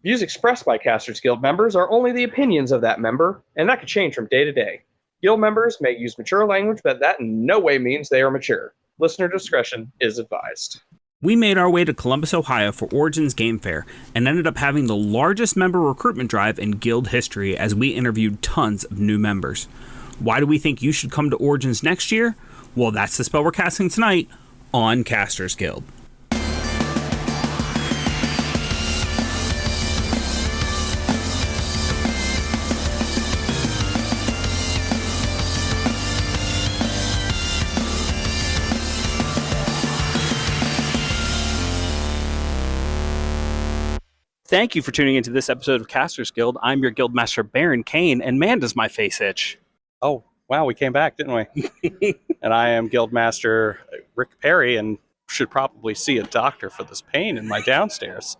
Views expressed by Casters Guild members are only the opinions of that member, and that could change from day to day. Guild members may use mature language, but that in no way means they are mature. Listener discretion is advised. We made our way to Columbus, Ohio for Origins Game Fair and ended up having the largest member recruitment drive in Guild history as we interviewed tons of new members. Why do we think you should come to Origins next year? Well, that's the spell we're casting tonight on Casters Guild. Thank you for tuning into this episode of Casters Guild. I'm your Guildmaster, Baron Kane, and man, does my face itch. Oh, wow, we came back, didn't we? And I am Guildmaster Rick Perry, and should probably see a doctor for this pain in my downstairs.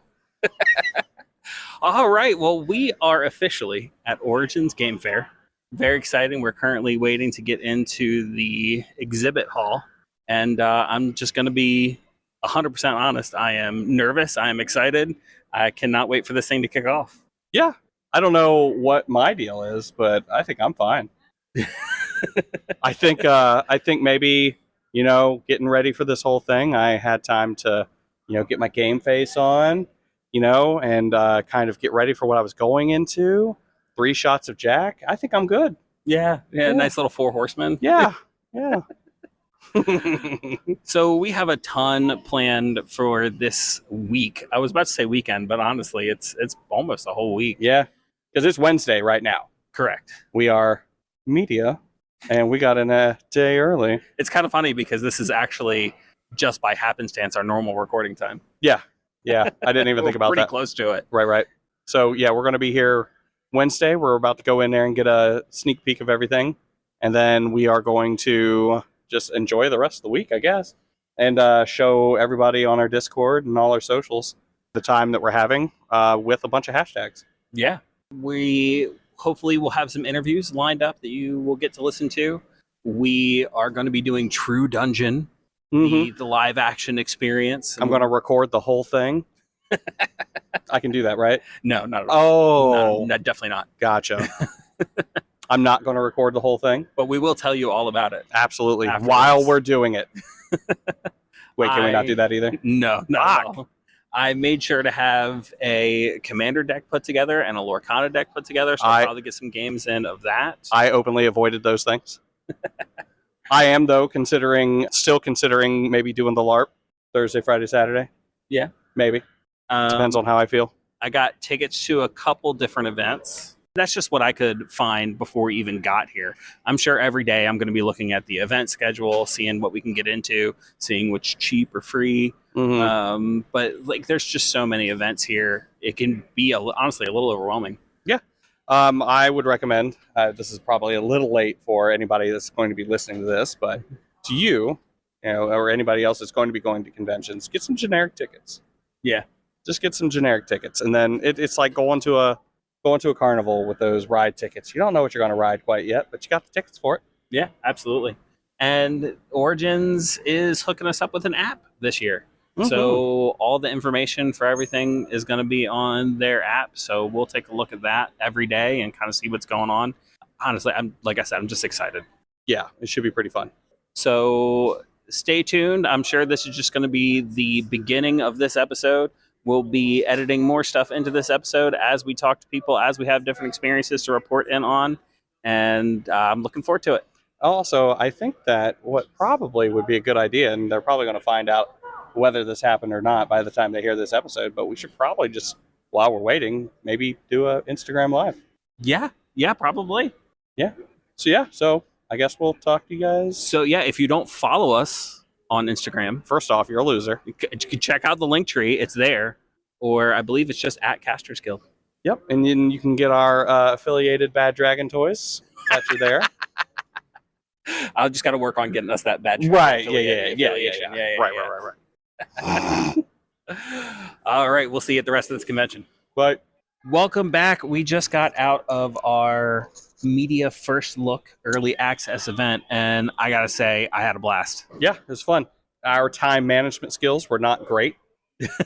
All right, well, we are officially at Origins Game Fair. Very exciting. We're currently waiting to get into the exhibit hall, and I'm just going to be 100% honest. I am nervous. I am excited. I cannot wait for this thing to kick off. Yeah, I don't know what my deal is, but I think I'm fine. I think maybe, getting ready for this whole thing, I had time to, get my game face on, and kind of get ready for what I was going into. 3 shots of Jack. I think I'm good. Yeah. Nice little 4 horsemen. Yeah. So we have a ton planned for this week. I was about to say weekend, but honestly, it's almost a whole week. Yeah, because it's Wednesday right now. Correct. We are media, and we got in a day early. It's kind of funny because this is actually just by happenstance our normal recording time. Yeah. I didn't even think about that. Pretty close to it. Right. So yeah, we're going to be here Wednesday. We're about to go in there and get a sneak peek of everything, and then we are going to just enjoy the rest of the week, I guess, and show everybody on our Discord and all our socials the time that we're having with a bunch of hashtags. Yeah. We hopefully will have some interviews lined up that you will get to listen to. We are going to be doing True Dungeon, the live action experience. I'm going to record the whole thing. I can do that, right? No, not at all. Oh. No, definitely not. Gotcha. I'm not going to record the whole thing. But we will tell you all about it. Absolutely. Afterwards. While we're doing it. Wait, can we not do that either? No, not at all. I made sure to have a Commander deck put together and a Lorcana deck put together, so I'll probably get some games in of that. I openly avoided those things. I am, though, still considering maybe doing the LARP Thursday, Friday, Saturday. Yeah. Maybe. Depends on how I feel. I got tickets to a couple different events. That's just what I could find before we even got here. I'm sure every day I'm going to be looking at the event schedule, seeing what we can get into, seeing what's cheap or free. But there's just so many events here. It can be honestly a little overwhelming. Yeah. I would recommend, this is probably a little late for anybody that's going to be listening to this, but to you, or anybody else that's going to be going to conventions, get some generic tickets. Yeah. Just get some generic tickets. And then it's like going to a carnival with those ride tickets. You don't know what you're going to ride quite yet, but you got the tickets for it. Yeah, absolutely. And Origins is hooking us up with an app this year. So all the information for everything is going to be on their app. So we'll take a look at that every day and kind of see what's going on. Honestly, I'm just excited. Yeah, it should be pretty fun. So stay tuned. I'm sure this is just going to be the beginning of this episode. We'll be editing more stuff into this episode as we talk to people, as we have different experiences to report in on, and I'm looking forward to it. Also, I think that what probably would be a good idea, and they're probably going to find out whether this happened or not by the time they hear this episode, but we should probably just, while we're waiting, maybe do a Instagram Live. Yeah, probably. Yeah. So I guess we'll talk to you guys. So yeah, if you don't follow us on Instagram, first off, you're a loser. You can check out the link tree. It's there. Or I believe it's just at Casters Guild. Yep. And then you can get our affiliated Bad Dragon toys that are there. I just got to work on getting us that badge. Right. Yeah. Right. All right. We'll see you at the rest of this convention. Bye. Welcome back. We just got out of our media first look early access event, and I gotta say I had a blast. Yeah, it was fun. Our time management skills were not great.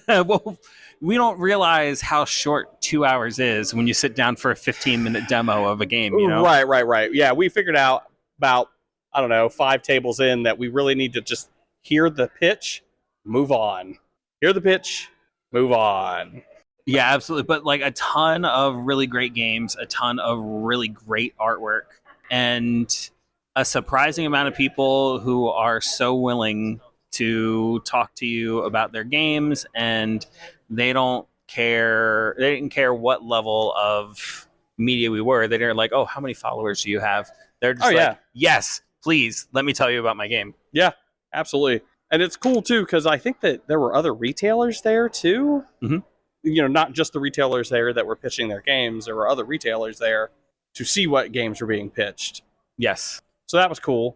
Well, we don't realize how short 2 hours is when you sit down for a 15-minute demo of a game, you know? Right. Yeah, we figured out about, I don't know, 5 tables in that we really need to just hear the pitch, move on. Hear the pitch, move on. Yeah, absolutely. But like a ton of really great games, a ton of really great artwork, and a surprising amount of people who are so willing to talk to you about their games, and they don't care. They didn't care what level of media we were. They didn't like, oh, how many followers do you have? They're just yes, please let me tell you about my game. Yeah, absolutely. And it's cool too because I think that there were other retailers there too. Mm-hmm. You know, not just the retailers there that were pitching their games. There were other retailers there to see what games were being pitched. Yes. So that was cool.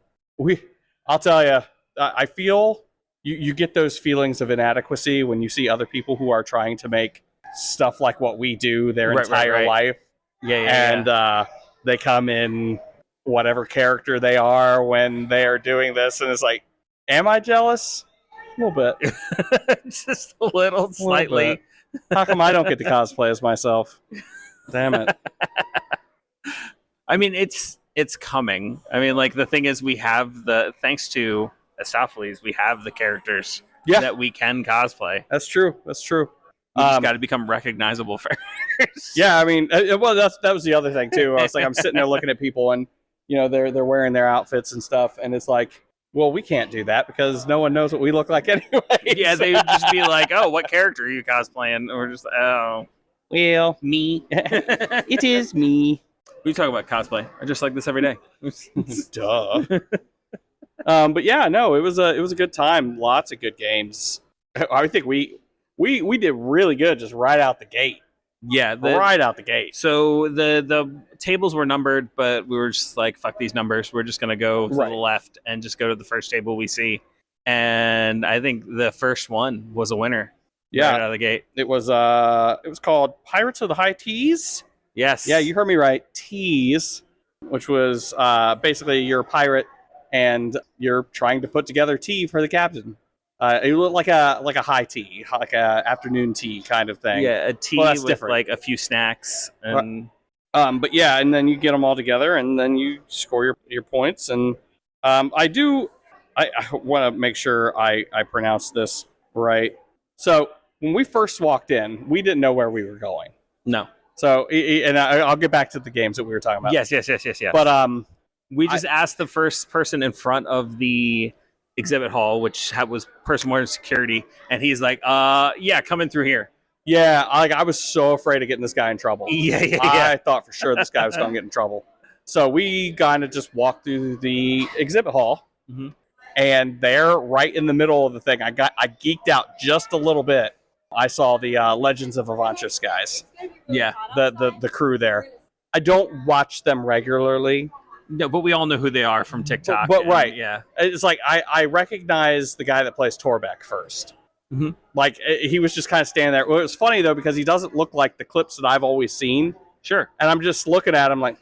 I'll tell you, I feel you get those feelings of inadequacy when you see other people who are trying to make stuff like what we do their entire life. Yeah. They come in whatever character they are when they are doing this, and it's like, am I jealous? A little bit. Just a little, slightly. How come I don't get to cosplay as myself? Damn it. I mean, it's coming. I mean, like, the thing is, we have thanks to Astopheles, we have the characters that we can cosplay. That's true. You just got to become recognizable first. Yeah, I mean, well, that was the other thing too. I was like, I'm sitting there looking at people, and you know, they're wearing their outfits and stuff, and it's like, well, we can't do that because no one knows what we look like anyway. Yeah, they would just be like, oh, what character are you cosplaying? And we're just, oh, well, me. It is me. We talk about cosplay. I just like this every day. Duh. But yeah, no, it was a good time. Lots of good games. I think we did really good just right out the gate. Yeah, right out the gate. So the tables were numbered, but we were just like, fuck these numbers. We're just gonna go to the left and just go to the first table we see. And I think the first one was a winner. Yeah, right out of the gate. It was called Pirates of the High Teas. Yes. Yeah, you heard me right. Teas, which was basically you're a pirate and you're trying to put together tea for the captain. It looked like a high tea, like a afternoon tea kind of thing. Yeah, a tea with different. Like a few snacks and. But yeah, and then you get them all together, and then you score your points. And I want to make sure I pronounce this right. So when we first walked in, we didn't know where we were going. No. So and I'll get back to the games that we were talking about. Yes. But we just asked the first person in front of the exhibit hall, which was person more in security, and he's like, yeah, coming through here. Yeah, I was so afraid of getting this guy in trouble. Yeah. I thought for sure this guy was going to get in trouble. So we kind of just walked through the exhibit hall, and there, right in the middle of the thing, I geeked out just a little bit. I saw the Legends of Avantris guys. Yeah, the crew there. I don't watch them regularly. No, but we all know who they are from TikTok. But right, yeah, it's like I recognize the guy that plays Torbeck first. Mm-hmm. Like he was just kind of standing there. Well, it was funny though because he doesn't look like the clips that I've always seen. Sure. And I'm just looking at him like,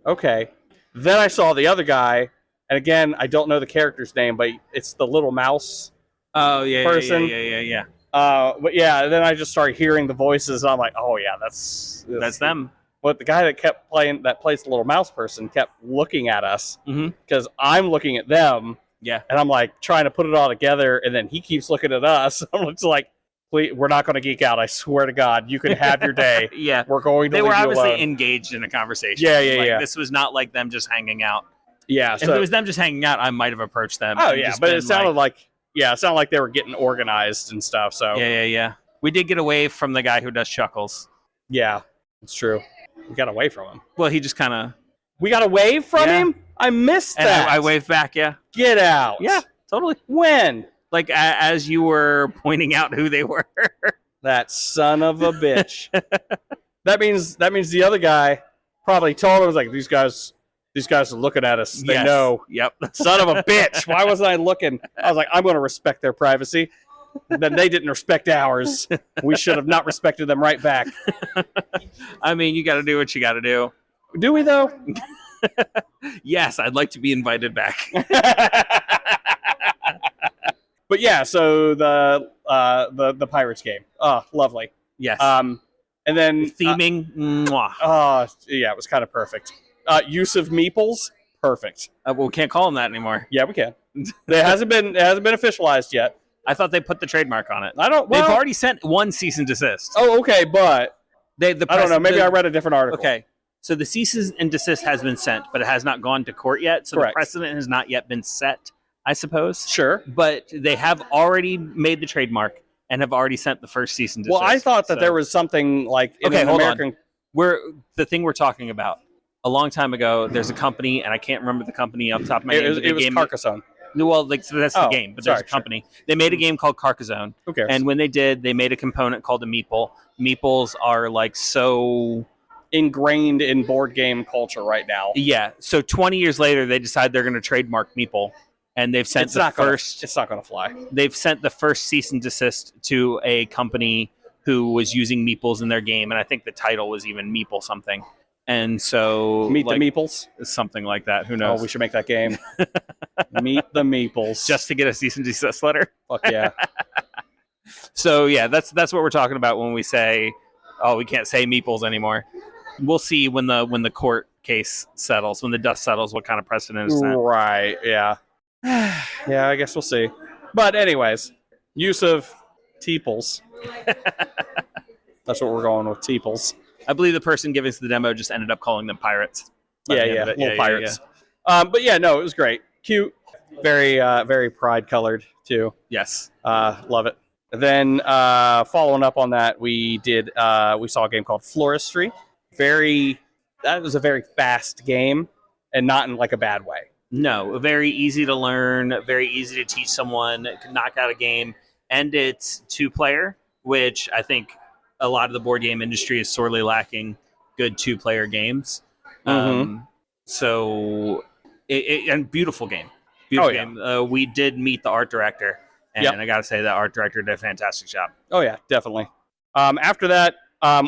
okay. Then I saw the other guy, and again, I don't know the character's name, but it's the little mouse. Oh yeah, person. Yeah. But yeah, then I just started hearing the voices. And I'm like, oh yeah, that's them. But the guy that plays the little mouse person kept looking at us because I'm looking at them. Yeah. And I'm like trying to put it all together, and then he keeps looking at us. I'm just like, please, we're not going to geek out. I swear to God, you can have your day. Yeah. We're going to They leave were you obviously alone. Engaged in a conversation. Yeah. This was not like them just hanging out. Yeah. If it was them just hanging out, I might have approached them. Oh, yeah. But it sounded like they were getting organized and stuff. So Yeah. We did get away from the guy who does Chuckles. Yeah, it's true. We got away from him. Well, he just kind of... We got away from him? I missed that. And I waved back, yeah. Get out. Yeah, totally. When? Like, as you were pointing out who they were. That son of a bitch. That means the other guy probably told him, was like, these guys are looking at us. They know. Yep. Son of a bitch. Why wasn't I looking? I was like, I'm going to respect their privacy. Then they didn't respect ours. We should have not respected them right back. I mean, you got to do what you got to do. Do we, though? Yes, I'd like to be invited back. But yeah, so the Pirates game. Oh, lovely. Yes. And then Theming. Mwah. yeah, it was kind of perfect. Use of meeples, perfect. Well, we can't call them that anymore. Yeah, we can. It hasn't been officialized yet. I thought they put the trademark on it. They've already sent one cease and desist. Oh, okay, but I don't know. Maybe I read a different article. Okay, so the cease and desist has been sent, but it has not gone to court yet. So Correct. The precedent has not yet been set, I suppose. Sure. But they have already made the trademark and have already sent the first cease and desist. Well, I thought that there was something like in an hold American. on. The thing we're talking about. A long time ago, there's a company, and I can't remember the company off the top of my head. It was Carcassonne. Well, so that's the game, but there's a company. Sure. They made a game called Carcassonne. Who cares? And when they did, they made a component called a meeple. Meeples are like so ingrained in board game culture right now. Yeah. So 20 years later, they decide they're going to trademark meeple, and they've sent it's not going to fly. They've sent the first cease and desist to a company who was using meeples in their game, and I think the title was even Meeple something. And so Meet the Meeples, something like that. Who knows? Oh, we should make that game. Meet the Meeples, just to get a cease and desist letter. Fuck yeah. So yeah, that's what we're talking about when we say, oh, we can't say meeples anymore. We'll see when the court case settles, when the dust settles, what kind of precedent is that. Right. Yeah. Yeah, I guess we'll see. But anyways, use of teeples. That's what we're going with, teeples. I believe the person giving us the demo just ended up calling them pirates. Yeah, little pirates. Yeah. But yeah, no, it was great. Cute. Very, very pride-colored, too. Yes. Love it. Then following up on that, we saw a game called Floristry. That was a very fast game, and not in like a bad way. No, very easy to learn, very easy to teach someone, could knock out a game, and it's 2-player, which I think a lot of the board game industry is sorely lacking good 2-player games. Mm-hmm. And beautiful game. Game. We did meet the art director, and I got to say that art director did a fantastic job. Oh yeah, definitely. After that,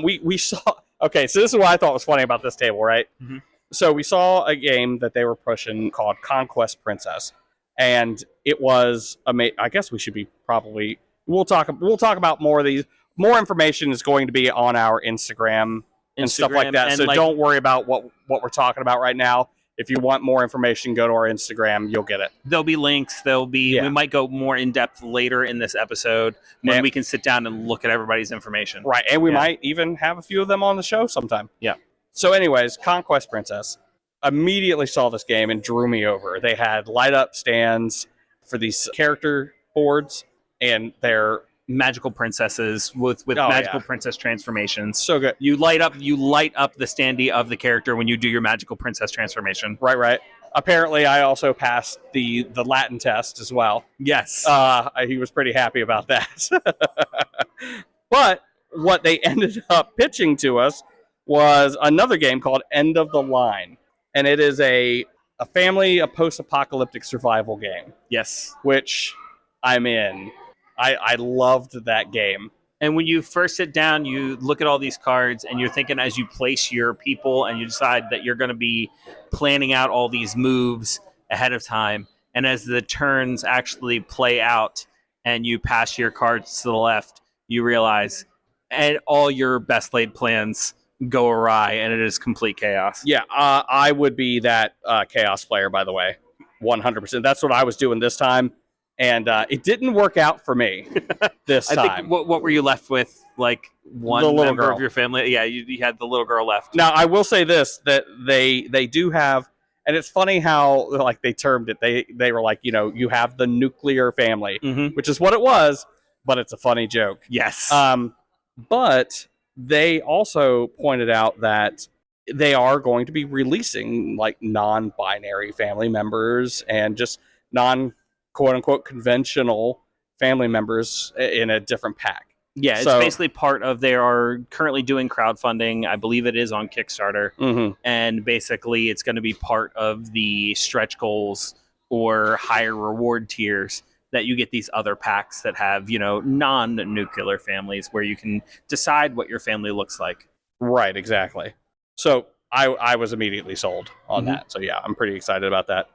we saw. Okay, so this is what I thought was funny about this table, right? Mm-hmm. So we saw a game that they were pushing called Conquest Princess, and it was amazing. I guess we should be probably. We'll talk about more of these. More information is going to be on our Instagram and stuff like that. So don't worry about what we're talking about right now. If you want more information, go to our Instagram. You'll get it. There'll be links. We might go more in depth later in this episode when we can sit down and look at everybody's information. Right. And we might even have a few of them on the show sometime. Yeah. So anyways, Conquest Princess. Immediately saw this game and drew me over. They had light up stands for these character boards, and they're magical princesses with magical princess transformations. So good. You light up the standee of the character when you do your magical princess transformation. Right. Apparently, I also passed the Latin test as well. Yes. He was pretty happy about that. But what they ended up pitching to us was another game called End of the Line. And it is a post-apocalyptic survival game. Yes. Which I'm in. I loved that game. And when you first sit down, you look at all these cards and you're thinking as you place your people and you decide that you're going to be planning out all these moves ahead of time. And as the turns actually play out and you pass your cards to the left, you realize and all your best laid plans go awry and it is complete chaos. Yeah, I would be that chaos player, by the way. 100%. That's what I was doing this time. And it didn't work out for me this time. I think, what were you left with? Like one member of your family? Yeah, you had the little girl left. Now, I will say this, that they do have, and it's funny how like they termed it. They were like, you have the nuclear family, which is what it was, but it's a funny joke. Yes. But they also pointed out that they are going to be releasing like non-binary family members and just quote-unquote conventional family members in a different pack. Yeah, it's basically part of, they are currently doing crowdfunding. I believe it is on Kickstarter. And basically it's going to be part of the stretch goals or higher reward tiers that you get these other packs that have, non-nuclear families where you can decide what your family looks like. Right, exactly. So I was immediately sold on that. So yeah, I'm pretty excited about that.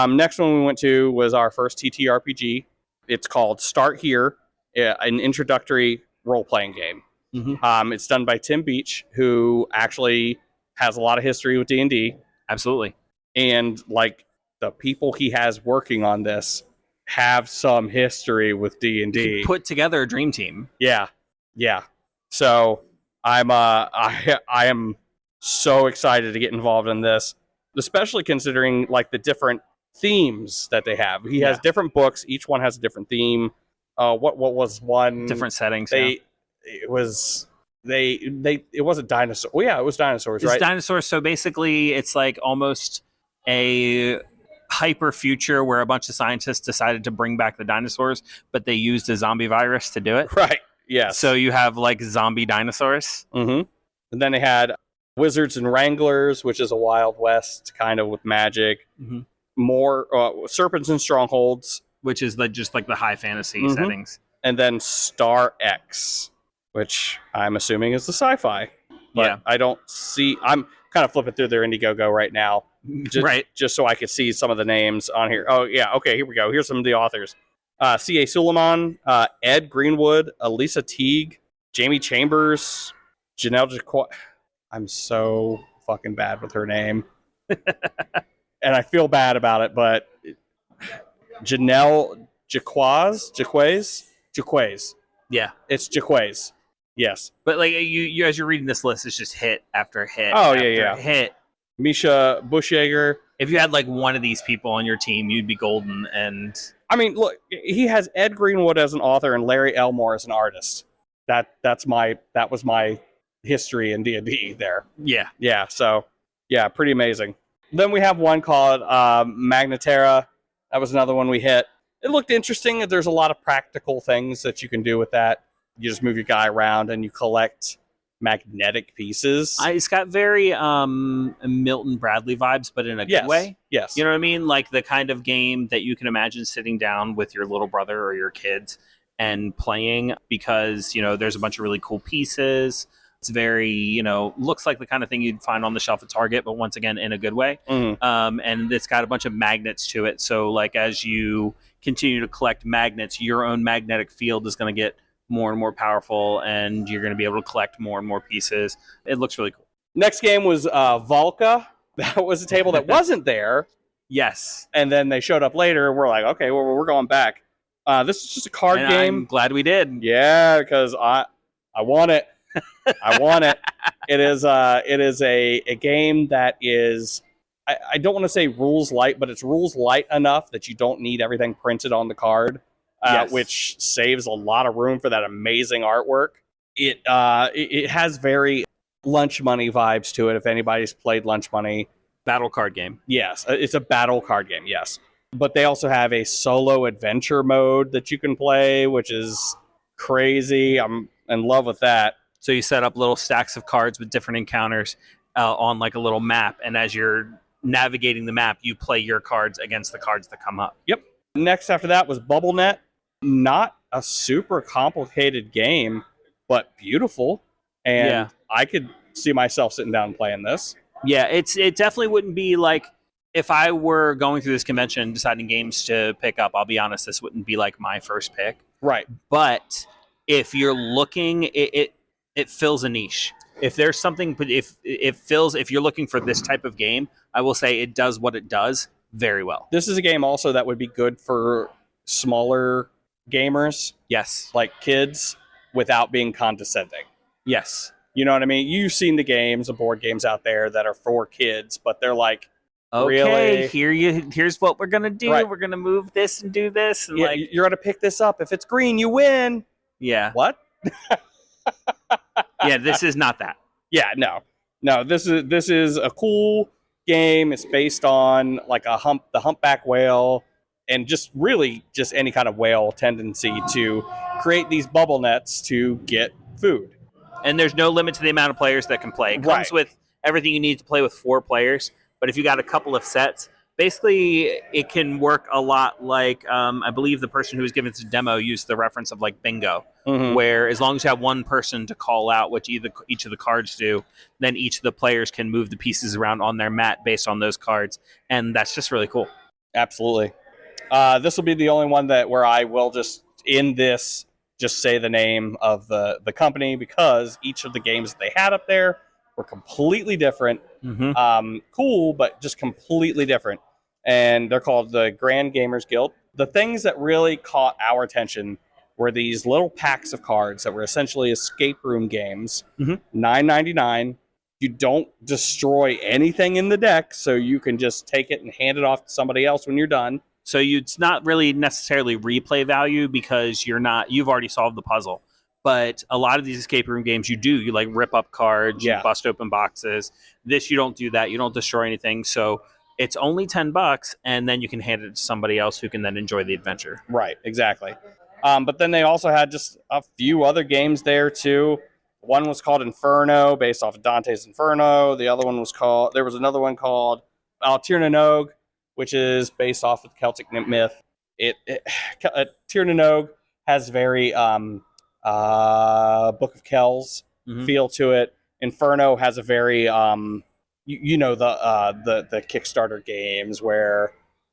Next one we went to was our first TTRPG, It's called Start Here, an introductory role-playing game. Mm-hmm. It's done by Tim Beach, who actually has a lot of history with D&D. Absolutely. And like the people he has working on this have some history with D&D. Put together a dream team. Yeah. So I am so excited to get involved in this, especially considering like the different themes that they have. He has different books. Each one has a different theme. What was one? Different settings. It wasn't dinosaur. Well, yeah, it was dinosaurs, right? It's dinosaurs. So basically, it's like almost a hyper future where a bunch of scientists decided to bring back the dinosaurs, but they used a zombie virus to do it. Right. Yes. So you have like zombie dinosaurs. Mm-hmm. And then they had Wizards and Wranglers, which is a Wild West kind of with magic. Mm-hmm. More Serpents and Strongholds, which is like just like the high fantasy settings. And then Star X, which I'm assuming is the sci-fi. But I don't see. I'm kind of flipping through their Indiegogo right now, just so I could see some of the names on here. Oh yeah, okay, here we go. Here's some of the authors: C.A. Suleiman, Ed Greenwood, Elisa Teague, Jamie Chambers, Janelle Jacqua. I'm so fucking bad with her name, and I feel bad about it. But Janelle Jaquays. Yeah, it's Jaquays. Yes, but like you as you're reading this list, it's just hit after hit. Oh after hit. Misha Bushyager. If you had like one of these people on your team, you'd be golden. And I mean, look, he has Ed Greenwood as an author and Larry Elmore as an artist. That was my history in D&D there. Yeah. So yeah, pretty amazing. Then we have one called Magnetera. That was another one we hit. It looked interesting. There's a lot of practical things that you can do with that. You just move your guy around and you collect magnetic pieces. It's got very Milton Bradley vibes, but in a good way. Yes. You know what I mean? Like the kind of game that you can imagine sitting down with your little brother or your kids and playing, because, you know, there's a bunch of really cool pieces. It's very, you know, looks like the kind of thing you'd find on the shelf at Target, but once again, in a good way. Mm-hmm. And it's got a bunch of magnets to it. So like as you continue to collect magnets, your own magnetic field is going to get more and more powerful, and you're going to be able to collect more and more pieces. It looks really cool. Next game was Volca. That was a table that wasn't there. Yes. And then they showed up later, and we're like, okay, well, we're going back. This is just a card game. I'm glad we did. Yeah, because I want it. I want it. It is a game that is, I don't want to say rules light, but it's rules light enough that you don't need everything printed on the card. Which saves a lot of room for that amazing artwork. It has very Lunch Money vibes to it. If anybody's played Lunch Money, battle card game. Yes, it's a battle card game. Yes, but they also have a solo adventure mode that you can play, which is crazy. I'm in love with that. So you set up little stacks of cards with different encounters on like a little map, and as you're navigating the map, you play your cards against the cards that come up. Yep. Next after that was BubbleNet. Not a super complicated game, but beautiful. And I could see myself sitting down and playing this. Yeah, it definitely wouldn't be like, if I were going through this convention and deciding games to pick up, I'll be honest, this wouldn't be like my first pick. Right. But if you're looking, it fills a niche. If there's something, if you're looking for this type of game, I will say it does what it does very well. This is a game also that would be good for smaller gamers. Yes. Like kids, without being condescending. Yes. You know what I mean? You've seen the games, the board games out there that are for kids, but they're like, okay, here's what we're going to do. Right. We're going to move this and do this. And you're going to pick this up. If it's green, you win. Yeah. What? Yeah, this is not that. Yeah, no. This is a cool game. It's based on like the humpback whale, and just any kind of whale tendency to create these bubble nets to get food. And there's no limit to the amount of players that can play. It comes with everything you need to play with 4 players. But if you got a couple of sets, basically it can work a lot like, I believe the person who was giving this demo used the reference of like bingo, where as long as you have one person to call out what each of the cards do, then each of the players can move the pieces around on their mat based on those cards. And that's just really cool. Absolutely. This will be the only one where I will just say the name of the company, because each of the games that they had up there were completely different. Cool, but just completely different. And they're called the Grand Gamers Guild. The things that really caught our attention were these little packs of cards that were essentially escape room games. $9.99. You don't destroy anything in the deck, so you can just take it and hand it off to somebody else when you're done. So it's not really necessarily replay value, because you've already solved the puzzle. But a lot of these escape room games, you like rip up cards, you bust open boxes. This, you don't do that. You don't destroy anything. So it's only $10, and then you can hand it to somebody else who can then enjoy the adventure. Right, exactly. But then they also had just a few other games there too. One was called Inferno, based off of Dante's Inferno. The other one there was another one called Tir na Nog, which is based off of the Celtic myth. Tir na Nog has very Book of Kells feel to it. Inferno has a very the Kickstarter games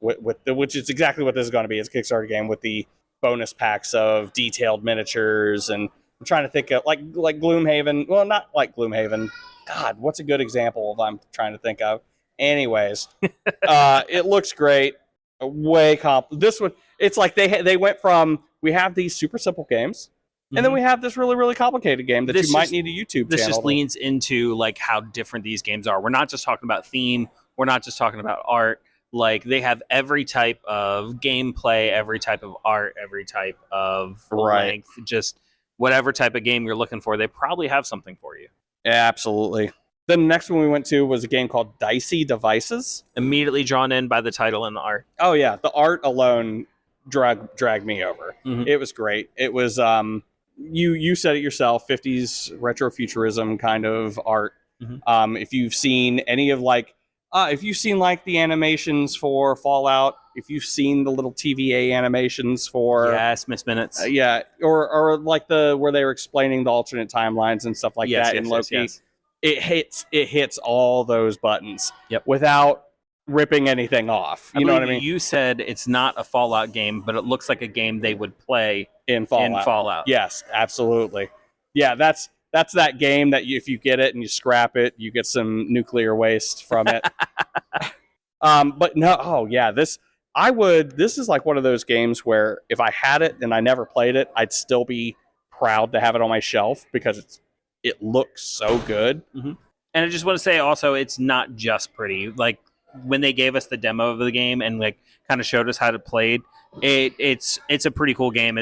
which is exactly what this is going to be. It's a Kickstarter game with the bonus packs of detailed miniatures, and I'm trying to think of like Gloomhaven. Well, not like Gloomhaven. God, what's a good example of I'm trying to think of? Anyways, it looks great. This one, it's like they went from, we have these super simple games, and then we have this really, really complicated game that you might need a YouTube channel. This just leans into like how different these games are. We're not just talking about theme. We're not just talking about art. Like, they have every type of gameplay, every type of art, every type of length. Just whatever type of game you're looking for, they probably have something for you. Yeah, absolutely. Then the next one we went to was a game called Dicey Devices. Immediately drawn in by the title and the art. Oh yeah, the art alone dragged me over. It was great. It was you said it yourself, 50s retrofuturism kind of art. If you've seen any of if you've seen like the animations for Fallout, if you've seen the little TVA animations for Miss Minutes, or like where they were explaining the alternate timelines and stuff like that in Loki, it hits all those buttons without ripping anything off. You know what I mean? You said it's not a Fallout game, but it looks like a game they would play in Fallout. Yes, absolutely. Yeah, that's that game that if you get it and you scrap it, you get some nuclear waste from it. But no, this is like one of those games where if I had it and I never played it, I'd still be proud to have it on my shelf because it looks so good. And I just want to say also, it's not just pretty. Like, when they gave us the demo of the game and like kind of showed us how to play it's a pretty cool game.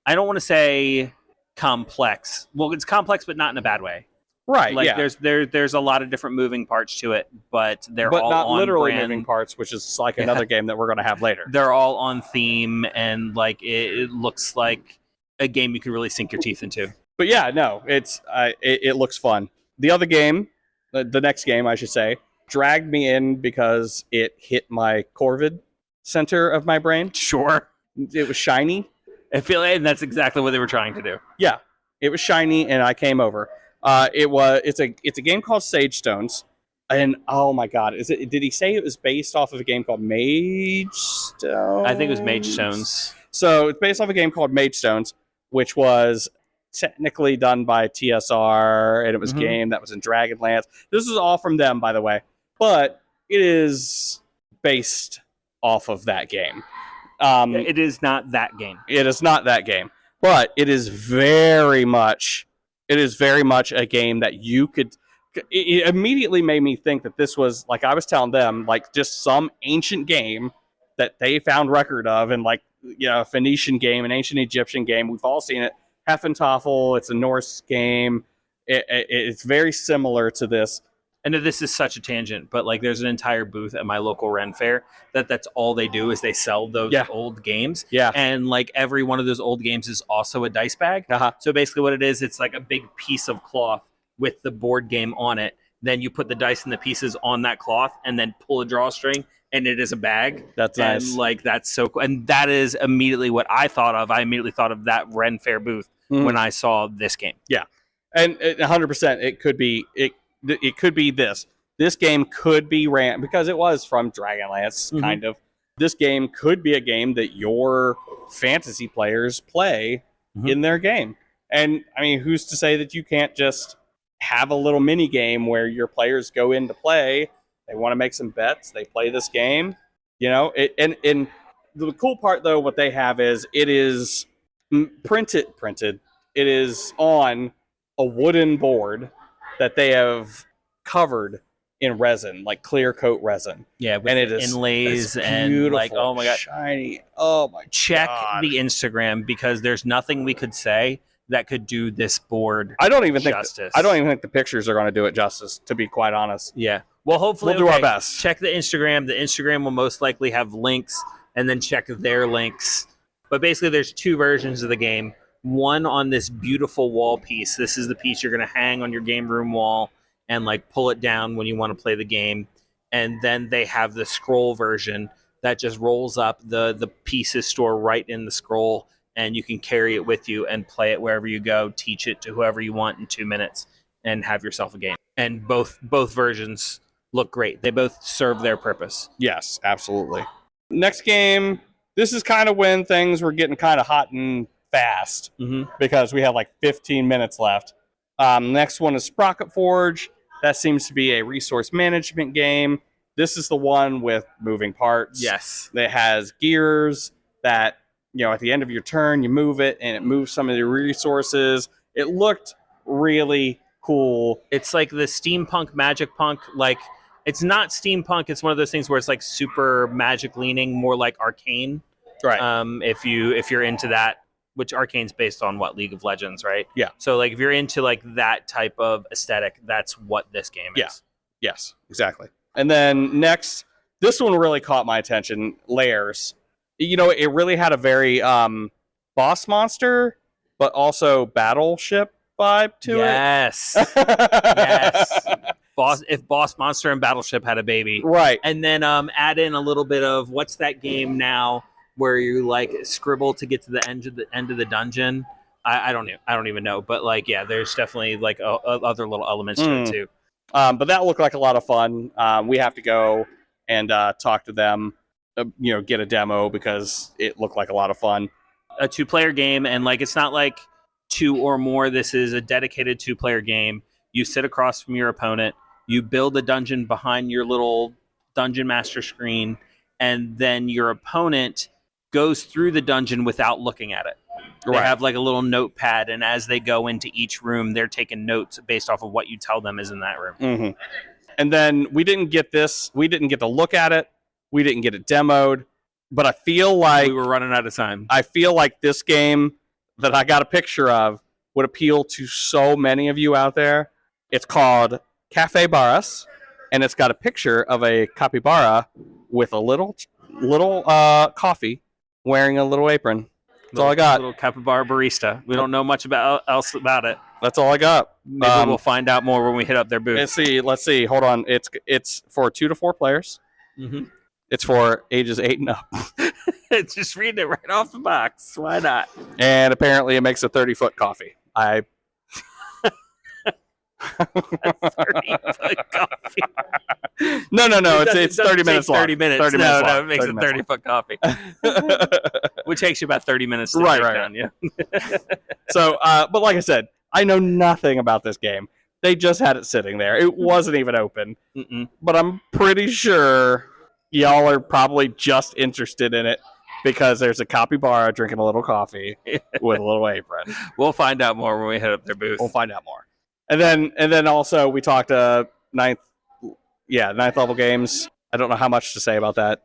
I don't want to say complex. Well, it's complex, but not in a bad way. Right. Like there's a lot of different moving parts to it, but they're all not on literally brand. Moving parts, which is like another game that we're going to have later. They're all on theme, and like it looks like a game you can really sink your teeth into. But yeah, no, it looks fun. The other game, the next game, I should say, dragged me in because it hit my Corvid center of my brain. Sure. It was shiny. And that's exactly what they were trying to do. Yeah, it was shiny, and I came over. It's a game called Sage Stones, and oh my god, did he say it was based off of a game called Mage Stones? I think it was Mage Stones. So it's based off a game called Mage Stones, which was technically done by TSR, and it was a game that was in Dragonlance. This is all from them, by the way, but it is based off of that game. It is not that game. It is not that game, but it is very much a game that you could. It immediately made me think that this was, like I was telling them, like just some ancient game that they found record of, and like, a Phoenician game, an ancient Egyptian game. We've all seen it. Heffentoffel. It's a Norse game. It's very similar to this. I know this is such a tangent, but like there's an entire booth at my local Ren Fair that's all they do is they sell those old games. Yeah. And like every one of those old games is also a dice bag. So basically what it is, it's like a big piece of cloth with the board game on it. Then you put the dice and the pieces on that cloth and then pull a drawstring, and it is a bag. That's nice. And like that's so cool. And that is immediately what I thought of. I immediately thought of that Ren Fair booth when I saw this game. Yeah. And 100% it could be this. This game could be ran because it was from Dragonlance, kind of. this game could be a game that your fantasy players play in their game. And I mean, who's to say that you can't just have a little mini game where your players go in to play, they want to make some bets, they play this game, and the cool part though, what they have is it is printed. It is on a wooden board that they have covered in resin, like clear coat resin. Yeah, with and it is inlays and like, oh my god, shiny. Oh my check god. the Instagram, because there's nothing we could say that could do this board I don't even think the pictures are going to do it justice, to be quite honest. Yeah. Well, hopefully we'll do our best. Check the Instagram. The Instagram will most likely have links, and then check their links. But basically, there's two versions of the game. One on this beautiful wall piece. This is the piece you're going to hang on your game room wall and like pull it down when you want to play the game. And then they have the scroll version that just rolls up. The pieces store right in the scroll, and you can carry it with you and play it wherever you go, teach it to whoever you want in 2 minutes, and have yourself a game. And both versions look great. They both serve their purpose. Yes, absolutely. Next game, this is kind of when things were getting kind of hot and fast, because we have like 15 minutes left. Next one is Sprocket Forge. That seems to be a resource management game. This is the one with moving parts. Yes. It has gears that, at the end of your turn, you move it, and it moves some of the resources. It looked really cool. It's like the steampunk magic punk. Like, it's not steampunk. It's one of those things where it's like super magic leaning, more like Arcane. Right. If you're into that, which Arcane's based on what, League of Legends, right? Yeah. So like if you're into like that type of aesthetic, that's what this game is. Yeah. Yes, exactly. And then next, this one really caught my attention. Layers. It really had a very boss monster, but also battleship vibe to it. Yes. Yes. If Boss Monster and Battleship had a baby. Right. And then add in a little bit of, what's that game now where you like scribble to get to the end of the dungeon? I don't even know, but like, yeah, there's definitely like other little elements to it too. But that looked like a lot of fun. We have to go and talk to them, get a demo, because it looked like a lot of fun. A 2-player game, and like, it's not like 2 or more. This is a dedicated 2-player game. You sit across from your opponent, you build a dungeon behind your little dungeon master screen, and then your opponent goes through the dungeon without looking at it. They have like a little notepad, and as they go into each room, they're taking notes based off of what you tell them is in that room. Mm-hmm. And then we didn't get to look at it. We didn't get it demoed, but I feel like we were running out of time. I feel like this game that I got a picture of would appeal to so many of you out there. It's called Cafe Barras, and it's got a picture of a capybara with a little coffee, wearing a little apron. That's all I got. Little capybara barista. We don't know much else about it. That's all I got. Maybe we'll find out more when we hit up their booth. Let's see. Hold on. It's for 2 to 4 players. Mm-hmm. It's for ages 8 and up. Just reading it right off the box. Why not? And apparently, it makes a 30-foot coffee. 30-foot coffee. No. It's 30 minutes long. 30 minutes. 30 minutes long. It makes a 30-foot coffee. Which takes you about 30 minutes to right. down, yeah. So, but like I said, I know nothing about this game. They just had it sitting there. It wasn't even open. But I'm pretty sure y'all are probably just interested in it because there's a capybara drinking a little coffee with a little apron. We'll find out more when we hit up their booth. We'll find out more. And then also we talked ninth level games. I don't know how much to say about that.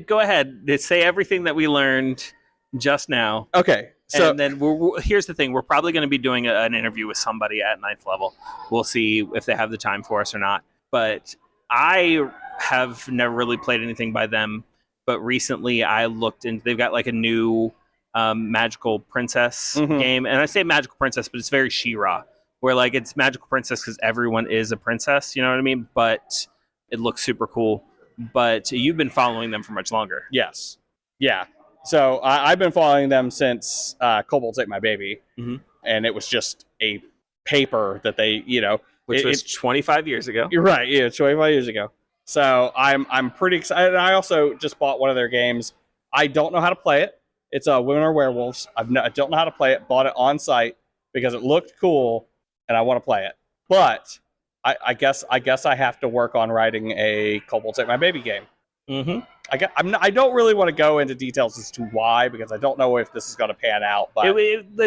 Go ahead. Say everything that we learned just now. Okay. So, and then here's the thing. We're probably going to be doing an interview with somebody at 9th level. We'll see if they have the time for us or not. But I have never really played anything by them. But recently I looked into, they've got like a new magical princess game. And I say magical princess, but it's very She-Ra. Where like it's magical princess because everyone is a princess. You know what I mean? But it looks super cool. But you've been following them for much longer. Yes. Yeah. So I've been following them since Kobolds Ate My Baby. And it was just a paper that they, Which was 25 years ago. You're right. Yeah, 25 years ago. So I'm pretty excited. I also just bought one of their games. I don't know how to play it. It's Women Are Werewolves. I don't know how to play it. Bought it on site because it looked cool, and I want to play it. But I guess I have to work on writing a Kobolds Ate My Baby game. Mm-hmm. I don't really want to go into details as to why, because I don't know if this is going to pan out. But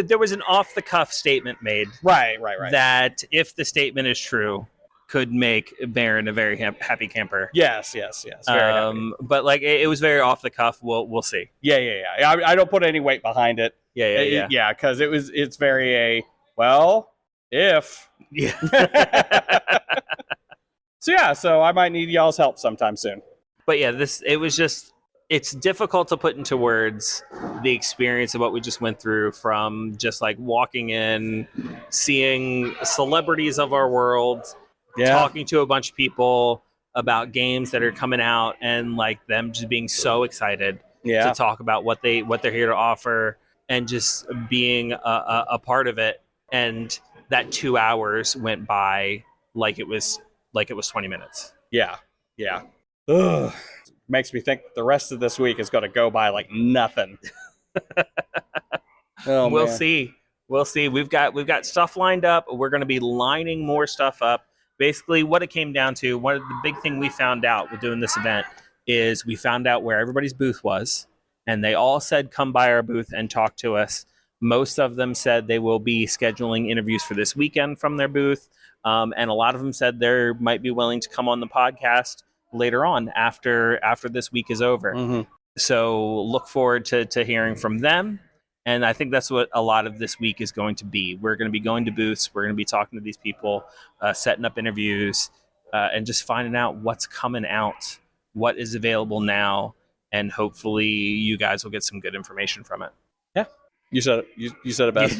There was an off-the-cuff statement made. Right. That, if the statement is true, could make Baron a very happy camper. Yes. Very happy. But like it was very off the cuff. We'll see. Yeah. I don't put any weight behind it. Yeah. Yeah, because it's very if. Yeah. So I might need y'all's help sometime soon. But yeah, it's difficult to put into words the experience of what we just went through, from just like walking in, seeing celebrities of our world, talking to a bunch of people about games that are coming out, and like them just being so excited to talk about what they're here to offer, and just being a part of it. And that 2 hours went by like it was 20 minutes. Yeah. Ugh. Makes me think the rest of this week is going to go by like nothing. We'll see. We've got stuff lined up. We're going to be lining more stuff up. Basically, what it came down to, one of the big thing we found out with doing this event is we found out where everybody's booth was, and they all said come by our booth and talk to us. Most of them said they will be scheduling interviews for this weekend from their booth, and a lot of them said they might be willing to come on the podcast later on after this week is over. Mm-hmm. So look forward to hearing from them. And I think that's what a lot of this week is going to be. We're going to be going to booths. We're going to be talking to these people, setting up interviews, and just finding out what's coming out, what is available now, and hopefully you guys will get some good information from it. Yeah, you said it. You said it best.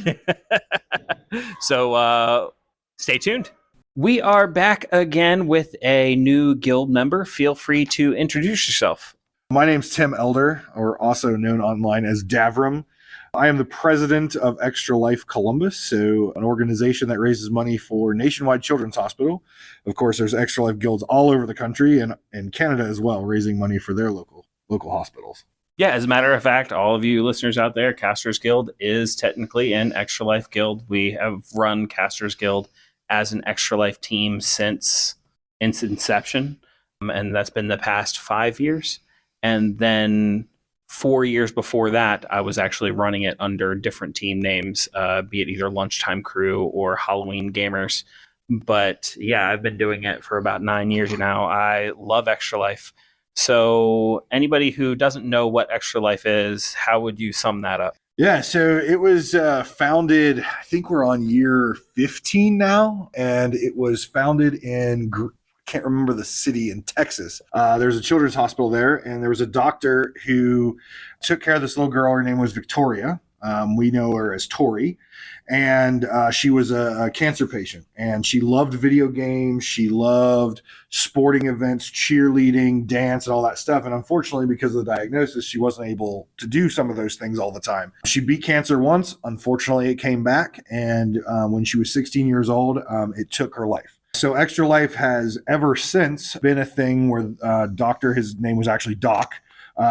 So stay tuned. We are back again with a new guild member. Feel free to introduce yourself. My name's Tim Elder, or also known online as Davram. I am the president of Extra Life Columbus, so an organization that raises money for Nationwide Children's Hospital. Of course, there's Extra Life guilds all over the country and in Canada as well, raising money for their local hospitals. Yeah, as a matter of fact, all of you listeners out there, Casters Guild is technically an Extra Life guild. We have run Casters Guild as an Extra Life team since its inception, and that's been the past 5 years. And then 4 years before that, I was actually running it under different team names, be it either Lunchtime Crew or Halloween Gamers. But yeah, I've been doing it for about 9 years now. I love Extra Life. So anybody who doesn't know what Extra Life is, how would you sum that up? Yeah, so it was founded, I think we're on year 15 now, and it was founded in can't remember the city in Texas. There's a children's hospital there, and there was a doctor who took care of this little girl. Her name was Victoria. We know her as Tori. And she was a cancer patient, and she loved video games. She loved sporting events, cheerleading, dance, and all that stuff. And unfortunately, because of the diagnosis, she wasn't able to do some of those things all the time. She beat cancer once. Unfortunately, it came back. And when she was 16 years old, it took her life. So Extra Life has ever since been a thing where doctor, his name was actually Doc,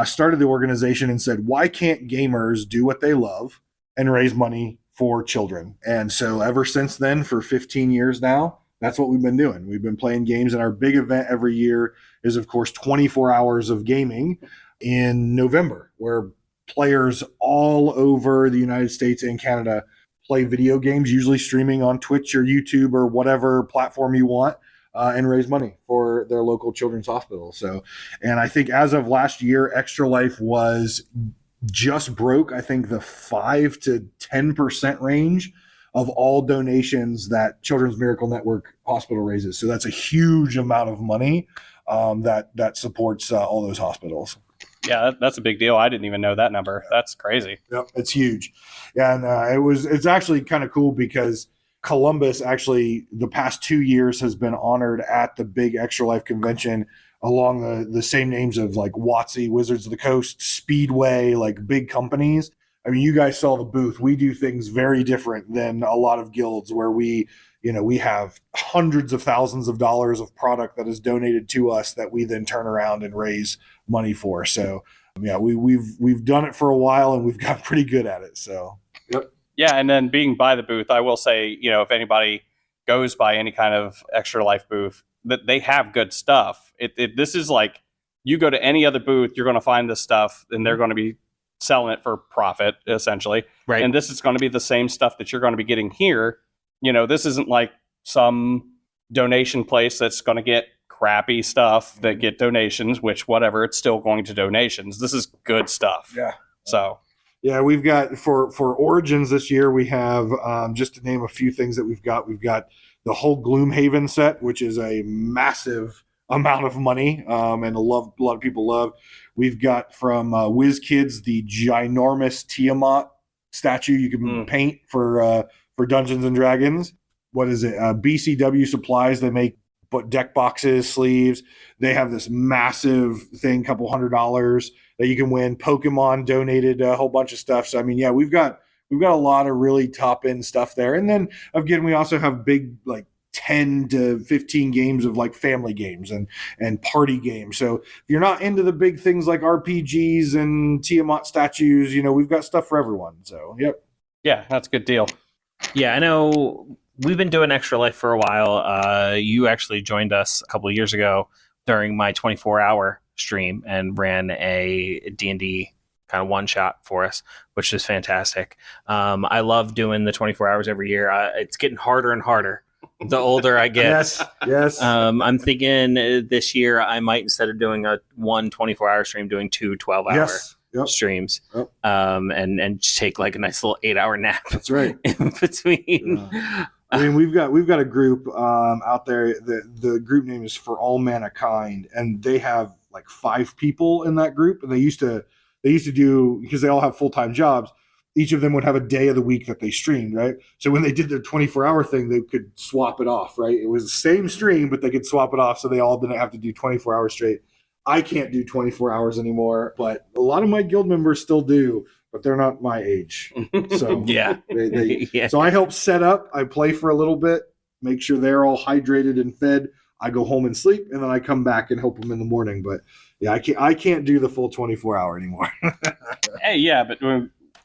started the organization and said, why can't gamers do what they love and raise money for children? And so ever since then, for 15 years now, that's what we've been doing. We've been playing games, and our big event every year is, of course, 24 hours of gaming in November, where players all over the United States and Canada play video games, usually streaming on Twitch or YouTube or whatever platform you want, and raise money for their local children's hospital. So, and I think as of last year, Extra Life was just broke, I think, the 5 to 10% range of all donations that Children's Miracle Network Hospital raises. So that's a huge amount of money that supports all those hospitals. Yeah, that's a big deal. I didn't even know that number. That's crazy. Yep, it's huge. Yeah, and it's actually kind of cool because Columbus actually the past 2 years has been honored at the big Extra Life convention along the same names of like WotC, Wizards of the Coast, Speedway, like big companies. I mean, you guys saw the booth. We do things very different than a lot of guilds where we, we have hundreds of thousands of dollars of product that is donated to us that we then turn around and raise money for. So yeah, we've done it for a while and we've got pretty good at it. So yep. Yeah, and then being by the booth, I will say, if anybody goes by any kind of Extra Life booth, that they have good stuff. This is like, you go to any other booth, you're going to find this stuff, and they're going to be selling it for profit, essentially. Right. And this is going to be the same stuff that you're going to be getting here. This isn't like some donation place that's going to get crappy stuff that get donations, which whatever, it's still going to donations. This is good stuff. Yeah. So yeah, we've got for Origins this year, we have just to name a few things that we've got the whole Gloomhaven set, which is a massive amount of money and a lot of people love. We've got from Whiz Kids the ginormous Tiamat statue you can paint for Dungeons and Dragons. What is it? BCW Supplies. They make deck boxes, sleeves. They have this massive thing, couple $100 that you can win. Pokemon donated a whole bunch of stuff. So I mean, yeah, we've got a lot of really top end stuff there. And then again, we also have big like 10 to 15 games of like family games and party games. So if you're not into the big things like RPGs and Tiamat statues, we've got stuff for everyone. So yep. Yeah, that's a good deal. Yeah, I know we've been doing Extra Life for a while. You actually joined us a couple of years ago during my 24-hour stream and ran a D&D kind of one-shot for us, which is fantastic. I love doing the 24 hours every year. It's getting harder and harder the older I get. Yes. I'm thinking this year I might, instead of doing a 24-hour stream, doing 2 12-hour streams. Yep. And take like a nice little 8-hour nap. That's right. In between. I mean, we've got a group out there. The group name is For All Mankind, and they have like 5 people in that group. And they used to do, because they all have full-time jobs, each of them would have a day of the week that they streamed, right? So when they did their 24-hour thing, they could swap it off, right? It was the same stream, but they could swap it off, so they all didn't have to do 24 hours straight. I can't do 24 hours anymore, but a lot of my guild members still do, but they're not my age. So yeah. Yeah. So I help set up, I play for a little bit, make sure they're all hydrated and fed. I go home and sleep, and then I come back and help them in the morning. But yeah, I can't do the full 24 hour anymore. Hey, yeah, but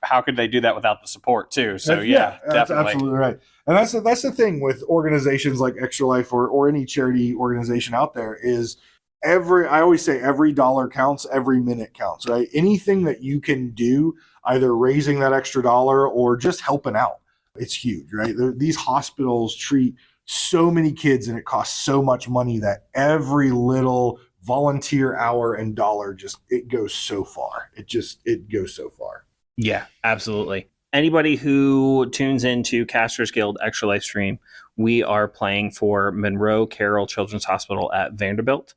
how could they do that without the support too? So yeah, that's definitely. absolutely right. And that's the thing with organizations like Extra Life or any charity organization out there is I always say every dollar counts, every minute counts, right? Anything that you can do, either raising that extra dollar or just helping out, it's huge, right? These hospitals treat so many kids and it costs so much money that every little volunteer hour and dollar it goes so far. It goes so far. Yeah, absolutely. Anybody who tunes into Casters Guild Extra Life stream, we are playing for Monroe Carroll Children's Hospital at Vanderbilt.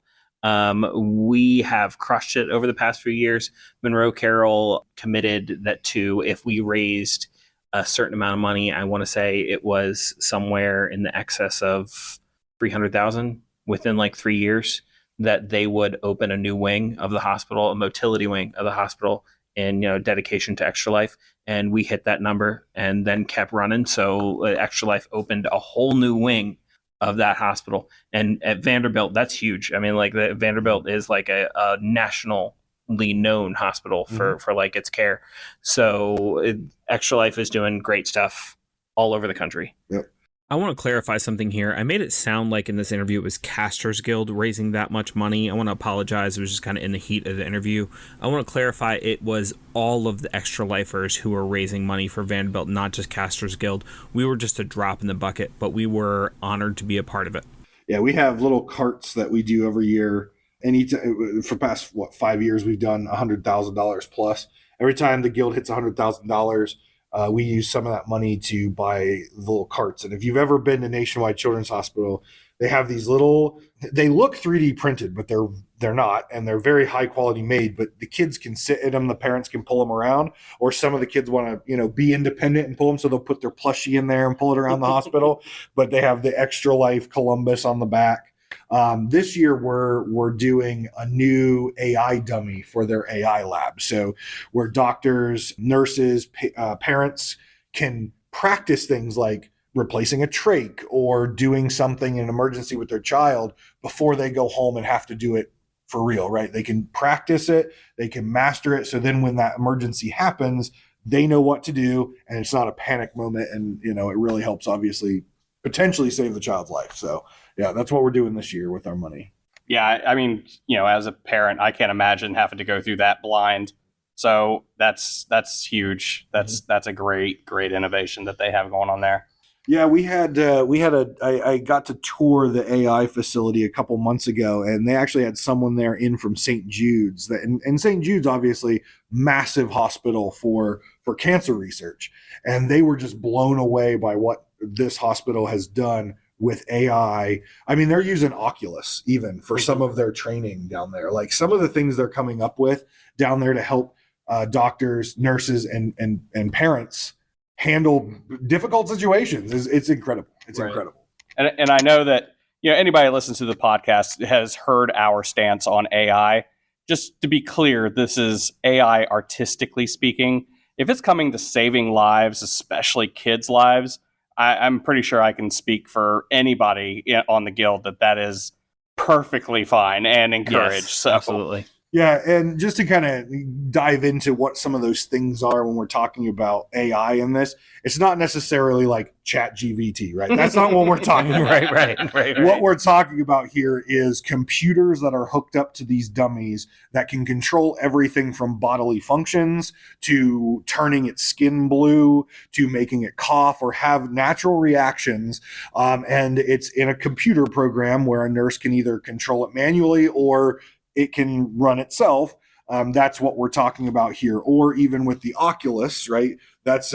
We have crushed it over the past few years. Monroe Carroll committed that if we raised a certain amount of money, I want to say it was somewhere in the excess of $300,000 within like 3 years, that they would open a new wing of the hospital, a motility wing of the hospital, in dedication to Extra Life. And we hit that number and then kept running. So Extra Life opened a whole new wing of that hospital. And at Vanderbilt, that's huge. I mean, like Vanderbilt is like a nationally known hospital for like its care. So Extra Life is doing great stuff all over the country. Yep. I want to clarify something here. I made it sound like in this interview it was Casters Guild raising that much money. I want to apologize. It was just kind of in the heat of the interview. I want to clarify it was all of the Extra Lifers who were raising money for Vanderbilt, not just Casters Guild. We were just a drop in the bucket, but we were honored to be a part of it. Yeah, we have little carts that we do every year. For past 5 years, we've done $100,000 plus. Every time the guild hits $100,000, we use some of that money to buy the little carts. And if you've ever been to Nationwide Children's Hospital, they have these they look 3D printed, but they're not, and they're very high quality made, but the kids can sit in them, the parents can pull them around, or some of the kids want to, be independent and pull them, so they'll put their plushie in there and pull it around the hospital, but they have the Extra Life Columbus on the back. This year we're doing a new AI dummy for their AI lab. So where doctors, nurses, parents can practice things like replacing a trach or doing something in an emergency with their child before they go home and have to do it for real, right? They can practice it, they can master it. So then when that emergency happens, they know what to do and it's not a panic moment. And, it really helps obviously potentially save the child's life. So yeah, that's what we're doing this year with our money. Yeah, I mean, as a parent, I can't imagine having to go through that blind. So that's huge. That's a great innovation that they have going on there. Yeah, I got to tour the AI facility a couple months ago, and they actually had someone there in from St. Jude's. And St. Jude's, obviously, massive hospital for cancer research. And they were just blown away by what this hospital has done with AI. I mean, they're using Oculus even for some of their training down there. Like some of the things they're coming up with down there to help doctors, nurses, and parents handle difficult situations it's incredible. It's right. Incredible. And I know that anybody that listens to the podcast has heard our stance on AI. Just to be clear, this is AI artistically speaking. If it's coming to saving lives, especially kids' lives, I'm pretty sure I can speak for anybody on the guild that is perfectly fine and encouraged. Yes, so absolutely. Yeah, and just to kind of dive into what some of those things are when we're talking about AI in this, it's not necessarily like ChatGPT, right? That's not what we're talking about. Right. What we're talking about here is computers that are hooked up to these dummies that can control everything from bodily functions to turning its skin blue to making it cough or have natural reactions. And it's in a computer program where a nurse can either control it manually or it can run itself. That's what we're talking about here. Or even with the Oculus, right? That's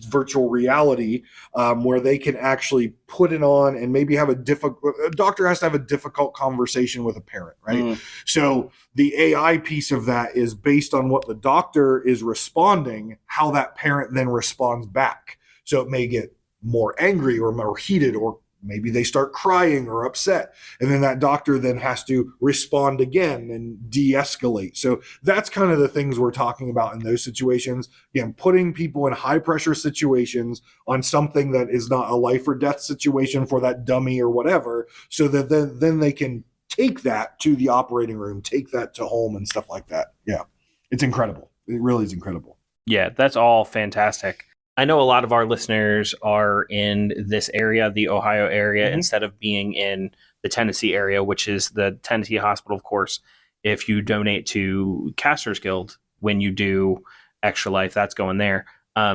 virtual reality, where they can actually put it on and maybe have a doctor has to have a difficult conversation with a parent, right? So the AI piece of that is based on what the doctor is responding, how that parent then responds back. So it may get more angry or more heated, or maybe they start crying or upset. And then that doctor then has to respond again and de-escalate. So that's kind of the things we're talking about in those situations. Again, putting people in high pressure situations on something that is not a life or death situation for that dummy or whatever, so that then they can take that to the operating room, take that to home and stuff like that. Yeah, it's incredible. It really is incredible. Yeah, that's all fantastic. I know a lot of our listeners are in this area, the Ohio area, instead of being in the Tennessee area, which is the Tennessee Hospital, of course. If you donate to Casters Guild, when you do Extra Life, that's going there.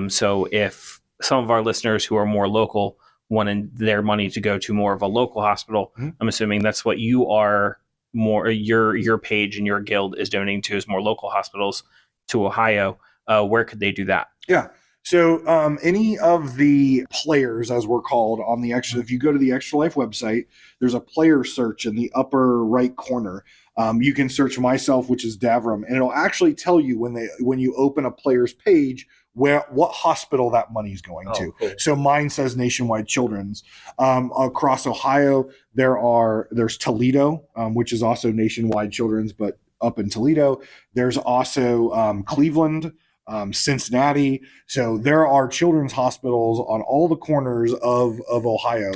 So if some of our listeners who are more local wanted their money to go to more of a local hospital, I'm assuming that's what you are more, your page and your guild is donating to, is more local hospitals to Ohio. Where could they do that? Yeah. So any of the players, as we're called, on the Extra, if you go to the Extra Life website, there's a player search in the upper right corner. You can search myself, which is Davram, and it'll actually tell you when you open a player's page what hospital that money's going to. Cool. So mine says Nationwide Children's. Across Ohio, there's Toledo, which is also Nationwide Children's, but up in Toledo. There's also Cleveland, Cincinnati. So there are children's hospitals on all the corners of Ohio.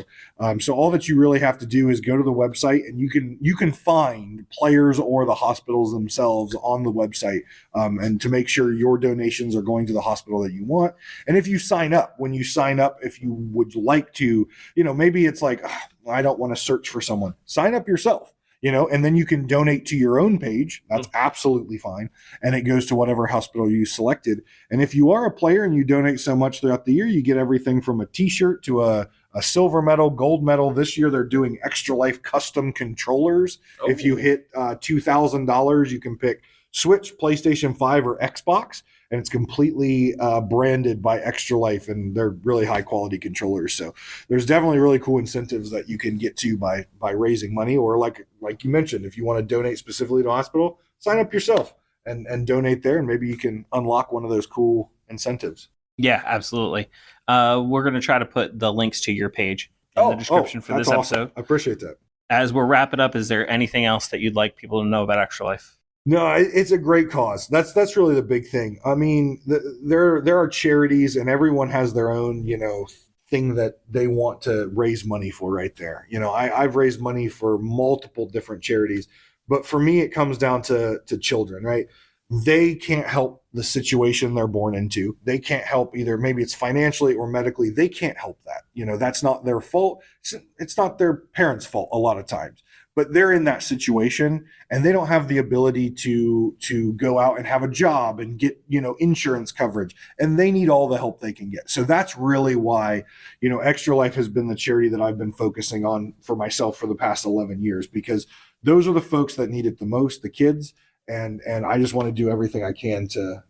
So all that you really have to do is go to the website, and you can find players or the hospitals themselves on the website, and to make sure your donations are going to the hospital that you want. And if you sign up, if you would like to, maybe it's like, I don't want to search for someone, sign up yourself. And then you can donate to your own page. That's absolutely fine. And it goes to whatever hospital you selected. And if you are a player and you donate so much throughout the year, you get everything from a t-shirt to a silver medal, gold medal. This year, they're doing Extra Life custom controllers. Oh. If you hit $2,000, you can pick Switch, PlayStation 5, or Xbox. And it's completely branded by Extra Life, and they're really high quality controllers. So there's definitely really cool incentives that you can get to by raising money, or like you mentioned, if you want to donate specifically to a hospital, sign up yourself and donate there, and maybe you can unlock one of those cool incentives. Yeah, absolutely. We're going to try to put the links to your page in the description for this episode. Awesome. I appreciate that. As we're wrapping up, is there anything else that you'd like people to know about Extra Life? No, it's a great cause. That's really the big thing. I mean, there are charities, and everyone has their own, thing that they want to raise money for right there. You know, I've raised money for multiple different charities, but for me, it comes down to children, right? They can't help the situation they're born into. They can't help either. Maybe it's financially or medically. They can't help that. You know, that's not their fault. It's not their parents' fault a lot of times, but they're in that situation and they don't have the ability to go out and have a job and get, you know, insurance coverage, and they need all the help they can get. So that's really why, you know, Extra Life has been the charity that I've been focusing on for myself for the past 11 years, because those are the folks that need it the most, the kids. And I just want to do everything I can to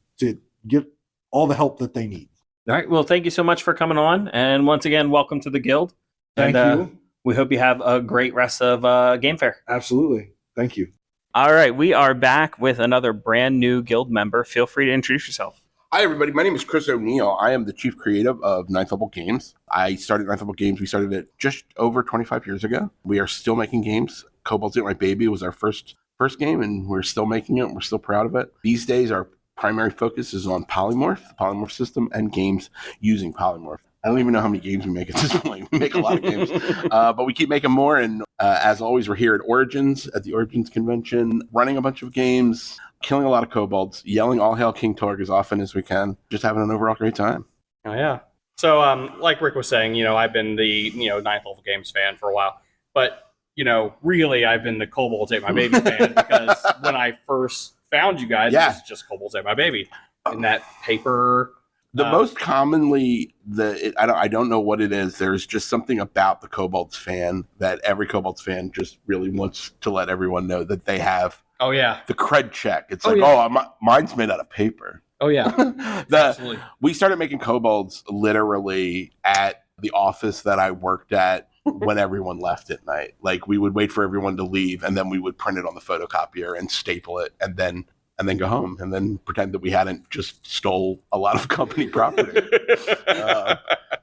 get all the help that they need. All right. Well, thank you so much for coming on. And once again, welcome to the Guild. Thank you. We hope you have a great rest of Game Fair. Absolutely. Thank you. All right. We are back with another brand new Guild member. Feel free to introduce yourself. Hi, everybody. My name is Chris O'Neill. I am the chief creative of Ninth Level Games. I started Ninth Level Games. We started it just over 25 years ago. We are still making games. Kobolds Ate My Baby was our first game, and we're still making it. We're still proud of it. These days, our primary focus is on Polymorph, the Polymorph system, and games using Polymorph. I don't even know how many games we make at this point. We make a lot of games, but we keep making more. And as always, we're here at the Origins convention, running a bunch of games, killing a lot of kobolds, yelling "All Hail King Torg" as often as we can, just having an overall great time. Oh yeah. So like Rick was saying, you know, I've been the Ninth Level Games fan for a while, but you know, really, I've been the Kobolds Ate My Baby fan, because when I first found you guys, it was just Kobolds Ate My Baby in that paper. The most commonly, I don't know what it is. There's just something about the Kobolds fan that every Kobolds fan just really wants to let everyone know that they have. Oh yeah, the cred check. It's mine's made out of paper. Oh yeah, absolutely. We started making kobolds literally at the office that I worked at when everyone left at night. Like, we would wait for everyone to leave, and then we would print it on the photocopier and staple it, and then go home, and then pretend that we hadn't just stole a lot of company property.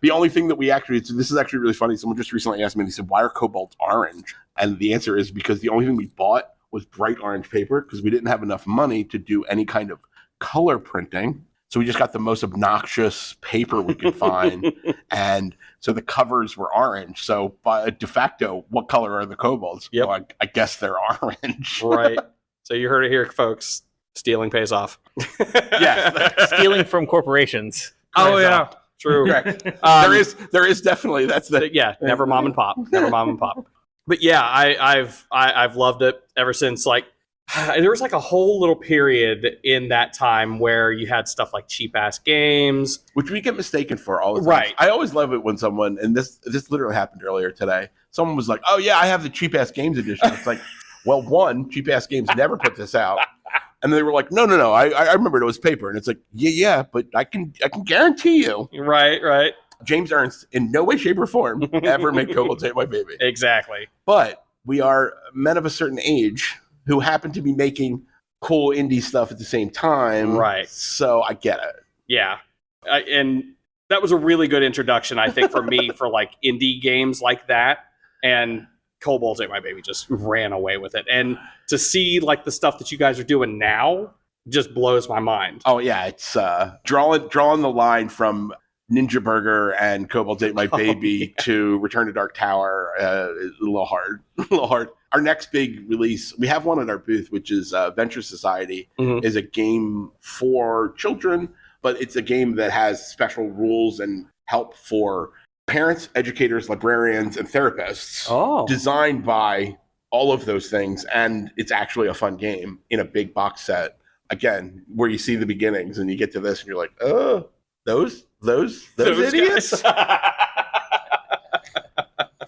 The only thing that this is actually really funny. Someone just recently asked me, they said, "Why are kobolds orange?" And the answer is because the only thing we bought was bright orange paper, because we didn't have enough money to do any kind of color printing. So we just got the most obnoxious paper we could find. And so the covers were orange. So by de facto, what color are the kobolds? Yep. Well, I guess they're orange. Right. So you heard it here, folks. Stealing pays off. Yes. Stealing from corporations. Oh yeah. True. Correct. There is definitely, that's the... Yeah. Never mom and pop. Never mom and pop. But yeah, I've loved it ever since. Like, there was like a whole little period in that time where you had stuff like cheap ass games, which we get mistaken for all the time. Right. I always love it when someone, and this literally happened earlier today, someone was like, "Oh yeah, I have the cheap ass games edition." It's like, well, one, cheap ass games never put this out. And they were like, no, I remember it was paper. And it's like, yeah, but I can guarantee you. Right. James Ernst, in no way, shape, or form, ever made Kobolds Ate My Baby. Exactly. But we are men of a certain age who happen to be making cool indie stuff at the same time. Right. So I get it. Yeah. And that was a really good introduction, I think, for me, for like indie games like that. And Kobolds Ate My Baby just ran away with it. And to see like the stuff that you guys are doing now just blows my mind. Oh yeah, it's drawing the line from Ninja Burger and Kobolds Ate My Baby to Return to Dark Tower is a little hard. Our next big release, we have one at our booth, which is Venture Society, is a game for children, but it's a game that has special rules and help for parents, educators, librarians, and therapists, designed by all of those things. And it's actually a fun game in a big box set. Again, where you see the beginnings and you get to this and you're like, oh, those idiots.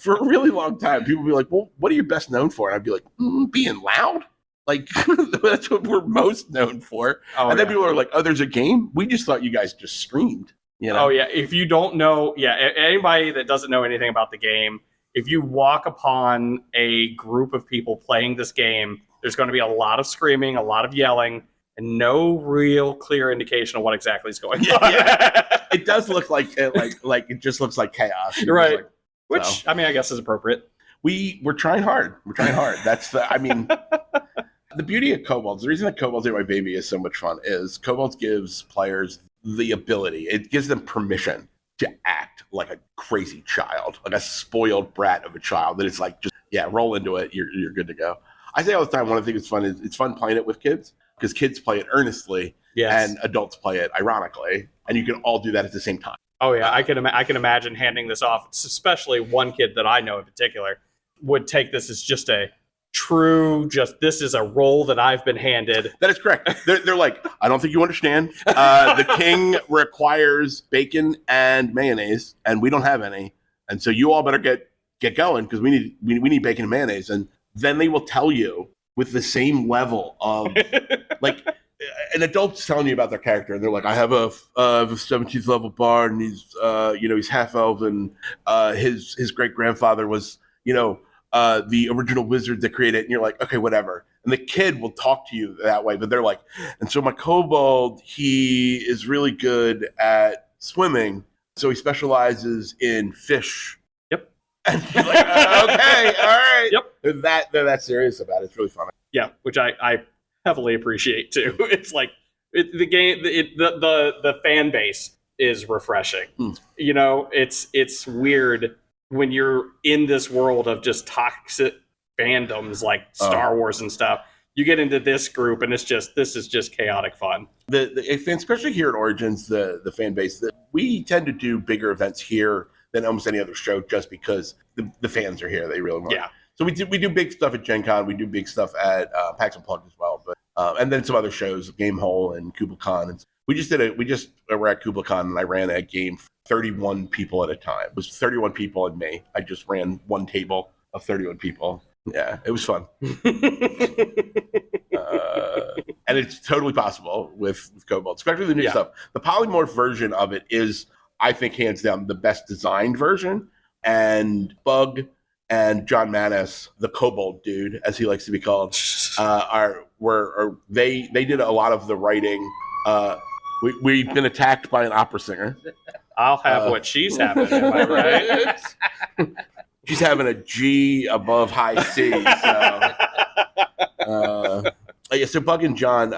For a really long time, people would be like, well, what are you best known for? And I'd be like, being loud. Like, that's what we're most known for. And then people are like, oh, there's a game? We just thought you guys just screamed. You know? Oh, yeah. If you don't know, anybody that doesn't know anything about the game, if you walk upon a group of people playing this game, there's going to be a lot of screaming, a lot of yelling, and no real clear indication of what exactly is going on. Yeah. It does look like it just looks like chaos. Right. Like, which, so. I mean, I guess is appropriate. We're trying hard. That's the beauty of Kobolds, the reason that Kobolds Ate My Baby is so much fun is Kobolds gives players the ability, it gives them permission to act like a crazy child, like a spoiled brat of a child. That it's like, just, yeah, roll into it. You're good to go. I say all the time, one of the things that's fun is it's fun playing it with kids because kids play it earnestly and adults play it ironically. And you can all do that at the same time. Oh, yeah. I can imagine handing this off, especially one kid that I know in particular would take this as just a true, this is a role that I've been handed. That is correct. They're like, I don't think you understand. The king requires bacon and mayonnaise, and we don't have any. And so you all better get going because we need bacon and mayonnaise. And then they will tell you with the same level of like an adult's telling you about their character, and they're like, I have a 17th level bard, and he's half elf, and his great grandfather was the original wizard that created it. And you're like, okay, whatever. And the kid will talk to you that way, but they're like, and so my kobold, he is really good at swimming, so he specializes in fish. Yep. And you're like, okay, all right. Yep. They're that serious about it. It's really funny. Yeah, which I heavily appreciate too. It's like the game, the fan base is refreshing. It's weird when you're in this world of just toxic fandoms like Star Wars and stuff. You get into this group, and this is just chaotic fun. Especially here at Origins, the fan base, we tend to do bigger events here than almost any other show, just because the fans are here. They really want. Yeah. So we do big stuff at Gen Con. We do big stuff at PAX Unplugged as well, but and then some other shows, Game Hole and KublaCon. And we were at KublaCon, and I ran a game for 31 people at a time. It was 31 people and me. I just ran one table of 31 people. Yeah, it was fun. And it's totally possible with Kobold, especially the new stuff. The polymorph version of it is, I think, hands down the best designed version. And Bug and John Manis, the Kobold dude, as he likes to be called, they did a lot of the writing. We've been attacked by an opera singer. I'll have what she's having, am I right? She's having a G above high C. So Bug and John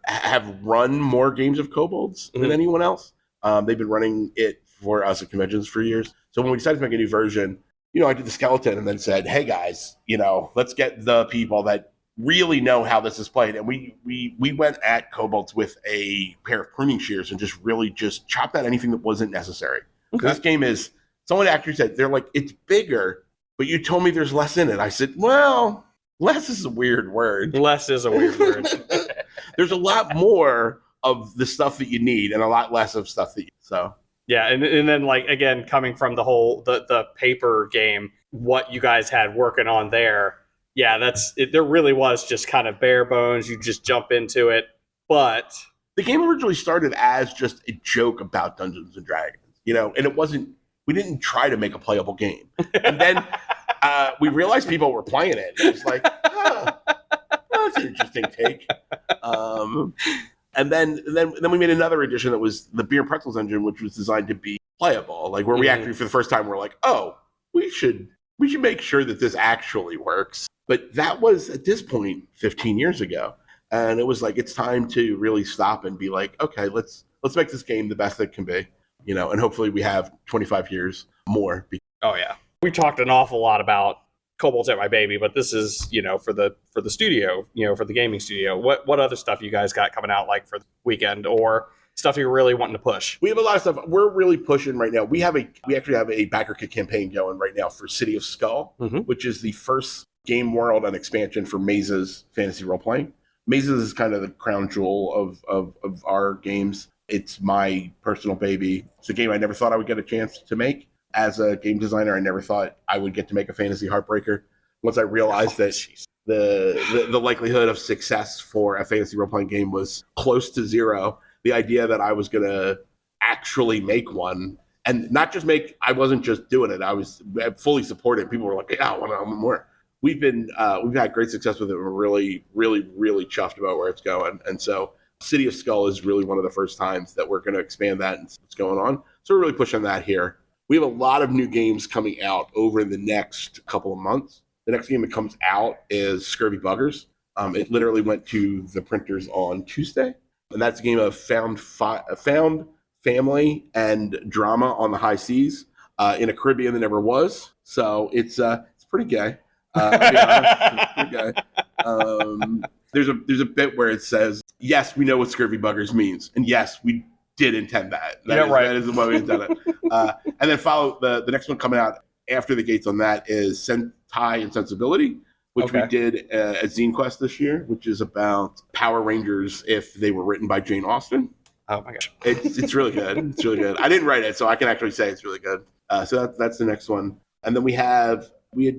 have run more games of Kobolds than anyone else. They've been running it for us at conventions for years. So when we decided to make a new version, I did the skeleton and then said, hey guys, let's get the people that really know how this is played. And we went at Kobolds with a pair of pruning shears and just chopped out anything that wasn't necessary. Okay. This game is, someone actually said, they're like, it's bigger, but you told me there's less in it. I said, well, less is a weird word. Less is a weird word. There's a lot more of the stuff that you need and a lot less of stuff that so. Yeah, and then like again, coming from the whole the paper game, what you guys had working on there, there really was just kind of bare bones. You just jump into it, but the game originally started as just a joke about Dungeons and Dragons, and it wasn't. We didn't try to make a playable game, and then we realized people were playing it. It was like, that's an interesting take. And then we made another edition that was the Beer and Pretzels engine, which was designed to be playable. Like where we actually, for the first time, we're like, oh, we should make sure that this actually works. But that was at this point 15 years ago, and it was like it's time to really stop and be like, okay, let's make this game the best it can be, and hopefully we have 25 years more. Oh yeah, we talked an awful lot about Kobolds Ate My Baby, but this is, for the studio, for the gaming studio. What other stuff you guys got coming out like for the weekend, or stuff you're really wanting to push? We have a lot of stuff we're really pushing right now. We actually have a backer kit campaign going right now for City of Skull, which is the first game world and expansion for Maze's fantasy role playing. Maze's is kind of the crown jewel of our games. It's my personal baby. It's a game I never thought I would get a chance to make. As a game designer, I never thought I would get to make a fantasy heartbreaker. Once I realized that the likelihood of success for a fantasy role-playing game was close to zero, the idea that I was going to actually make one, and not just make, I wasn't just doing it, I was fully supported. People were like, yeah, I want more. We've had great success with it. We're really, really, really chuffed about where it's going. And so City of Skull is really one of the first times that we're going to expand that and see what's going on. So we're really pushing that here. We have a lot of new games coming out over the next couple of months. The next game that comes out is Scurvy Buggers. It literally went to the printers on Tuesday, and that's a game of found family and drama on the high seas in a Caribbean that never was. So it's pretty gay. I'll be honest, it's pretty gay. There's a bit where it says, "Yes, we know what scurvy buggers means, and yes, we did intend that. That is what we intended." And then follow the next one coming out after the gates on that is Sentai and Sensibility, which we did at Zine Quest this year, which is about Power Rangers if they were written by Jane Austen. Oh my gosh, it's really good. It's really good. I didn't write it, so I can actually say it's really good. So that's the next one. And then we had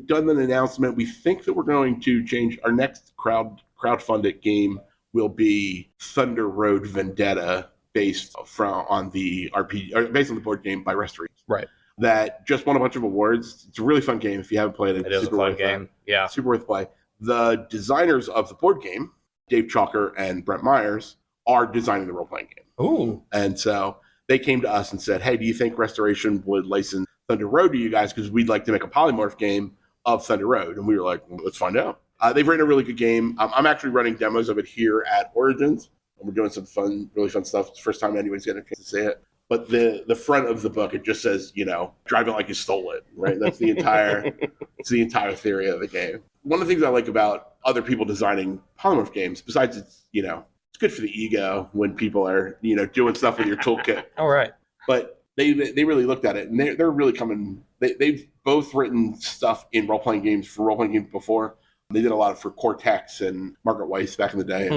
done an announcement. We think that we're going to change our next crowdfunded game will be Thunder Road Vendetta, based on the RPG, or based on the board game by Restoration. Right. That just won a bunch of awards. It's a really fun game. If you haven't played it, it is a fun game. Yeah, super worth play. The designers of the board game, Dave Chalker and Brent Myers, are designing the role-playing game. Ooh. And so they came to us and said, "Hey, do you think Restoration would license Thunder Road to you guys? Because we'd like to make a polymorph game of Thunder Road." And we were like, well, let's find out. They've written a really good game. I'm actually running demos of it here at Origins. And we're doing some really fun stuff. It's the first time anybody's getting a chance to say it. But the front of the book, it just says, drive it like you stole it, right? That's the entire theory of the game. One of the things I like about other people designing polymorph games, besides it's good for the ego when people are, doing stuff with your toolkit. All right. But they really looked at it, and they're really coming. They've both written stuff in role-playing games before. They did a lot for Cortex and Margaret Weiss back in the day.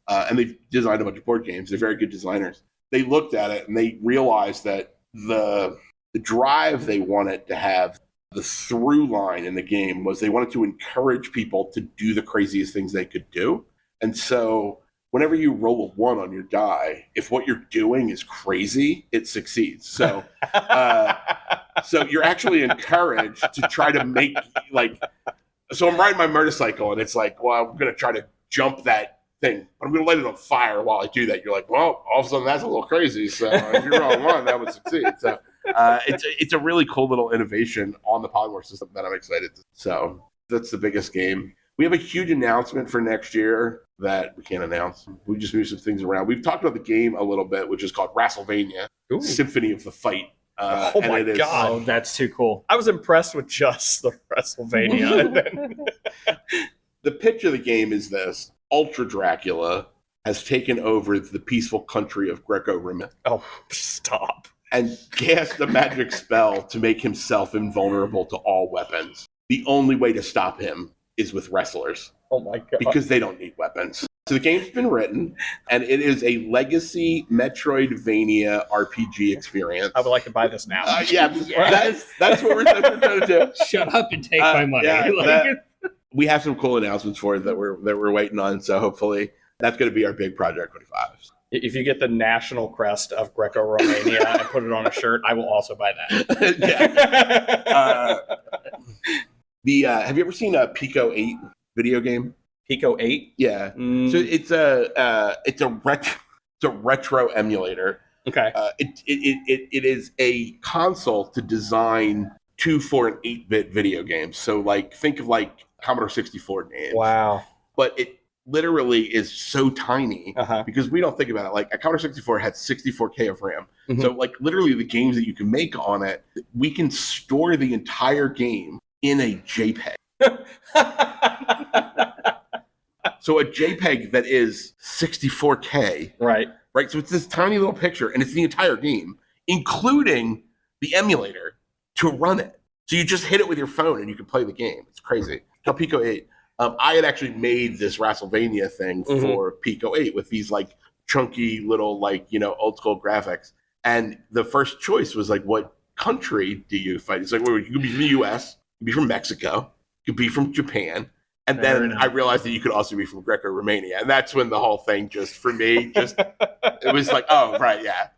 And they've designed a bunch of board games. They're very good designers. They looked at it and they realized that the drive they wanted to have, the through line in the game, was they wanted to encourage people to do the craziest things they could do. And so whenever you roll a 1 on your die, if what you're doing is crazy, it succeeds. So so you're actually encouraged to try to make, so I'm riding my motorcycle and it's like, well, I'm going to try to jump that thing, but I'm going to light it on fire while I do that. You're like, well, all of a sudden that's a little crazy. So if you're on 1, that would succeed. So it's a really cool little innovation on the polymorph system that I'm excited to. So that's the biggest game. We have a huge announcement for next year that we can't announce. We just moved some things around. We've talked about the game a little bit, which is called Wrestlemania, Symphony of the Fight. Oh my God. Oh, that's too cool. I was impressed with just the WrestleMania. The pitch of the game is this. Ultra Dracula has taken over the peaceful country of Greco-Roman. Oh, stop. And cast a magic spell to make himself invulnerable to all weapons. The only way to stop him is with wrestlers. Oh my God. Because they don't need weapons. So the game's been written, and it is a legacy Metroidvania RPG experience. I would like to buy this now. Yes. That's what we're trying to do. Shut up and take my money. We have some cool announcements for it that we're waiting on. So hopefully that's going to be our big Project 25. If you get the national crest of Greco-Romania and put it on a shirt, I will also buy that. Have you ever seen a Pico 8 video game? Pico 8? Yeah. So it's a retro emulator. Okay. It is a console to design 2, 4, and 8-bit video games. So think of Commodore 64 games. Wow. But it literally is so tiny because we don't think about it. A Commodore 64 had 64K of RAM. Mm-hmm. So literally the games that you can make on it, we can store the entire game in a JPEG. So a JPEG that is 64K. Right. So it's this tiny little picture, and it's the entire game, including the emulator to run it. So you just hit it with your phone, and you can play the game. It's crazy. Pico 8. I had actually made this Wrestlemania thing for Pico 8 with these chunky little old school graphics. And the first choice was what country do you fight? It's you could be from the US, you could be from Mexico, you could be from Japan. And then I realized that you could also be from Greco-Romania. And that's when the whole thing it was oh, right, yeah.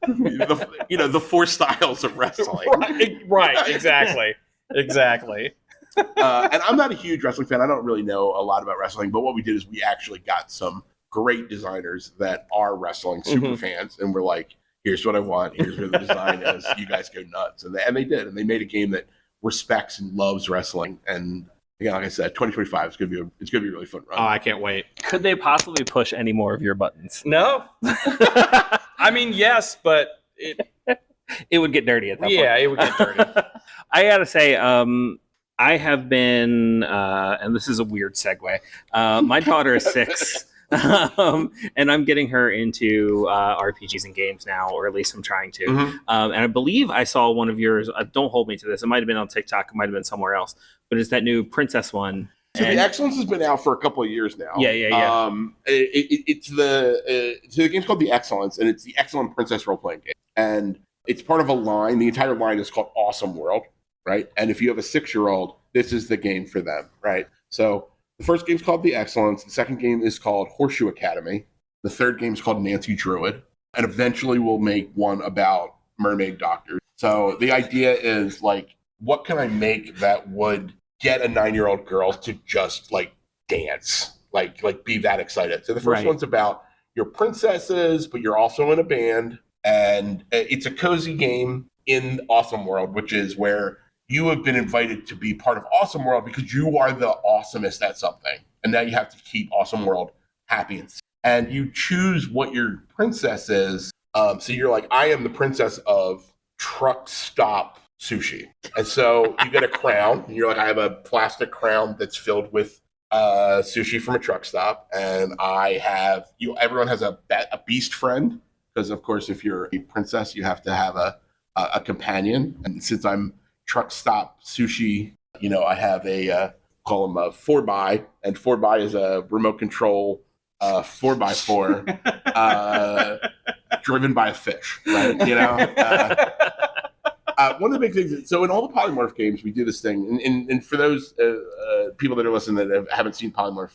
The 4 styles of wrestling. Right, exactly. Exactly. And I'm not a huge wrestling fan. I don't really know a lot about wrestling. But what we did is we actually got some great designers that are wrestling super fans. And we're like, here's what I want. Here's where the design is. You guys go nuts. And they did. And they made a game that respects and loves wrestling. And like I said, 2025 is going to be a really fun run. Oh, I can't wait. Could they possibly push any more of your buttons? No. I mean, yes, but it would get dirty at that point. yeah, it would get dirty. I gotta say, I have been, and this is a weird segue. My daughter is 6, and I'm getting her into RPGs and games now, or at least I'm trying to. Mm-hmm. And I believe I saw one of yours. Don't hold me to this. It might have been on TikTok. It might have been somewhere else. But it's that new Princess one. So the Excellence has been out for a couple of years now. Yeah. It's the game's called The Excellence, and it's the Excellent Princess role-playing game. And it's part of a line. The entire line is called Awesome World, right? And if you have a 6-year-old, this is the game for them, right? So the first game's called The Excellence. The second game is called Horseshoe Academy. The third game is called Nancy Druid. And eventually we'll make one about mermaid doctors. So the idea is, like, what can I make that would get a 9-year-old girl to just, like, dance, like be that excited? So the first one's about your princesses, but you're also in a band. And it's a cozy game in Awesome World, which is where you have been invited to be part of Awesome World because you are the awesomest at something. And now you have to keep Awesome World happy. And you choose what your princess is. So you're like, I am the princess of Truck Stop Sushi. And so you get a crown. And you're like, I have a plastic crown that's filled with sushi from a truck stop. And I have, everyone has a beast friend. Because, of course, if you're a princess, you have to have a companion. And since I'm Truck Stop Sushi, I have call him a 4x, and 4x is a remote control 4x4 driven by a fish, right? One of the big things, so in all the Polymorph games, we do this thing, and for those people that are listening that haven't seen Polymorph,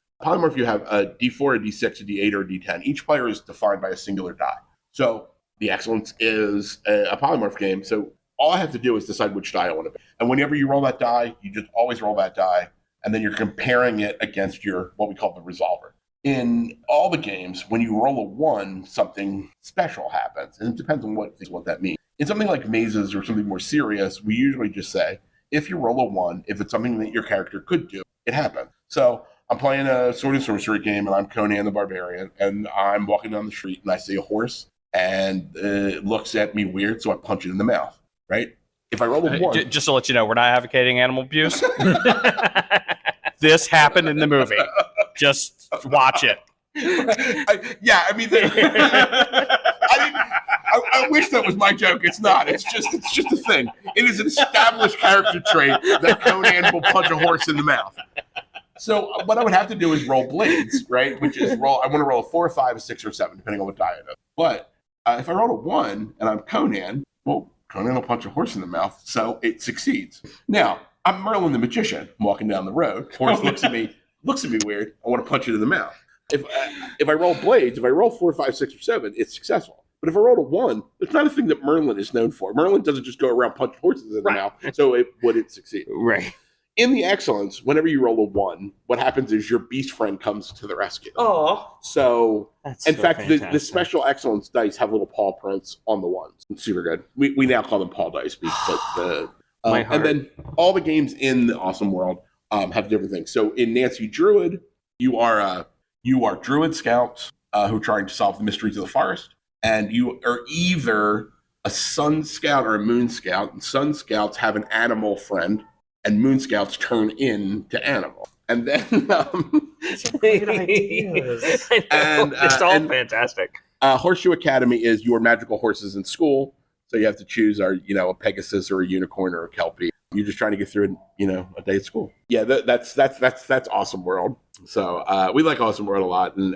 you have a D4, a D6, a D8, or a D10. Each player is defined by a singular die. So the Excellence is a Polymorph game, so all I have to do is decide which die I want to be. And whenever you roll that die, you just always roll that die, and then you're comparing it against your, what we call the resolver. In all the games, when you roll a 1, something special happens, and it depends on what that means. In something like mazes or something more serious, we usually just say, if you roll a 1, if it's something that your character could do, it happens. So I'm playing a sword and sorcery game, and I'm Conan the Barbarian, and I'm walking down the street, and I see a horse, and it looks at me weird, so I punch it in the mouth, right? If I roll a 1... Just to let you know, we're not advocating animal abuse. This happened in the movie. Just watch it. I wish that was my joke. It's not. It's just a thing. It is an established character trait that Conan will punch a horse in the mouth. So what I would have to do is roll blades, right? Which is I want to roll a 4, 5, a 6, or 7, depending on what die it is. But if I roll a 1 and I'm Conan, well, Conan will punch a horse in the mouth, so it succeeds. Now, I'm Merlin the Magician. I'm walking down the road. Horse looks at me weird. I want to punch it in the mouth. If I roll blades, if I roll 4, 5, 6, or 7, it's successful. But if I roll a 1, it's not a thing that Merlin is known for. Merlin doesn't just go around punching horses in the mouth, so it wouldn't succeed. Right. In the Excellence, whenever you roll a 1, what happens is your beast friend comes to the rescue. Oh, so That's in so fact, the fantastic. special Excellence dice have little paw prints on the ones. It's super good. We now call them paw dice, but and then all the games in the Awesome World have different things. So in Nancy Druid, you are Druid scouts who are trying to solve the mysteries of the forest, and you are either a Sun Scout or a Moon Scout. And Sun Scouts have an animal friend, and Moon Scouts turn into animal. And then great ideas. It's all fantastic. Horseshoe Academy is your magical horses in school. So you have to choose a Pegasus or a unicorn or a Kelpie. You're just trying to get through a day at school. Yeah, that's Awesome World. So we like Awesome World a lot. And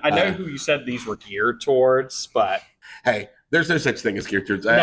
I know who you said these were geared towards, but hey, there's no such thing as geared towards. No.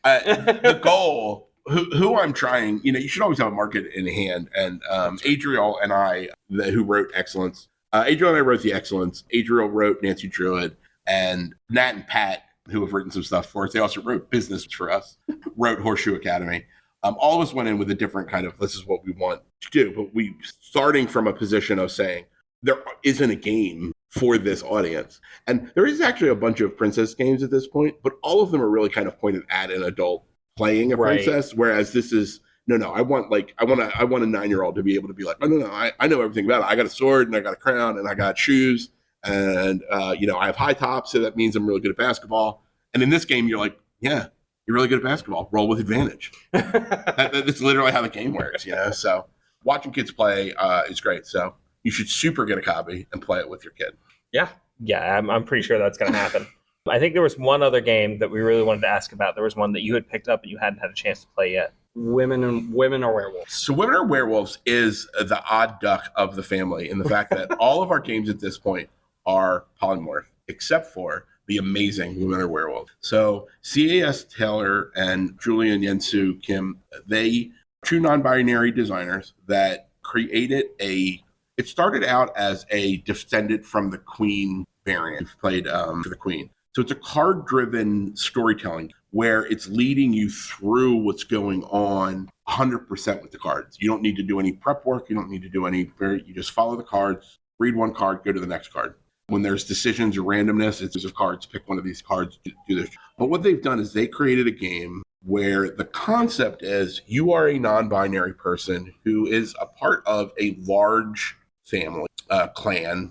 The goal, who I'm trying, you should always have a market in hand. And Adriel and I, who wrote Excellence, Adriel and I wrote The Excellence. Adriel wrote Nancy Druid, and Nat and Pat, who have written some stuff for us, they also wrote Business for us, wrote Horseshoe Academy. All of us went in with a different kind of, this is what we want to do, but we starting from a position of saying, there isn't a game for this audience. And there is actually a bunch of princess games at this point, but all of them are really kind of pointed at an adult playing a princess, whereas this is, I want a 9-year-old to be able to be like, I know everything about it. I got a sword, and I got a crown, and I got shoes, and I have high tops, so that means I'm really good at basketball. And in this game, you're like, yeah, you're really good at basketball. Roll with advantage. That's literally how the game works, So watching kids play is great. So you should super get a copy and play it with your kid. Yeah, I'm pretty sure that's going to happen. I think there was one other game that we really wanted to ask about. There was one that you had picked up and you hadn't had a chance to play yet. Women are werewolves. So Women Are Werewolves is the odd duck of the family in the fact that all of our games at this point are polymorph, except for the amazing Women Are Werewolves. So CAS Taylor and Julian Yensu Kim, they two non-binary designers that created it started out as a Descended from the Queen variant, played for the Queen. So it's a card-driven storytelling where it's leading you through what's going on 100% with the cards. You don't need to do any prep work. You don't need to do you just follow the cards, read one card, go to the next card. When there's decisions or randomness, it's just cards, pick one of these cards, do this. But what they've done is they created a game where the concept is you are a non-binary person who is a part of a large family, clan,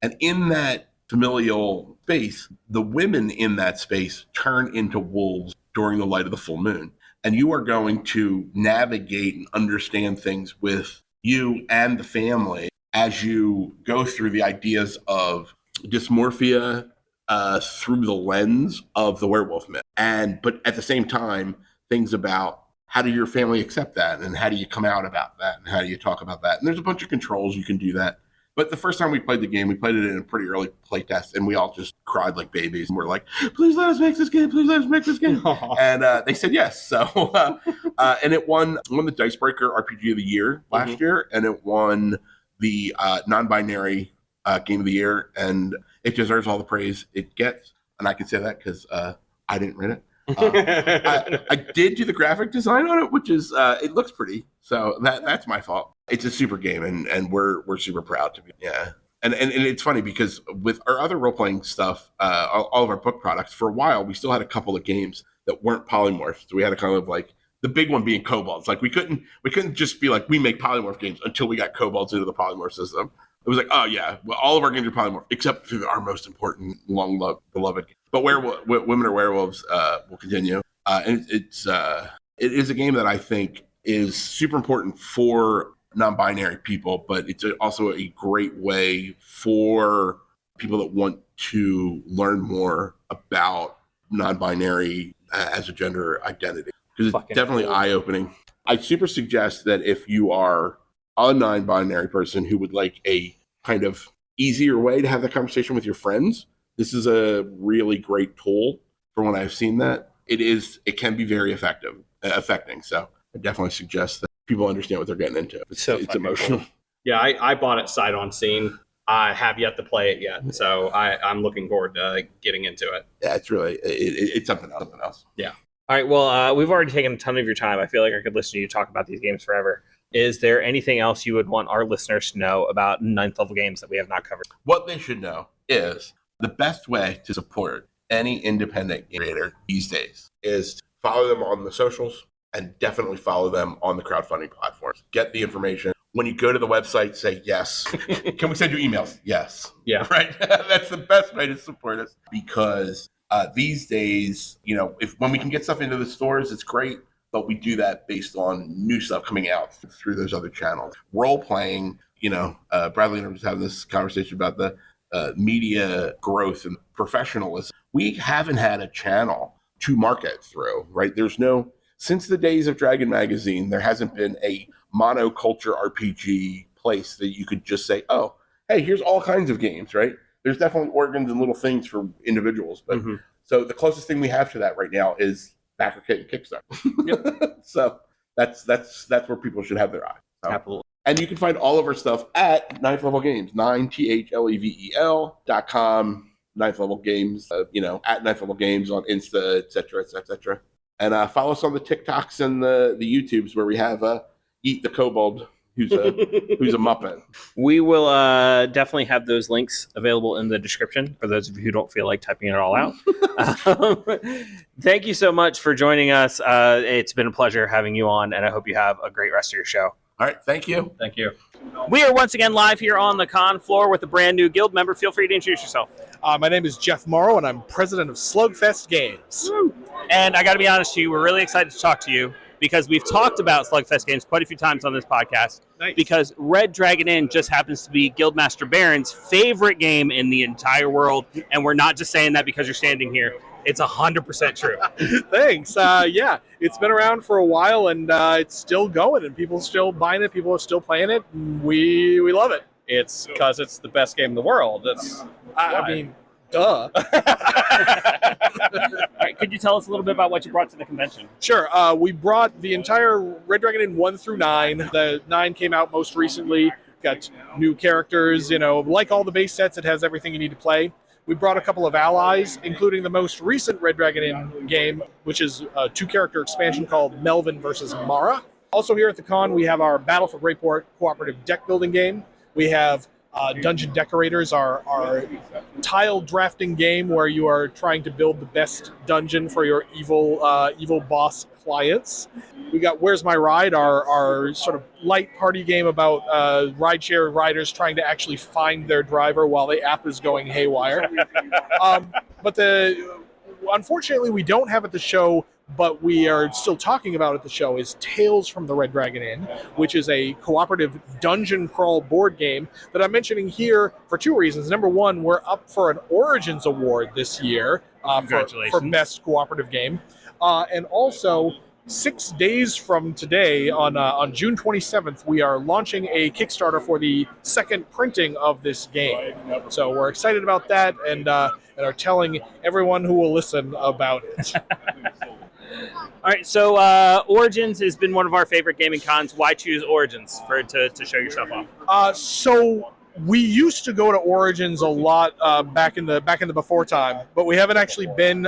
and in that familial space, the women in that space turn into wolves during the light of the full moon. And you are going to navigate and understand things with you and the family as you go through the ideas of dysmorphia through the lens of the werewolf myth. But at the same time, things about how do your family accept that, and how do you come out about that, and how do you talk about that? And there's a bunch of controls you can do that. But the first time we played the game, we played it in a pretty early play test, and we all just cried like babies. And we're like, please let us make this game. Please let us make this game. And they said yes. So, and it won the Dicebreaker RPG of the Year last year, and it won the non-binary Game of the Year, and it deserves all the praise it gets. And I can say that because I didn't write it. I did do the graphic design on it, which is it looks pretty. So that's my fault. It's a super game, and we're super proud to be. Yeah. And it's funny because with our other role-playing stuff, all of our book products, for a while, we still had a couple of games that weren't polymorphs. So we had a kind of the big one being kobolds. We couldn't just be we make polymorph games until we got kobolds into the polymorph system. It was oh yeah, well, all of our games are polymorph except for our most important, beloved game. But Women Are Werewolves will continue, and it is a game that I think is super important for non-binary people, but it's also a great way for people that want to learn more about non-binary as a gender identity, because it's definitely eye-opening. I super suggest that if you are a non-binary person who would like a kind of easier way to have that conversation with your friends, this is a really great tool. From what I've seen, that it can be very affecting. So I definitely suggest that people understand what they're getting into. It's emotional. Cool. Yeah, I bought it sight unseen. I have yet to play it yet, so I'm looking forward to getting into it. Yeah, it's really it's something else. Yeah. All right. Well, we've already taken a ton of your time. I feel like I could listen to you talk about these games forever. Is there anything else you would want our listeners to know about 9th level games that we have not covered? What they should know is the best way to support any independent creator these days is to follow them on the socials and definitely follow them on the crowdfunding platforms. Get the information. When you go to the website, say yes. Can we send you emails? Yes. Yeah. Right? That's the best way to support us, because these days, when we can get stuff into the stores, it's great. But we do that based on new stuff coming out through those other channels. Role-playing, Bradley and I was having this conversation about the media growth and professionalism. We haven't had a channel to market through, right? Since the days of Dragon Magazine, there hasn't been a monoculture RPG place that you could just say, oh, hey, here's all kinds of games, right? There's definitely organs and little things for individuals. But so the closest thing we have to that right now is Backer Kit and Kickstarter. Yep. So that's where people should have their eye. So. Absolutely. And you can find all of our stuff at 9th Level Games, 9thlevel.com, 9th Level Games, at 9th Level Games on Insta, et cetera. And follow us on the TikToks and the YouTubes where we have Eat the Kobold, who's a Muppet. We will definitely have those links available in the description for those of you who don't feel like typing it all out. Thank you so much for joining us. It's been a pleasure having you on, and I hope you have a great rest of your show. All right, thank you. Thank you. We are once again live here on the con floor with a brand new guild member. Feel free to introduce yourself. My name is Jeff Morrow, and I'm president of Slugfest Games. And I got to be honest with you, we're really excited to talk to you because we've talked about Slugfest Games quite a few times on this podcast. Nice. Because Red Dragon Inn just happens to be Guildmaster Baron's favorite game in the entire world. And we're not just saying that because you're standing here. It's 100% true. Thanks. Yeah, it's been around for a while, and it's still going, and people are still buying it. People are still playing it. And we love it. It's because it's the best game in the world. I mean, duh. All right, could you tell us a little bit about what you brought to the convention? Sure. We brought the entire Red Dragon Inn 1 through 9. The 9 came out most recently. Got new characters. Like all the base sets, it has everything you need to play. We brought a couple of allies, including the most recent Red Dragon Inn game, which is a 2-character expansion called Melvin versus Mara. Also here at the con, we have our Battle for Greyport cooperative deck building game. We have Dungeon Decorators, our tile drafting game where you are trying to build the best dungeon for your evil boss clients. We got Where's My Ride, our sort of light party game about rideshare riders trying to actually find their driver while the app is going haywire. But unfortunately, we don't have at the show, but we are still talking about at the show, is Tales from the Red Dragon Inn, which is a cooperative dungeon crawl board game that I'm mentioning here for 2 reasons. Number one, we're up for an Origins Award this year for Best Cooperative Game. And also, 6 days from today, on June 27th, we are launching a Kickstarter for the second printing of this game. So we're excited about that and are telling everyone who will listen about it. All right, so Origins has been one of our favorite gaming cons. Why choose Origins to show yourself off? So we used to go to Origins a lot back in the before time, but we haven't actually been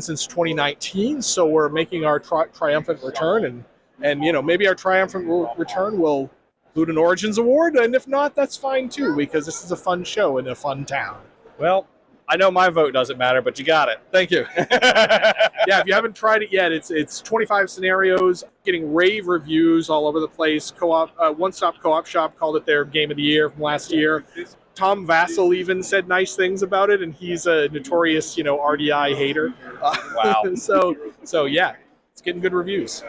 since 2019. So we're making our triumphant return, and maybe our triumphant return will include an Origins award, and if not, that's fine too, because this is a fun show in a fun town. Well, I know my vote doesn't matter, but you got it. Thank you. Yeah, if you haven't tried it yet, it's 25 scenarios, getting rave reviews all over the place. One Stop Co-op Shop called it their game of the year from last year. Tom Vassell even said nice things about it, and he's a notorious, RDI hater. Wow. So yeah, it's getting good reviews.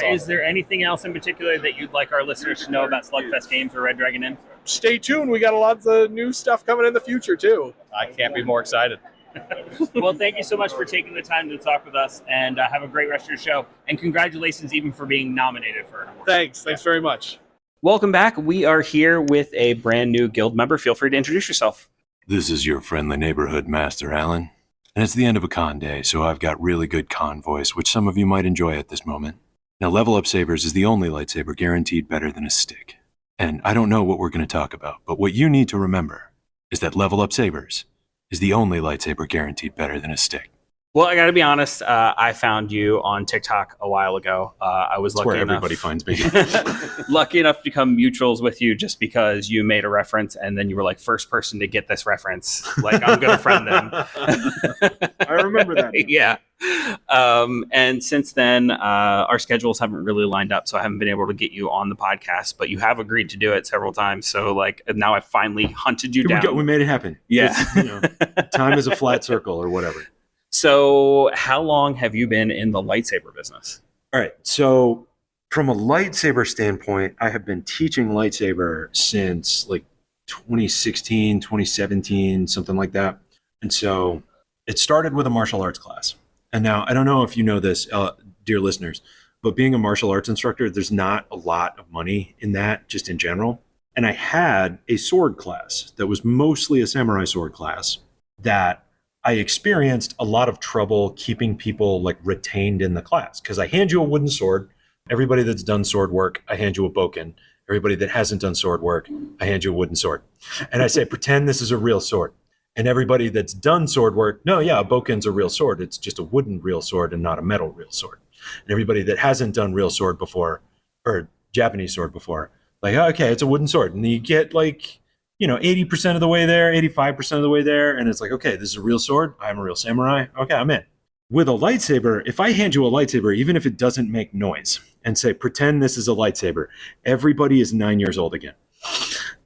Is there anything else in particular that you'd like our listeners to know about Slugfest Games or Red Dragon Inn? Stay tuned. We got lots of new stuff coming in the future, too. I can't be more excited. Well, thank you so much for taking the time to talk with us, and have a great rest of your show. And congratulations even for being nominated for an award. Thanks very much. Welcome back. We are here with a brand new guild member. Feel free to introduce yourself. This is your friendly neighborhood master, Alan. And it's the end of a con day, so I've got really good con voice, which some of you might enjoy at this moment. Now, Level Up Sabers is the only lightsaber guaranteed better than a stick. And I don't know what we're going to talk about, but what you need to remember is that Level Up Sabers is the only lightsaber guaranteed better than a stick. Well, I got to be honest. I found you on TikTok a while ago. I was That's lucky where enough, everybody finds me. lucky enough to become mutuals with you just because you made a reference and then you were like first person to get this reference. Like, I'm going to friend them. I remember that. Yeah. And since then, our schedules haven't really lined up, so I haven't been able to get you on the podcast, but you have agreed to do it several times. So like now I finally hunted you down. We made it happen. Yeah. Time is a flat circle or whatever. So how long have you been in the lightsaber business? All right. So from a lightsaber standpoint, I have been teaching lightsaber since like 2016, 2017, something like that. And so it started with a martial arts class. And now I don't know if you know this, dear listeners, but being a martial arts instructor, there's not a lot of money in that just in general. And I had a sword class that was mostly a samurai sword class that I experienced a lot of trouble keeping people like retained in the class because I hand you a wooden sword. Everybody that's done sword work, I hand you a bokken. Everybody that hasn't done sword work, I hand you a wooden sword. And I say, pretend this is a real sword. And everybody that's done sword work, no, yeah, a bokken's a real sword. It's just a wooden real sword and not a metal real sword. And everybody that hasn't done real sword before, or Japanese sword before, like, oh, okay, it's a wooden sword. And you get like, 80% of the way there, 85% of the way there. And it's like, okay, this is a real sword. I'm a real samurai. Okay, I'm in. With a lightsaber, if I hand you a lightsaber, even if it doesn't make noise, and say, pretend this is a lightsaber. Everybody is 9 years old again.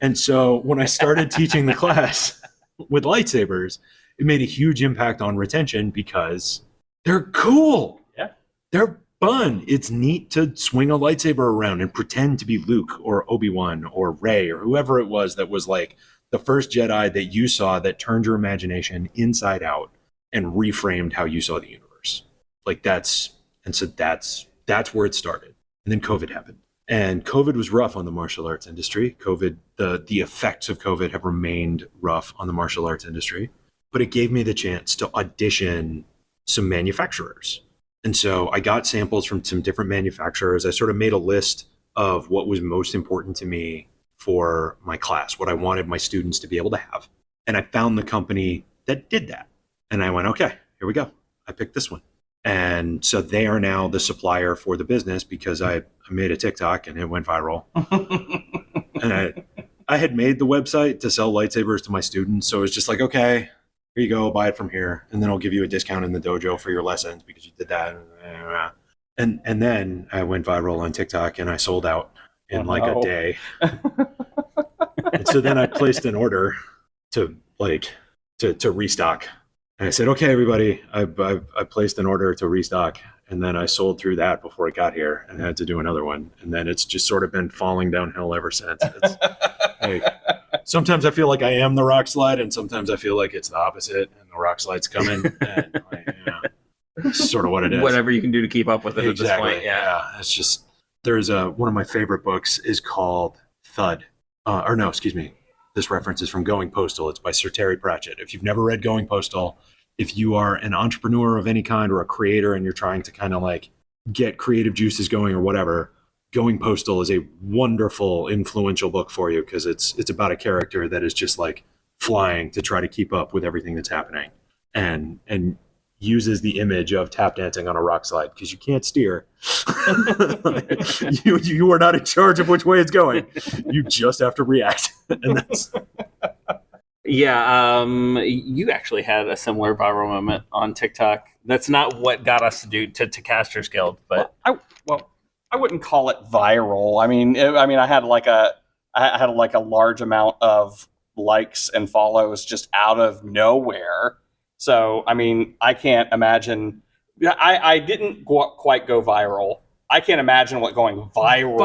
And so when I started teaching the class with lightsabers, it made a huge impact on retention because they're cool. Yeah. They're fun. It's neat to swing a lightsaber around and pretend to be Luke or Obi-Wan or Rey or whoever it was that was like the first Jedi that you saw that turned your imagination inside out and reframed how you saw the universe. Like that's where it started. And then COVID happened. And COVID was rough on the martial arts industry. The effects of COVID have remained rough on the martial arts industry, but it gave me the chance to audition some manufacturers. And so I got samples from some different manufacturers. I sort of made a list of what was most important to me for my class, what I wanted my students to be able to have. And I found the company that did that. And I went, okay, here we go. I picked this one. And so they are now the supplier for the business because I made a TikTok and it went viral. And I had made the website to sell lightsabers to my students. So it was just like, okay, here you go, buy it from here. And then I'll give you a discount in the dojo for your lessons because you did that. And then I went viral on TikTok and I sold out in a day. And so then I placed an order to restock. And I said, okay, everybody, I placed an order to restock. And then I sold through that before it got here and had to do another one. And then it's just sort of been falling downhill ever since. Sometimes I feel like I am the rock slide, and sometimes I feel like it's the opposite, and the rock slide's coming. And it's sort of what it is. Whatever you can do to keep up with it Exactly. at this point. Yeah. It's just, there's one of my favorite books is called Thud. This reference is from Going Postal. It's by Sir Terry Pratchett. If you've never read Going Postal, if you are an entrepreneur of any kind or a creator and you're trying to kind of like get creative juices going or whatever, Going Postal is a wonderful, influential book for you because it's about a character that is just like flying to try to keep up with everything that's happening and uses the image of tap dancing on a rock slide because you can't steer. you are not in charge of which way it's going. You just have to react. And that's Yeah, you actually had a similar viral moment on TikTok. That's not what got us to Casters Guild, but I wouldn't call it viral. I had a large amount of likes and follows just out of nowhere. So, I can't imagine. I didn't quite go viral. I can't imagine what going viral.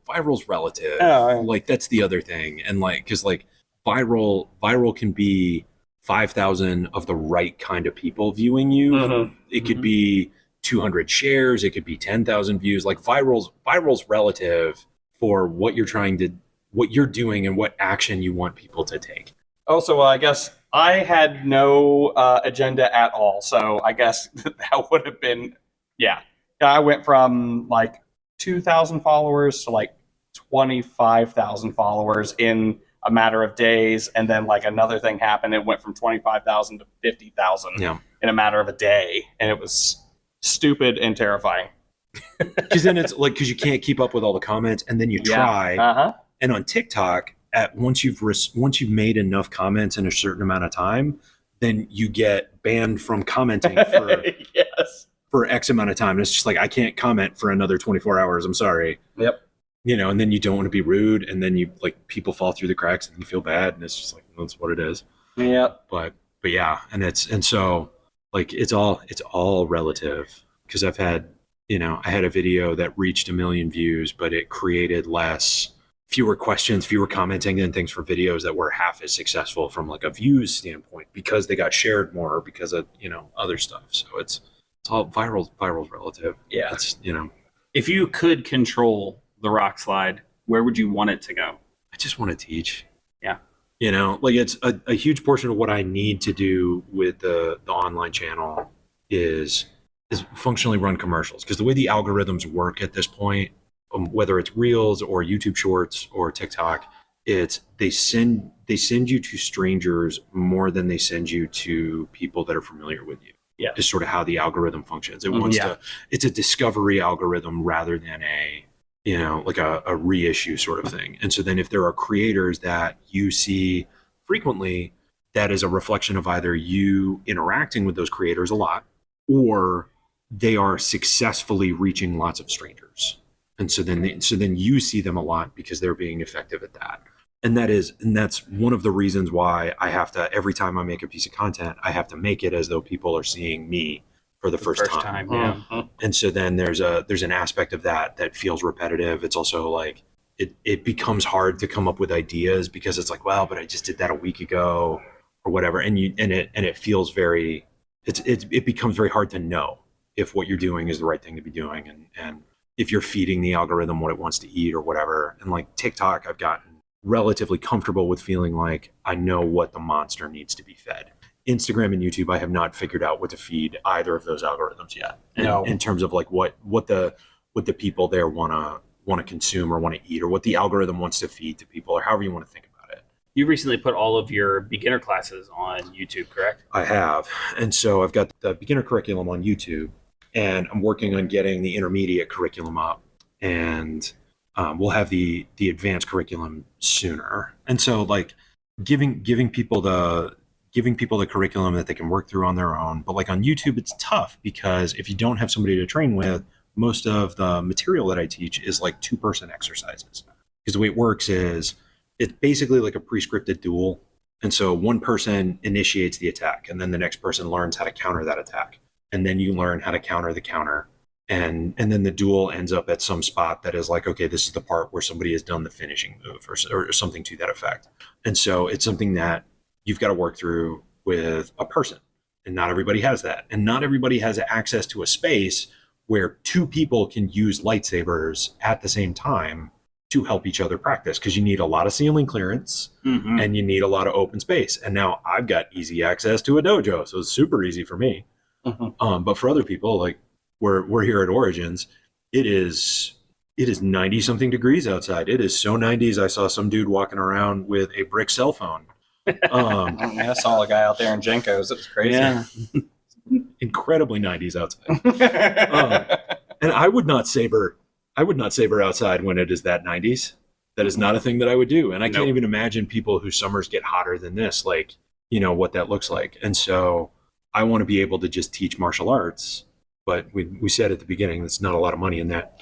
Viral's relative. Oh, like that's the other thing, and because viral can be 5,000 of the right kind of people viewing you. Mm-hmm. It could be 200 shares. It could be 10,000 views. Like viral's relative for what you're doing and what action you want people to take. Also, I guess I had no agenda at all. So I guess that would have been, I went from 2,000 followers to 25,000 followers in a matter of days. And then another thing happened. It went from 25,000 to 50,000 in a matter of a day. And it was stupid and terrifying. Because then it's because you can't keep up with all the comments and then you try. Uh-huh. And on TikTok, once you've made enough comments in a certain amount of time, then you get banned from commenting for X amount of time. And it's just I can't comment for another 24 hours. I'm sorry. Yep. And then you don't want to be rude, and then you people fall through the cracks, and you feel bad, and it's just that's what it is. Yep. But yeah, and so it's all relative because I've had I had a video that reached 1 million views, but it created fewer questions, fewer commenting and things for videos that were half as successful from a views standpoint because they got shared more or because of other stuff. So it's all viral's relative. Yeah. It's If you could control the rock slide, where would you want it to go? I just want to teach. Yeah. It's a huge portion of what I need to do with the online channel is functionally run commercials because the way the algorithms work at this point, whether it's Reels or YouTube Shorts or TikTok, they send you to strangers more than they send you to people that are familiar with you. Yeah. Is sort of how the algorithm functions. It wants it's a discovery algorithm rather than a reissue sort of thing. And so then if there are creators that you see frequently, that is a reflection of either you interacting with those creators a lot or they are successfully reaching lots of strangers. And so then you see them a lot because they're being effective at that. And that's one of the reasons why I have to, every time I make a piece of content, I have to make it as though people are seeing me for the first time. Yeah. And so then there's an aspect of that feels repetitive. It's also like it becomes hard to come up with ideas because it's like, well, but I just did that a week ago or whatever. And it feels very, it becomes very hard to know if what you're doing is the right thing to be doing. And if you're feeding the algorithm what it wants to eat or whatever. And like TikTok, I've gotten relatively comfortable with feeling like I know what the monster needs to be fed. Instagram and YouTube, I have not figured out what to feed either of those algorithms yet. In terms of like what the people there want to consume or want to eat, or what the algorithm wants to feed to people, or however you want to think about it. You recently put all of your beginner classes on YouTube, correct? I have. And so I've got the beginner curriculum on YouTube, and I'm working on getting the intermediate curriculum up, and we'll have the advanced curriculum sooner. And so like giving people the curriculum that they can work through on their own. But like on YouTube, it's tough because if you don't have somebody to train with, most of the material that I teach is like 2-person exercises. Because the way it works is it's basically like a pre-scripted duel. And so one person initiates the attack, and then the next person learns how to counter that attack. And then you learn how to counter the counter. And then the duel ends up at some spot that is like, okay, this is the part where somebody has done the finishing move or something to that effect. And so it's something that you've got to work through with a person. And not everybody has that. And not everybody has access to a space where 2 people can use lightsabers at the same time to help each other practice, because you need a lot of ceiling clearance and you need a lot of open space. And now I've got easy access to a dojo, so it's super easy for me. But for other people, like we're here at Origins, it is 90 something degrees outside. It is so 90s. I saw some dude walking around with a brick cell phone. I saw a guy out there in Jenkos. It was crazy. Yeah. Incredibly 90s outside. And I would not saber outside when it is that 90s. That is not a thing that I would do. And I can't even imagine people whose summers get hotter than this, like, what that looks like. And so I want to be able to just teach martial arts. But we said at the beginning, there's not a lot of money in that.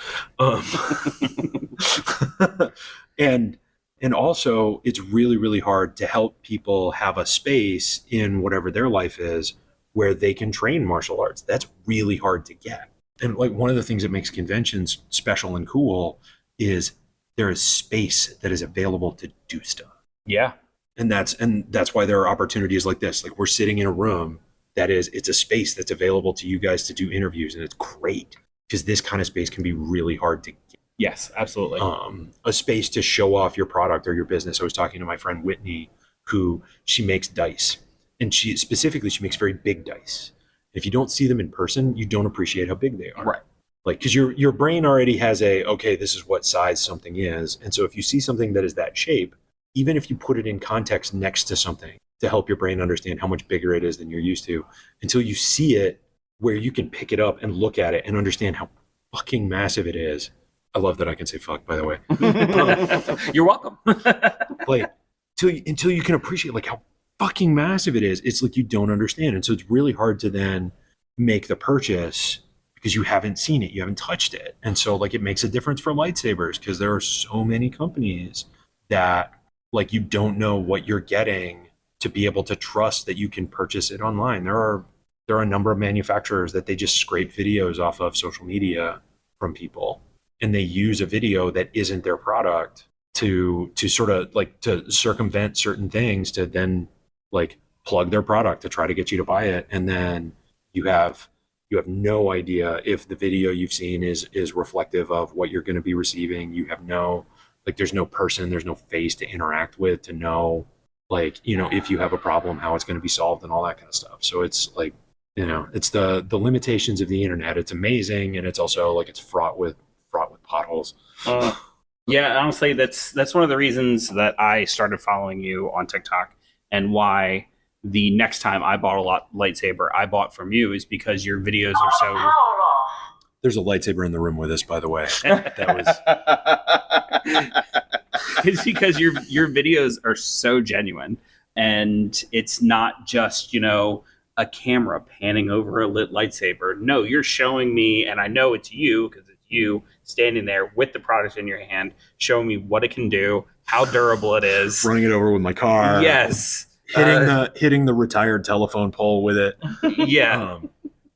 And also, it's really, really hard to help people have a space in whatever their life is where they can train martial arts. That's really hard to get. And like one of the things that makes conventions special and cool is there is space that is available to do stuff. Yeah. And that's why there are opportunities like this. Like we're sitting in a room it's a space that's available to you guys to do interviews, and it's great because this kind of space can be really hard to get. Yes, absolutely. A space to show off your product or your business. I was talking to my friend Whitney, who she makes dice, and she makes very big dice. If you don't see them in person, you don't appreciate how big they are. Right. Like, because your brain already has okay, this is what size something is. And so if you see something that is that shape, even if you put it in context next to something to help your brain understand how much bigger it is than you're used to, until you see it where you can pick it up and look at it and understand how fucking massive it is. I love that I can say fuck, by the way. You're welcome. Like, until you can appreciate like how fucking massive it is, it's like you don't understand. And so it's really hard to then make the purchase because you haven't seen it, you haven't touched it. And so like it makes a difference for lightsabers because there are so many companies that like you don't know what you're getting to be able to trust that you can purchase it online. There are a number of manufacturers that they just scrape videos off of social media from people, and they use a video that isn't their product to sort of like to circumvent certain things to then like plug their product to try to get you to buy it. And then you have no idea if the video you've seen is reflective of what you're going to be receiving. You have there's no person, there's no face to interact with to know like, if you have a problem, how it's going to be solved and all that kind of stuff. So it's like, it's the limitations of the internet. It's amazing. And it's also like, it's fraught with potholes. Yeah, honestly, that's one of the reasons that I started following you on TikTok, and why the next time I bought a lightsaber I bought from you is because your videos are so... There's a lightsaber in the room with us, by the way. That was... It's because your videos are so genuine, and it's not just, a camera panning over a lit lightsaber. No, you're showing me, and I know it's you because it's you standing there with the product in your hand, showing me what it can do, how durable it is. Running it over with my car. Yes. Hitting the retired telephone pole with it. Yeah.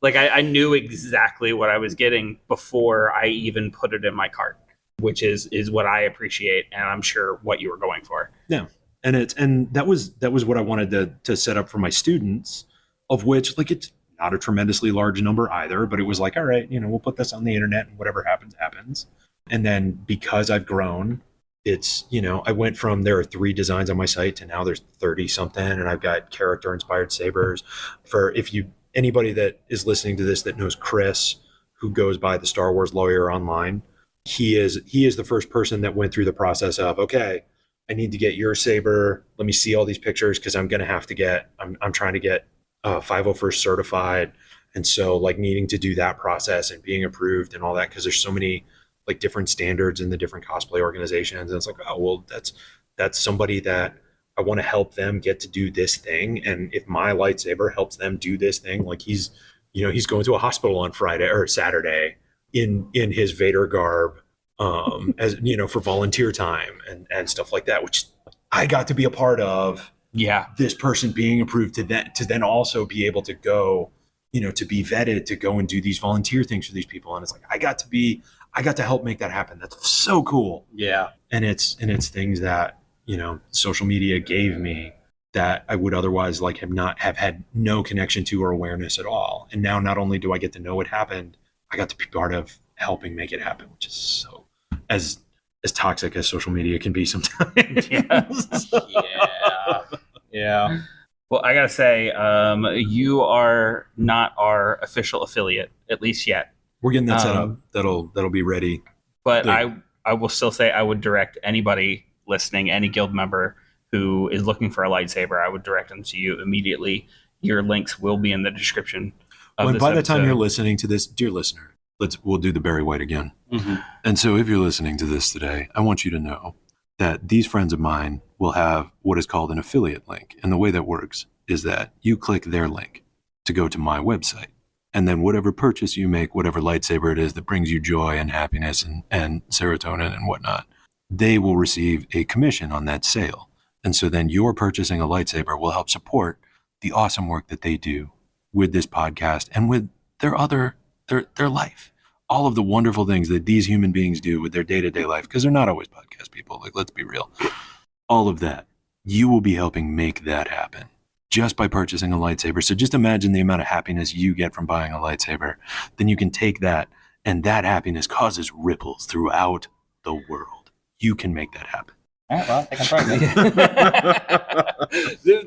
Like I knew exactly what I was getting before I even put it in my cart, which is what I appreciate, and I'm sure what you were going for. Yeah. And that was what I wanted to set up for my students, of which, like, it's not a tremendously large number either, but it was like, all right, we'll put this on the internet and whatever happens, happens. And then because I've grown, it's, I went from there are 3 designs on my site to now there's 30 something, and I've got character inspired sabers. For anybody that is listening to this that knows Chris, who goes by the Star Wars Lawyer online, he is the first person that went through the process of, okay, I need to get your saber. Let me see all these pictures, because I'm going to have to get, I'm trying to get 501st certified. And so, like, needing to do that process and being approved and all that, because there's so many like different standards in the different cosplay organizations. And it's like, oh, well, that's somebody that I want to help them get to do this thing. And if my lightsaber helps them do this thing, like he's going to a hospital on Friday or Saturday in his Vader garb, as for volunteer time and stuff like that, which I got to be a part of. Yeah. This person being approved to then also be able to go, to be vetted, to go and do these volunteer things for these people. And it's like, I got to help make that happen. That's so cool. Yeah. And it's things that, social media gave me that I would otherwise have had no connection to or awareness at all. And now not only do I get to know what happened, I got to be part of helping make it happen, which is so as toxic as social media can be sometimes. Yeah. Well, I gotta say, you are not our official affiliate, at least yet. We're getting that set up. That'll be ready. But I will still say I would direct anybody listening, any guild member who is looking for a lightsaber, I would direct them to you immediately. Your links will be in the description of this by the time episode. you're listening to this, dear listener, we'll do the Barry White again. Mm-hmm. And so if you're listening to this today, I want you to know that these friends of mine will have what is called an affiliate link. And the way that works is that you click their link to go to my website. And then whatever purchase you make, whatever lightsaber it is that brings you joy and happiness and serotonin and whatnot, they will receive a commission on that sale. And so then your purchasing a lightsaber will help support the awesome work that they do with this podcast and with their life. All of the wonderful things that these human beings do with their day-to-day life, because they're not always podcast people. Like, let's be real. All of that, you will be helping make that happen just by purchasing a lightsaber. So just imagine the amount of happiness you get from buying a lightsaber. Then you can take that, and that happiness causes ripples throughout the world. You can make that happen. All right, well, I think I'm trying.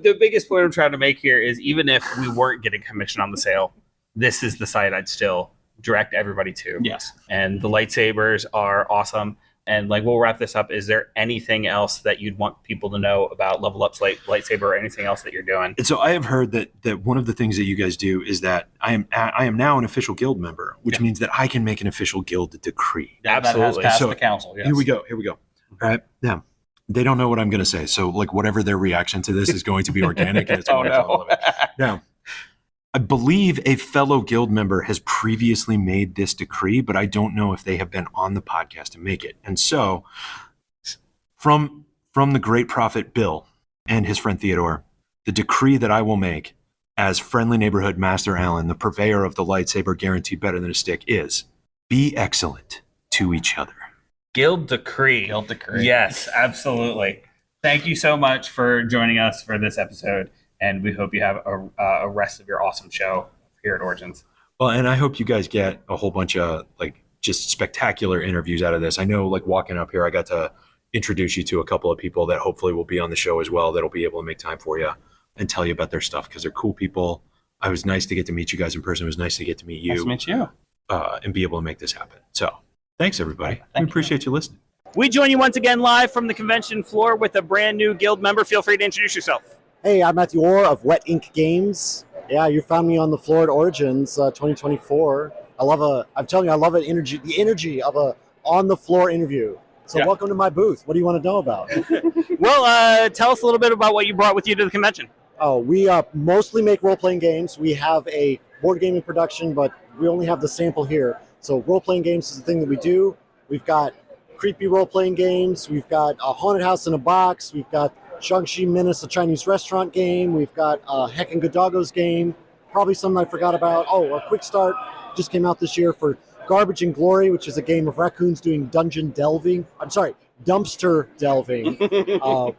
The biggest point I'm trying to make here is, even if we weren't getting commission on the sale, this is the site I'd still direct everybody to. Yes. And the lightsabers are awesome. And like, we'll wrap this up. Is there anything else that you'd want people to know about Level Up's lightsaber, or anything else that you're doing? And so I have heard that one of the things that you guys do is that I am now an official guild member, which means that I can make an official guild decree. Absolutely. That has passed So, the council. Yes. Here we go. All right. Now, they don't know what I'm going to say. So, like, whatever their reaction to this is going to be organic, and it's going to follow it. Now, I believe a fellow guild member has previously made this decree, but I don't know if they have been on the podcast to make it. And so, from the great prophet Bill and his friend Theodore, the decree that I will make as friendly neighborhood Master Allen, the purveyor of the lightsaber guaranteed better than a stick, is be excellent to each other. Guild decree. Guild decree. Yes, absolutely. Thank you so much for joining us for this episode, and we hope you have a rest of your awesome show here at Origins. Well, and I hope you guys get a whole bunch of like just spectacular interviews out of this. I know, like, walking up here, I got to introduce you to a couple of people that hopefully will be on the show as well, that'll be able to make time for you and tell you about their stuff, because they're cool people. I was nice to get to meet you guys in person. It was nice to get to meet you. Nice to meet you. And be able to make this happen. So thanks, everybody. Thank I you. appreciate you listening. We join you once again live from the convention floor with a brand new guild member. Feel free to introduce yourself. Hey, I'm Matthew Orr of Wet Ink Games. Yeah, you found me on the floor at Origins 2024. I'm telling you, I love the energy of a on the floor interview. So Welcome to my booth. What do you want to know about? Well, tell us a little bit about what you brought with you to the convention. Oh, we mostly make role-playing games. We have a board game in production, but we only have the sample here. So role-playing games is the thing that we do. We've got creepy role-playing games. We've got a Haunted House in a Box. We've got Shang-Chi Menace, a Chinese restaurant game. We've got a Heckin' Godagos game. Probably something I forgot about. Oh, a Quick Start just came out this year for Garbage and Glory, which is a game of raccoons doing dumpster delving,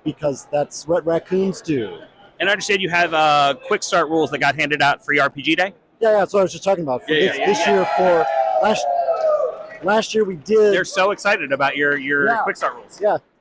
because that's what raccoons do. And I understand you have quick start rules that got handed out for your RPG Day. Yeah, that's what I was just talking about. This year for last year we did. They're so excited about your quick start rules.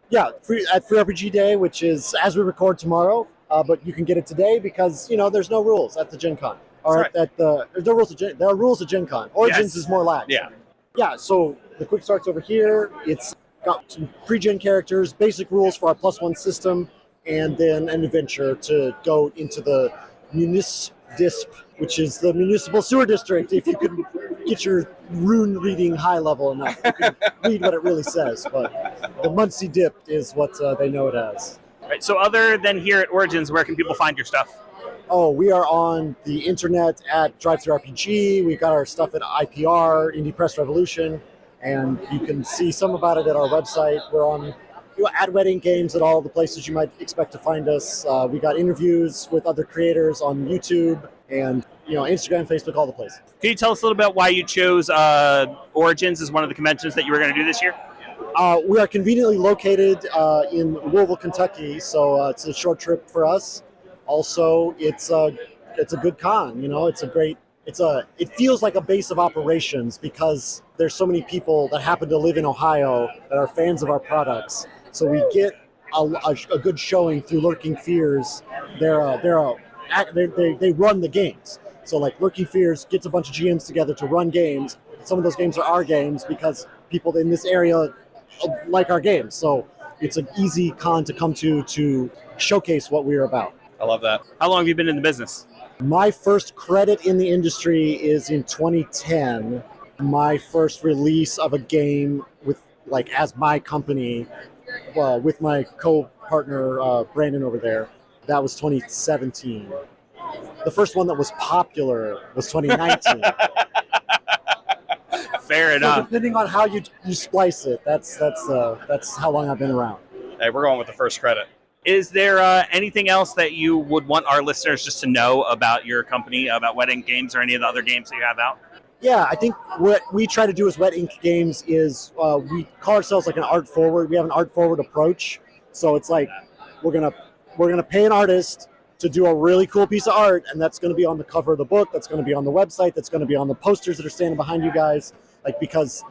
Yeah, free RPG Day, which is as we record tomorrow, but you can get it today because there's no rules at the Gen Con. Or there's no rules there are rules at Gen Con. Origins is more lax. Yeah. So the quick start's over here. It's got some pre-gen characters, basic rules for our +1 system, and then an adventure to go into the Munisdisp, which is the municipal sewer district. If you could get your rune reading high level enough, you can read what it really says. But the Muncie Dip is what they know it as. Right, so other than here at Origins, where can people find your stuff? Oh, we are on the internet at DriveThruRPG. We've got our stuff at IPR, Indie Press Revolution, and you can see some about it at our website. We're on at Wet Ink Games at all the places you might expect to find us. We got interviews with other creators on YouTube and Instagram, Facebook, all the places. Can you tell us a little bit why you chose Origins as one of the conventions that you were going to do this year? We are conveniently located in Louisville, Kentucky, so it's a short trip for us. Also, it's a good con. It feels like a base of operations because there's so many people that happen to live in Ohio that are fans of our products. So we get a good showing through Lurking Fears. They run the games. So like Lurking Fears gets a bunch of GMs together to run games. Some of those games are our games because people in this area like our games. So it's an easy con to come to showcase what we're about. I love that. How long have you been in the business? My first credit in the industry is in 2010. My first release of a game as my company, with my co-partner Brandon over there, that was 2017. The first one that was popular was 2019. Fair enough. So depending on how you splice it, that's how long I've been around. Hey, we're going with the first credit. Is there anything else that you would want our listeners just to know about your company, about Wet Ink Games or any of the other games that you have out? Yeah, I think what we try to do as Wet Ink Games is we call ourselves like an art forward. We have an art forward approach. So it's like we're gonna pay an artist to do a really cool piece of art, and that's going to be on the cover of the book. That's going to be on the website. That's going to be on the posters that are standing behind you guys. Because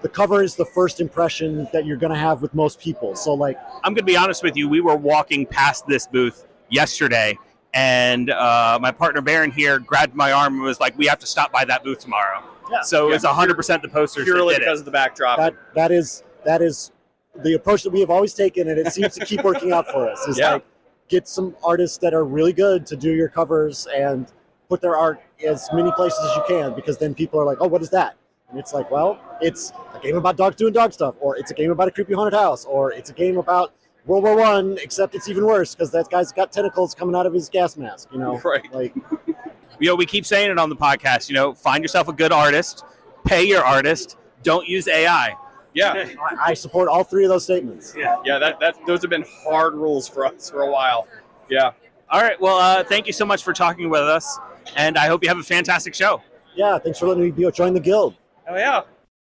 the cover is the first impression that you're going to have with most people. So I'm going to be honest with you. We were walking past this booth yesterday, and my partner Baron here grabbed my arm and was like, "We have to stop by that booth tomorrow." Yeah. So it's 100% the posters purely that did because of the backdrop. That is the approach that we have always taken, and it seems to keep working out for us. Get some artists that are really good to do your covers and put their art as many places as you can, because then people are like, "Oh, what is that?" And it's like, well, it's a game about dogs doing dog stuff, or it's a game about a creepy haunted house, or it's a game about World War I, except it's even worse because that guy's got tentacles coming out of his gas mask, Right. We keep saying it on the podcast, find yourself a good artist, pay your artist, don't use AI. Yeah. I support all three of those statements. Yeah, those have been hard rules for us for a while. Yeah. All right. Well, thank you so much for talking with us, and I hope you have a fantastic show. Yeah, thanks for letting me join the guild. Oh, yeah.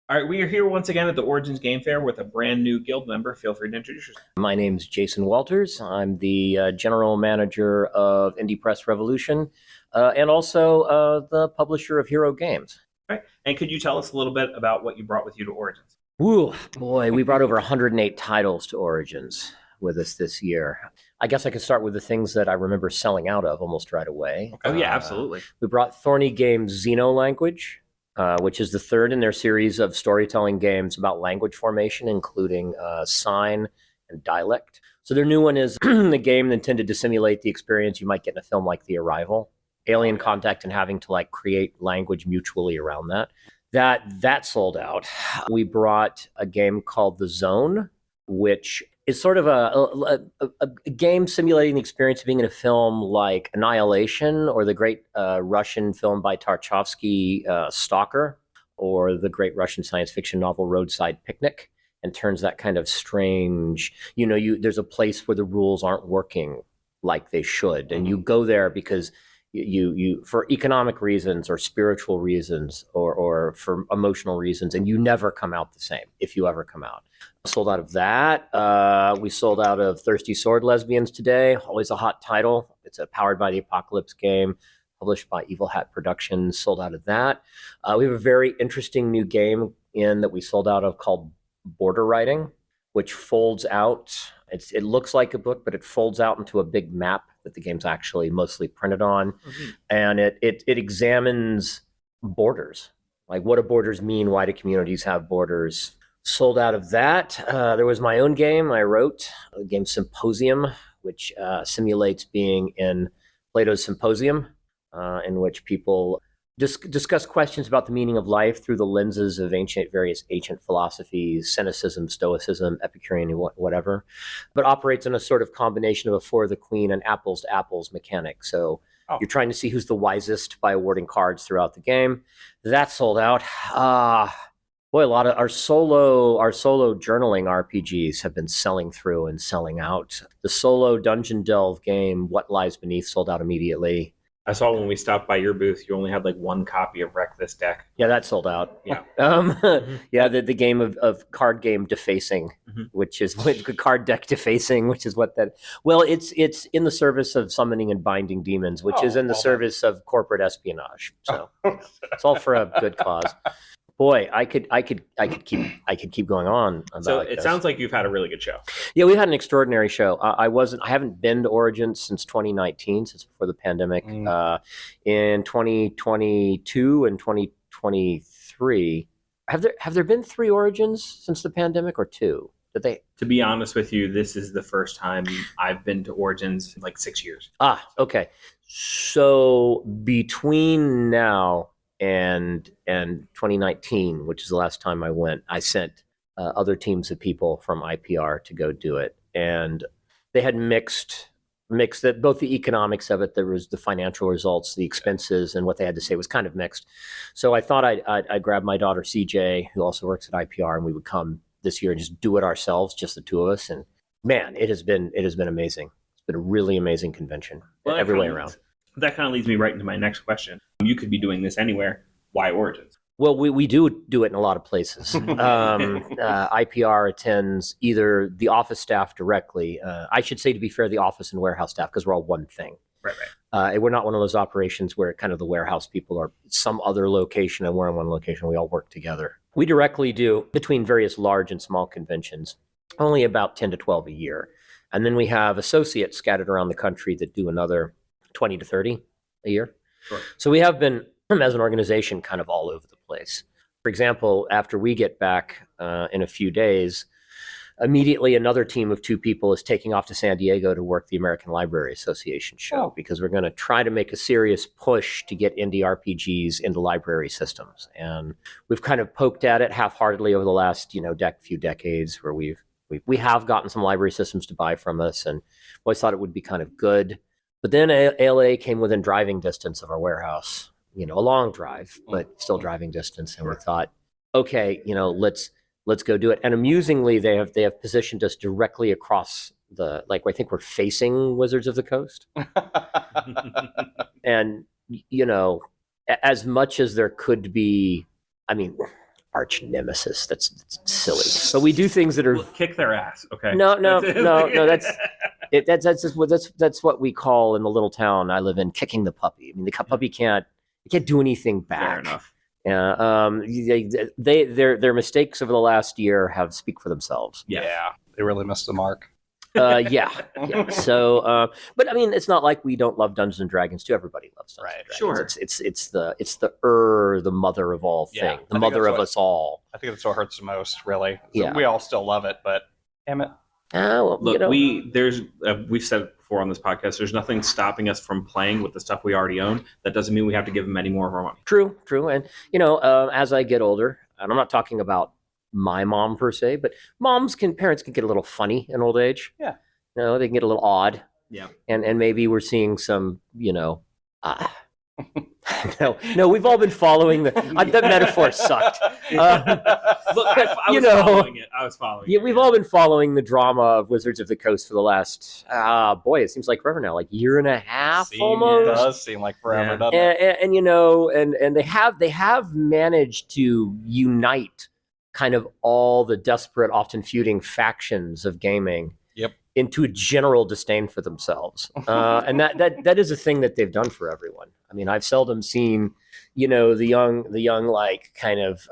All right, we are here once again at the Origins Game Fair with a brand new guild member. Feel free to introduce yourself. My name's Jason Walters. I'm the general manager of Indie Press Revolution and also the publisher of Hero Games. All right, and could you tell us a little bit about what you brought with you to Origins? Ooh, boy, we brought over 108 titles to Origins with us this year. I guess I could start with the things that I remember selling out of almost right away. Okay. Oh, yeah, absolutely. We brought Thorny Games Xenolanguage, which is the third in their series of storytelling games about language formation, including sign and dialect. So their new one is a game intended to simulate the experience you might get in a film like The Arrival, alien contact and having to create language mutually around that. That sold out. We brought a game called The Zone, which is sort of a game simulating the experience of being in a film like Annihilation or the great Russian film by Tarkovsky, Stalker, or the great Russian science fiction novel Roadside Picnic, and turns that kind of strange, there's a place where the rules aren't working like they should, and you go there because you for economic reasons or spiritual reasons or for emotional reasons, and you never come out the same if you ever come out. Sold out of that. We sold out of Thirsty Sword Lesbians today. Always a hot title. It's a Powered by the Apocalypse game, published by Evil Hat Productions. Sold out of that. We have a very interesting new game that we sold out of called Border Writing, which folds out. It looks like a book, but it folds out into a big map that the game's actually mostly printed on. And it examines borders. Like, what do borders mean? Why do communities have borders? Sold out of that. There was my own game I wrote, the game Symposium, which simulates being in Plato's Symposium, in which people discuss questions about the meaning of life through the lenses of various ancient philosophies, Cynicism, Stoicism, Epicurean, whatever, but operates in a sort of combination of a For the Queen and apples to apples mechanic. So you're trying to see who's the wisest by awarding cards throughout the game. That sold out. Boy, a lot of our solo journaling RPGs have been selling through and selling out. The solo Dungeon Delve game, What Lies Beneath, sold out immediately. I saw when we stopped by your booth, you only had like one copy of Wreck This Deck. Yeah, that sold out. Yeah. Yeah, the game of card game defacing, which is card deck defacing, which is what that. Well, it's in the service of summoning and binding demons, which is in the service of corporate espionage. So it's all for a good cause. Boy, I could keep going on about So like it this. sounds like you've had a really good show. Yeah, we had an extraordinary show. I haven't been to Origins since 2019, since before the pandemic. In 2022 and 2023, have there been 3 Origins since the pandemic or 2? Did they? To be honest with you, this is the first time I've been to Origins in like 6 years. Okay. So between now and 2019, which is the last time I went, I sent other teams of people from IPR to go do it, and they had mixed that both the economics of it, there was the financial results, the expenses, and what they had to say was kind of mixed. So I thought I'd grab my daughter CJ, who also works at IPR, and we would come this year and just do it ourselves, just the two of us. And man, it has been amazing. It's been a really amazing convention every way around. That kind of leads me right into my next question. You could be doing this anywhere. Why Origins? Well, we do it in a lot of places. IPR attends either the office staff directly. I should say, to be fair, the office and warehouse staff, because we're all one thing. Right. We're not one of those operations where kind of the warehouse people are some other location and we're in one location. We all work together. We directly do, between various large and small conventions, only about 10 to 12 a year. And then we have associates scattered around the country that do another 20 to 30 a year. Sure. So we have been, as an organization, kind of all over the place. For example, after we get back in a few days, immediately another team of 2 people is taking off to San Diego to work the American Library Association show, because we're going to try to make a serious push to get indie RPGs into library systems. And we've kind of poked at it half-heartedly over the last few decades, where we have gotten some library systems to buy from us, and always thought it would be kind of good. But then ALA came within driving distance of our warehouse, a long drive, but still driving distance. And we thought, okay, let's go do it. And amusingly, they have positioned us directly across I think we're facing Wizards of the Coast. And, as much as there could be, arch nemesis, that's silly. But we do things that are... We'll kick their ass, okay? No, that's what we call in the little town I live in, kicking the puppy. The puppy can't do anything back. Fair enough. Their mistakes over the last year speak for themselves. Yeah, they really missed the mark. Yeah. So, but it's not like we don't love Dungeons and Dragons too. Everybody loves Dungeons and Dragons. Sure. It's the mother of all things, the mother of us all. I think that's what hurts the most, really. Yeah. We all still love it, but damn it. Look, we've said it before on this podcast, there's nothing stopping us from playing with the stuff we already own. That doesn't mean we have to give them any more of our money. True. And, as I get older, and I'm not talking about my mom per se, but parents can get a little funny in old age. Yeah. They can get a little odd. Yeah. And maybe we're seeing some, No, we've all been following that metaphor sucked. Look, I was following it. I was following Yeah, it. we've all been following the drama of Wizards of the Coast for the last, it seems like forever now, like year and a half almost. It does seem like forever, doesn't and, it? and you know, and they have managed to unite kind of all the desperate, often feuding factions of gaming. Yep. Into a general disdain for themselves, and that is a thing that they've done for everyone. I mean, I've seldom seen, the young like kind of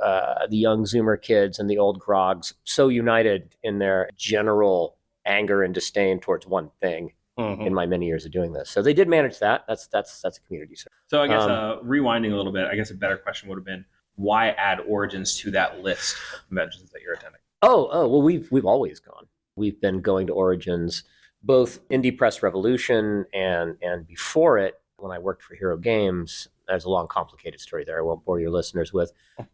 the young Zoomer kids and the old Grogs so united in their general anger and disdain towards one thing in my many years of doing this. So they did manage that. That's a community service. So I guess rewinding a little bit, I guess a better question would have been, why add Origins to that list of conventions that you're attending? Well, we've always gone. We've been going to Origins, both Indie Press Revolution and before it, when I worked for Hero Games. There's a long, complicated story there I won't bore your listeners with.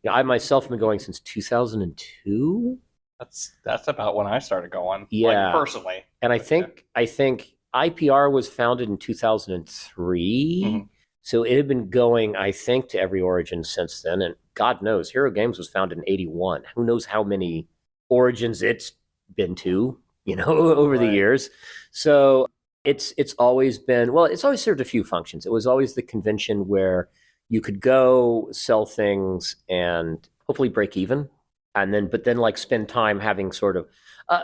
I myself have been going since 2002. That's about when I started going. Yeah, like, personally. And I think IPR was founded in 2003. Mm-hmm. So it had been going, I think, to every Origin since then. And God knows, Hero Games was founded in 81. Who knows how many Origins it's been to, over the years. So it's always been, it's always served a few functions. It was always the convention where you could go sell things and hopefully break even. But then like spend time having sort of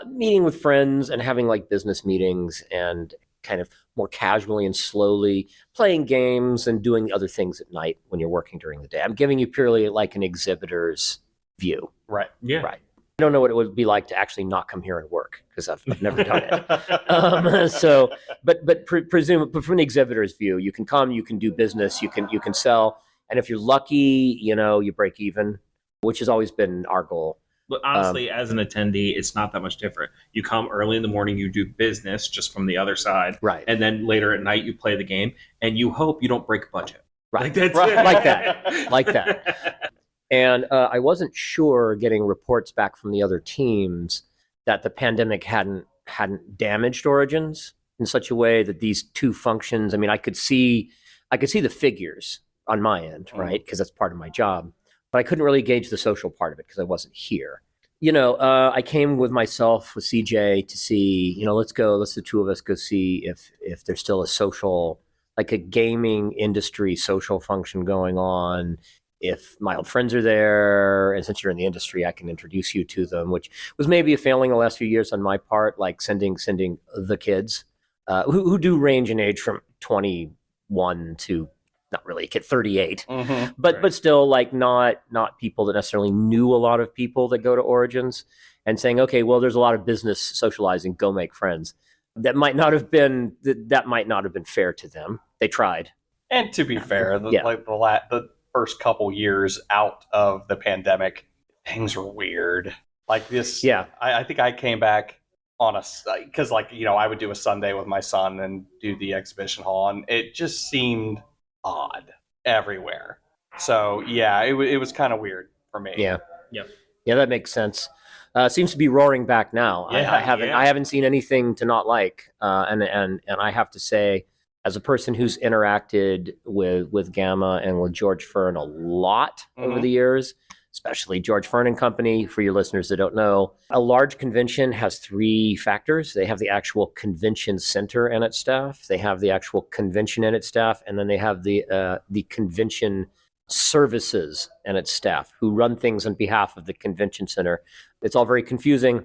meeting with friends and having like business meetings and kind of more casually and slowly playing games and doing other things at night when you're working during the day. I'm giving you purely like an exhibitor's view. Right. Yeah. Right. I don't know what it would be like to actually not come here and work because I've never done it. But from an exhibitor's view, you can come, you can do business, you can sell, and if you're lucky, you break even, which has always been our goal. But honestly, as an attendee, it's not that much different. You come early in the morning, you do business just from the other side, right? And then later at night, you play the game, and you hope you don't break budget, right? Like that's right. like that. And I wasn't sure, getting reports back from the other teams, that the pandemic hadn't damaged Origins in such a way that these two functions. I mean, I could see the figures on my end, right? Because that's part of my job. But I couldn't really gauge the social part of it because I wasn't here. I came with CJ to see, let's the two of us go see if there's still a social, like a gaming industry social function going on, if my old friends are there, and since you're in the industry, I can introduce you to them, which was maybe a failing the last few years on my part, like sending the kids, who do range in age from 21 to not really a kid, 38, but still like not people that necessarily knew a lot of people that go to Origins, and saying, okay, well, there's a lot of business socializing, go make friends. That might not have been fair to them. They tried. And to be fair, the first couple years out of the pandemic, things were weird. Like this, I think I came back on because I would do a Sunday with my son and do the exhibition hall, and it just seemed odd everywhere. So it was kind of weird for me. Yeah, that makes sense. Seems to be roaring back now. I haven't seen anything to not like, and I have to say, as a person who's interacted with Gamma and with George Fern a lot over the years, especially George Fern and Company, for your listeners that don't know, a large convention has three factors. They have the actual convention center and its staff. They have the actual convention and its staff. And then they have the convention services and its staff, who run things on behalf of the convention center. It's all very confusing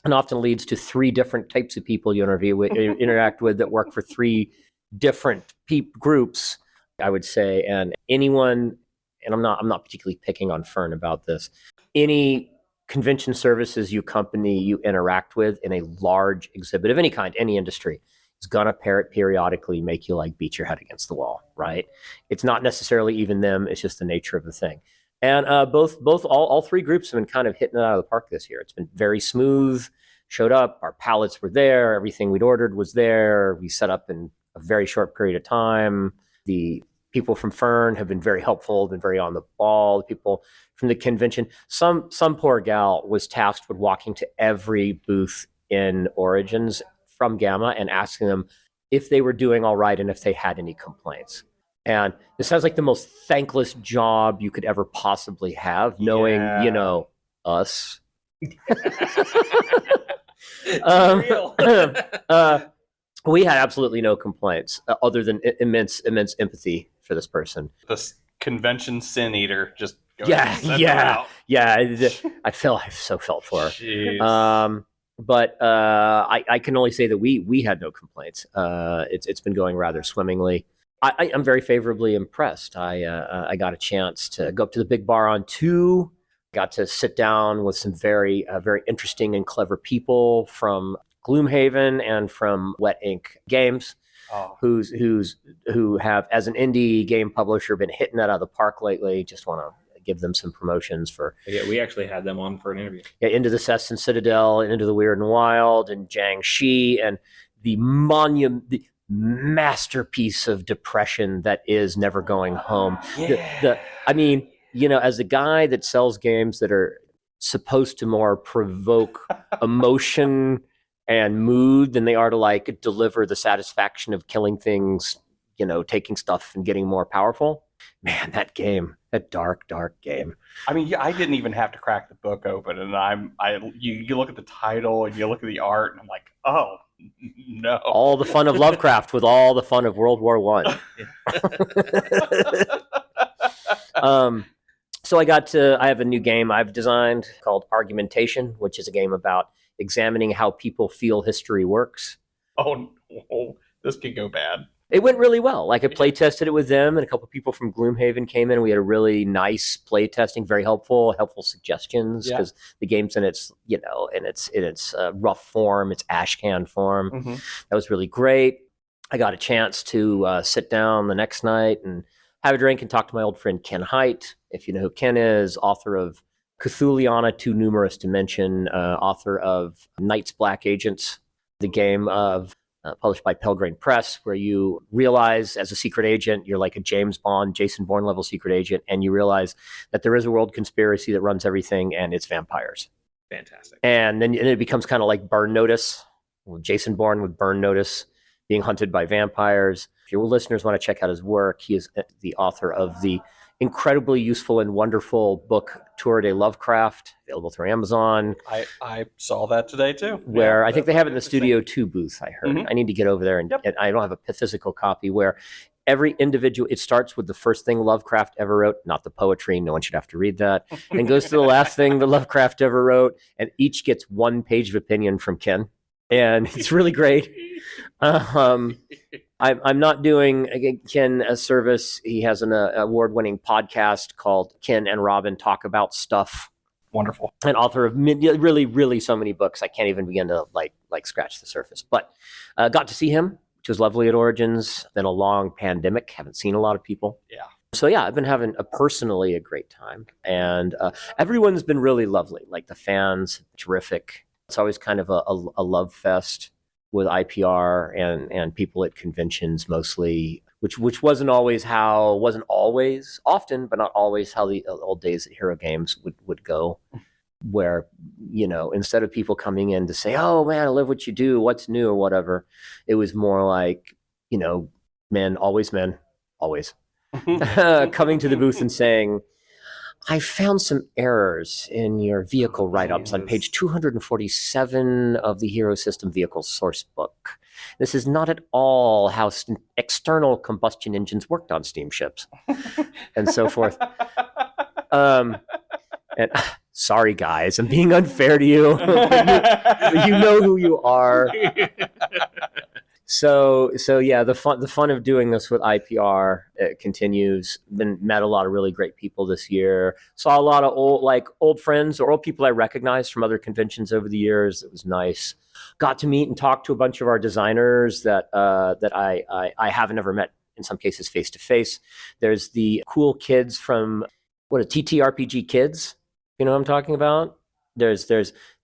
and often leads to three different types of people you interact with that work for three different groups, I would say. And anyone, and I'm not particularly picking on Fern about this, any convention services company you interact with in a large exhibit of any kind, any industry, is gonna periodically make you like beat your head against the wall, right? It's not necessarily even them, it's just the nature of the thing. And all three groups have been kind of hitting it out of the park this year. It's been very smooth. Showed up, our pallets were there, everything we'd ordered was there. We set up in a very short period of time. The people from Fern have been very helpful, been very on the ball. The people from the convention, some poor gal was tasked with walking to every booth in Origins from Gamma and asking them if they were doing all right and if they had any complaints. And this sounds like the most thankless job you could ever possibly have, knowing, us. We had absolutely no complaints other than immense empathy for this person. This convention sin eater just I so felt for her. Jeez. But I can only say that we had no complaints. It's been going rather swimmingly. I'm very favorably impressed. I got a chance to go up to the big bar on 2. Got to sit down with some very interesting and clever people from Gloomhaven and from Wet Ink Games, who have, as an indie game publisher, been hitting that out of the park lately. Just want to give them some promotions for. Yeah, we actually had them on for an interview. Yeah, Into the Cess and Citadel, and Into the Weird and Wild, and Jiangxi, and the masterpiece of depression that is Never Going Home. As a guy that sells games that are supposed to more provoke emotion and mood than they are to like deliver the satisfaction of killing things, taking stuff and getting more powerful. Man, that dark game. I mean, I didn't even have to crack the book open, and you look at the title and you look at the art, and I'm like, oh no! All the fun of Lovecraft with all the fun of World War I. So I have a new game I've designed called Argumentation, which is a game about examining how people feel history works. Oh, this could go bad. It went really well. Like, I play tested it with them, and a couple of people from Gloomhaven came in. We had a really nice play testing, very helpful suggestions, because the game's in its, in its rough form, its ashcan form. Mm-hmm. That was really great. I got a chance to sit down the next night and have a drink and talk to my old friend Ken Hite. If you know who Ken is, author of Cthulhiana Too Numerous to Mention, author of Night's Black Agents, the game of published by Pelgrane Press, where you realize as a secret agent, you're like a James Bond, Jason Bourne level secret agent, and you realize that there is a world conspiracy that runs everything, and it's vampires. Fantastic. And then it becomes kind of like Burn Notice, Jason Bourne with Burn Notice, being hunted by vampires. If your listeners want to check out his work, he is the author of the incredibly useful and wonderful book Tour de Lovecraft, available through Amazon. I saw that today too. Where I think they have it in the Studio 2 booth, I heard. Mm-hmm. I need to get over there, and I don't have a physical copy, where every individual, it starts with the first thing Lovecraft ever wrote, not the poetry, no one should have to read that, and goes to the last thing that Lovecraft ever wrote, and each gets 1 page of opinion from Ken. And it's really great. I'm not doing Ken a service. He has an award-winning podcast called Ken and Robin Talk About Stuff. Wonderful. And author of really, really so many books. I can't even begin to like scratch the surface. But got to see him, which was lovely at Origins. Been a long pandemic. Haven't seen a lot of people. Yeah. So yeah, I've been having personally a great time. And everyone's been really lovely. Like, the fans, terrific. It's always kind of a love fest with IPR and people at conventions mostly, which wasn't always often, but not always how the old days at Hero Games would go, where, instead of people coming in to say, oh man, I love what you do, what's new or whatever, it was more like, men, always coming to the booth and saying, I found some errors in your vehicle write-ups on page 247 of the Hero System Vehicle Source Book. This is not at all how external combustion engines worked on steamships, and so forth. And sorry, guys, I'm being unfair to you. You know who you are. So yeah, the fun of doing this with IPR continues. Met a lot of really great people this year. Saw a lot of old friends or old people I recognized from other conventions over the years. It was nice. Got to meet and talk to a bunch of our designers that I haven't ever met, in some cases face to face. There's the cool kids from TTRPG Kids. You know what I'm talking about? There's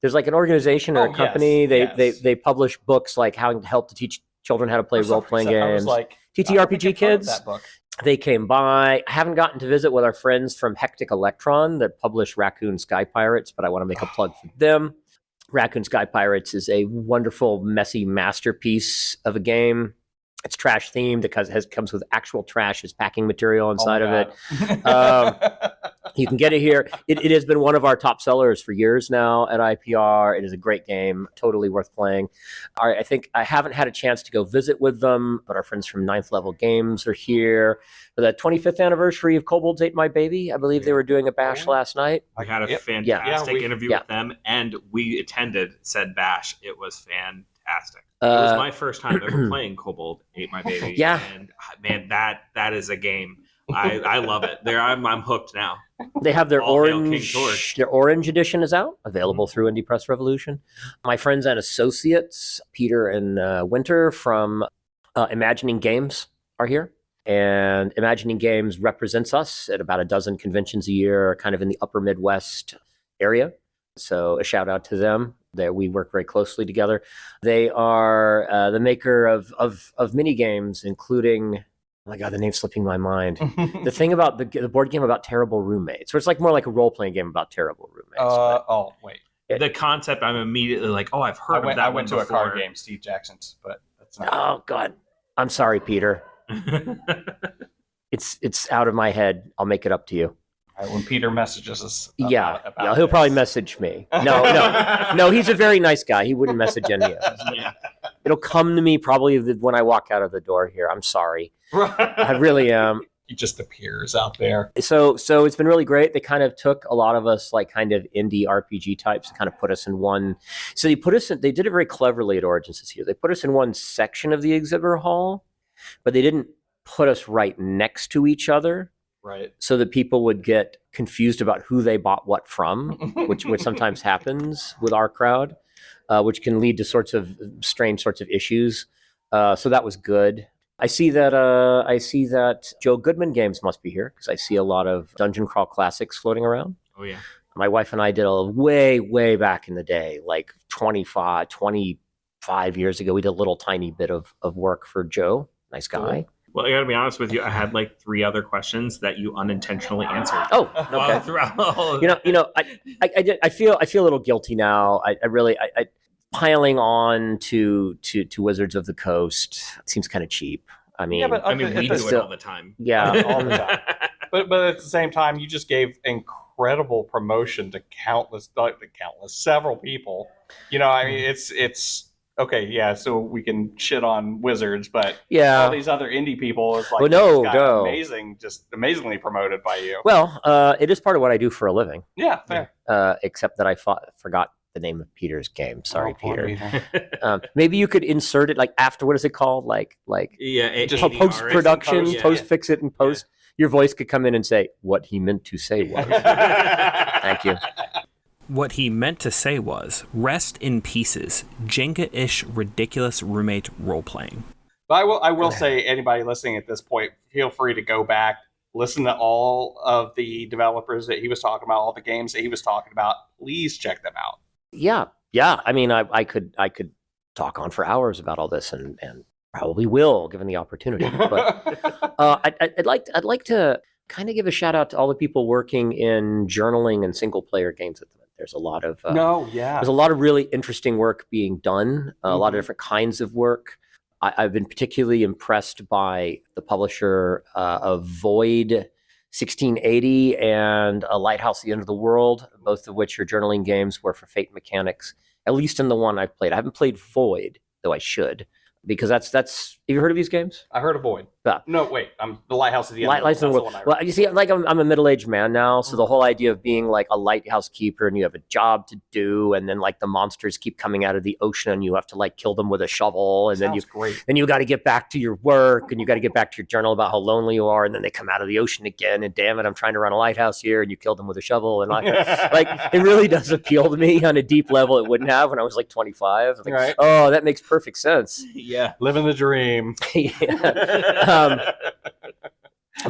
like an organization or a company. They publish books like how to help to teach children how to play role-playing games. TTRPG Kids. That book. They came by. I haven't gotten to visit with our friends from Hectic Electron that publish Raccoon Sky Pirates, but I want to make a plug for them. Raccoon Sky Pirates is a wonderful, messy masterpiece of a game. It's trash themed. It comes with actual trash as packing material inside of it. You can get it here. It has been one of our top sellers for years now at IPR. It is a great game, totally worth playing. I think I haven't had a chance to go visit with them, but our friends from Ninth Level Games are here for the 25th anniversary of Kobolds Ate My Baby. I believe they were doing a bash last night. We had a fantastic interview with them, and we attended said bash. It was fantastic. It was my first time ever playing Kobold Ate My Baby. Yeah. And man, that is a game. I love it. I'm hooked now. They have their All hail King George. orange edition is out, available through Indie Press Revolution. My friends and associates, Peter and Winter from Imagining Games, are here. And Imagining Games represents us at about a dozen conventions a year, kind of in the upper Midwest area. So a shout out to them. That we work very closely together. They are the maker of mini games, including, oh my God, the name's slipping my mind. The thing about the board game about terrible roommates, where it's like more like a role playing game about terrible roommates. The concept, I'm immediately like, oh, I've heard of that. I went to a before. card game, Steve Jackson's, but that's not. Oh God, I'm sorry, Peter. It's out of my head. I'll make it up to you. When Peter messages us, about he'll probably message me. No, he's a very nice guy. He wouldn't message any of us. It'll come to me probably when I walk out of the door here. I'm sorry. I really am. He just appears out there. So it's been really great. They kind of took a lot of us like kind of indie RPG types and kind of put us in one. So they did it very cleverly at Origins this year. They put us in one section of the exhibitor hall, but they didn't put us right next to each other. Right. So that people would get confused about who they bought what from, which sometimes happens with our crowd, which can lead to strange sorts of issues. So that was good. I see that Joe Goodman Games must be here because I see a lot of Dungeon Crawl classics floating around. Oh yeah. My wife and I did way back in the day, like 25 years ago. We did a little tiny bit of work for Joe. Nice guy. Cool. Well, I got to be honest with you. I had like 3 other questions that you unintentionally answered. Oh, okay. I feel a little guilty now. I really piling on to Wizards of the Coast seems kind of cheap. I mean, we do it all the time. Yeah, all the time. But at the same time, you just gave incredible promotion to several people. I mean, it's. Okay, yeah, so we can shit on Wizards, but all these other indie people is like amazing, just amazingly promoted by you. Well, it is part of what I do for a living. Yeah, fair. Except that I forgot the name of Peter's game. Sorry, Peter. Maybe you could insert it like after. What is it called? Like just post production, post fix it, and post. Your voice could come in and say what he meant to say was. Thank you. What he meant to say was, rest in pieces, Jenga-ish ridiculous roommate role-playing. But I will say, anybody listening at this point, feel free to go back, listen to all of the developers that he was talking about, all the games that he was talking about. Please check them out. Yeah. I mean, I could talk on for hours about all this, and probably will, given the opportunity. But I'd like to kind of give a shout out to all the people working in journaling and single player games at the moment. There's a lot of there's a lot of really interesting work being done, a lot of different kinds of work. I've been particularly impressed by the publisher of Void 1680 and A Lighthouse at the End of the World, both of which are journaling games where for Fate Mechanics, at least in the one I've played. I haven't played Void, though I should. Because that's. Have you heard of these games? I heard of Void. Yeah. No, wait. I'm the Lighthouse at the End. Lighthouse of the World. Well, you see, like I'm a middle-aged man now, so the whole idea of being like a lighthouse keeper and you have a job to do, and then like the monsters keep coming out of the ocean, and you have to like kill them with a shovel, and then you got to get back to your work, and you got to get back to your journal about how lonely you are, and then they come out of the ocean again, and damn it, I'm trying to run a lighthouse here, and you kill them with a shovel, and like it really does appeal to me on a deep level it wouldn't have when I was like 25. Like, right. Oh, that makes perfect sense. Yeah, living the dream.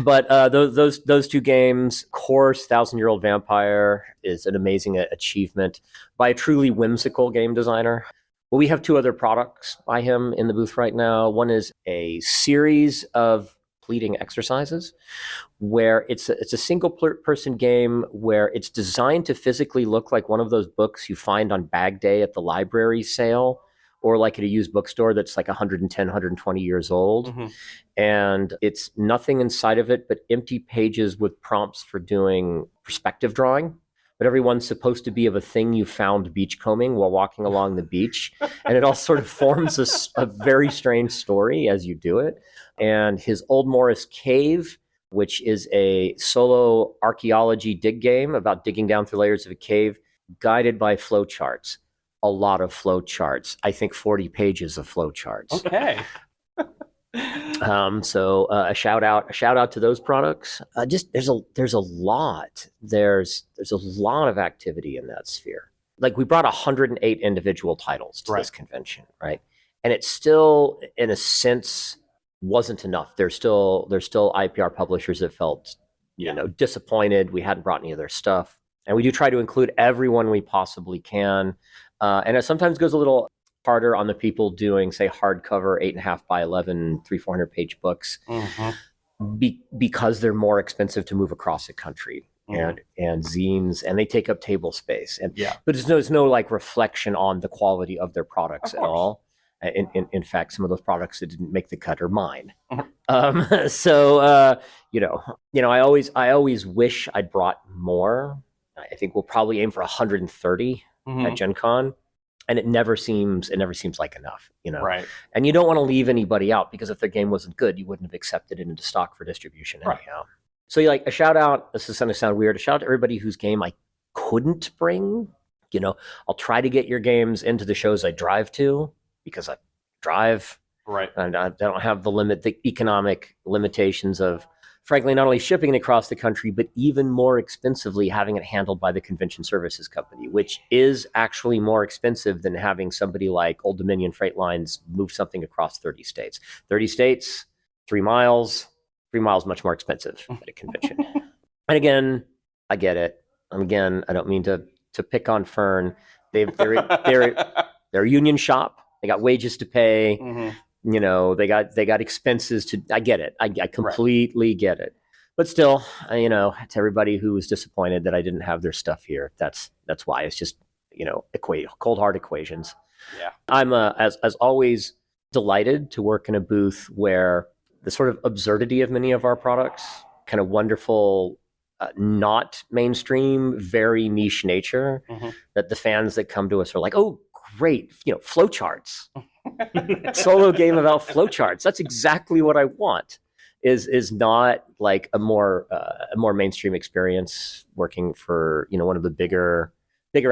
But those two games, Course, 1,000-Year-Old Vampire, is an amazing achievement by a truly whimsical game designer. Well, we have 2 other products by him in the booth right now. One is a series of pleading exercises where it's a single person game where it's designed to physically look like one of those books you find on bag day at the library sale, or like at a used bookstore that's like 110, 120 years old. Mm-hmm. And it's nothing inside of it but empty pages with prompts for doing perspective drawing. But everyone's supposed to be of a thing you found beachcombing while walking along the beach. And it all sort of forms a very strange story as you do it. And his Old Morris Cave, which is a solo archaeology dig game about digging down through layers of a cave, guided by flowcharts. A lot of flowcharts. I think 40 pages of flowcharts. Okay. So a shout out to those products. Just there's a lot of activity in that sphere. Like we brought 108 individual titles to this convention, right? And it still, in a sense, wasn't enough. There's still IPR publishers that felt, disappointed we hadn't brought any of their stuff. And we do try to include everyone we possibly can. And it sometimes goes a little harder on the people doing, say, hardcover 8.5 by 11, 300-400 page books, because they're more expensive to move across the country, and zines, and they take up table space. But there's no like reflection on the quality of their products at all. In fact, some of those products that didn't make the cut are mine. So I always wish I'd brought more. I think we'll probably aim for 130 at Gen Con. And it never seems like enough, Right. And you don't want to leave anybody out, because if their game wasn't good, you wouldn't have accepted it into stock for distribution anyhow. So a shout out, this is going to sound weird, a shout out to everybody whose game I couldn't bring. I'll try to get your games into the shows I drive to, because I drive. Right. And I don't have the economic limitations of, frankly, not only shipping it across the country, but even more expensively having it handled by the convention services company, which is actually more expensive than having somebody like Old Dominion Freight Lines move something across 30 states. 30 states, 3 miles. 3 miles much more expensive at a convention. And again, I get it. Again, I don't mean to pick on Fern. They're a union shop. They got wages to pay. They got expenses to. I get it. I completely get it. But still, to everybody who was disappointed that I didn't have their stuff here, that's why. It's just cold hard equations. Yeah. I'm as always delighted to work in a booth where the sort of absurdity of many of our products, kind of wonderful, not mainstream, very niche nature, that the fans that come to us are like, oh, great, flowcharts. Solo game about flowcharts. That's exactly what I want. Is not like a more mainstream experience working for one of the bigger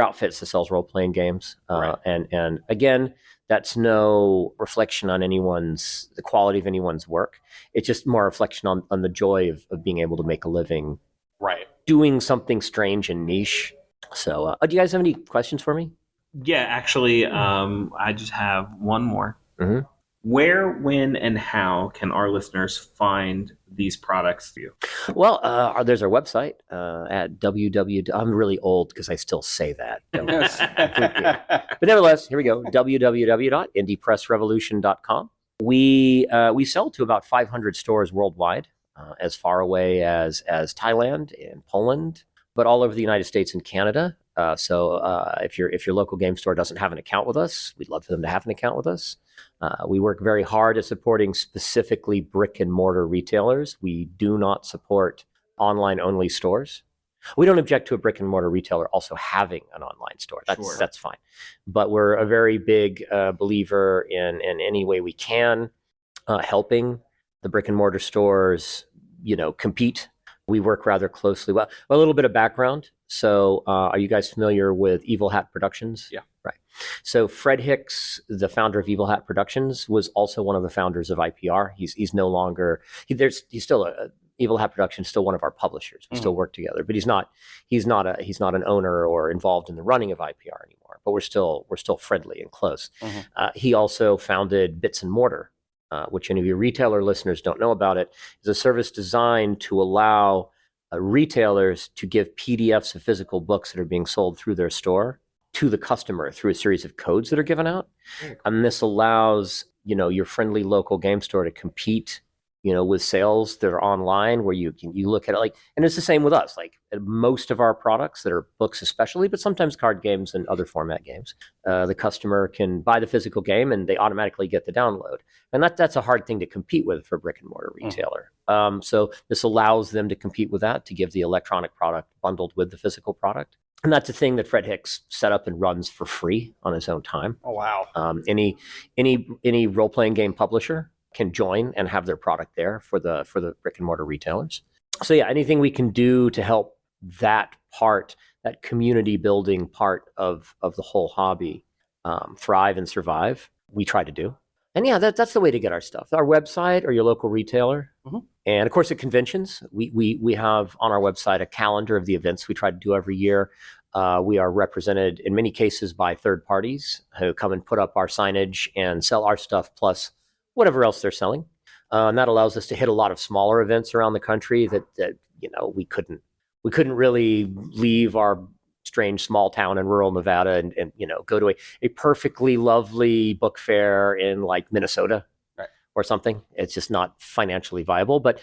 outfits that sells role playing games. Right. And again, that's no reflection on the quality of anyone's work. It's just more reflection on the joy of being able to make a living, right, doing something strange and niche. So, do you guys have any questions for me? Yeah, actually, I just have one more. Mm-hmm. Where, when, and how can our listeners find these products for you? Well, there's our website at www. I'm really old because I still say that. But nevertheless, here we go. www.indiepressrevolution.com. We sell to about 500 stores worldwide, as far away as Thailand and Poland, but all over the United States and Canada. So if your local game store doesn't have an account with us, we'd love for them to have an account with us. We work very hard at supporting specifically brick and mortar retailers. We do not support online only stores. We don't object to a brick and mortar retailer also having an online store. That's fine. But we're a very big believer in any way we can helping the brick and mortar stores, compete. We work rather closely. Well, a little bit of background. So are you guys familiar with Evil Hat Productions? Yeah. Right. So Fred Hicks, the founder of Evil Hat Productions, was also one of the founders of IPR. He's no longer, he's still Evil Hat Productions, still one of our publishers. We still work together, but he's not an owner or involved in the running of IPR anymore, but we're still friendly and close. He also founded Bits and Mortar, which any of your retailer listeners don't know about it, is a service designed to allow retailers to give PDFs of physical books that are being sold through their store to the customer through a series of codes that are given out. And this allows, your friendly local game store to compete with sales that are online where you look at it and it's the same with us. Like most of our products that are books especially, but sometimes card games and other format games, the customer can buy the physical game and they automatically get the download. And that's a hard thing to compete with for a brick and mortar retailer. So this allows them to compete with that, to give the electronic product bundled with the physical product. And that's a thing that Fred Hicks set up and runs for free on his own time. Oh, wow. Any role-playing game publisher can join and have their product there for the brick and mortar retailers. So yeah, anything we can do to help that part, that community building part of the whole hobby thrive and survive, we try to do. And yeah, that's the way to get our stuff. Our website or your local retailer. And of course at conventions, we have on our website a calendar of the events we try to do every year. We are represented in many cases by third parties who come and put up our signage and sell our stuff plus whatever else they're selling. And that allows us to hit a lot of smaller events around the country that we couldn't really leave our strange small town in rural Nevada and go to a perfectly lovely book fair in like Minnesota or something. It's just not financially viable, but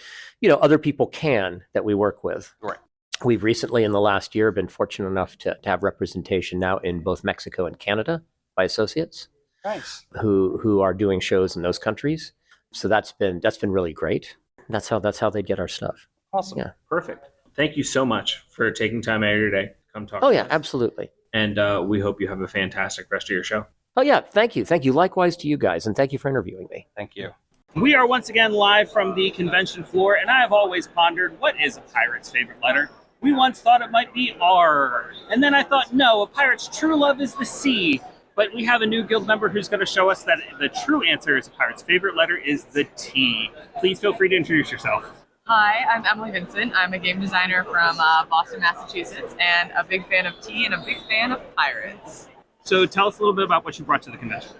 other people can that we work with. Right. We've recently in the last year been fortunate enough to have representation now in both Mexico and Canada by associates. Nice. Who are doing shows in those countries. So that's been really great. That's how they get our stuff. Awesome. Yeah. Perfect. Thank you so much for taking time out of your day to come talk. Oh to yeah, us. absolutely. And we hope you have a fantastic rest of your show. Oh yeah, thank you. Likewise to you guys, and thank you for interviewing me. Thank you. We are once again live from the convention floor, and I have always pondered, what is a pirate's favorite letter? We once thought it might be R, and then I thought, no, a pirate's true love is the C. But we have a new guild member who's going to show us that the true answer is a pirate's favorite letter is the T. Please feel free to introduce yourself. Hi, I'm Emily Vincent. I'm a game designer from Boston, Massachusetts, and a big fan of tea and a big fan of pirates. So tell us a little bit about what you brought to the convention.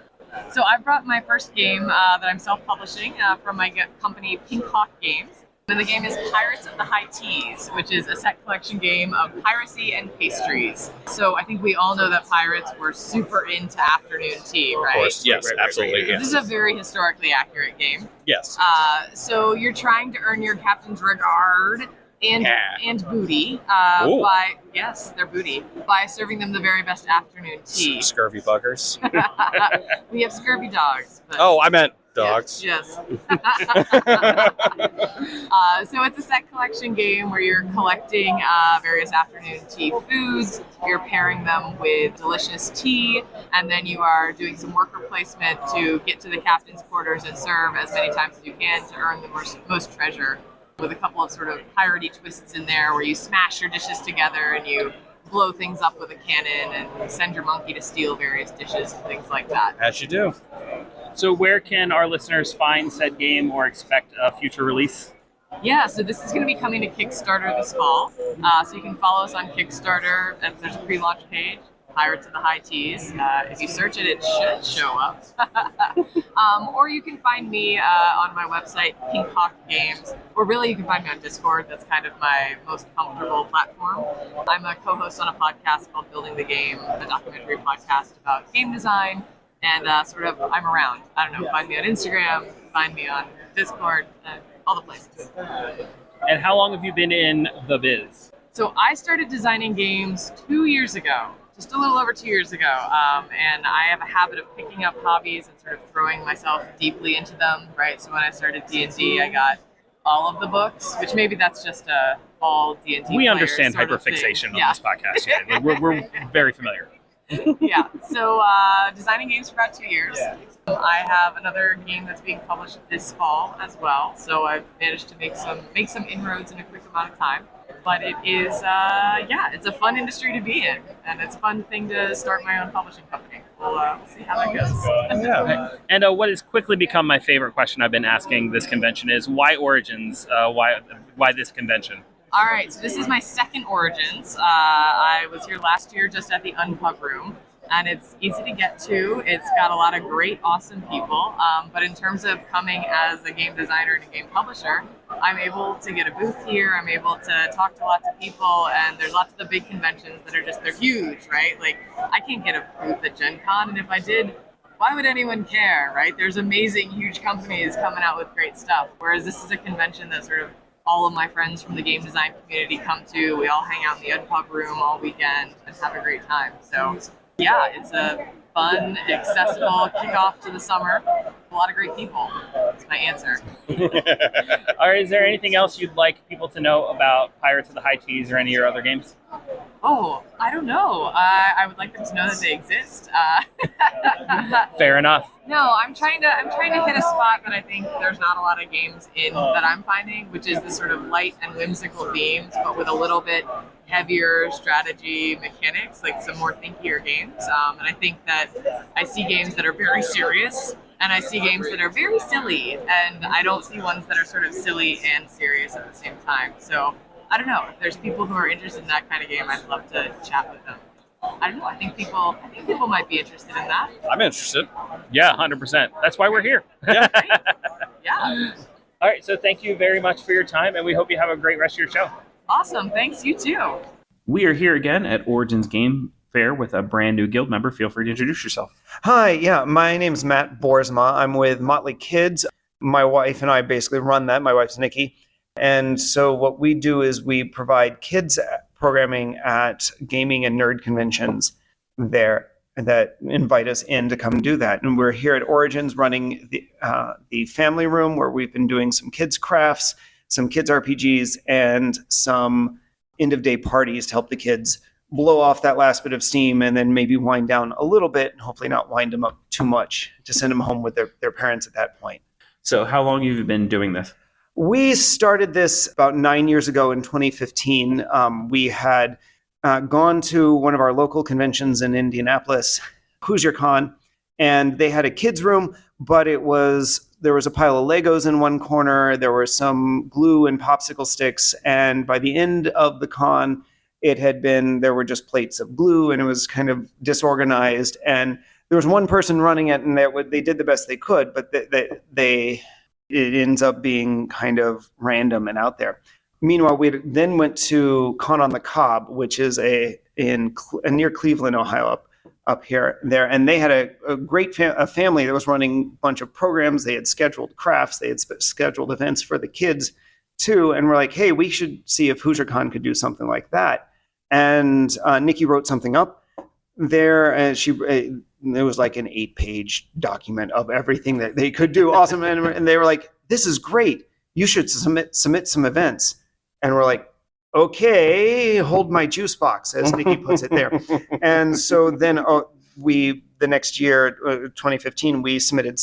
So I brought my first game that I'm self-publishing from my company Pink Hawk Games. And the game is Pirates of the High Teas, which is a set collection game of piracy and pastries. So I think we all know that pirates were super into afternoon tea, right? Of course, yes, absolutely. Yes. This is a very historically accurate game. Yes. So you're trying to earn your captain's regard and booty by their booty by serving them the very best afternoon tea. Scurvy buggers. We have scurvy dogs. But I meant dogs. Yes. So it's a set collection game where you're collecting various afternoon tea foods. You're pairing them with delicious tea, and then you are doing some worker placement to get to the captain's quarters and serve as many times as you can to earn the most treasure. With a couple of sort of piratey twists in there where you smash your dishes together and you blow things up with a cannon and send your monkey to steal various dishes and things like that. As you do. So where can our listeners find said game or expect a future release? Yeah, so this is going to be coming to Kickstarter this fall. So you can follow us on Kickstarter. There's a pre-launch page, Pirates of the High Teas. If you search it, it should show up. Or you can find me on my website, Pink Hawk Games. Or really, you can find me on Discord. That's kind of my most comfortable platform. I'm a co-host on a podcast called Building the Game, a documentary podcast about game design. And I'm around. I don't know, find me on Instagram, find me on Discord, all the places. And how long have you been in the biz? So I started designing games 2 years ago, just a little over 2 years ago. And I have a habit of picking up hobbies and sort of throwing myself deeply into them, right? So when I started D&D, I got all of the books, which maybe that's just all D&D We understand hyperfixation on this podcast. Yeah. We're very familiar. Yeah, so designing games for about 2 years. I have another game that's being published this fall as well, so I've managed to make some inroads in a quick amount of time. But it is, it's a fun industry to be in, and it's a fun thing to start my own publishing company. We'll see how that goes. Yeah. And what has quickly become my favorite question I've been asking this convention is, why Origins? Why this convention? All right, so this is my second Origins. I was here last year just at the Unpub Room, and it's easy to get to. It's got a lot of great, awesome people, but in terms of coming as a game designer and a game publisher, I'm able to get a booth here, I'm able to talk to lots of people, and there's lots of the big conventions that are they're huge, right? Like, I can't get a booth at Gen Con, and if I did, why would anyone care, right? There's amazing, huge companies coming out with great stuff. Whereas this is a convention that sort of all of my friends from the game design community come to. We all hang out in the Unpub room all weekend and have a great time. So yeah, it's a fun, accessible kickoff to the summer. A lot of great people. That's my answer. All right, is there anything else you'd like people to know about Pirates of the High Teas or any of your other games? Oh, I don't know. I would like them to know that they exist. Fair enough. No, I'm trying to hit a spot that I think there's not a lot of games in that I'm finding, which is the sort of light and whimsical themes, but with a little bit heavier strategy mechanics, like some more thinkier games. And I think that I see games that are very serious, and I see games that are very silly, and I don't see ones that are sort of silly and serious at the same time. So I don't know. If there's people who are interested in that kind of game, I'd love to chat with them. I don't know. I think people might be interested in that. I'm interested. Yeah, 100%. That's why we're here. Yeah. All right, so thank you very much for your time, and we hope you have a great rest of your show. Awesome. Thanks. You too. We are here again at Origins Game Fair with a brand new guild member. Feel free to introduce yourself. Hi, yeah, my name's Matt Boersma. I'm with Motley Kids. My wife and I basically run that. My wife's Nikki. And so what we do is we provide kids programming at gaming and nerd conventions there that invite us in to come do that. And we're here at Origins running the family room where we've been doing some kids crafts, some kids RPGs, and some end of day parties to help the kids blow off that last bit of steam and then maybe wind down a little bit and hopefully not wind them up too much to send them home with their parents at that point. So how long have you been doing this? We started this about 9 years ago in 2015. We had gone to one of our local conventions in Indianapolis, Hoosier Con, and they had a kids room, but there was a pile of Legos in one corner, there were some glue and popsicle sticks, and by the end of the con, there were just plates of glue, and it was kind of disorganized, and there was one person running it, and they did the best they could, but it ends up being kind of random and out there. Meanwhile, we then went to Con on the Cob, which is near Cleveland, Ohio, up there, and they had a great family that was running a bunch of programs. They had scheduled crafts, they had scheduled events for the kids too, and we're like, hey, we should see if HoosierCon could do something like that. And Nikki wrote something up there, and it was like an 8-page document of everything that they could do. Awesome. And they were like, this is great. You should submit some events. And we're like, okay, hold my juice box, as Nikki puts it there. And so then the next year, 2015, we submitted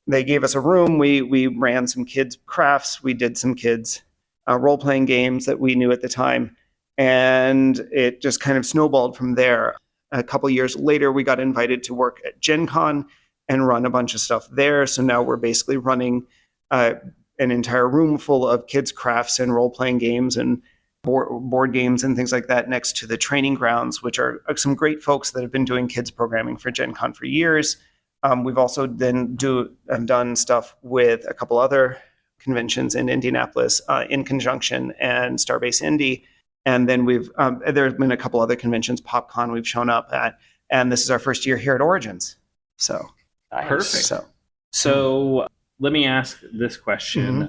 they gave us a room. We ran some kids crafts. We did some kids role-playing games that we knew at the time. And it just kind of snowballed from there. A couple years later, we got invited to work at Gen Con and run a bunch of stuff there. So now we're basically running an entire room full of kids' crafts and role-playing games and board games and things like that next to the training grounds, which are some great folks that have been doing kids programming for Gen Con for years. We've also then done stuff with a couple other conventions in Indianapolis, In Conjunction and Starbase Indy. And then there's been a couple other conventions, PopCon, we've shown up at, and this is our first year here at Origins. So perfect. So let me ask this question: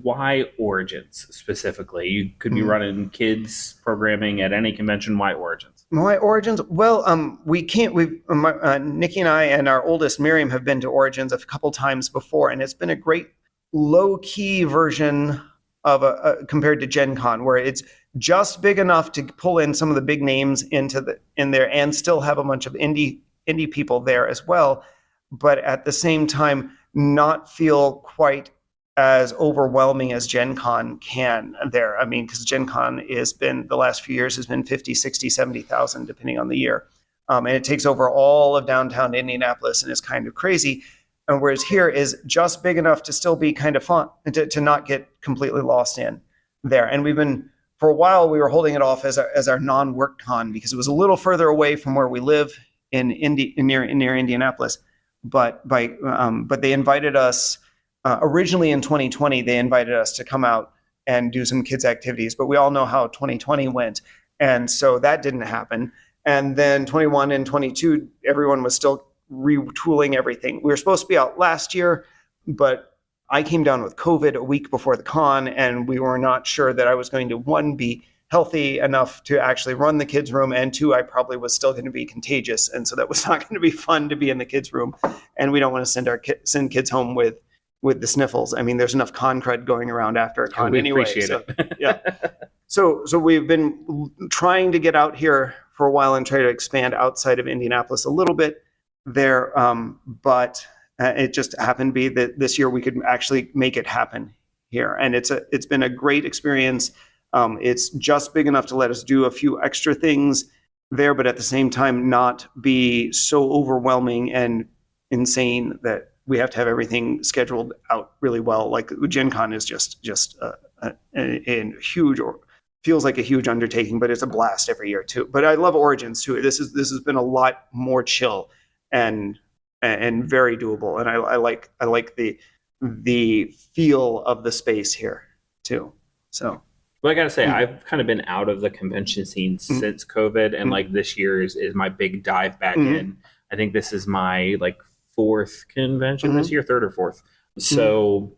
why Origins specifically? You could be running kids programming at any convention. Why Origins? Why Origins? Well, Nikki and I and our oldest Miriam have been to Origins a couple times before, and it's been a great low-key version of compared to Gen Con, where it's just big enough to pull in some of the big names in there and still have a bunch of indie people there as well, but at the same time not feel quite as overwhelming as Gen Con can there. I mean, because Gen Con the last few years has been 50, 60, 70,000 depending on the year. And it takes over all of downtown Indianapolis and is kind of crazy. And whereas here is just big enough to still be kind of fun, to not get completely lost in there. And for a while, we were holding it off as our non-work con because it was a little further away from where we live near Indianapolis. But they invited us originally in 2020. They invited us to come out and do some kids activities. But we all know how 2020 went, and so that didn't happen. And then 21 and 22, everyone was still retooling everything. We were supposed to be out last year, but I came down with COVID a week before the con, and we were not sure that I was going to, one, be healthy enough to actually run the kids' room, and two, I probably was still going to be contagious, and so that was not going to be fun to be in the kids' room. And we don't want to send kids home with the sniffles. I mean, there's enough con crud going around after a con anyway. Appreciate it. Yeah. So we've been trying to get out here for a while and try to expand outside of Indianapolis a little bit there, but it just happened to be that this year we could actually make it happen here, and it's been a great experience. It's just big enough to let us do a few extra things there, but at the same time not be so overwhelming and insane that we have to have everything scheduled out really well. Like Gen Con is just a huge, or feels like a huge undertaking, but it's a blast every year too. But I love Origins too. This has been a lot more chill and very doable, and I like the feel of the space here too. So. Well, I gotta say, I've kind of been out of the convention scene since COVID, and like this year is my big dive back in. I think this is my like fourth convention this year, third or fourth. So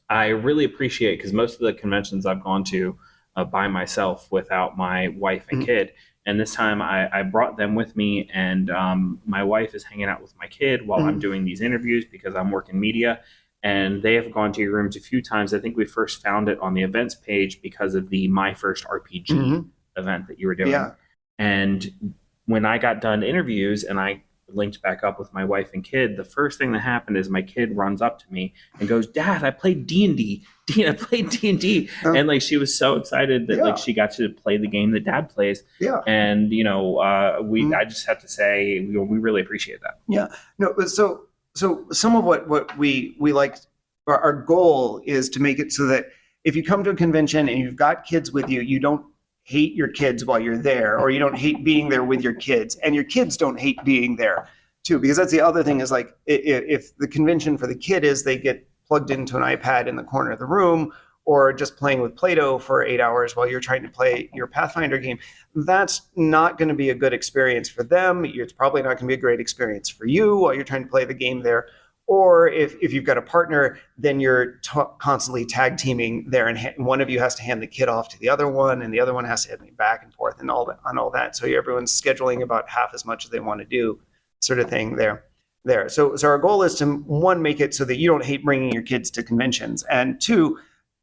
I really appreciate, because most of the conventions I've gone to by myself without my wife and kid. And this time I brought them with me, and my wife is hanging out with my kid while I'm doing these interviews because I'm working media. And they have gone to your rooms a few times. I think we first found it on the events page because of the My First RPG event that you were doing. Yeah. And when I got done interviews and I linked back up with my wife and kid, the first thing that happened is my kid runs up to me and goes, "Dad, I played D&D. I played D&D." And like, she was so excited that like she got to play the game that Dad plays. Yeah. And, I just have to say, we really appreciate that. Yeah. No, but so some of what we like, our goal is to make it so that if you come to a convention and you've got kids with you, you don't hate your kids while you're there, or you don't hate being there with your kids, and your kids don't hate being there too, because that's the other thing is like, if the convention for the kid is they get plugged into an iPad in the corner of the room, or just playing with Play-Doh for 8 hours while you're trying to play your Pathfinder game, that's not going to be a good experience for them. It's probably not going to be a great experience for you while you're trying to play the game there. Or if you've got a partner, then you're constantly tag teaming there, and one of you has to hand the kid off to the other one, and the other one has to hand me back and forth and all that. So everyone's scheduling about half as much as they want to do, sort of thing there. So our goal is to, one, make it so that you don't hate bringing your kids to conventions, and two,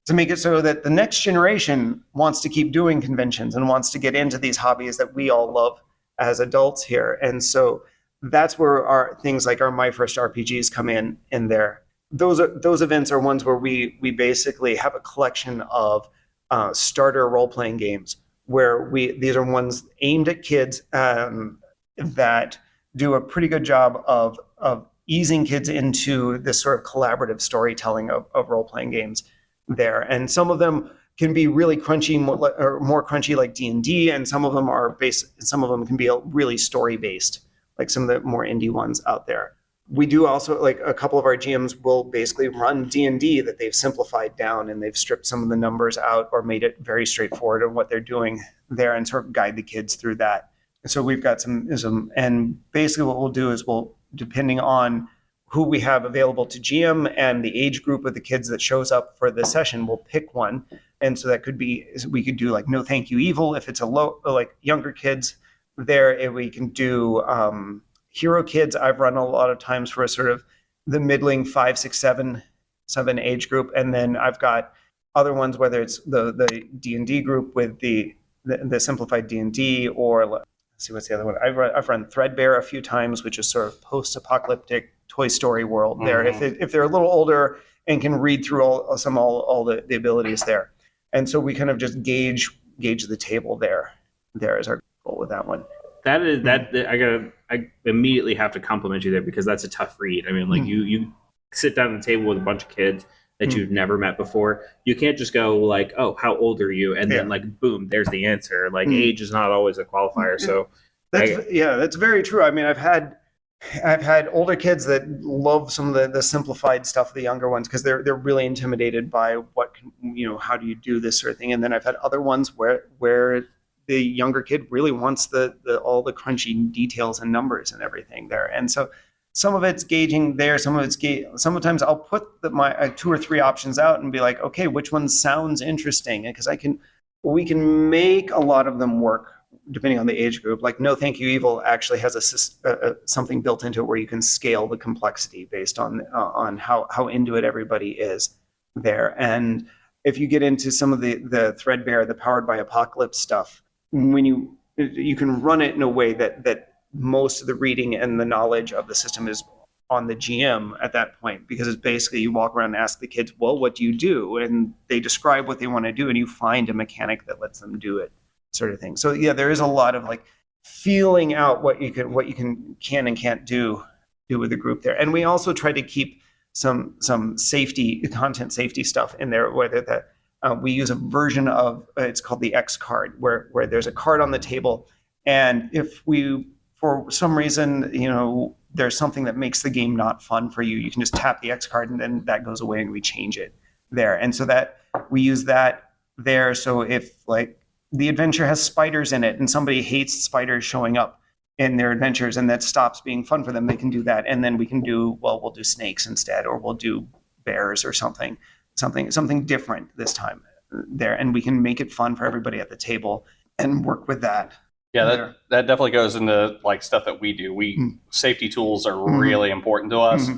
to make it so that the next generation wants to keep doing conventions and wants to get into these hobbies that we all love as adults here. And so that's where our things like our My First RPGs come in there. Those events are ones where we basically have a collection of starter role-playing games where these are ones aimed at kids that do a pretty good job of easing kids into this sort of collaborative storytelling of role-playing games there. And some of them can be really crunchy, more crunchy like D&D, and some of them can be really story-based, like some of the more indie ones out there. We do also, like, a couple of our GMs will basically run D&D that they've simplified down, and they've stripped some of the numbers out or made it very straightforward on what they're doing there, and sort of guide the kids through that. So we've got some, and basically what we'll do is depending on who we have available to GM and the age group of the kids that shows up for the session, we'll pick one. And so that could be, we could do like No Thank You Evil if it's like younger kids there. If we can do Hero Kids, I've run a lot of times for a sort of the middling 5, 6, 7 age group. And then I've got other ones, whether it's the D&D group with the simplified D&D, or let's see, what's the other one? I've run Threadbare a few times, which is sort of post-apocalyptic Toy Story world there. If they're a little older and can read through all the abilities there. And so we kind of just gauge the table there is our goal with that one. I immediately have to compliment you there, because that's a tough read. I mean, like you sit down at the table with a bunch of kids that you've never met before. You can't just go like, "Oh, how old are you?" and then like, boom, there's the answer. Like age is not always a qualifier. So that's very true. I mean, I've had older kids that love some of the simplified stuff of the younger ones, because they're really intimidated by how do you do this sort of thing. And then I've had other ones where the younger kid really wants all the crunchy details and numbers and everything there. And so some of it's gauging there, some of it's sometimes I'll put my 2 or 3 options out and be like, okay, which one sounds interesting? Because we can make a lot of them work depending on the age group. Like No Thank You Evil actually has something built into it where you can scale the complexity based on how into it everybody is there. And if you get into some of the Threadbare, the Powered by Apocalypse stuff, when you can run it in a way that most of the reading and the knowledge of the system is on the GM at that point, because it's basically you walk around and ask the kids, well, what do you do? And they describe what they want to do, and you find a mechanic that lets them do it, sort of thing. So yeah, there is a lot of like feeling out what you can and can't do with the group there. And we also try to keep some content safety stuff in there, whether that we use a version of it's called the X card, where there's a card on the table, and if we for some reason there's something that makes the game not fun for you, you can just tap the X card and then that goes away and we change it there. And so that we use that there. So if like the adventure has spiders in it and somebody hates spiders showing up in their adventures and that stops being fun for them, they can do that. And then we can we'll do snakes instead, or we'll do bears or something different this time there. And we can make it fun for everybody at the table and work with that. Yeah, that definitely goes into like stuff that we do. Safety tools are really important to us,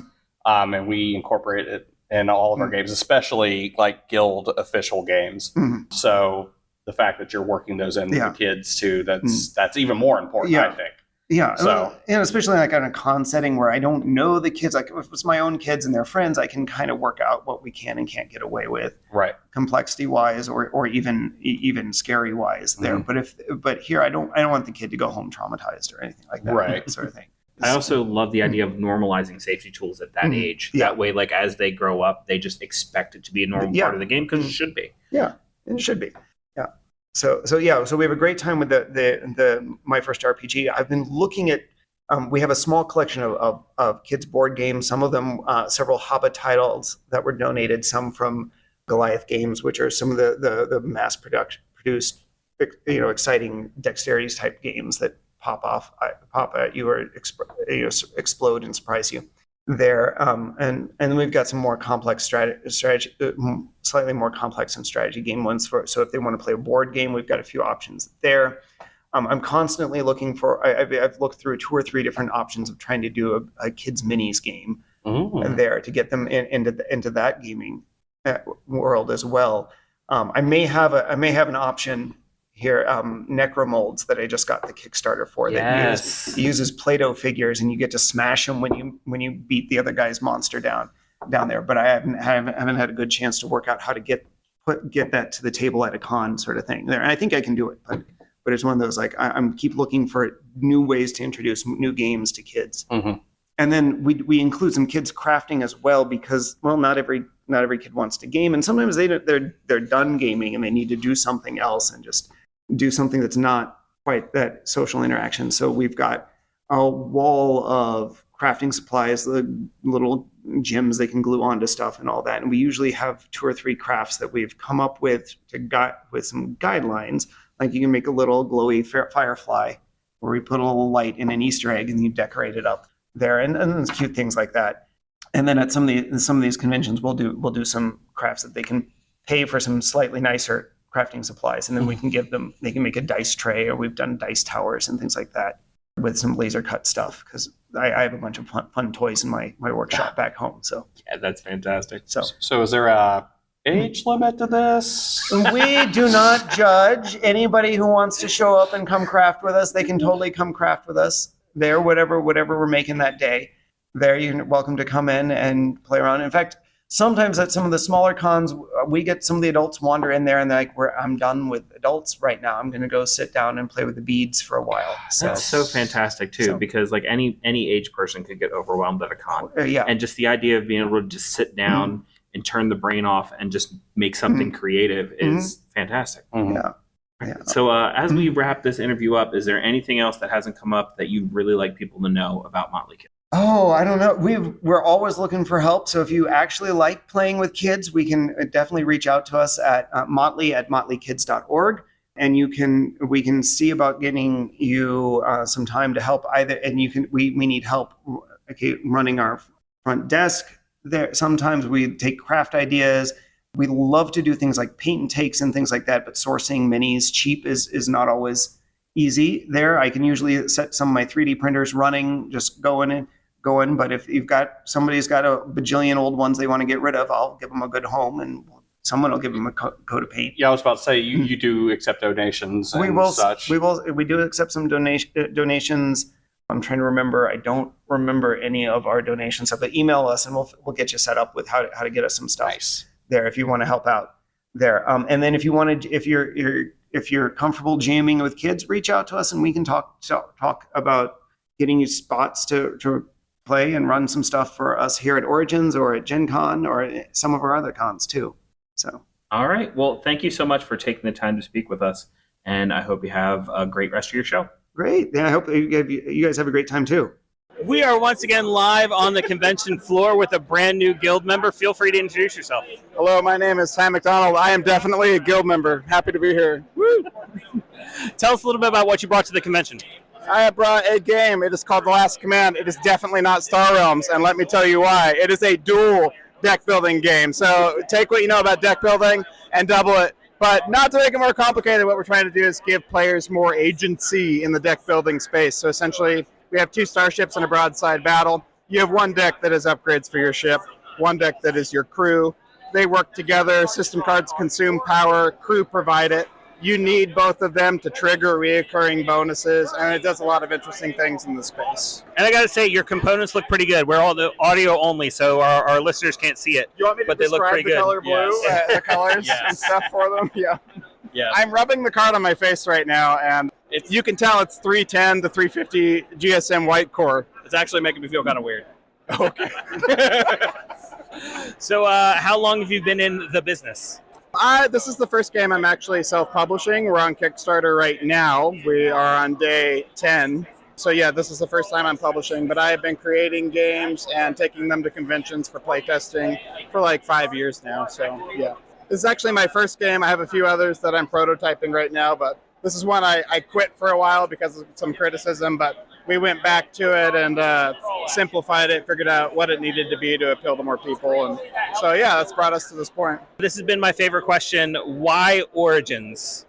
and we incorporate it in all of our games, especially like guild official games. So the fact that you're working those in with the kids too, that's even more important, I think. Yeah, so and especially like on a con setting where I don't know the kids, like if it's my own kids and their friends, I can kind of work out what we can and can't get away with, right? Complexity wise, or even scary wise there. But here I don't want the kid to go home traumatized or anything like that, right? Sort of thing. I also love the idea of normalizing safety tools at that age. That way, like as they grow up, they just expect it to be a normal part of the game because it should be. Yeah, it should be. Yeah. So we have a great time with the My First RPG. I've been looking at. We have a small collection of kids board games. Some of them, several Hobbit titles that were donated. Some from Goliath Games, which are some of the mass produced, exciting dexterities type games that pop at you or explode and surprise you there. And then we've got some more complex strategy, slightly more complex and strategy game ones so if they want to play a board game, we've got a few options there. I'm constantly looking for. I've looked through 2 or 3 different options of trying to do a kids minis game there to get them into that gaming world as well. I may have an option here, Necromolds, that I just got the Kickstarter for. Yes. That uses Play-Doh figures, and you get to smash them when you beat the other guy's monster down there. But I haven't had a good chance to work out how to get that to the table at a con sort of thing there. And I think I can do it, but it's one of those like I'm keep looking for new ways to introduce new games to kids. And then we include some kids crafting as well, because not every kid wants to game, and sometimes they're done gaming and they need to do something else and just do something that's not quite that social interaction. So we've got a wall of crafting supplies, the little gems they can glue onto stuff and all that. And we usually have 2 or 3 crafts that we've come up with with some guidelines. Like you can make a little glowy firefly where we put a little light in an Easter egg and you decorate it up there, and there's cute things like that. And then at some of these conventions, we'll do some crafts that they can pay for some slightly nicer crafting supplies, and then we can give them. They can make a dice tray, or we've done dice towers and things like that with some laser cut stuff, because I have a bunch of fun toys in my workshop back home. So yeah, that's fantastic. So is there a age limit to this? We do not judge anybody who wants to show up and come craft with us. They can totally come craft with us there, whatever we're making that day. There, you're welcome to come in and play around. In fact, sometimes at some of the smaller cons, we get some of the adults wander in there and they're like, I'm done with adults right now. I'm going to go sit down and play with the beads for a while. So, that's so fantastic too, because like any age person could get overwhelmed at a con. And just the idea of being able to just sit down and turn the brain off and just make something creative is fantastic. Yeah. So as we wrap this interview up, is there anything else that hasn't come up that you'd really like people to know about Motley Kids? Oh, I don't know. We're always looking for help. So if you actually like playing with kids, we can definitely reach out to us at motley@motleykids.org. And we can see about getting you some time to help either. And we need help running our front desk. There, sometimes we take craft ideas. We love to do things like paint and takes and things like that, but sourcing minis cheap is not always easy there. I can usually set some of my 3D printers running, just going. But if somebody's got a bajillion old ones they want to get rid of, I'll give them a good home and someone will give them a coat of paint. Yeah, I was about to say you do accept donations and such. We do accept some donations. I'm trying to remember. I don't remember any of our donations, but email us and we'll get you set up with how to get us some stuff there if you want to help out there. And then if you're comfortable jamming with kids, reach out to us and we can talk about getting you spots to play and run some stuff for us here at Origins or at Gen Con or some of our other cons too. So. All right. Well, thank you so much for taking the time to speak with us, and I hope you have a great rest of your show. Great. Yeah, I hope you guys have a great time too. We are once again live on the convention floor with a brand new guild member. Feel free to introduce yourself. Hello, my name is Sam McDonald. I am definitely a guild member. Happy to be here. Woo! Tell us a little bit about what you brought to the convention. I have brought a game. It is called The Last Command. It is definitely not Star Realms, and let me tell you why. It is a dual deck building game. So take what you know about deck building and double it. But not to make it more complicated, what we're trying to do is give players more agency in the deck building space. So essentially, we have 2 starships in a broadside battle. You have 1 deck that is upgrades for your ship, 1 deck that is your crew. They work together. System cards consume power. Crew provide it. You need both of them to trigger reoccurring bonuses, and it does a lot of interesting things in the space. And I got to say, your components look pretty good. We're all the audio only, so our listeners can't see it. You want me to describe the color blue, the colors and stuff for them? Yeah. Yeah. I'm rubbing the card on my face right now, and you can tell it's 310 to 350 GSM white core. It's actually making me feel kind of weird. Okay. So how long have you been in the business? This is the first game I'm actually self-publishing. We're on Kickstarter right now. We are on day 10. So yeah, this is the first time I'm publishing, but I have been creating games and taking them to conventions for playtesting for like 5 years now. So yeah, this is actually my first game. I have a few others that I'm prototyping right now, but this is one I quit for a while because of some criticism, but we went back to it and simplified it, figured out what it needed to be to appeal to more people. And so, yeah, that's brought us to this point. This has been my favorite question. Why Origins?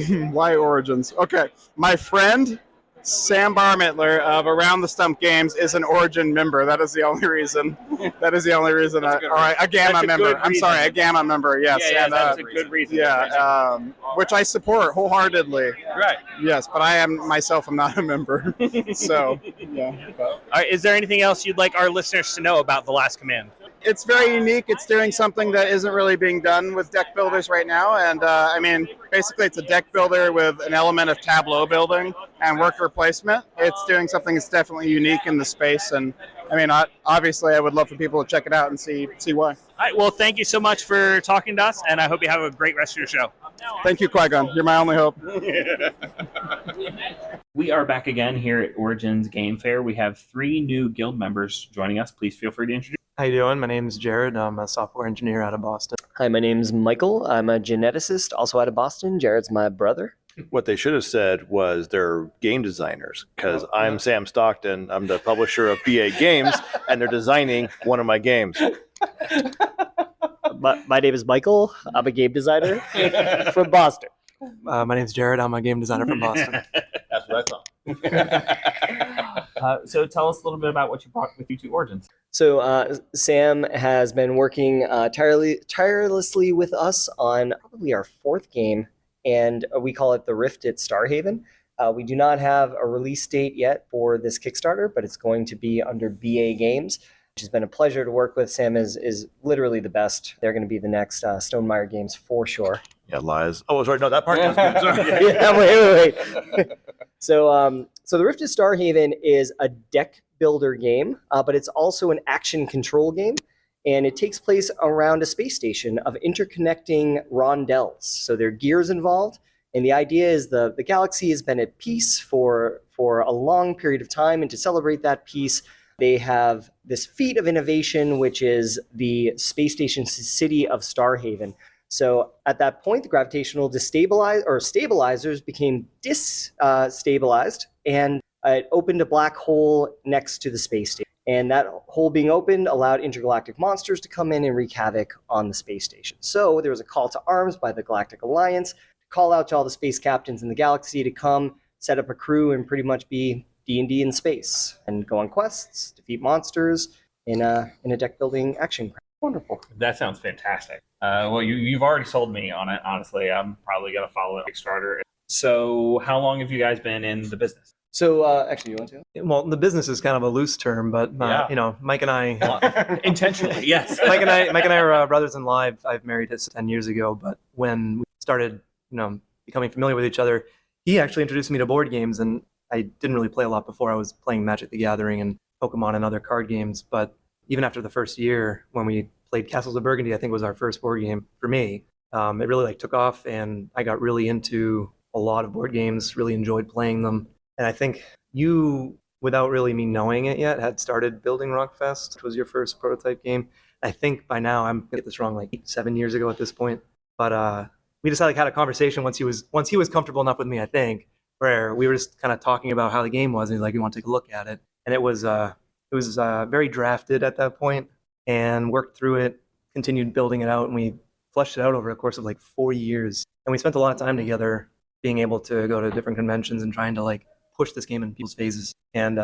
Why Origins? Okay. My friend, Sam Barmittler of Around the Stump Games, is an Origin member. That is the only reason. That is the only reason. A Gamma member. I'm sorry, a Gamma member. Yes. Yeah, and, that's a good reason. Yeah, which I support wholeheartedly. Right. Yes, but I am myself. I'm not a member. So, yeah. But. All right, is there anything else you'd like our listeners to know about The Last Command? It's very unique. It's doing something that isn't really being done with deck builders right now. And I mean, basically it's a deck builder with an element of tableau building and worker placement. It's doing something that's definitely unique in the space. And I mean, obviously I would love for people to check it out and see why. All right, well, thank you so much for talking to us, and I hope you have a great rest of your show. Thank you, Qui-Gon. You're my only hope. We are back again here at Origins Game Fair. We have 3 new guild members joining us. Please feel free to introduce. How you doing? My name's Jared. I'm a software engineer out of Boston. Hi, my name's Michael. I'm a geneticist, also out of Boston. Jared's my brother. What they should have said was they're game designers, because I'm Sam Stockton. I'm the publisher of BA Games, and they're designing one of my games. My name is Michael. I'm a game designer from Boston. My name's Jared. I'm a game designer from Boston. That's what I thought. So tell us a little bit about what you brought with you to Origins. So Sam has been working tirelessly with us on probably our 4th game, and we call it The Rift at Starhaven. We do not have a release date yet for this Kickstarter, but it's going to be under BA Games, which has been a pleasure to work with. Sam is literally the best. They're going to be the next Stonemaier games for sure. Yeah, lies. Oh, sorry. No, that part is good. Sorry. Yeah, wait. So The Rift at Starhaven is a deck builder game, but it's also an action control game. And it takes place around a space station of interconnecting rondels. So there are gears involved. And the idea is the galaxy has been at peace for a long period of time. And to celebrate that peace, they have this feat of innovation, which is the space station city of Starhaven. So at that point, the gravitational stabilizers became destabilized, and it opened a black hole next to the space station. And that hole being opened allowed intergalactic monsters to come in and wreak havoc on the space station. So there was a call to arms by the Galactic Alliance to call out to all the space captains in the galaxy to come set up a crew and pretty much be D&D in space and go on quests, defeat monsters in a deck building action. Wonderful. That sounds fantastic. Well, you've already sold me on it. Honestly, I'm probably going to follow it on Kickstarter. So how long have you guys been in the business? So actually, you want to? Well, the business is kind of a loose term, but you know, Mike and I intentionally, yes. Mike and I are brothers in law. I've married his 10 years ago, but when we started, becoming familiar with each other, he actually introduced me to board games, and I didn't really play a lot before. I was playing Magic the Gathering and Pokemon and other card games, but even after the first year, when we played Castles of Burgundy, I think was our first board game for me. It really took off, and I got really into a lot of board games. Really enjoyed playing them, and I think you, without really me knowing it yet, had started building Rockfest, which was your first prototype game. I think by now, I'm gonna get this wrong, like 7 years ago at this point. But we just had a conversation once he was comfortable enough with me, I think, where we were just kind of talking about how the game was, and he's like, "You want to take a look at it?" And it was very drafted at that point, and worked through it, continued building it out, and we fleshed it out over the course of 4 years. And we spent a lot of time together, being able to go to different conventions and trying to push this game in people's phases. And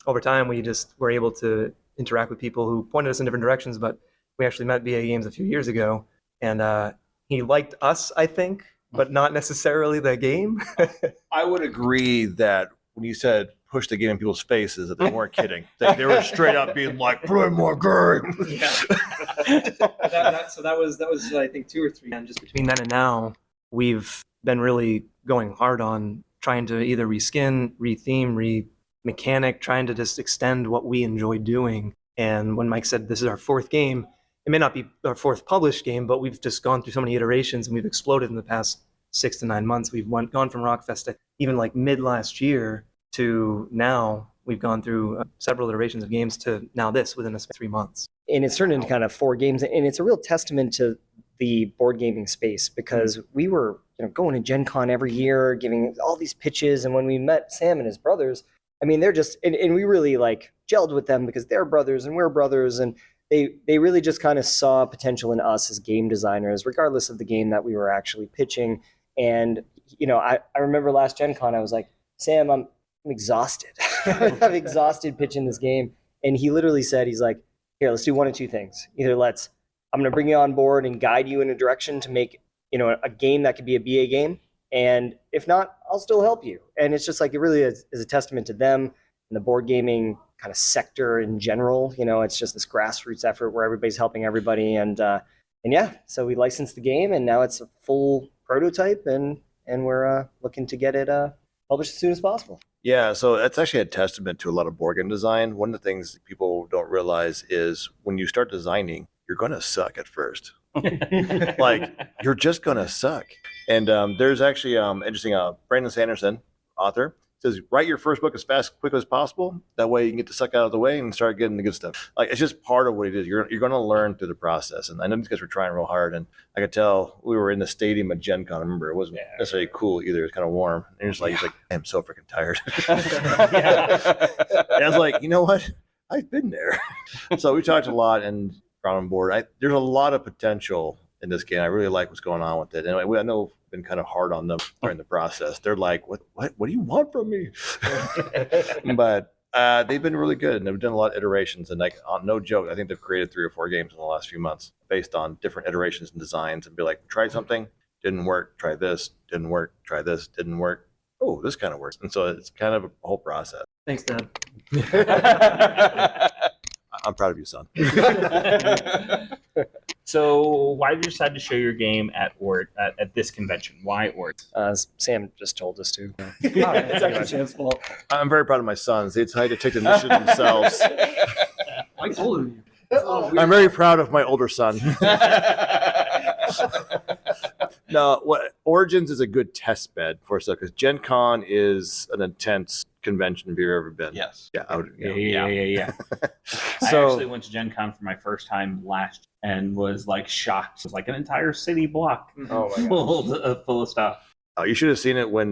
over time, we just were able to interact with people who pointed us in different directions. But we actually met BA Games a few years ago, and he liked us, I think, but not necessarily the game. I would agree that when you said push the game in people's faces, that they weren't kidding. They were straight up being like, "Play more game." Yeah. So that was I think 2 or 3. And just between then and now, we've been really going hard on trying to either reskin, retheme, remechanic, trying to just extend what we enjoy doing. And when Mike said this is our 4th game, it may not be our 4th published game, but we've just gone through so many iterations, and we've exploded in the past 6 to 9 months. We've gone from Rockfest to even mid last year to now. We've gone through several iterations of games to now this within a 3 months. And it's turned into kind of 4 games, and it's a real testament to the board gaming space, because we were going to Gen Con every year, giving all these pitches. And when we met Sam and his brothers, I mean, they're just, and we really gelled with them because they're brothers and we're brothers. And they really just kind of saw potential in us as game designers, regardless of the game that we were actually pitching. And, I remember last Gen Con, I was like, "Sam, I'm exhausted. I'm exhausted pitching this game." And he literally said, he's like, "Here, let's do one of 2 things. Either I'm going to bring you on board and guide you in a direction to make, a game that could be a BA game. And if not, I'll still help you." And it's just it really is a testament to them and the board gaming kind of sector in general. It's just this grassroots effort where everybody's helping everybody. And yeah, so we licensed the game, and now it's a full prototype, and we're looking to get it published as soon as possible. Yeah, so that's actually a testament to a lot of board game design. One of the things that people don't realize is when you start designing, you're going to suck at first. You're just going to suck. And there's actually interesting, Brandon Sanderson, author, says, "Write your first book as quick as possible. That way you can get the suck out of the way and start getting the good stuff." It's just part of what it is. You're going to learn through the process. And I know these guys were trying real hard. And I could tell we were in the stadium at Gen Con. I remember it wasn't necessarily cool either. It was kind of warm. And he's like, "I'm so freaking tired." And I was like, "You know what? I've been there." So we talked a lot and got on board. There's a lot of potential in this game. I really like what's going on with it. And I know we've been kind of hard on them during the process. They're like, what do you want from me? But they've been really good, and they've done a lot of iterations. And no joke, I think they've created 3 or 4 games in the last few months based on different iterations and designs, and be like, "Try something, didn't work, try this, didn't work, try this, didn't work. Oh, this kind of works." And so it's kind of a whole process. Thanks, Dad. I'm proud of you, son. So why did you decide to show your game at this convention? Why Ord? Sam just told us to. It's actually Sam's fault. I'm very proud of my sons. They decided to take the initiative themselves. Mike's older than you. I'm very proud of my older son. No, Origins is a good test bed for us, because Gen Con is an intense convention if you've ever been. Yes. Yeah. Yeah. I So actually went to Gen Con for my first time last year and was shocked. It was an entire city block Oh my full of stuff. Oh, you should have seen it when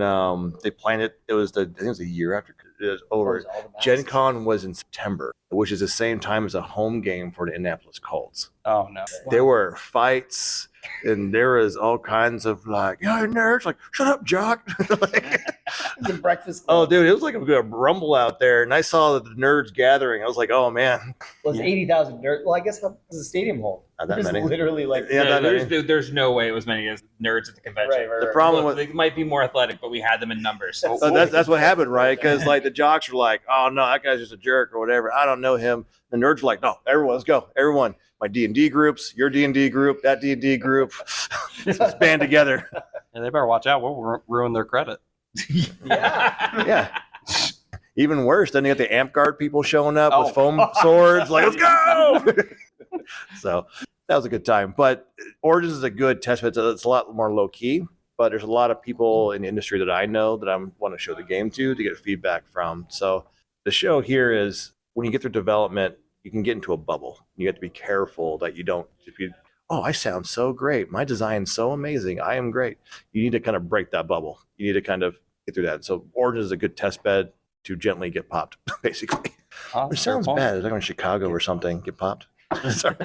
they planned it. It was I think it was a year after it was over. Gen Con was in September, which is the same time as a home game for the Indianapolis Colts. Oh no! There were fights, and there was all kinds of like, "Yeah, nerds!" Like, "Shut up, jock!" The breakfast. Oh, dude, it was like a rumble out there, and I saw the nerds gathering. I was like, "Oh man!" Was 80,000 nerds? Well, I guess how does the stadium hold? Not that There's many. literally like there's no way it was many as nerds at the convention. The problem Look, was they might be more athletic, but we had them in numbers. So that's what happened, right? Because like the jocks were like, "Oh no, that guy's just a jerk or whatever. I don't know him." The nerds were like, "No, everyone, let's go, everyone. My D&D groups, your D&D group, that D&D group, let's band together." And they better watch out. We'll ruin their credit. Yeah. Even worse, then you got the Amp Guard people showing up with foam swords. Like, let's go. So that was a good time. But Origins is a good test bed. It's a lot more low key, but there's a lot of people in the industry that I know that I want to show the game to get feedback from. So the show here is when you get through development, you can get into a bubble. You have to be careful that you don't, oh, I sound so great. My design's so amazing. I am great. You need to kind of break that bubble. You need to kind of get through that. So Origins is a good test bed to gently get popped, basically. Which sounds bad. It's like in Chicago or something, get popped. Sorry.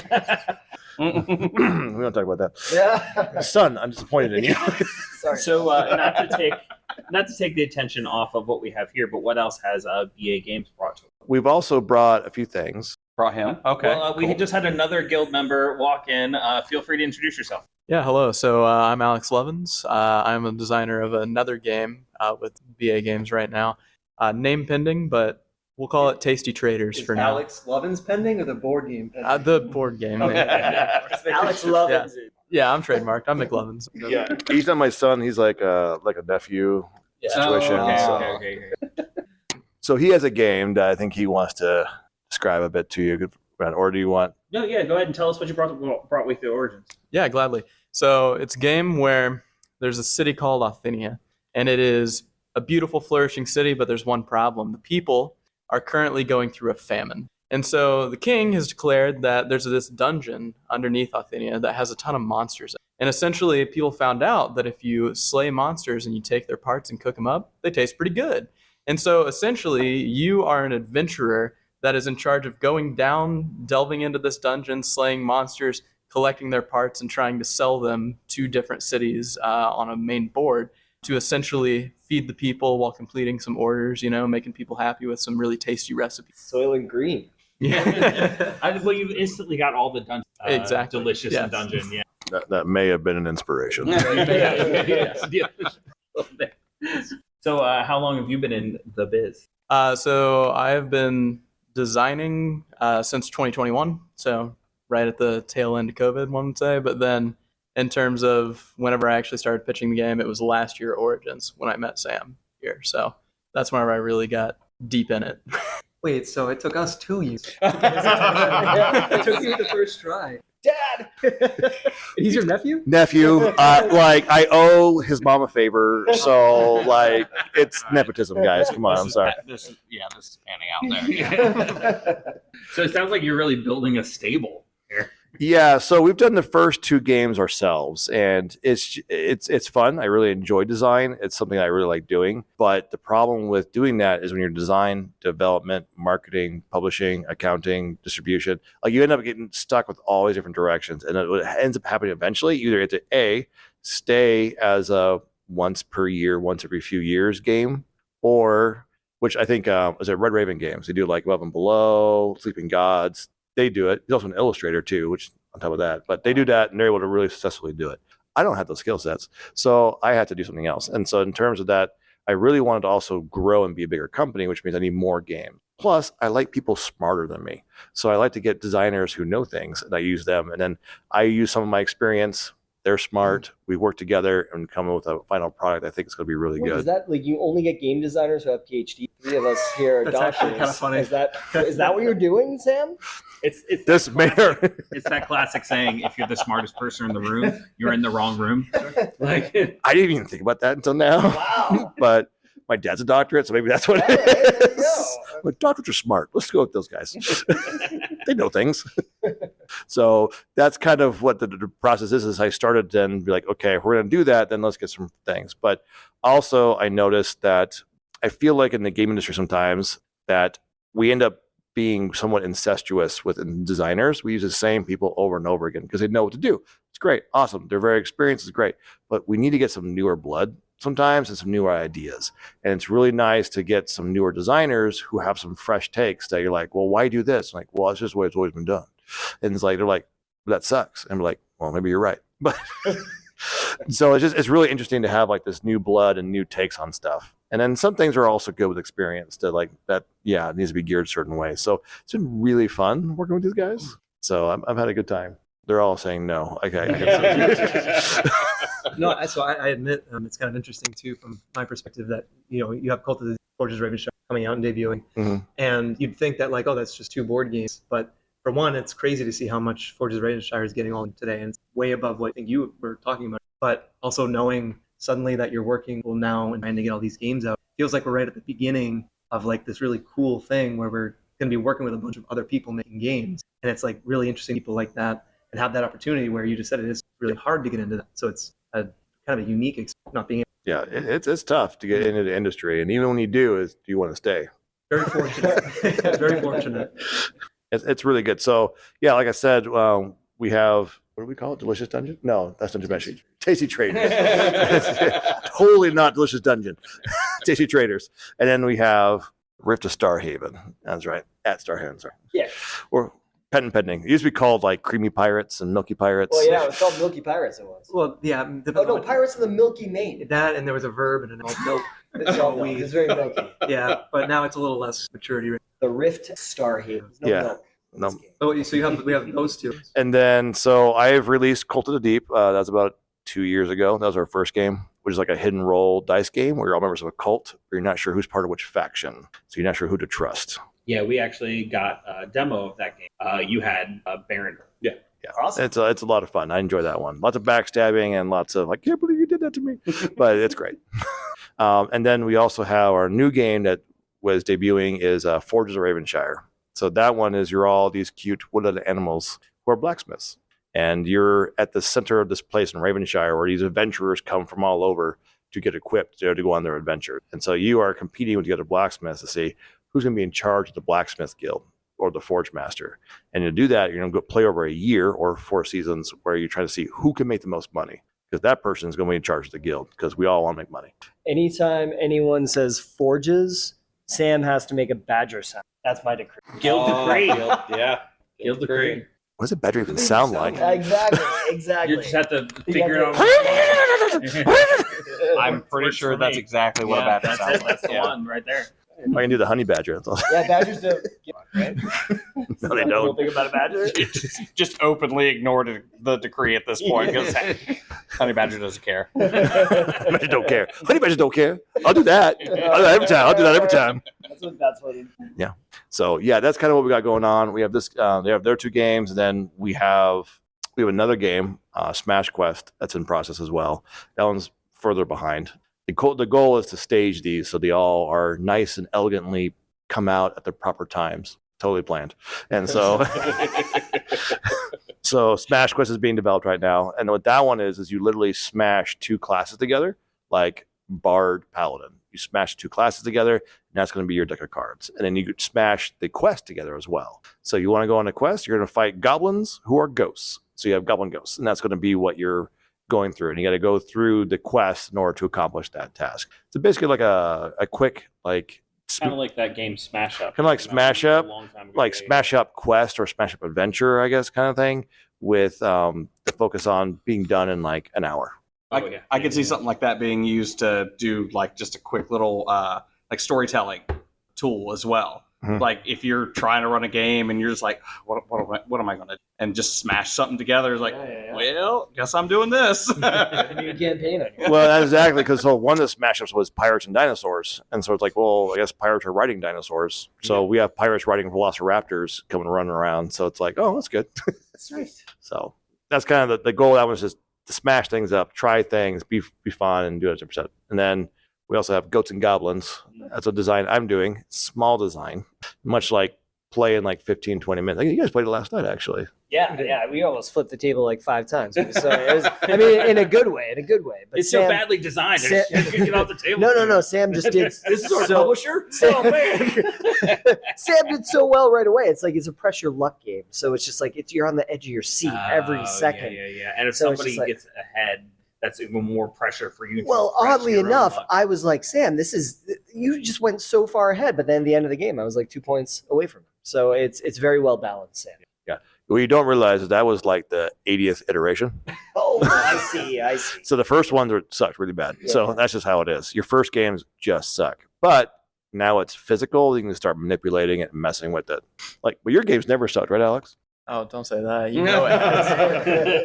We don't talk about that. Yeah. Son, I'm disappointed in you. Sorry. So not to take the attention off of what we have here, but what else has BA Games brought to us? We've also brought a few things. Brought him? Okay. Well, we just had another guild member walk in. Feel free to introduce yourself. Yeah, hello. So I'm Alex Levins. I'm a designer of another game with BA Games right now. Name pending, but we'll call it Tasty Traders for now. Alex Levins pending or the board game pending? The board game. Okay. Alex Levins. Yeah, I'm trademarked. I'm McLevins. Yeah, he's not my son. He's like a nephew situation. Okay. So he has a game that I think he wants to describe a bit to you. Or do you want? No, yeah. Go ahead and tell us what you brought with the Origins. Yeah, gladly. So it's a game where there's a city called Authinia, and it is a beautiful, flourishing city, but there's one problem. The people are currently going through a famine. And so the king has declared that there's this dungeon underneath Authinia that has a ton of monsters. And essentially, people found out that if you slay monsters and you take their parts and cook them up, they taste pretty good. And so essentially, you are an adventurer that is in charge of going down, delving into this dungeon, slaying monsters, collecting their parts, and trying to sell them to different cities on a main board to essentially feed the people while completing some orders, making people happy with some really tasty recipes. Soylent Green. Yeah. Well, you instantly got all the dungeon. Exactly. Delicious Yes. and dungeon, yeah. That may have been an inspiration. So how long have you been in the biz? So I have been designing since 2021, so right at the tail end of COVID, one would say. But then in terms of whenever I actually started pitching the game, it was last year Origins when I met Sam here. So that's whenever I really got deep in it. Wait, so it took us 2 years. It took you the first try. Dad! He's your nephew? Nephew, like I owe his mom a favor, so like it's nepotism, guys. Come on, I'm sorry. This is panning out there. So it sounds like you're really building a stable here. Yeah, so we've done the first 2 games ourselves, and it's fun. I really enjoy design. It's something I really like doing. But the problem with doing that is when you're design, development, marketing, publishing, accounting, distribution, like you end up getting stuck with all these different directions. And what ends up happening eventually, you either get to stay as a once per year, once every few years game, or which I think is it Red Raven Games. They do like Above and Below, Sleeping Gods. They do it. He's also an illustrator too, which on top of that, but they do that and they're able to really successfully do it. I don't have those skill sets, so I had to do something else. And so in terms of that, I really wanted to also grow and be a bigger company, which means I need more games. Plus, I like people smarter than me. So I like to get designers who know things and I use them. And then I use some of my experience. They're smart. We work together and come up with a final product. I think it's going to be really good. Is that like you only get game designers who have PhD? 3 of us here are That's actually kind of funny. Is that what you're doing, Sam? It's this mayor. It's that classic saying: if you're the smartest person in the room, you're in the wrong room. Like I didn't even think about that until now. Wow. But my dad's a doctorate, so maybe that's what it is. But doctors are smart. Let's go with those guys. They know things. So that's kind of what the process is I started to then be like, okay, if we're going to do that, then let's get some things. But also I noticed that I feel like in the game industry sometimes that we end up being somewhat incestuous with designers. We use the same people over and over again because they know what to do. It's great. Awesome. They're very experienced. It's great. But we need to get some newer blood sometimes and some newer ideas. And it's really nice to get some newer designers who have some fresh takes that you're like, well, why do this? I'm like, well, it's just the way it's always been done. And it's like, they're like, that sucks. And we're like, well, maybe you're right. But so it's really interesting to have like this new blood and new takes on stuff. And then some things are also good with experience to like that. Yeah, it needs to be geared a certain way. So it's been really fun working with these guys. So I've had a good time. They're all saying no. Okay. No, so I admit it's kind of interesting too from my perspective that you have Cult of the Forges Ravenshire coming out and debuting, and you'd think that like, oh, that's just 2 board games. But for one, it's crazy to see how much Forges Ravenshire is getting on today, and it's way above what I think you were talking about. But also knowing suddenly that you're working now and trying to get all these games out, feels like we're right at the beginning of like this really cool thing where we're going to be working with a bunch of other people making games, and it's like really interesting people like that and have that opportunity where you just said it is really hard to get into that. So it's a kind of a unique experience not being able. Yeah, it's tough to get into the industry, and even when you do you want to stay? Very fortunate. Very fortunate. It's really good. So yeah, like I said, we have, what do we call it? Delicious Dungeon? No, that's Dungeon Mesh. Tasty Traders. Totally not Delicious Dungeon. Tasty Traders. And then we have Rift of Starhaven. That's right. At Starhaven, sorry. Yeah. Or Patent Pending. It used to be called like Creamy Pirates and Milky Pirates. Well, yeah, it was called Milky Pirates. It was. Well, yeah. Oh no, Pirates of the Milky Main. That, and there was a verb and an all milk. It's all milk. It's very milky. Yeah, but now it's a little less maturity. The Rift Starhaven. No milk. No. Oh, so we have those two. And then, so I have released Cult of the Deep. That was about 2 years ago. That was our first game, which is like a hidden role dice game where you're all members of a cult, but you're not sure who's part of which faction. So you're not sure who to trust. Yeah, we actually got a demo of that game. You had Baron. Yeah. Awesome. It's a lot of fun. I enjoy that one. Lots of backstabbing and lots of, I can't believe you did that to me. But it's great. And then we also have our new game that was debuting is Forges of Ravenshire. So that one is you're all these cute woodland animals who are blacksmiths. And you're at the center of this place in Ravenshire where these adventurers come from all over to get equipped to go on their adventure. And so you are competing with the other blacksmiths to see who's going to be in charge of the blacksmith guild or the forge master. And to do that, you're going to go play over a year or 4 seasons where you're trying to see who can make the most money. Because that person is going to be in charge of the guild because we all want to make money. Anytime anyone says forges, Sam has to make a badger sound. That's my decree. Guild decree. Guild decree. What does a badger even sound like? Exactly. You just have to figure it out. I'm pretty sure that's exactly what a badger sounds like. That's the one right there. I can do the honey badger. That's all. Yeah, badgers do. Right? No, they don't. Think about a badger. Just openly ignored the decree at this point because honey badger doesn't care. Badgers don't care. Honey badgers don't care. I'll do that. I'll do that every time. I'll do that every time. That's what. Yeah. So yeah, that's kind of what we got going on. We have this. They have their 2 games, and then we have another game, Smash Quest, that's in process as well. That one's further behind. The goal is to stage these so they all are nice and elegantly come out at the proper times. Totally planned. And so, so Smash Quest is being developed right now. And what that one is you literally smash 2 classes together, like Bard, Paladin. You smash 2 classes together, and that's going to be your deck of cards. And then you smash the quest together as well. So you want to go on a quest, you're going to fight goblins who are ghosts. So you have goblin ghosts, and that's going to be what you're going through, and you got to go through the quest in order to accomplish that task. So basically like a quick, like kind of like that game Smash Up. Kind of like Smash Up, like Smash Up Quest or Smash Up Adventure, I guess, kind of thing, with the focus on being done in like an hour. I could see something like that being used to do like just a quick little like storytelling tool as well. Mm-hmm. Like if you're trying to run a game and you're just like, what am I going to do? And just smash something together. It's like, well, guess I'm doing this. New campaign. Well, that's exactly, because so one of the smash ups was pirates and dinosaurs. And so it's like, well, I guess pirates are riding dinosaurs. So we have pirates riding velociraptors coming running around. So it's like, oh, that's good. That's right. So that's kind of the goal. That was just to smash things up, try things, be fun, and do it 100%. And then we also have Goats and Goblins. That's a design I'm doing. Small design, much like play in like 15, 20 minutes. Like, you guys played it last night, actually. Yeah, we almost flipped the table like 5 times. So it was, I mean, in a good way. But It's so badly designed. Sam- It's get off the table. No. Sam just did. This is our publisher. Oh man. Sam did so well right away. It's like it's a pressure luck game. So it's just like you're on the edge of your seat every second. Yeah. And if So it's somebody just like- gets ahead, that's even more pressure for you. Well, oddly enough, I was like, Sam, you just went so far ahead. But then at the end of the game, I was like 2 points away from him. So it's very well balanced, Sam. Yeah. What you don't realize is that was like the 80th iteration. Oh, I see. So the first ones sucked really bad. Yeah. So that's just how it is. Your first games just suck. But now it's physical. You can start manipulating it and messing with it. But your games never sucked, right, Alex? Oh, don't say that. You know it.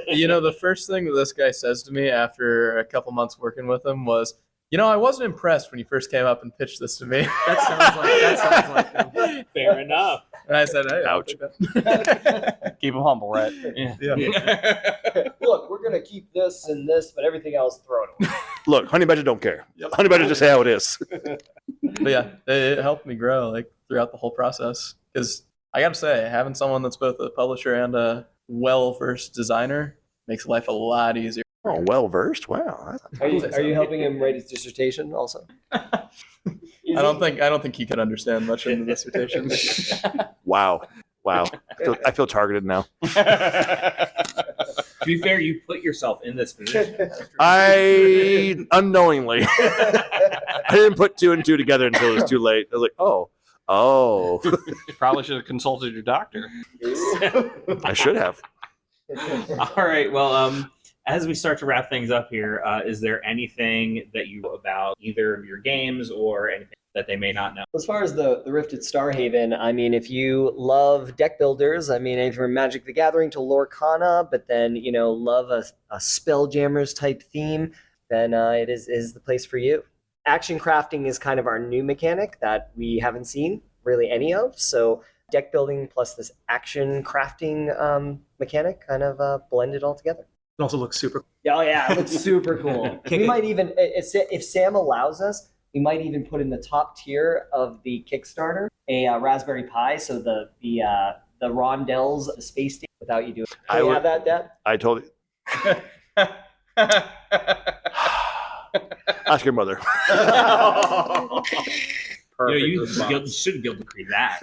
The first thing that this guy says to me after a couple months working with him was, I wasn't impressed when you first came up and pitched this to me. That sounds like him. Fair enough. And I said, hey, ouch. Keep them humble, right? Look, we're gonna keep this and this, but everything else throw it away. Look, Honey Badger don't care. Honey Badger just say how it is. But yeah, it helped me grow like throughout the whole process. Because I got to say, having someone that's both a publisher and a well-versed designer makes life a lot easier. Oh, well-versed? Wow. Are you helping him write his dissertation also? I don't think he could understand much in the dissertation. Wow. I feel targeted now. To be fair, you put yourself in this position. I unknowingly. I didn't put 2 and 2 together until it was too late. I was like, oh. You probably should have consulted your doctor. I should have. All right. Well, as we start to wrap things up here, is there anything that you know about either of your games or anything that they may not know? As far as the Rifted Starhaven, I mean, if you love deck builders, I mean, from Magic the Gathering to Lorcana, but then, love a Spelljammers type theme, then it is the place for you. Action crafting is kind of our new mechanic that we haven't seen really any of. So deck building plus this action crafting mechanic kind of blend it all together. It also looks super cool. Oh yeah, it looks super cool. We might even, if Sam allows us, we might even put in the top tier of the Kickstarter a Raspberry Pi, so the rondelles, the space station, without you doing. Can we have that, Dad? I told you. Ask your mother. You should be able to create that.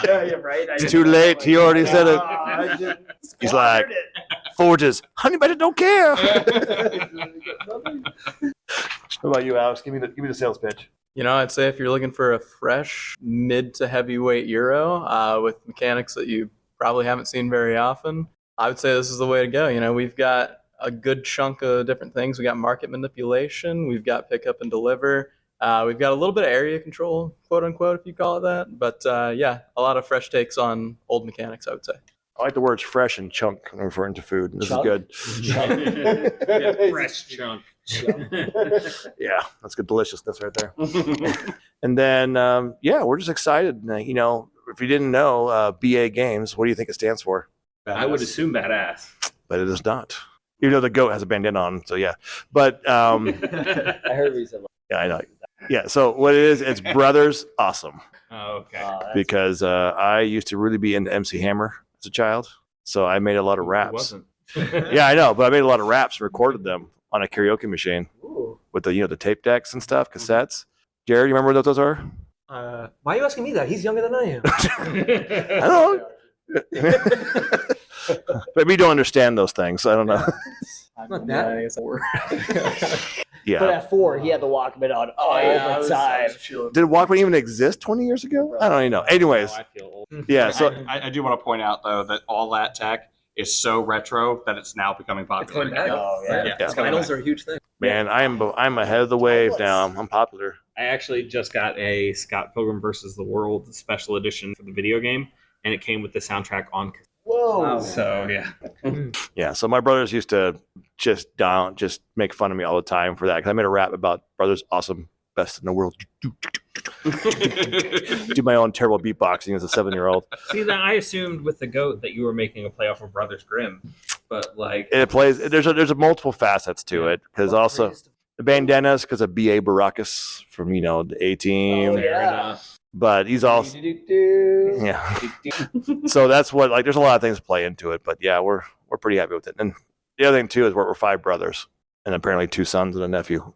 Yeah, right. It's too late. He already said it. He's like, Forges. Honey Badger don't care. What about you, Alex? Give me the sales pitch. I'd say if you're looking for a fresh mid to heavyweight Euro with mechanics that you probably haven't seen very often, I would say this is the way to go. We've got a good chunk of different things. We got market manipulation. We've got pick up and deliver. We've got a little bit of area control, quote unquote, if you call it that. But a lot of fresh takes on old mechanics, I would say. I like the words fresh and chunk when referring to food. This Chunk? is good. Fresh chunk. Yeah, that's good deliciousness right there. And then, we're just excited. If you didn't know, BA Games, what do you think it stands for? I would assume badass. But it is not. Even though the goat has a bandana on, so yeah. But I heard what you said. yeah, I know. Yeah, so what it is, it's Brothers Awesome. Oh, okay. Because I used to really be into MC Hammer as a child, so I made a lot of raps. wasn't? Yeah, I know, but I made a lot of raps and recorded them on a karaoke machine. Ooh. With the tape decks and stuff, cassettes. Jared, you remember what those are? Why are you asking me that? He's younger than I am. I don't know. But we don't understand those things, so I don't know. Not that. Yeah. But at 4, he had the Walkman on all the time. Did Walkman even exist 20 years ago? I don't even know. Anyways, I feel old. yeah. So I do want to point out though that all that tech is so retro that it's now becoming popular. Oh yeah. Vinyls are a huge thing. man, I'm ahead of the wave now. I'm popular. I actually just got a Scott Pilgrim versus the World special edition for the video game, and it came with the soundtrack on. Whoa. So yeah. Yeah. So my brothers used to just make fun of me all the time for that because I made a rap about Brothers Awesome, best in the world. Do my own terrible beatboxing as a 7-year-old. See, then I assumed with the goat that you were making a play off of Brothers Grimm, but like It plays. There's a multiple facets to it because also the bandanas because of B.A. Baracus from the A Team. Oh, yeah. but he's also yeah. So that's what like. There's a lot of things to play into it, but yeah, we're pretty happy with it. And the other thing too is we're 5 brothers and apparently 2 sons and a nephew.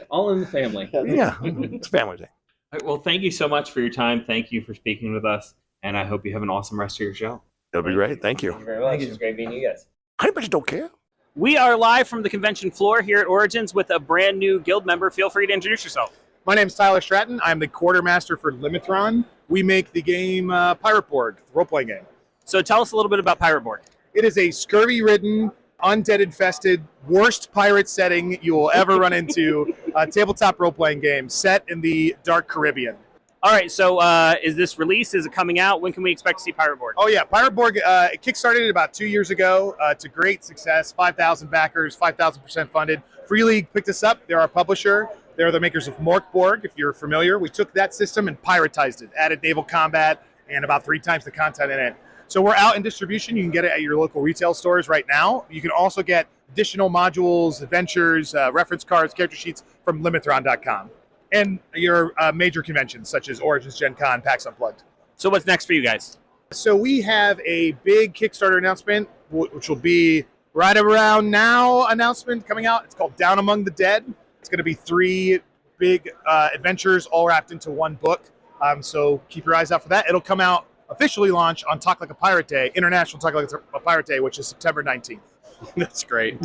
All in the family. Yeah, it's a family thing. All right, well, thank you so much for your time. Thank you for speaking with us, and I hope you have an awesome rest of your show. It'll be great. Thank you. Thank you very much. It's great meeting you guys. I much don't care. We are live from the convention floor here at Origins with a brand new guild member. Feel free to introduce yourself. My name is Tyler Stratton. I'm the quartermaster for Limitron. We make the game Pirate Borg, the role-playing game. So tell us a little bit about Pirate Borg. It is a scurvy-ridden, undead-infested, worst pirate setting you will ever run into. A tabletop role-playing game set in the dark Caribbean. All right, so is this released? Is it coming out? When can we expect to see Pirate Borg? Oh, yeah. Pirate Borg, it kickstarted about 2 years ago. It's a great success. 5,000 backers, 5,000% funded. Free League picked us up. They're our publisher. They're the makers of Borg, if you're familiar. We took that system and piratized it, added naval combat, and about 3 times the content in it. So we're out in distribution. You can get it at your local retail stores right now. You can also get additional modules, adventures, reference cards, character sheets from Limitron.com. And your major conventions, such as Origins, Gen Con, PAX Unplugged. So what's next for you guys? So we have a big Kickstarter announcement, which will be right around now announcement coming out. It's called Down Among the Dead. It's going to be 3 big adventures all wrapped into one book. So keep your eyes out for that. It'll come out, officially launch on Talk Like a Pirate Day, International Talk Like a Pirate Day, which is September 19th. That's great.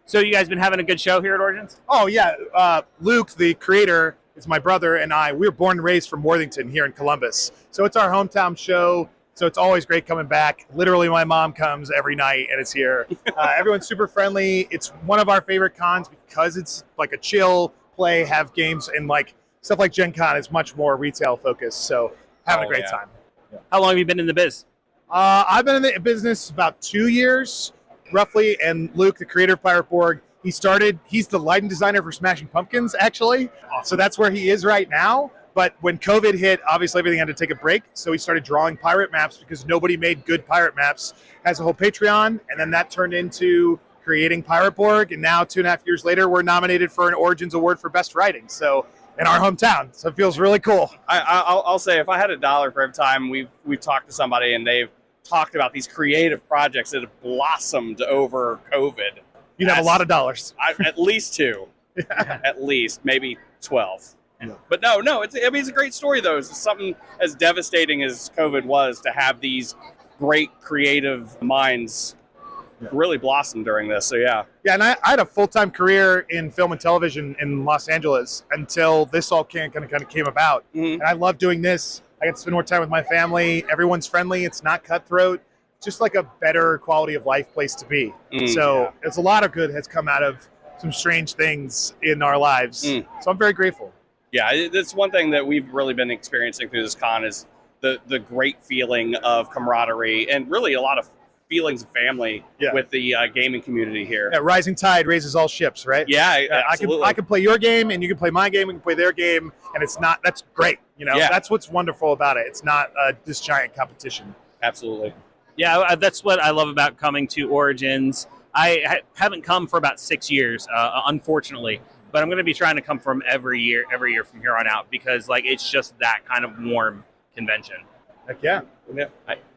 So you guys been having a good show here at Origins? Oh, yeah. Luke, the creator, is my brother, and we were born and raised from Worthington here in Columbus. So it's our hometown show. So it's always great coming back. Literally, my mom comes every night and is here. Everyone's super friendly. It's one of our favorite cons because it's like a chill play, have games, and like stuff like Gen Con is much more retail focused. So having a great time. Yeah. How long have you been in the biz? I've been in the business about 2 years, roughly. And Luke, the creator of Pirate Borg, he's the lighting designer for Smashing Pumpkins, actually. So that's where he is right now. But when COVID hit, obviously everything had to take a break. So he started drawing pirate maps because nobody made good pirate maps. Has a whole Patreon, and then that turned into creating Pirate Borg. And now 2.5 years later, we're nominated for an Origins Award for Best Writing. So in our hometown. So it feels really cool. I'll say if I had $1 for every time we've talked to somebody and they've talked about these creative projects that have blossomed over COVID, you'd have a lot of dollars. At least 2. At least, maybe 12. Yeah. But no, it's a great story though. It's something as devastating as COVID was to have these great creative minds really blossom during this. So yeah. Yeah, and I had a full-time career in film and television in Los Angeles until this all kind of came about. Mm-hmm. And I love doing this. I get to spend more time with my family. Everyone's friendly. It's not cutthroat. It's just like a better quality of life place to be. So it's a lot of good has come out of some strange things in our lives. So I'm very grateful. Yeah, that's one thing that we've really been experiencing through this con is the great feeling of camaraderie and really a lot of feelings of family with the gaming community here. Yeah, rising tide raises all ships, right? Yeah, absolutely. I can play your game and you can play my game, we can play their game, and that's great. That's what's wonderful about it. It's not this giant competition. Absolutely. Yeah, that's what I love about coming to Origins. I haven't come for about 6 years, unfortunately. But I'm going to be trying to come from every year from here on out because it's just that kind of warm convention. Heck yeah.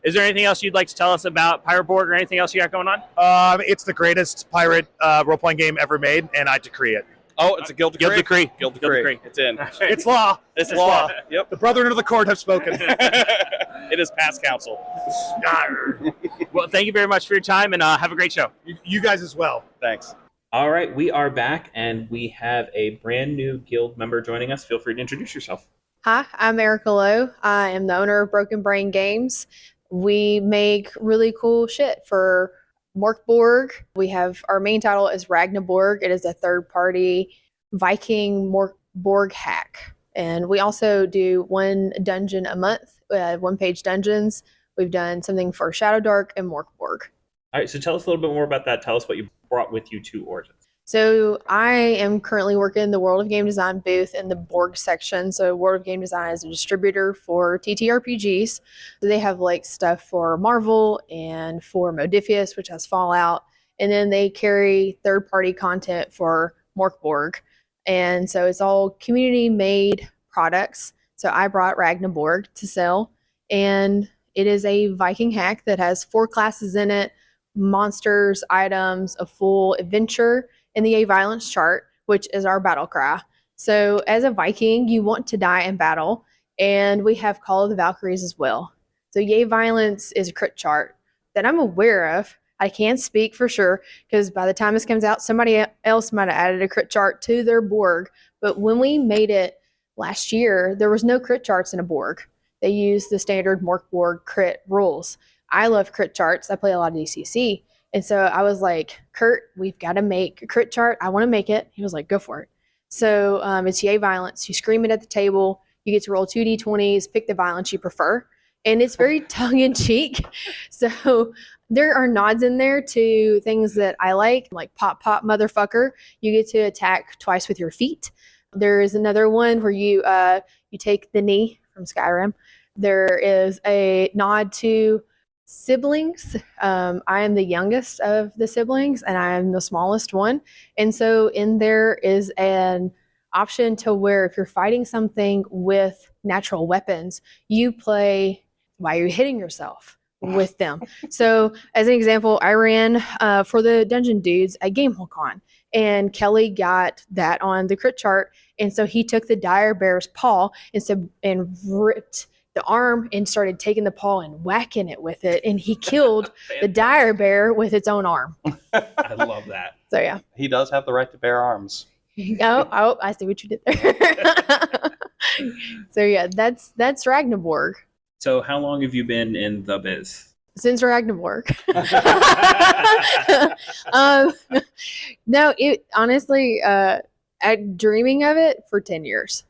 Is there anything else you'd like to tell us about Pirate Borg or anything else you got going on? It's the greatest pirate role-playing game ever made, and I decree it. Oh, it's a Guild Decree. Guild Decree. It's in. It's law. It's law. Yep. The brethren of the court have spoken. It is past council. Well, thank you very much for your time, and have a great show. You guys as well. Thanks. All right, we are back, and we have a brand new guild member joining us. Feel free to introduce yourself. Hi, I'm Erica Lowe. I am the owner of Broken Brain Games. We make really cool shit for Borg. We have our main title is Ragnaborg. It is a third-party Viking Borg hack, and we also do 1 dungeon a month, 1-page dungeons. We've done something for Shadow Dark and Borg. All right, so tell us a little bit more about that. Tell us what you brought with you to Origins. So I am currently working in the World of Game Design booth in the Borg section. So World of Game Design is a distributor for TTRPGs. So they have stuff for Marvel and for Modifius, which has Fallout. And then they carry third-party content for Borg. And so it's all community made products. So I brought Borg to sell, and it is a Viking hack that has 4 classes in it, monsters, items, a full adventure, and the Yay Violence chart, which is our battle cry. So as a Viking, you want to die in battle, and we have Call of the Valkyries as well. So Yay Violence is a crit chart that I'm aware of. I can't speak for sure because by the time this comes out, somebody else might have added a crit chart to their Borg. But when we made it last year, there was no crit charts in a Borg. They used the standard Borg crit rules. I love crit charts. I play a lot of DCC. And so I was like, Kurt, we've got to make a crit chart. I want to make it. He was like, go for it. So it's Yay Violence. You scream it at the table. You get to roll 2d20s, pick the violence you prefer. And it's very tongue-in-cheek. So there are nods in there to things that I like pop, pop, motherfucker. You get to attack twice with your feet. There is another one where you take the knee from Skyrim. There is a nod to siblings. I am the youngest of the siblings, and I am the smallest one. And so in there is an option to where if you're fighting something with natural weapons, you play while you're hitting yourself with them. So as an example, I ran for the Dungeon Dudes at GameHoleCon, and Kelly got that on the crit chart. And so he took the dire bear's paw and ripped the arm and started taking the paw and whacking it with it. And he killed the dire bear with its own arm. I love that. So yeah. He does have the right to bear arms. Oh, I see what you did there. So yeah, that's Borg. So how long have you been in the biz? Since Borg. No, it honestly, dreaming of it for 10 years.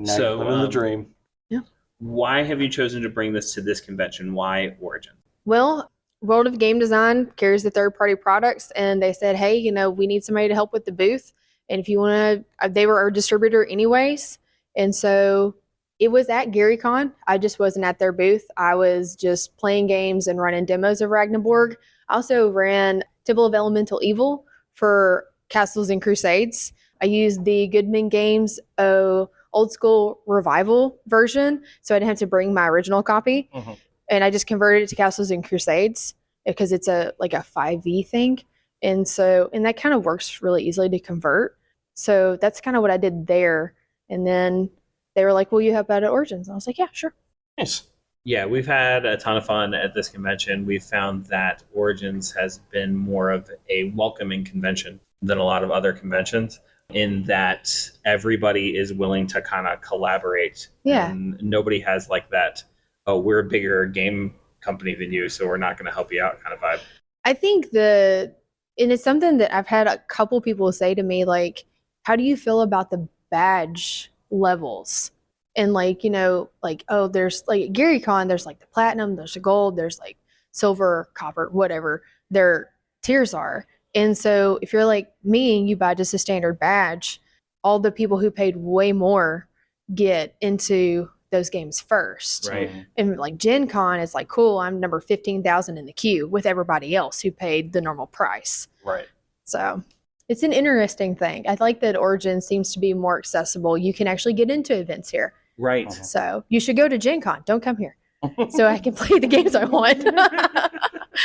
So living the dream. Yeah. Why have you chosen to bring this to this convention? Why Origin? Well, World of Game Design carries the third-party products, and they said, hey, we need somebody to help with the booth. And if you want to, they were our distributor anyways. And so it was at GaryCon. I just wasn't at their booth. I was just playing games and running demos of Borg. I also ran Temple of Elemental Evil for Castles and Crusades. I used the Goodman Games old school revival version, so I didn't have to bring my original copy. Mm-hmm. And I just converted it to Castles and Crusades because it's a 5e thing. And that kind of works really easily to convert. So that's kind of what I did there. And then they were like, will you help out at Origins? And I was like, yeah, sure. Nice. Yeah, we've had a ton of fun at this convention. We've found that Origins has been more of a welcoming convention than a lot of other conventions, in that everybody is willing to kind of collaborate. Yeah. And nobody has that, oh, we're a bigger game company than you, so we're not going to help you out kind of vibe. I think and it's something that I've had a couple people say to me, how do you feel about the badge levels? And oh, there's at GaryCon, there's the platinum, there's the gold, there's silver, copper, whatever their tiers are. And so if you're like me and you buy just a standard badge, all the people who paid way more get into those games first. Right. And Gen Con is cool, I'm number 15,000 in the queue with everybody else who paid the normal price. Right. So it's an interesting thing. I like that Origin seems to be more accessible. You can actually get into events here. Right. So you should go to Gen Con. Don't come here. So I can play the games I want.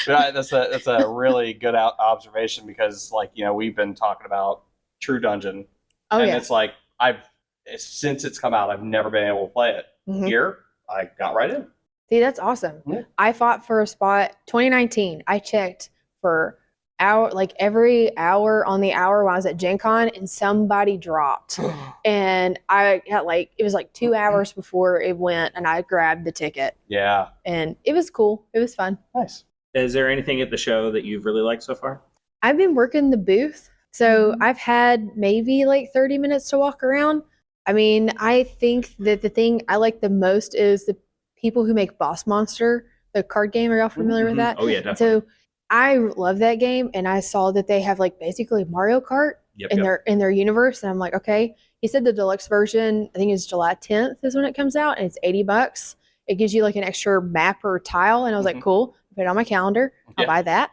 Yeah, that's a really good observation because we've been talking about True Dungeon. Oh, and yeah. it's since it's come out, I've never been able to play it. Mhm. Here, I got right in. See, that's awesome. Yeah. I fought for a spot 2019. I checked for every hour on the hour while I was at Gen Con, and somebody dropped. And I got it was 2 hours before it went, and I grabbed the ticket. Yeah. And it was cool. It was fun. Nice. Is there anything at the show that you've really liked so far? I've been working the booth, so I've had maybe 30 minutes to walk around. I mean, I think that the thing I like the most is the people who make Boss Monster, the card game. Are y'all familiar with that? Oh, yeah, definitely. So I love that game, and I saw that they have basically Mario Kart in their universe, and I'm like, okay. He said the deluxe version, I think it's July 10th is when it comes out, and it's $80. It gives you an extra map or tile, and I was like, cool. Put it on my calendar. I'll buy that.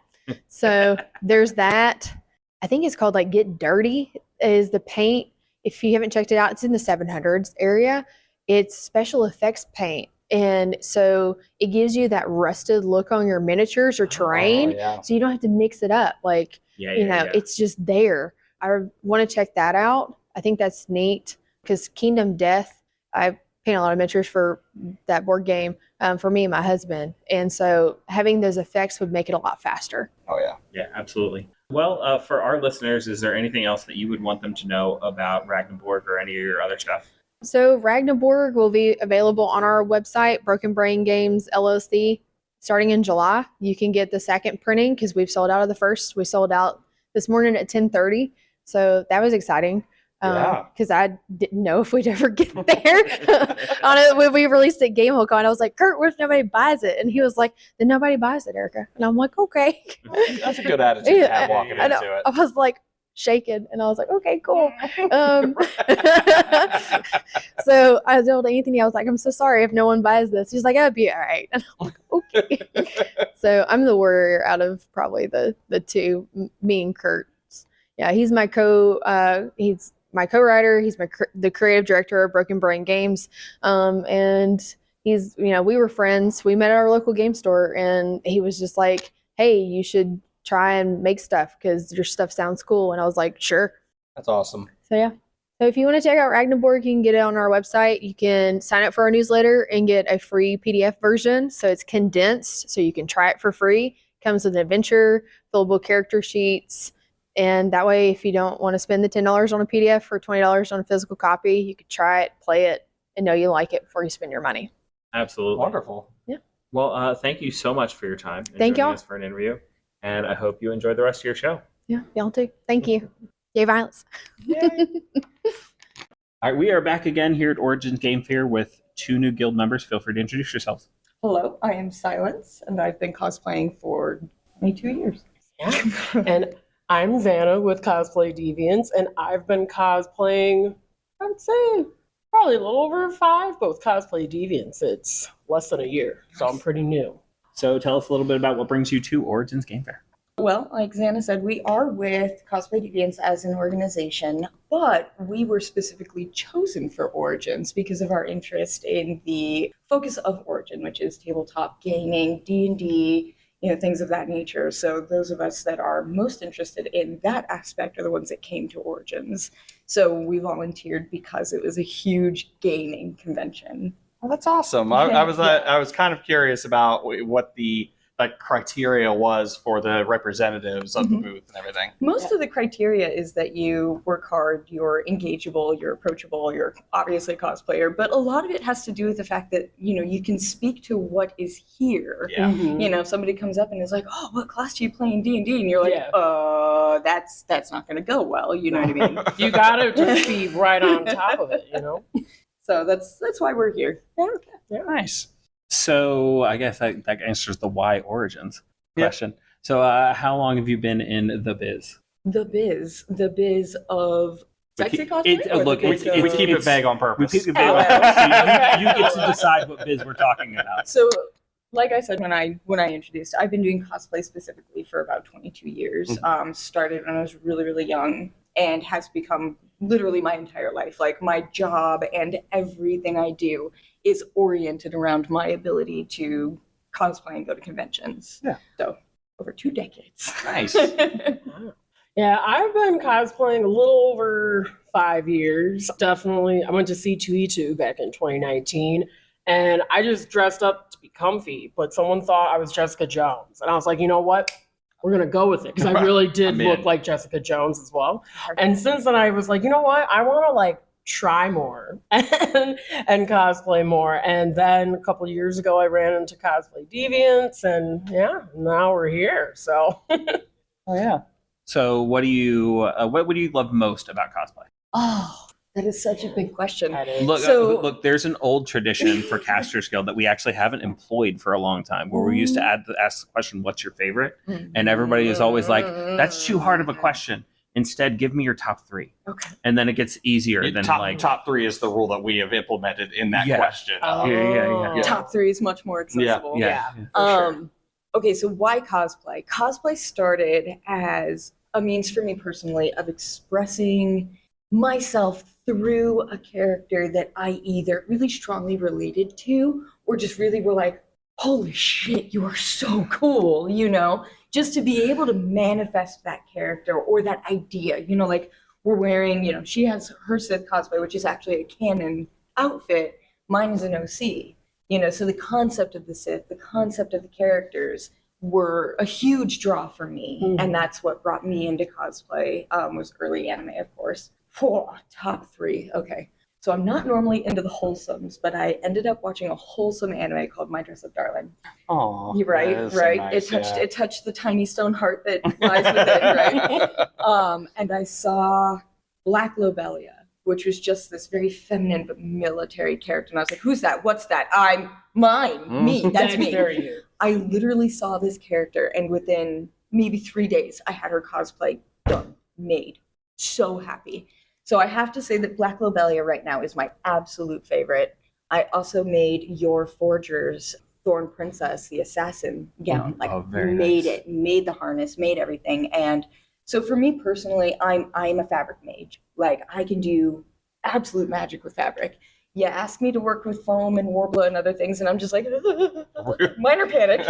So there's that. I think it's called Get Dirty is the paint. if you haven't checked it out, it's in the 700s area. It's special effects paint. And so it gives you that rusted look on your miniatures or terrain. yeah. So you don't have to mix it up. Like, it's just there. I want to check that out. I think that's neat because Kingdom Death, I paint a lot of miniatures for that board game for me and my husband. And so having those effects would make it a lot faster. Oh, yeah. Yeah, absolutely. Well, for our listeners, is there anything else that you would want them to know about Ragnarborg or any of your other stuff? So Ragnarborg will be available on our website, Broken Brain Games LLC, starting in July. You can get the second printing because we've sold out of the first. We sold out this morning at 10:30. So that was exciting because I didn't know if we'd ever get there. When we released it at GameHoldCon, I was like, Kurt, what if nobody buys it? And he was like, then nobody buys it, Erica. And I'm like, okay. That's a good attitude to have walking into it. I was like shaking and I was like, okay, cool. So I told Anthony, I was like, I'm so sorry if no one buys this. He's like, it'll be all right. And I'm like, okay. So I'm the warrior out of probably the two, me and Kurt. Yeah, he's my co-writer. He's the creative director of Broken Brain Games. And he's, we were friends. We met at our local game store and he was just like, hey, you should try and make stuff because your stuff sounds cool. And I was like, sure. That's awesome. So yeah. So if you want to check out Ragnarborg, you can get it on our website. You can sign up for our newsletter and get a free PDF version. So it's condensed, so you can try it for free. Comes with an adventure, fillable character sheets. And that way, if you don't want to spend the $10 on a PDF or $20 on a physical copy, you could try it, play it, and know you like it before you spend your money. Absolutely. Wonderful. Yeah. Well, thank you so much for your time. And Thank joining y'all. us for an interview. And I hope you enjoy the rest of your show. Yeah, y'all too. Thank you. Yay, violence. All right, we are back again here at Origins Game Fair with two new guild members. Feel free to introduce yourselves. Hello, I am Silence, and I've been cosplaying for 22 years. And I'm Vanna with Cosplay Deviants, and I've been cosplaying, I would say, probably a little over 5, both Cosplay Deviants. It's less than a year, so I'm pretty new. So tell us a little bit about what brings you to Origins Game Fair. Well, like Xana said, we are with Cosplay Deviants as an organization, but we were specifically chosen for Origins because of our interest in the focus of Origin, which is tabletop gaming, D&D, things of that nature. So those of us that are most interested in that aspect are the ones that came to Origins. So we volunteered because it was a huge gaming convention. Well, that's awesome. I was kind of curious about what the criteria was for the representatives of the booth and everything. Most of the criteria is that you work hard, you're engageable, you're approachable, you're obviously a cosplayer, but a lot of it has to do with the fact that, you can speak to what is here. Yeah. Mm-hmm. If somebody comes up and is like, oh, what class do you play in D&D? And you're like, that's not going to go well. You know what I mean? You got to just be right on top of it, So that's why we're here. Yeah. Nice. So I guess that answers the why Origins question. So how long have you been in the biz? The biz of sexy cosplay? We keep it vague on purpose. We keep it vague on purpose. You get to decide what biz we're talking about. So, like I said when I introduced, I've been doing cosplay specifically for about 22 years. Started when I was really, really young and has become literally my entire life. Like my job and everything I do is oriented around my ability to cosplay and go to conventions. Yeah. So over 2 decades. Nice. Yeah, I've been cosplaying a little over 5 years. Definitely, I went to C2E2 back in 2019, and I just dressed up to be comfy, but someone thought I was Jessica Jones. And I was like, you know what? We're going to go with it, because I really did look like Jessica Jones as well. And since then, I was like, you know what? I want to, try more and cosplay more. And then a couple of years ago, I ran into Cosplay Deviants, and now we're here. So, oh yeah. So what would you love most about cosplay? Oh, that is such a big question. Look, there's an old tradition for Casters Guild that we actually haven't employed for a long time, where we used to ask the question, "What's your favorite?" And everybody is always like, "That's too hard of a question. Instead, give me your top 3." Okay. And then it gets easier than top 3 is the rule that we have implemented in that question. Yeah. Top 3 is much more accessible. Yeah. Okay, so why cosplay? Cosplay started as a means for me personally of expressing myself through a character that I either really strongly related to or just really were like, holy shit, you are so cool, you know? Just to be able to manifest that character or that idea, you know, like we're wearing, you know, she has her Sith cosplay, which is actually a canon outfit. Mine is an OC, you know, so the concept of the Sith, the concept of the characters were a huge draw for me. And that's what brought me into cosplay, was early anime, of course. Top 3. Okay. So I'm not normally into the wholesomes, but I ended up watching a wholesome anime called My Dress Up Darling. Oh, You're right, right. It touched the tiny stone heart that lies within, right? And I saw Black Lobelia, which was just this very feminine but military character, and I was like, "Who's that? What's that? I'm mine, me. That's me." I literally saw this character, and within maybe 3 days, I had her cosplay done, made. So happy. So I have to say that Black Lobelia right now is my absolute favorite. I also made Your Forger's Thorn Princess, the assassin gown. Like made it, made the harness, made everything. And so for me personally, I'm a fabric mage. Like I can do absolute magic with fabric. You ask me to work with foam and Warbler and other things, and I'm just like, minor panic.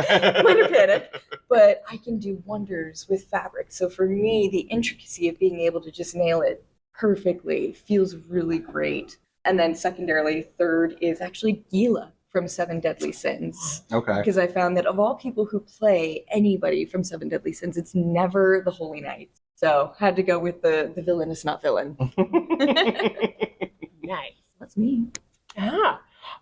But I can do wonders with fabric. So for me, the intricacy of being able to just nail it perfectly feels really great. And then secondarily, third is actually Gila from Seven Deadly Sins. Okay. Because I found that of all people who play anybody from Seven Deadly Sins, it's never the Holy Knights. So had to go with the villainous not villain. Nice. That's me. Yeah.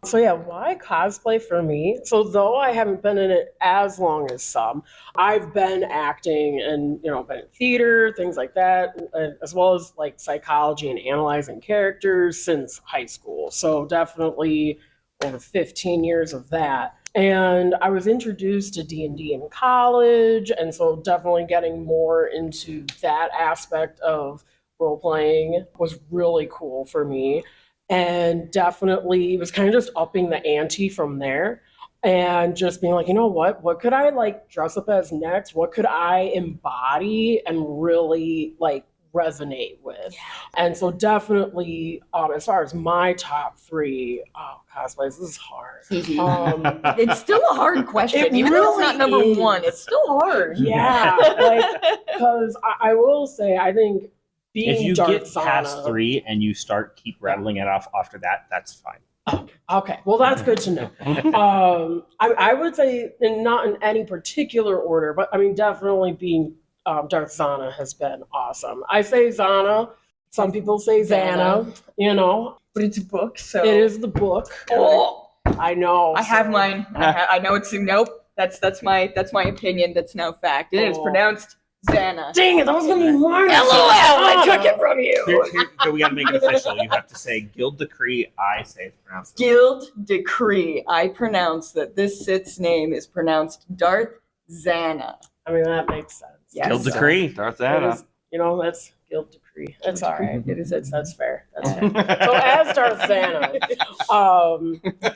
So yeah, why cosplay for me? So though I haven't been in it as long as some, I've been acting and, you know, been in theater, things like that, as well as like psychology and analyzing characters since high school. So definitely over 15 years of that. And I was introduced to D&D in college, and so definitely getting more into that aspect of role-playing was really cool for me. And definitely was kind of just upping the ante from there and just being like, you know what could I like dress up as next? What could I embody and really like resonate with? And so definitely, as far as my top 3, cosplays, this is hard. It's still a hard question. Even though it's not number 1, it's still hard. Yeah, like, because I will say, I think being if you Darth get past Zana, 3 and you keep rattling it off after that, that's fine. Okay, well that's good to know. I would say not in any particular order, but I mean definitely being Darth Zana has been awesome. I say Zana. Some people say Xana. You know, but it's a book, so it is the book. Oh, I know. I have mine. I know it's nope. That's my opinion. That's now fact. It is pronounced Xana. Dang it! That was gonna be mine. LOL! I took it from you. Here, we got to make it official. You have to say Guild Decree. I say it's pronounced. Guild Decree. I pronounce that this Sith's name is pronounced Darth Zana. I mean that makes sense. Yes. Guild Decree. Darth Zana. You know, that's Guild Decree. That's all right. It is. That's fair. That's fair. So as Darth Zana,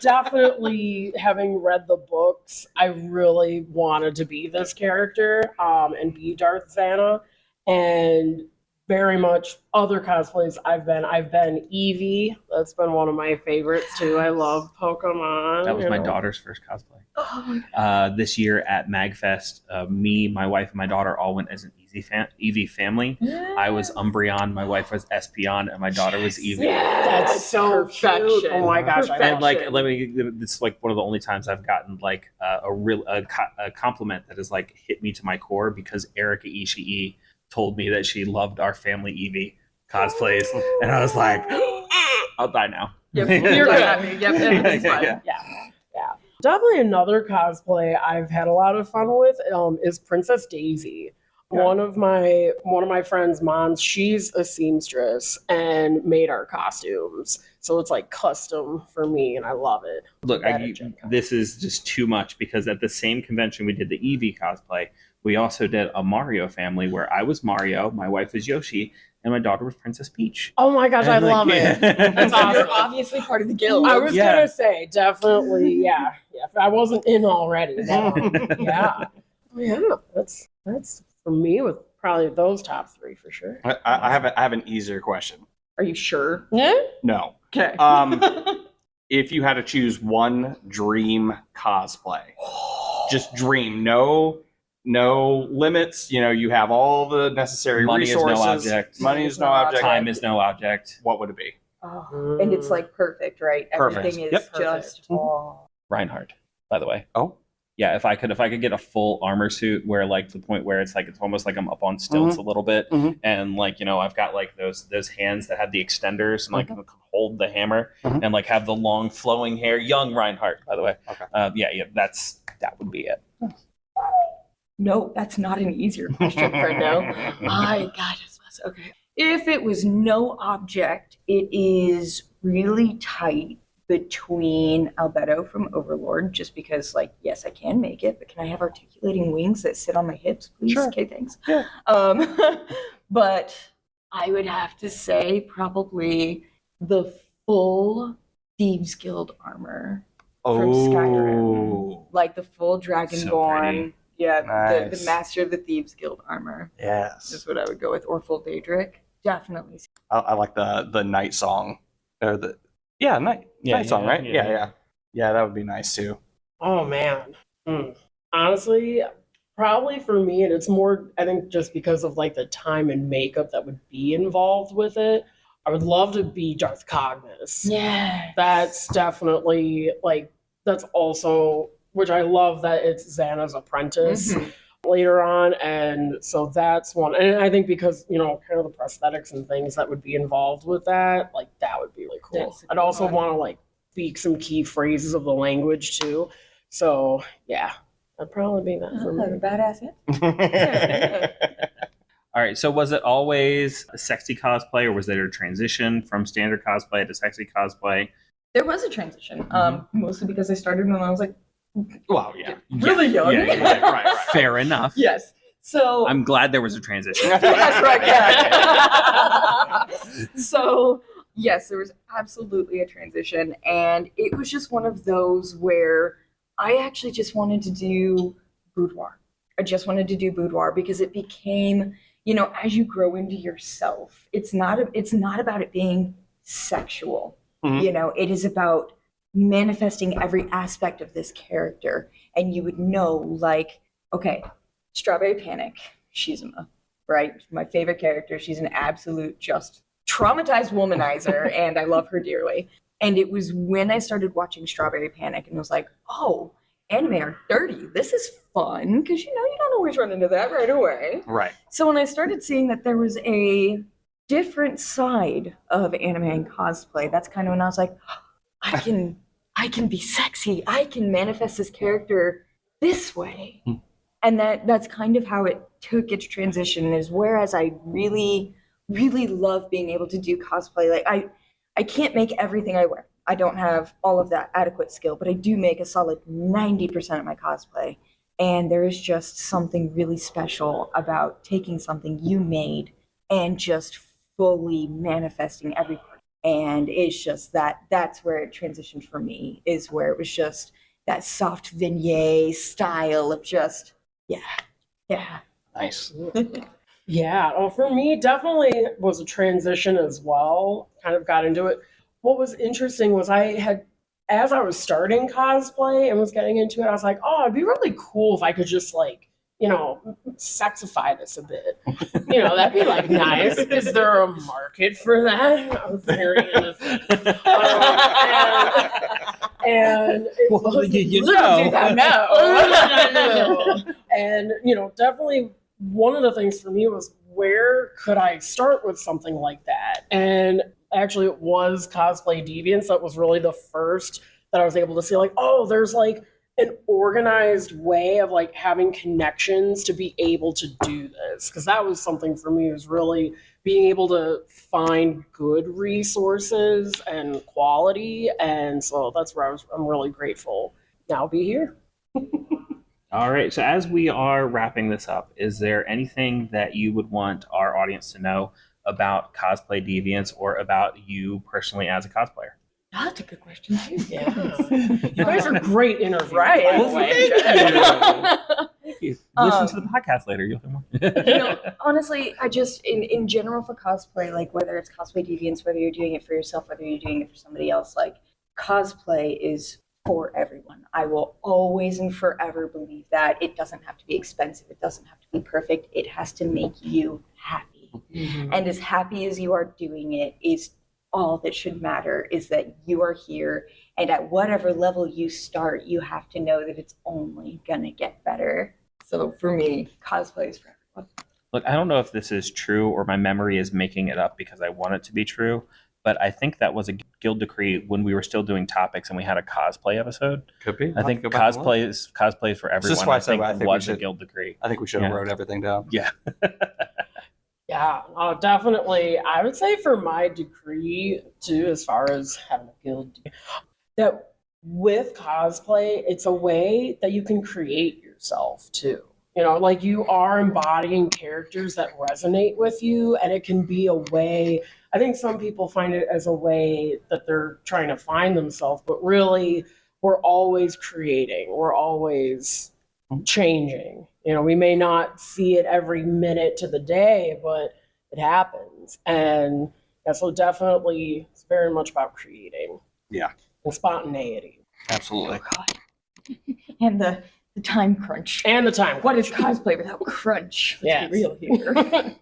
definitely having read the books, I really wanted to be this character and be Darth Zana. And very much other cosplays I've been Eevee. That's been one of my favorites too. I love Pokemon. That was my daughter's first cosplay. This year at MagFest, me, my wife, and my daughter all went as an Eevee family. Yeah. I was Umbreon, my wife was Espeon, and my daughter was Eevee. That's so cute. Oh my gosh! And like, it's like one of the only times I've gotten like a compliment that has like hit me to my core, because Erika Ishii told me that she loved our family Eevee cosplays, and I was like, I'll die now. Yep, you're good. Yep, everything's fine. Yeah. Definitely another cosplay I've had a lot of fun with is Princess Daisy. Yeah. One of my friends' moms, she's a seamstress and made our costumes. So it's like custom for me, and I love it. Look, this is just too much, because at the same convention we did the Eevee cosplay, we also did a Mario family where I was Mario, my wife was Yoshi, and my daughter was Princess Peach. Oh my gosh, I love it. That's awesome. You're obviously part of the guild. I was gonna say, definitely, yeah. If I wasn't in already, yeah. That's for me with probably those top 3 for sure. I have an easier question. Are you sure? Yeah. No. Okay. If you had to choose one dream cosplay, just dream, no limits. You know, you have all the necessary Money is no resources. object. Money is no object. Time is no object. What would it be? Oh, and it's like perfect, right? Perfect. Everything is Yep. just. Oh. Reinhardt, by the way. Oh. Yeah, if I could get a full armor suit where like to the point where it's almost like I'm up on stilts a little bit, and like, you know, I've got like those hands that have the extenders and like can hold the hammer and like have the long flowing hair. Young Reinhardt, by the way. Okay. That would be it. No, that's not an easier question, Frendo. My God, okay. If it was no object, it is really tight between Albedo from Overlord, just because, like, yes, I can make it, but can I have articulating wings that sit on my hips, please? Sure. Okay, thanks. Yeah. But I would have to say probably the full Thieves Guild armor from Skyrim. Like the full Dragonborn. Yeah, Nice. the Master of the Thieves Guild armor. Yes. Is what I would go with. Or full Daedric. Definitely. I like the night song. Or the night song, right? Yeah. That would be nice too. Oh man. Honestly, probably for me, and it's more, I think, just because of like the time and makeup that would be involved with it. I would love to be Darth Cognis. Yeah. That's definitely like, that's also, which I love that it's Xana's apprentice later on. And so that's one. And I think because, you know, kind of the prosthetics and things that would be involved with that, like that would be really cool. I'd also want to like speak some key phrases of the language too. So yeah, that'd probably be that for me. Badass it. All right. So was it always a sexy cosplay, or was there a transition from standard cosplay to sexy cosplay? There was a transition, mostly because I started when I was like, well, yeah, really young. Yeah, right. Fair enough. Yes. So I'm glad there was a transition. That's right. Yeah. So yes, there was absolutely a transition, and it was just one of those where I actually just wanted to do boudoir. I just wanted to do boudoir because it became, you know, as you grow into yourself, it's not about it being sexual. You know, it is about manifesting every aspect of this character. And you would know, like, okay, Strawberry Panic, Shizuma, right? My favorite character. She's an absolute just traumatized womanizer, and I love her dearly. And it was when I started watching Strawberry Panic and was like, oh, anime are dirty. This is fun, because, you know, you don't always run into that right away. Right. So when I started seeing that there was a different side of anime and cosplay, that's kind of when I was like, I can be sexy. I can manifest this character this way. And that's kind of how it took its transition, is whereas I really, really love being able to do cosplay. Like I can't make everything I wear. I don't have all of that adequate skill, but I do make a solid 90% of my cosplay. And there is just something really special about taking something you made and just fully manifesting every part. And it's just that's where it transitioned for me, is where it was just that soft vignette style of just, yeah. Nice. Yeah, well, for me, it definitely was a transition as well. Kind of got into it. What was interesting was as I was starting cosplay and was getting into it, I was like, oh, it'd be really cool if I could just like, you know, sexify this a bit. You know, that'd be like nice. Is there a market for that? I was very innocent. And well, you know. And, you know, definitely one of the things for me was, where could I start with something like that? And actually it was Cosplay Deviants that was really the first that I was able to see, like, oh, there's like an organized way of like having connections to be able to do this. Because that was something for me, was really being able to find good resources and quality. And so that's where I'm really grateful now be here. All right. So as we are wrapping this up, is there anything that you would want our audience to know about Cosplay Deviants or about you personally as a cosplayer? That's a good question too. Yeah. You guys are great interviewers, right? by the way. Thank you. Listen to the podcast later. You'll hear more. Honestly, I just in general for cosplay, like whether it's Cosplay Deviants, whether you're doing it for yourself, whether you're doing it for somebody else, like cosplay is for everyone. I will always and forever believe that. It doesn't have to be expensive. It doesn't have to be perfect. It has to make you happy. Mm-hmm. And as happy as you are doing it is all that should matter, is that you are here, and at whatever level you start, you have to know that it's only gonna get better. So for me, cosplay is for everyone. Look, I don't know if this is true or my memory is making it up because I want it to be true, but I think that was a guild decree when we were still doing topics and we had a cosplay episode. Could be. I think cosplay is for everyone. This is why I said I think was we a should, guild decree. I think we should have wrote everything down. Yeah. Yeah, definitely. I would say for my degree too, as far as having a guild, that with cosplay, it's a way that you can create yourself too. Like you are embodying characters that resonate with you, and it can be a way. I think some people find it as a way that they're trying to find themselves, but really, we're always creating. We're always changing. We may not see it every minute to the day, but it happens. And yeah, so definitely it's very much about creating. Yeah. And spontaneity. Absolutely. Oh, God. And the time crunch. And the time crunch. What is cosplay without crunch? Yes. Let's be real here.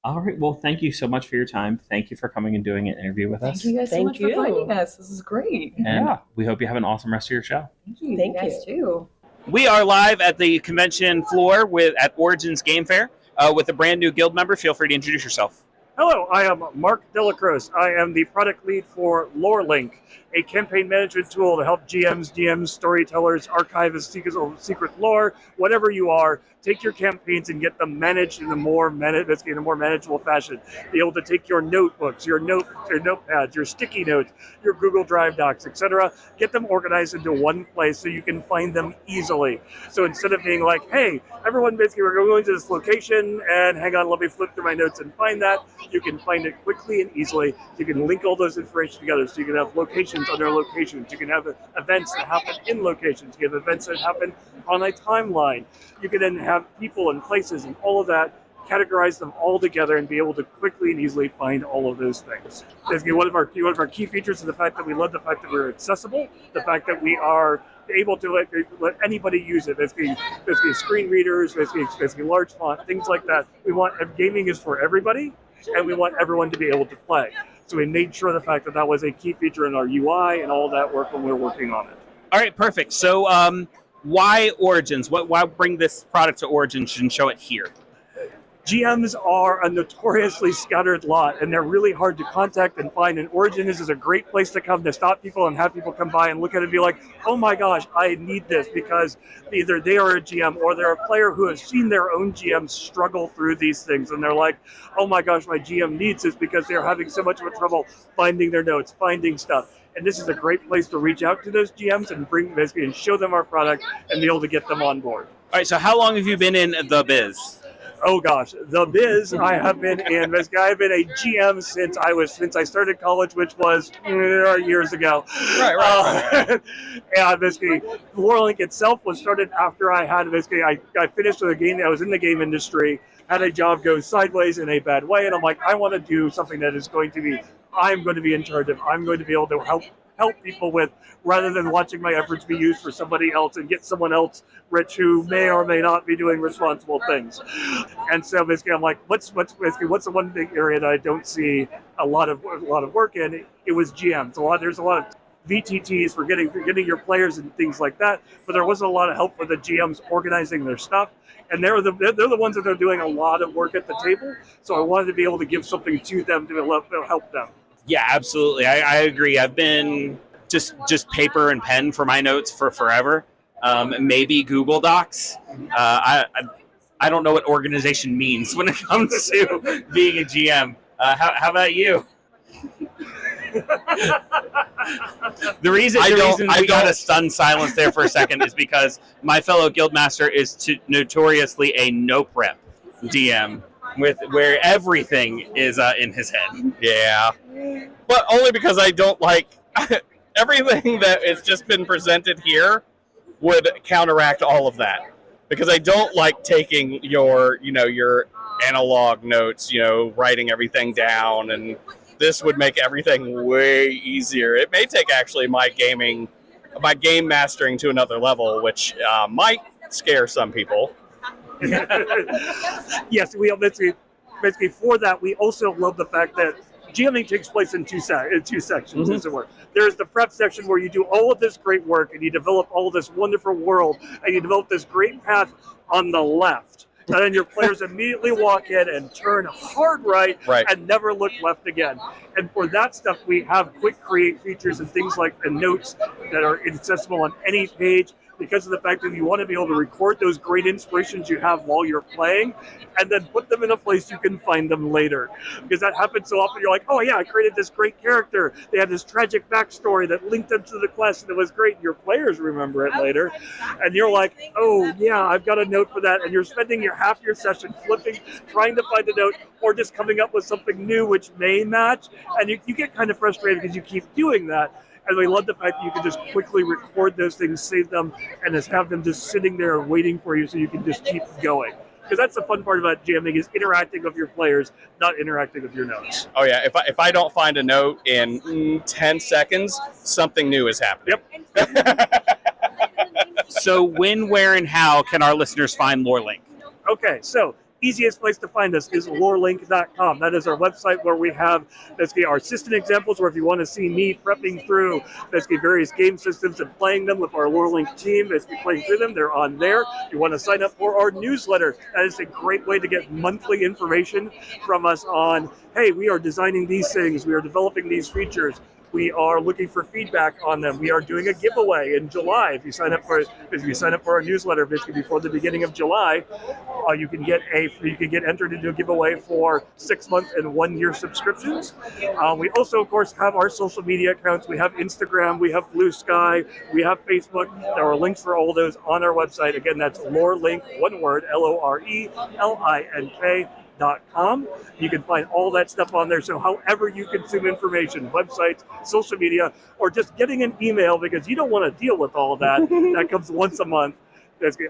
All right. Well, thank you so much for your time. Thank you for coming and doing an interview with us. Thank you guys so much for finding us. This is great. And we hope you have an awesome rest of your show. Thank you. Thank you guys too. We are live at the convention floor at Origins Game Fair with a brand new guild member. Feel free to introduce yourself. Hello, I am Mark Delacroix. I am the product lead for LoreLink, a campaign management tool to help GMs, storytellers, archivists, seekers of secret lore, whatever you are, take your campaigns and get them managed in a more manageable fashion. Be able to take your notebooks, your notepads, your sticky notes, your Google Drive docs, etc., get them organized into one place so you can find them easily. So instead of being like, hey, everyone, basically we're going to this location and hang on, let me flip through my notes and find that, you can find it quickly and easily. You can link all those information together, so you can have locations under locations. You can have events that happen in locations. You have events that happen on a timeline. You can then have people and places and all of that, categorize them all together and be able to quickly and easily find all of those things. Basically, one of our key features is the fact that we love the fact that we're accessible, the fact that we are able to let anybody use it. Basically screen readers, basically large font, things like that. We want gaming is for everybody, and we want everyone to be able to play. So we made sure the fact that was a key feature in our UI and all that work when we were working on it. All right, perfect. So why Origins? Why bring this product to Origins and show it here? GMs are a notoriously scattered lot, and they're really hard to contact and find. And Origins is a great place to come to stop people and have people come by and look at it and be like, oh my gosh, I need this, because either they are a GM or they're a player who has seen their own GM struggle through these things. And they're like, oh my gosh, my GM needs this because they're having so much of a trouble finding their notes, finding stuff. And this is a great place to reach out to those GMs and show them our product and be able to get them on board. All right, so how long have you been in the biz? Oh gosh, the biz I have been in. I've been a GM since I started college, which was years ago. Right. And basically, LoreLink itself was started after I had I finished with a game. I was in the game industry, had a job go sideways in a bad way, and I'm like, I want to do something that is going to be. I'm going to be in charge of. I'm going to be able to help people with, rather than watching my efforts be used for somebody else and get someone else rich who may or may not be doing responsible things. And so basically I'm like, what's the one big area that I don't see a lot of work in? It was GMs. There's a lot of VTTs for getting your players and things like that, but there wasn't a lot of help for the GMs organizing their stuff. And they're the ones that are doing a lot of work at the table. So I wanted to be able to give something to them to help them. Yeah, absolutely. I agree. I've been just paper and pen for my notes for forever. Maybe Google Docs. I don't know what organization means when it comes to being a GM. How about you? The reason we got a stunned silence there for a second is because my fellow guildmaster is notoriously a no prep DM, where everything is in his head. Yeah, but only because I don't like everything that has just been presented here would counteract all of that. because I don't like taking your analog notes, writing everything down, and this would make everything way easier. It may take actually my game mastering to another level, which might scare some people. Yes, we basically for that. We also love the fact that GMing takes place in two sections, as it were. There's the prep section where you do all of this great work and you develop all this wonderful world and you develop this great path on the left. And then your players immediately walk in and turn hard right and never look left again. And for that stuff, we have quick create features and things like the notes that are accessible on any page, because of the fact that you want to be able to record those great inspirations you have while you're playing and then put them in a place you can find them later. Because that happens so often. You're like, oh yeah, I created this great character. They had this tragic backstory that linked them to the quest and it was great. Your players remember it later. And you're like, oh yeah, I've got a note for that. And you're spending half your session flipping, trying to find a note or just coming up with something new which may match. And you get kind of frustrated because you keep doing that. And we love the fact that you can just quickly record those things, save them, and just have them just sitting there waiting for you so you can just keep going. Because that's the fun part about jamming is interacting with your players, not interacting with your notes. Oh yeah, if I don't find a note in 10 seconds, something new is happening. Yep. So when, where, and how can our listeners find LoreLink? Okay, so easiest place to find us is lorelink.com. That is our website where we have basically our system examples, where if you want to see me prepping through basically various game systems and playing them with our LoreLink team, basically playing through them, they're on there. If you want to sign up for our newsletter, that is a great way to get monthly information from us on, hey, we are designing these things, we are developing these features. We are looking for feedback on them. We are doing a giveaway in July. If you sign up for our newsletter, basically before the beginning of July, you can get entered into a giveaway for 6-month and 1-year subscriptions. We also, of course, have our social media accounts. We have Instagram, we have Blue Sky, we have Facebook. There are links for all those on our website. Again, that's LoreLink, one word, LoreLink.com. You can find all that stuff on there. So however you consume information, websites, social media, or just getting an email because you don't want to deal with all of that, that comes once a month.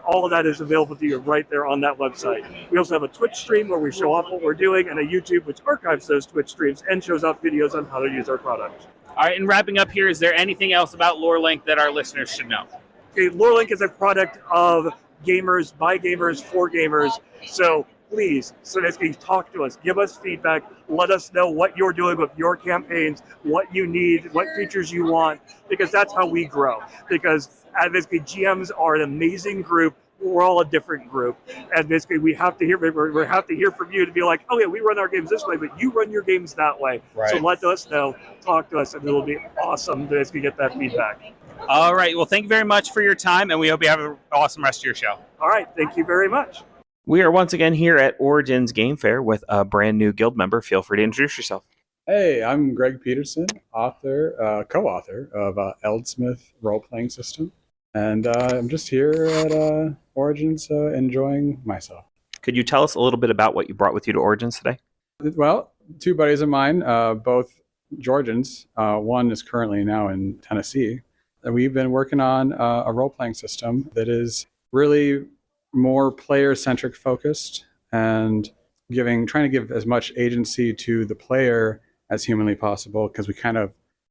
All of that is available to you right there on that website. We also have a Twitch stream where we show off what we're doing, and a YouTube which archives those Twitch streams and shows off videos on how to use our product. All right, and wrapping up here, is there anything else about LoreLink that our listeners should know? Okay, LoreLink is a product of gamers, by gamers, for gamers. So please, basically talk to us, give us feedback, let us know what you're doing with your campaigns, what you need, what features you want, because that's how we grow. Because basically GMs are an amazing group. We're all a different group, and basically we have to hear from you to be like, oh yeah, we run our games this way, but you run your games that way. Right. So let us know, talk to us, and it'll be awesome to basically get that feedback. All right, well, thank you very much for your time, and we hope you have an awesome rest of your show. All right, thank you very much. We are once again here at Origins Game Fair with a brand new guild member. Feel free to introduce yourself. Hey, I'm Greg Peterson, co-author of EaldSmyth role-playing system, and I'm just here at Origins enjoying myself. Could you tell us a little bit about what you brought with you to Origins today? Well, 2 buddies of mine, both Georgians. One is currently now in Tennessee. And we've been working on a role-playing system that is really more player-centric focused and trying to give as much agency to the player as humanly possible, because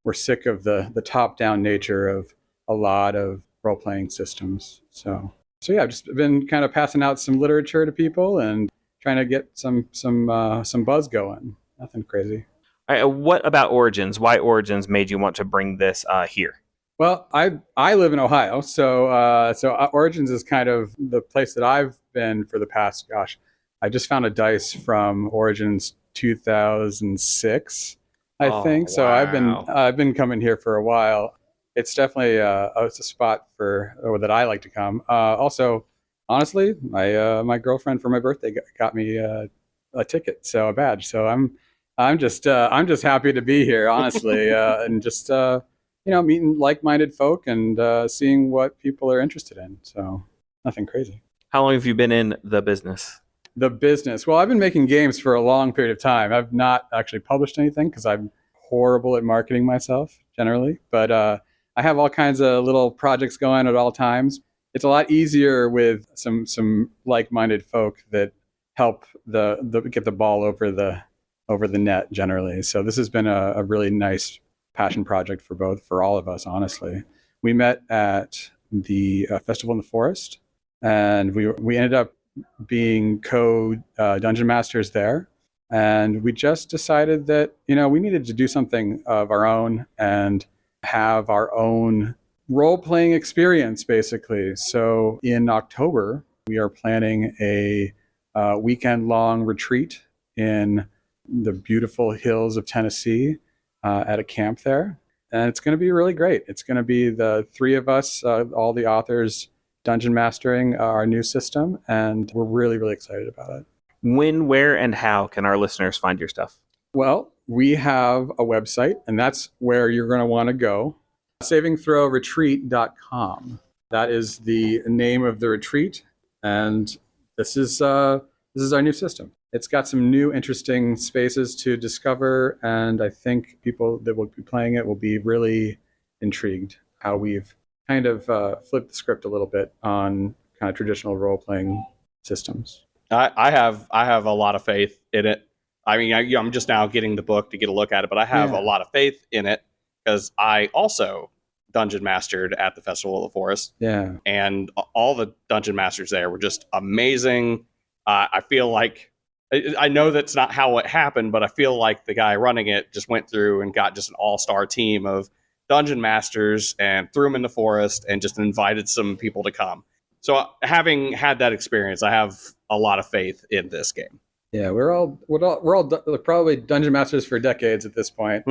we're sick of the top-down nature of a lot of role-playing systems. So yeah, I've just been kind of passing out some literature to people and trying to get some buzz going. Nothing crazy. All right, what about Origins? Why Origins made you want to bring this here? Well, I live in Ohio, so Origins is kind of the place that I've been for the past, I just found a dice from Origins 2006, I think. So wow. I've been coming here for a while. It's definitely it's a spot that I like to come. Also, honestly, my girlfriend for my birthday got me a ticket, so a badge. So I'm just happy to be here, honestly, and just meeting like-minded folk and seeing what people are interested in. So nothing crazy. How long have you been in the business? Well, I've been making games for a long period of time. I've not actually published anything because I'm horrible at marketing myself generally, but I have all kinds of little projects going at all times. it's a lot easier with some like-minded folk that help get the ball over the net generally. So this has been a really nice passion project for all of us, honestly. We met at the Festival in the Forest, and we ended up being dungeon masters there. And we just decided that, we needed to do something of our own and have our own role-playing experience, basically. So in October, we are planning a weekend-long retreat in the beautiful hills of Tennessee at a camp there. And it's going to be really great. It's going to be the three of us, all the authors, dungeon mastering our new system, and we're really, really excited about it. When, where, and how can our listeners find your stuff? Well, we have a website, and that's where you're going to want to go. savingthrowretreat.com. That is the name of the retreat, and this is our new system. It's got some new interesting spaces to discover, and I think people that will be playing it will be really intrigued how we've kind of flipped the script a little bit on kind of traditional role-playing systems. I have a lot of faith in it. I mean, I'm just now getting the book to get a look at it, but I have a lot of faith in it because I also dungeon mastered at the Festival of the Forest. Yeah. And all the dungeon masters there were just amazing. I feel like, I know that's not how it happened, but I feel like the guy running it just went through and got just an all-star team of dungeon masters and threw them in the forest and just invited some people to come. So having had that experience, I have a lot of faith in this game. Yeah, we're all probably dungeon masters for decades at this point.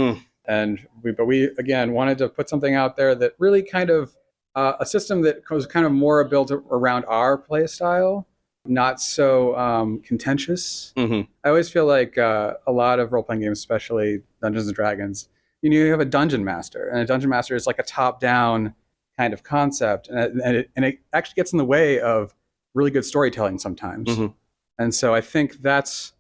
And we again wanted to put something out there that really kind of a system that was kind of more built around our play style, not so contentious. I always feel like a lot of role-playing games, especially Dungeons and Dragons, you have a dungeon master, and a dungeon master is like a top-down kind of concept, and it actually gets in the way of really good storytelling sometimes. And so I think that's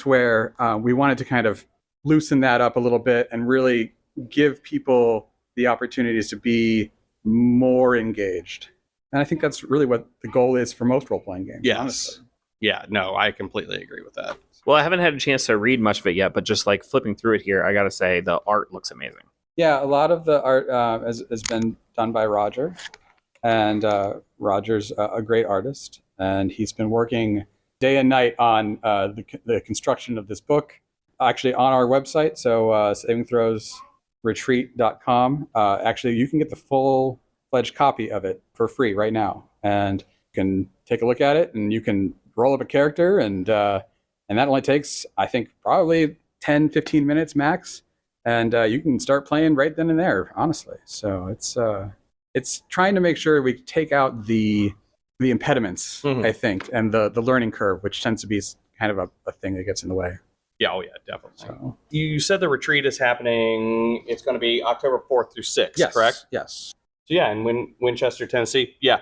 where we wanted to kind of loosen that up a little bit and really give people the opportunities to be more engaged. And I think that's really what the goal is for most role-playing games. Yes. Honestly. Yeah, no, I completely agree with that. Well, I haven't had a chance to read much of it yet, but just like flipping through it here, I got to say the art looks amazing. Yeah, a lot of the art has been done by Roger. And Roger's a great artist. And he's been working day and night on the construction of this book, actually on our website. So savingthrowsretreat.com. Actually, you can get the full-fledged copy of it for free right now. And you can take a look at it, and you can roll up a character. And that only takes, I think, probably 10, 15 minutes max. And you can start playing right then and there, honestly. So it's trying to make sure we take out the impediments, I think, and the learning curve, which tends to be kind of a thing that gets in the way. Yeah, oh yeah, definitely. So, you said the retreat is happening, it's going to be October 4th through 6th, correct? Yes. So yeah, in Winchester, Tennessee. Yeah.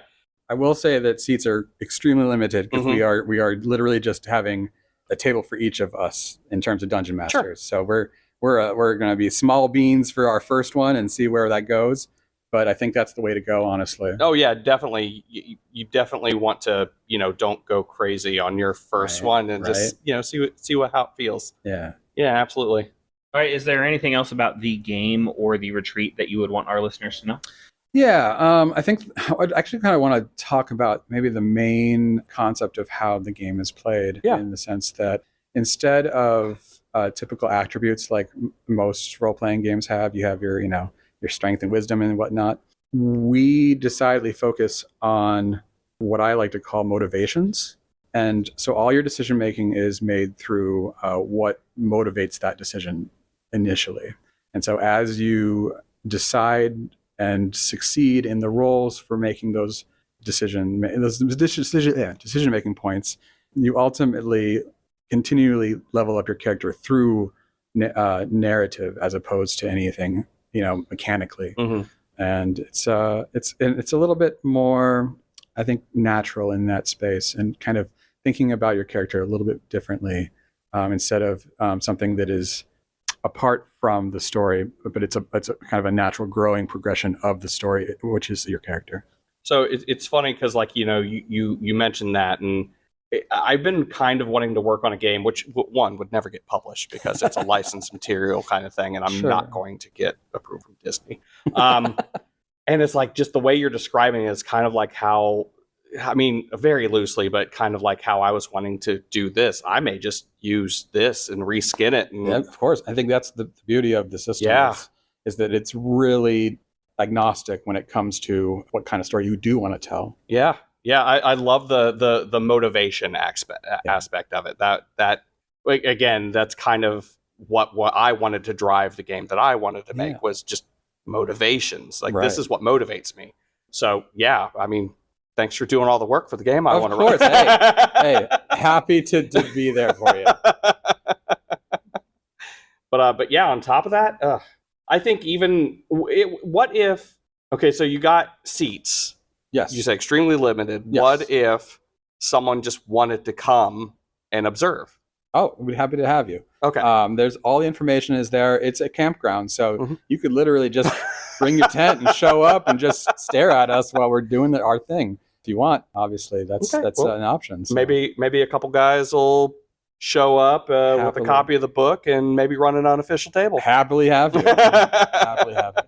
I will say that seats are extremely limited because we are literally just having a table for each of us in terms of dungeon masters. So we're going to be small beans for our first one and see where that goes. But I think that's the way to go, honestly. Oh yeah, definitely. You definitely want to, don't go crazy on your first one and just, see how it feels. Yeah. Yeah, absolutely. All right. Is there anything else about the game or the retreat that you would want our listeners to know? Yeah, I think I'd actually kind of want to talk about maybe the main concept of how the game is played, in the sense that instead of typical attributes like most role-playing games have, you have your strength and wisdom and whatnot. We decidedly focus on what I like to call motivations. And so all your decision making is made through what motivates that decision initially. And so as you decide and succeed in the roles for making those decision making points, you ultimately continually level up your character through narrative as opposed to anything mechanically. And it's a little bit more, I think, natural in that space, and kind of thinking about your character a little bit differently, instead of something that is apart from the story, but it's a kind of a natural growing progression of the story, which is your character. So it's funny because, like, you mentioned that, and I've been kind of wanting to work on a game which one would never get published because it's a licensed material kind of thing, and I'm not going to get approved from Disney. And it's like just the way you're describing it is kind of like how, I mean, very loosely, but kind of like how I was wanting to do this. I may just use this and reskin it. And, yeah, of course. I think that's the beauty of the system. Yeah. Is that it's really agnostic when it comes to what kind of story you do want to tell. Yeah. Yeah. I love the motivation aspect of it. That like, again, that's kind of what I wanted to drive the game that I wanted to make was just motivations. Like, this is what motivates me. So yeah, I mean, thanks for doing all the work for the game. I want to run. Of course. hey, happy to be there for you. But yeah, on top of that, I think even what if? Okay, so you got seats. Yes. You say extremely limited. Yes. What if someone just wanted to come and observe? Oh, we'd be happy to have you. Okay. There's all the information is there. It's a campground, so you could literally just bring your tent and show up and just stare at us while we're doing our thing. If you want, obviously, that's an option. So. Maybe a couple guys will show up with a copy of the book and maybe run an unofficial table. Happily have you. Happily have you.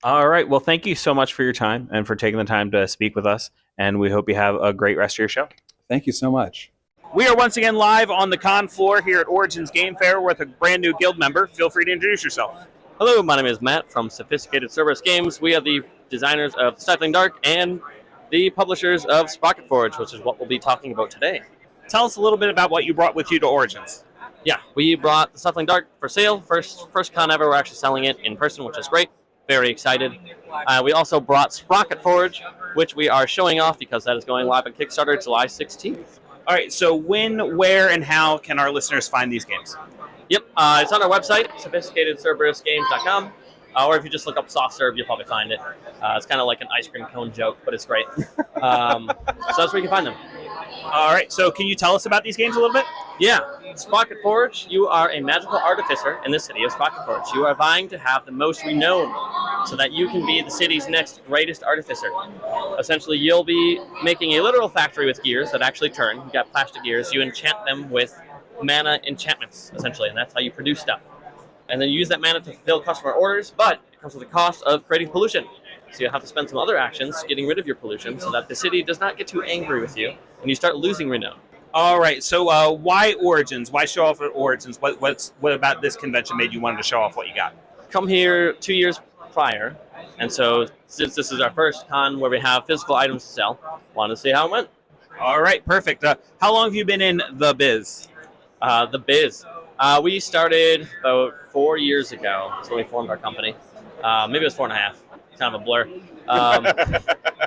All right. Well, thank you so much for your time and for taking the time to speak with us. And we hope you have a great rest of your show. Thank you so much. We are once again live on the con floor here at Origins Game Fair with a brand new guild member. Feel free to introduce yourself. Hello, my name is Matt from Sophisticated Cerberus Games. We are the designers of Stifling Dark and the publishers of Sprocket Forge, which is what we'll be talking about today. Tell us a little bit about what you brought with you to Origins. Yeah, we brought the Stifling Dark for sale. First con ever. We're actually selling it in person, which is great. Very excited. We also brought Sprocket Forge, which we are showing off because that is going live on Kickstarter July 16th. All right, so when, where, and how can our listeners find these games? Yep, it's on our website, sophisticatedcerberusgames.com, or if you just look up soft serve, you'll probably find it. It's kind of like an ice cream cone joke, but it's great. So that's where you can find them. All right, so can you tell us about these games a little bit? Yeah, Sprocket Forge, you are a magical artificer in the city of Sprocket Forge. You are vying to have the most renown so that you can be the city's next greatest artificer. Essentially, you'll be making a literal factory with gears that actually turn. You've got plastic gears. You enchant them with mana enchantments, essentially, and that's how you produce stuff. And then you use that mana to fulfill customer orders, but it comes with the cost of creating pollution. So you'll have to spend some other actions getting rid of your pollution so that the city does not get too angry with you and you start losing renown. All right, so why Origins? Why show off at Origins? What about this convention made you want to show off what you got? Come here 2 years prior, and so since this is our first con where we have physical items to sell, wanted to see how it went. All right, perfect. How long have you been in the biz? We started about 4 years ago. That's when we formed our company. Maybe it was 4.5. Kind of a blur.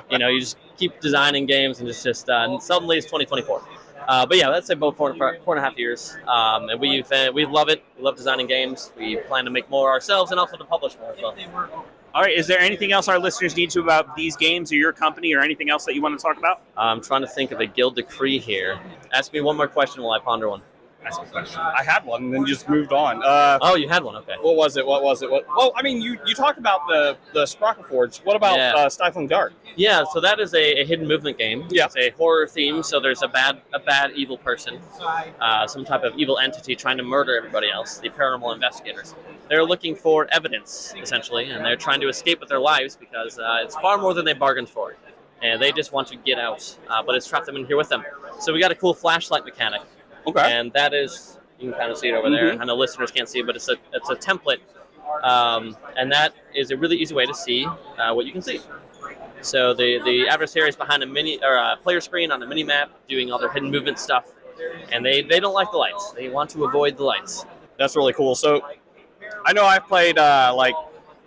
You just keep designing games and just suddenly it's 2024. But yeah, that's about 4.5 years. And we love it. We love designing games. We plan to make more ourselves and also to publish more as well. All right, is there anything else our listeners need to about these games or your company or anything else that you want to talk about? I'm trying to think of a guild decree here. Ask me one more question while I ponder one. Ask a question. I had one and then just moved on. Oh, you had one. Okay. What was it? Well, I mean, you talked about the Sprocket Forge. What about Stifling Dark? Yeah, so that is a hidden movement game. Yeah. It's a horror theme, so there's a bad evil person, some type of evil entity trying to murder everybody else, the paranormal investigators. They're looking for evidence, essentially, and they're trying to escape with their lives because it's far more than they bargained for. And they just want to get out, but it's trapped them in here with them. So we got a cool flashlight mechanic. Okay. And that is, you can kind of see it over there. I know listeners can't see it, but it's a template. And that is a really easy way to see what you can see. So the adversary is behind a player screen on a mini map doing all their hidden movement stuff. And they don't like the lights. They want to avoid the lights. That's really cool. So I know I've played like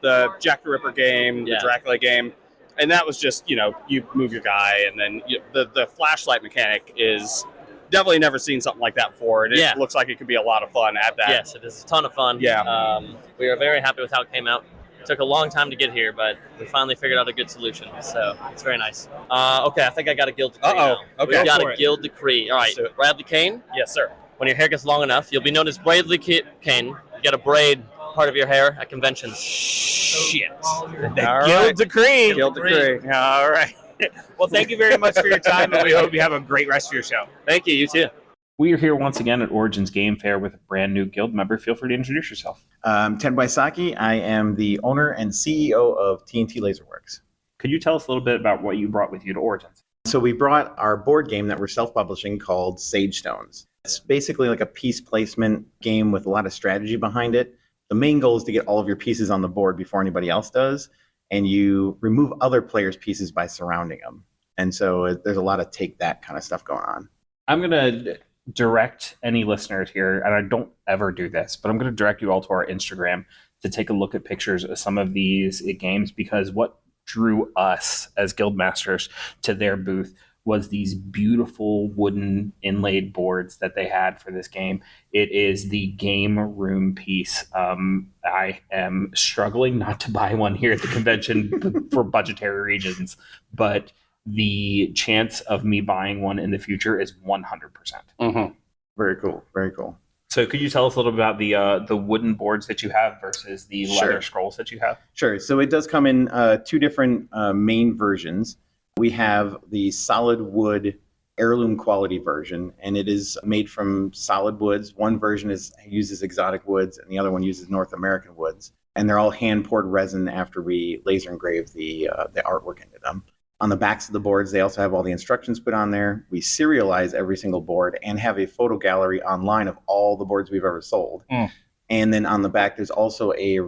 the Jack the Ripper game, the Dracula game, and that was just, you move your guy, and then the flashlight mechanic is definitely never seen something like that before. And it looks like it could be a lot of fun at that. Yes, it is a ton of fun. Yeah. We are very happy with how it came out. It took a long time to get here, but we finally figured out a good solution. So it's very nice. Okay, I think I got a guild decree now. Okay. We've got a guild decree. All right, Bradley Kane? Yes, sir. When your hair gets long enough, you'll be known as Bradley Kane. You got to braid part of your hair at conventions. Shit. The All Guild right. decree. Guild decree. All right. Well, thank you very much for your time, and we hope you have a great rest of your show. Thank you. You too. We are here once again at Origins Game Fair with a brand new Guild member. Feel free to introduce yourself. Ted Waisaki. I am the owner and CEO of TNT Laser Works. Could you tell us a little bit about what you brought with you to Origins? So we brought our board game that we're self-publishing called Sage Stones. It's basically like a piece placement game with a lot of strategy behind it. The main goal is to get all of your pieces on the board before anybody else does, and you remove other players' pieces by surrounding them. And so there's a lot of take that kind of stuff going on. I'm going to direct any listeners here, and I don't ever do this, but I'm going to direct you all to our Instagram to take a look at pictures of some of these games, because what drew us as guild masters to their booth was these beautiful wooden inlaid boards that they had for this game. It is the game room piece. I am struggling not to buy one here at the convention for budgetary reasons, but the chance of me buying one in the future is 100%. Mm-hmm. Very cool. Very cool. So could you tell us a little about the wooden boards that you have versus the leather scrolls that you have? Sure. So it does come in two different main versions. We have the solid wood heirloom quality version, and it is made from solid woods. One version uses exotic woods, and the other one uses North American woods. And they're all hand-poured resin after we laser engrave the artwork into them. On the backs of the boards, they also have all the instructions put on there. We serialize every single board and have a photo gallery online of all the boards we've ever sold. And then on the back, there's also a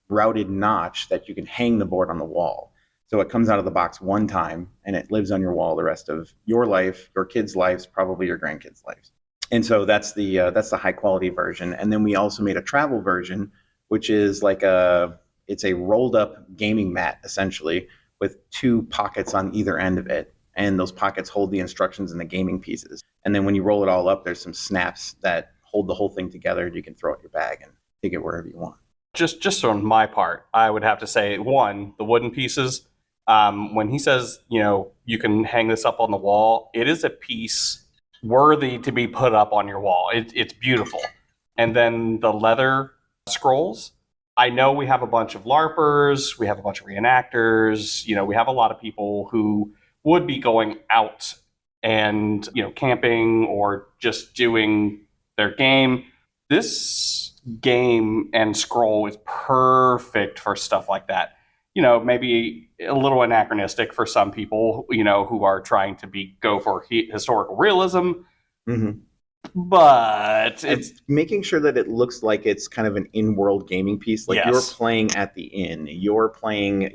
routed notch that you can hang the board on the wall. So it comes out of the box one time, and it lives on your wall the rest of your life, your kids' lives, probably your grandkids' lives. And so that's the high quality version. And then we also made a travel version, which is like it's a rolled up gaming mat essentially, with two pockets on either end of it. And those pockets hold the instructions and the gaming pieces. And then when you roll it all up, there's some snaps that hold the whole thing together. You can throw it in your bag and take it wherever you want. Just on my part, I would have to say, one, the wooden pieces. When he says, you can hang this up on the wall, it is a piece worthy to be put up on your wall. It's beautiful. And then the leather scrolls, I know we have a bunch of LARPers, we have a bunch of reenactors, we have a lot of people who would be going out and, camping or just doing their game. This game and scroll is perfect for stuff like that. Maybe a little anachronistic for some people, who are trying to go for historical realism. Mm-hmm. But it's making sure that it looks like it's kind of an in-world gaming piece. Like you're playing at the inn, you're playing,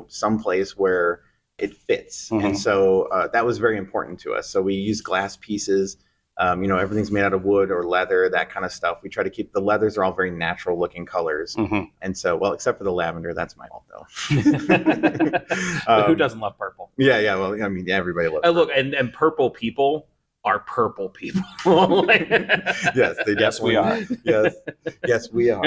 someplace where it fits. Mm-hmm. And so that was very important to us. So we use glass pieces. Everything's made out of wood or leather, that kind of stuff. We try to keep the leathers are all very natural looking colors. Mm-hmm. And so, well, except for the lavender, that's my fault though. But who doesn't love purple? Yeah. Well, everybody loves look, and purple people are purple people. Yes, they definitely are. Yes, we are.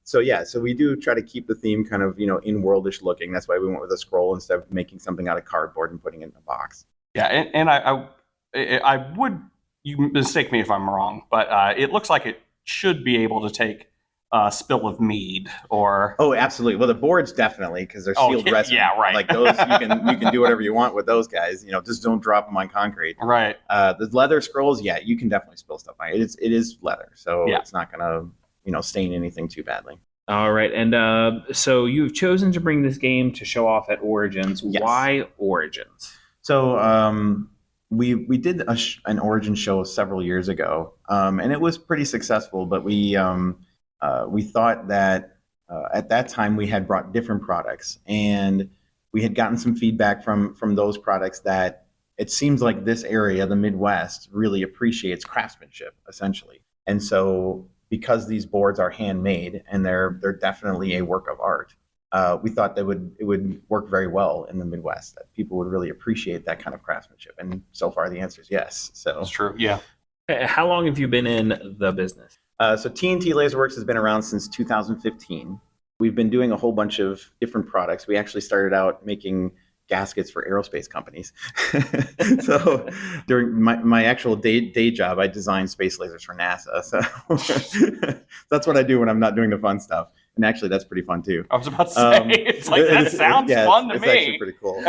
So we do try to keep the theme kind of, in-worldish looking. That's why we went with a scroll instead of making something out of cardboard and putting it in a box. Yeah, and I would, you mistake me if I'm wrong, but it looks like it should be able to take a spill of mead or... Oh, absolutely. Well, the boards definitely, because they're sealed resin. Yeah, right. Like those, you can do whatever you want with those guys. Just don't drop them on concrete. Right. The leather scrolls, yeah, you can definitely spill stuff on it. It is leather, so it's not going to, stain anything too badly. All right, and so you've chosen to bring this game to show off at Origins. Yes. Why Origins? So we did an Origin show several years ago, and it was pretty successful. But we thought that at that time we had brought different products, and we had gotten some feedback from those products that it seems like this area, the Midwest, really appreciates craftsmanship, essentially. And so because these boards are handmade and they're definitely a work of art, we thought that it would work very well in the Midwest, that people would really appreciate that kind of craftsmanship. And so far the answer is yes. So that's true. Yeah. How long have you been in the business? So TNT Laser Works has been around since 2015. We've been doing a whole bunch of different products. We actually started out making gaskets for aerospace companies. So during my actual day job, I design space lasers for NASA. So that's what I do when I'm not doing the fun stuff. And actually, that's pretty fun too. I was about to say, it's like, that sounds fun to me. It's actually pretty cool.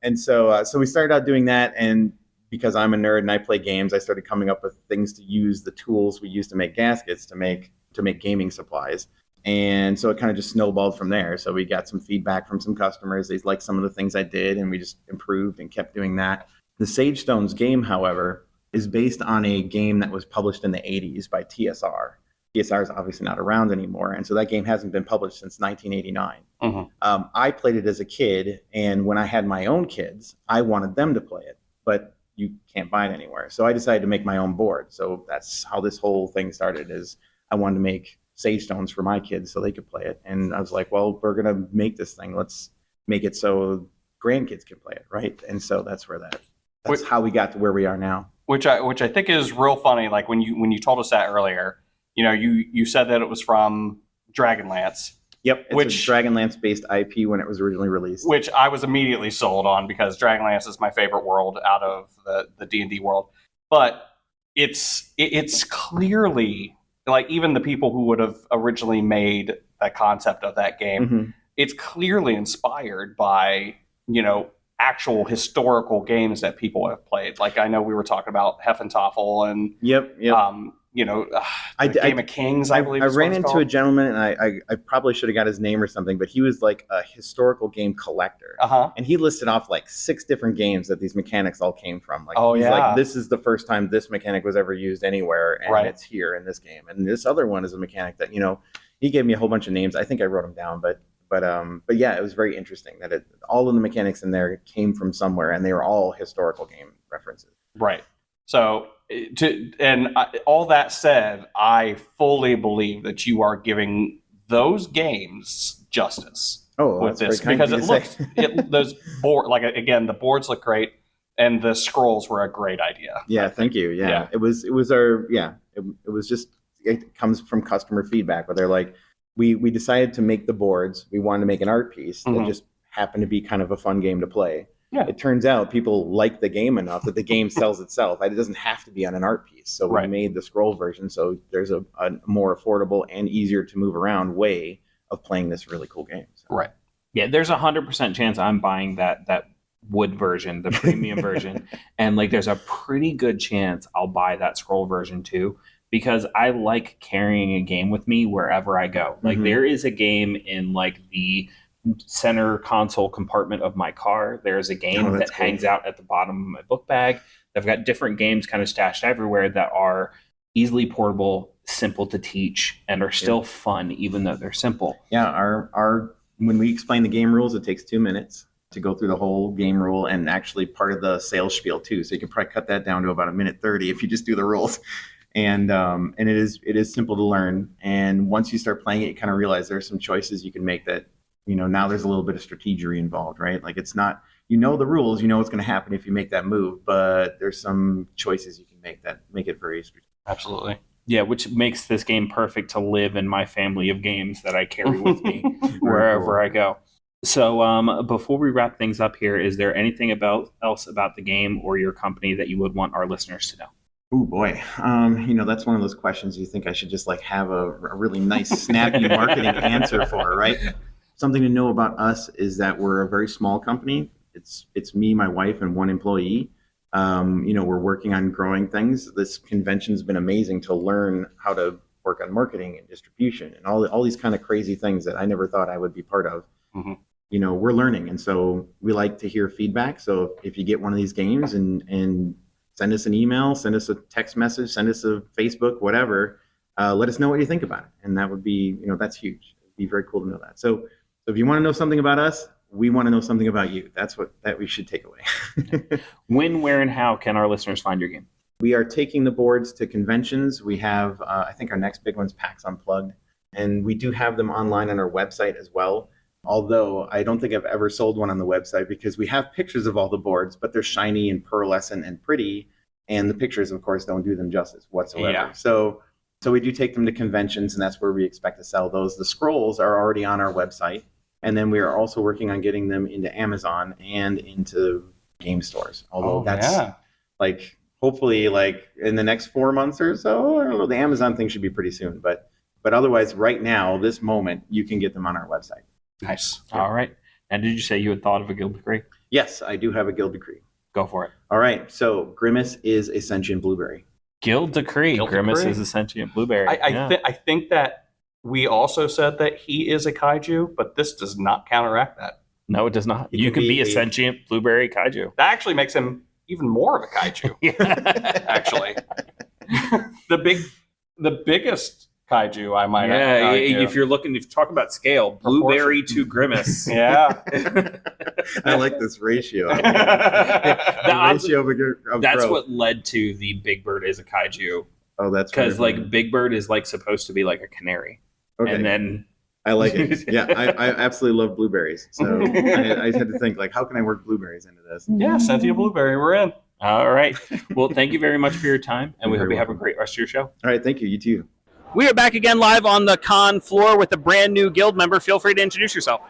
And so we started out doing that, and because I'm a nerd and I play games, I started coming up with things to use, the tools we use to make gaskets to make gaming supplies. And so it kind of just snowballed from there. So we got some feedback from some customers. They liked some of the things I did, and we just improved and kept doing that. The Sage Stones game, however, is based on a game that was published in the 80s by TSR. TSR is obviously not around anymore, and so that game hasn't been published since 1989. I played it as a kid, and when I had my own kids, I wanted them to play it, but you can't buy it anywhere. So I decided to make my own board. So that's how this whole thing started, is I wanted to make Sage Stones for my kids so they could play it. And I was like, well, we're going to make this thing. Let's make it so grandkids can play it, right? And so that's how we got to where we are now. Which I think is real funny. Like when you told us that earlier, you said that it was from Dragonlance. Yep, it's a Dragonlance-based IP when it was originally released. Which I was immediately sold on, because Dragonlance is my favorite world out of the D&D world. But it's clearly, like, even the people who would have originally made that concept of that game, it's clearly inspired by, actual historical games that people have played. Like, I know we were talking about Heffentoffel and Game of Kings, I believe. I ran into a gentleman, and I probably should have got his name or something, but he was like a historical game collector. And he listed off like 6 different games that these mechanics all came from. Like, like, this is the first time this mechanic was ever used anywhere, and it's here in this game. And this other one is a mechanic that, he gave me a whole bunch of names. I think I wrote them down, but yeah, it was very interesting that all of the mechanics in there came from somewhere, and they were all historical game references. Right. So, all that said, I fully believe that you are giving those games justice with this, because those board, like, again, the boards look great, and the scrolls were a great idea. Yeah, thank you. Yeah, it was just, it comes from customer feedback where they're like, we decided to make the boards. We wanted to make an art piece that just happened to be kind of a fun game to play. Yeah. It turns out people like the game enough that the game sells itself. It doesn't have to be on an art piece. So we made the scroll version, so there's a more affordable and easier to move around way of playing this really cool game. So. Right. Yeah, there's 100% chance I'm buying that wood version, the premium version. And like, there's a pretty good chance I'll buy that scroll version too, because I like carrying a game with me wherever I go. Like, there is a game in like the center console compartment of my car. There's a game that hangs out at the bottom of my book bag. I've got different games kind of stashed everywhere that are easily portable, simple to teach, and are still fun even though they're simple. Yeah, our when we explain the game rules, it takes 2 minutes to go through the whole game rule, and actually part of the sales spiel too. So you can probably cut that down to about 1:30 if you just do the rules. And it is simple to learn. And once you start playing it, you kind of realize there's some choices you can make that, now there's a little bit of strategy involved, right? Like, it's not, the rules, what's going to happen if you make that move, but there's some choices you can make that make it very strategic. Absolutely. Yeah, which makes this game perfect to live in my family of games that I carry with me wherever I go. So before we wrap things up here, is there anything else about the game or your company that you would want our listeners to know? Oh boy, that's one of those questions you think I should just like have a really nice, snappy marketing answer for, right? Something to know about us is that we're a very small company. It's me, my wife, and one employee. We're working on growing things. This convention's been amazing to learn how to work on marketing and distribution and all these kind of crazy things that I never thought I would be part of. We're learning, and so we like to hear feedback. So if you get one of these games and send us an email, send us a text message, send us a Facebook, whatever. Let us know what you think about it. And that would be, that's huge. It'd be very cool to know that. So if you want to know something about us, we want to know something about you. That's that we should take away. When, where, and how can our listeners find your game? We are taking the boards to conventions. We have, I think our next big one's PAX Unplugged. And we do have them online on our website as well. Although I don't think I've ever sold one on the website, because we have pictures of all the boards, but they're shiny and pearlescent and pretty. And the pictures, of course, don't do them justice whatsoever. Yeah. So we do take them to conventions, and that's where we expect to sell those. The scrolls are already on our website. And then we are also working on getting them into Amazon and into game stores. Although like hopefully like in the next 4 months or so. I don't know, the Amazon thing should be pretty soon. But otherwise, right now, this moment, you can get them on our website. Nice. All right. And did you say you had thought of a guild decree? Yes, I do have a guild decree. Go for it. All right. So Grimace is a sentient blueberry. Guild decree. Grimace decree. is a sentient blueberry. I think that we also said that he is a kaiju, but this does not counteract that. No, it does not. You can be a sentient blueberry kaiju. That actually makes him even more of a kaiju. Actually, the biggest kaiju I might. If you're talking about scale, blueberry to Grimace. Yeah, I like this ratio. That's growth. what led to the Big Bird is a kaiju. Oh, that's because really like Big Bird is like supposed to be like a canary, Okay. and then I like it. Yeah, I absolutely love blueberries. So I had to think like, how can I work blueberries into this? Yeah, sentient blueberry. We're in. All right. Well, thank you very much for your time, and we You're hope you have a welcome. great rest of your show. All right, thank you. You too. We are back again live on the con floor with a brand new guild member. Feel free to introduce yourself.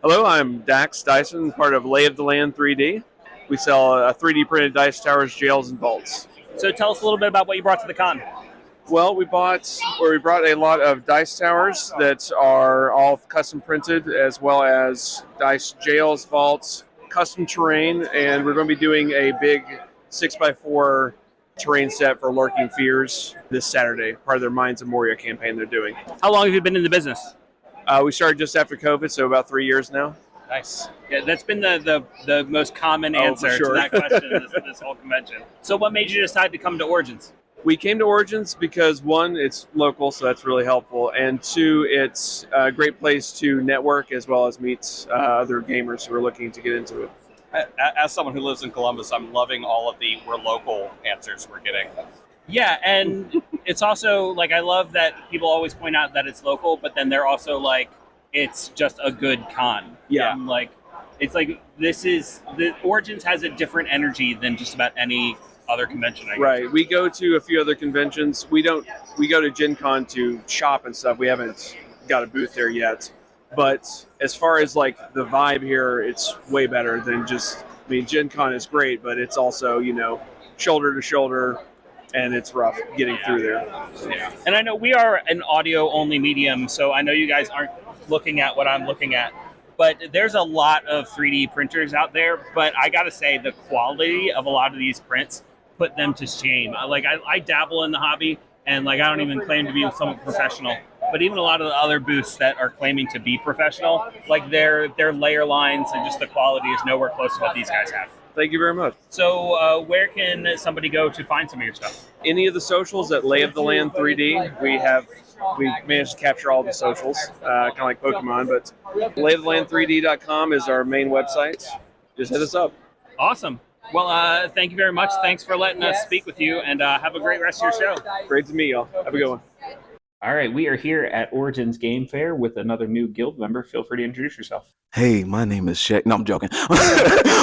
Hello, I'm Dax Dyson, part of Lay of the Land 3D. We sell 3D printed dice towers, jails, and vaults. So tell us a little bit about what you brought to the con. Well, we brought a lot of dice towers that are all custom printed, as well as dice jails, vaults, custom terrain, and we're going to be doing a big 6x4 terrain set for Lurking Fears this Saturday, part of their Minds of Moria campaign they're doing. How long have you been in the business? We started just after COVID, so about 3 years now. Nice. Yeah, that's been the most common Oh, answer for sure. to that question this whole convention. So what made you decide to come to Origins? We came to Origins because, one, it's local, so that's really helpful, and two, it's a great place to network as well as meet other gamers who are looking to get into it. As someone who lives in Columbus, I'm loving all of the "we're local" answers we're getting. Yeah, and it's also like I love that people always point out that it's local, but then they're also like it's just a good con. Yeah. And like it's like the Origins has a different energy than just about any other convention I go to. Right. We go to a few other conventions. We go to Gen Con to shop and stuff. We haven't got a booth there yet. But as far as like the vibe here, it's way better than just, I mean, Gen Con is great, but it's also, shoulder to shoulder, and it's rough getting through there. Yeah. And I know we are an audio only medium, so I know you guys aren't looking at what I'm looking at. But there's a lot of 3D printers out there, but I gotta say the quality of a lot of these prints put them to shame. I dabble in the hobby, and like I don't even claim to be somewhat professional. But even a lot of the other booths that are claiming to be professional, like their layer lines and just the quality is nowhere close to what these guys have. Thank you very much. So where can somebody go to find some of your stuff? Any of the socials at Lay of the Land 3D. We managed to capture all the socials, kind of like Pokemon, but layoftheland3d.com is our main website. Just hit us up. Awesome. Well, thank you very much. Thanks for letting us speak with you, and have a great rest of your show. Great to meet y'all. Have a good one. All right, we are here at Origins Game Fair with another new guild member. Feel free to introduce yourself. Hey, my name is Shay. No, I'm joking.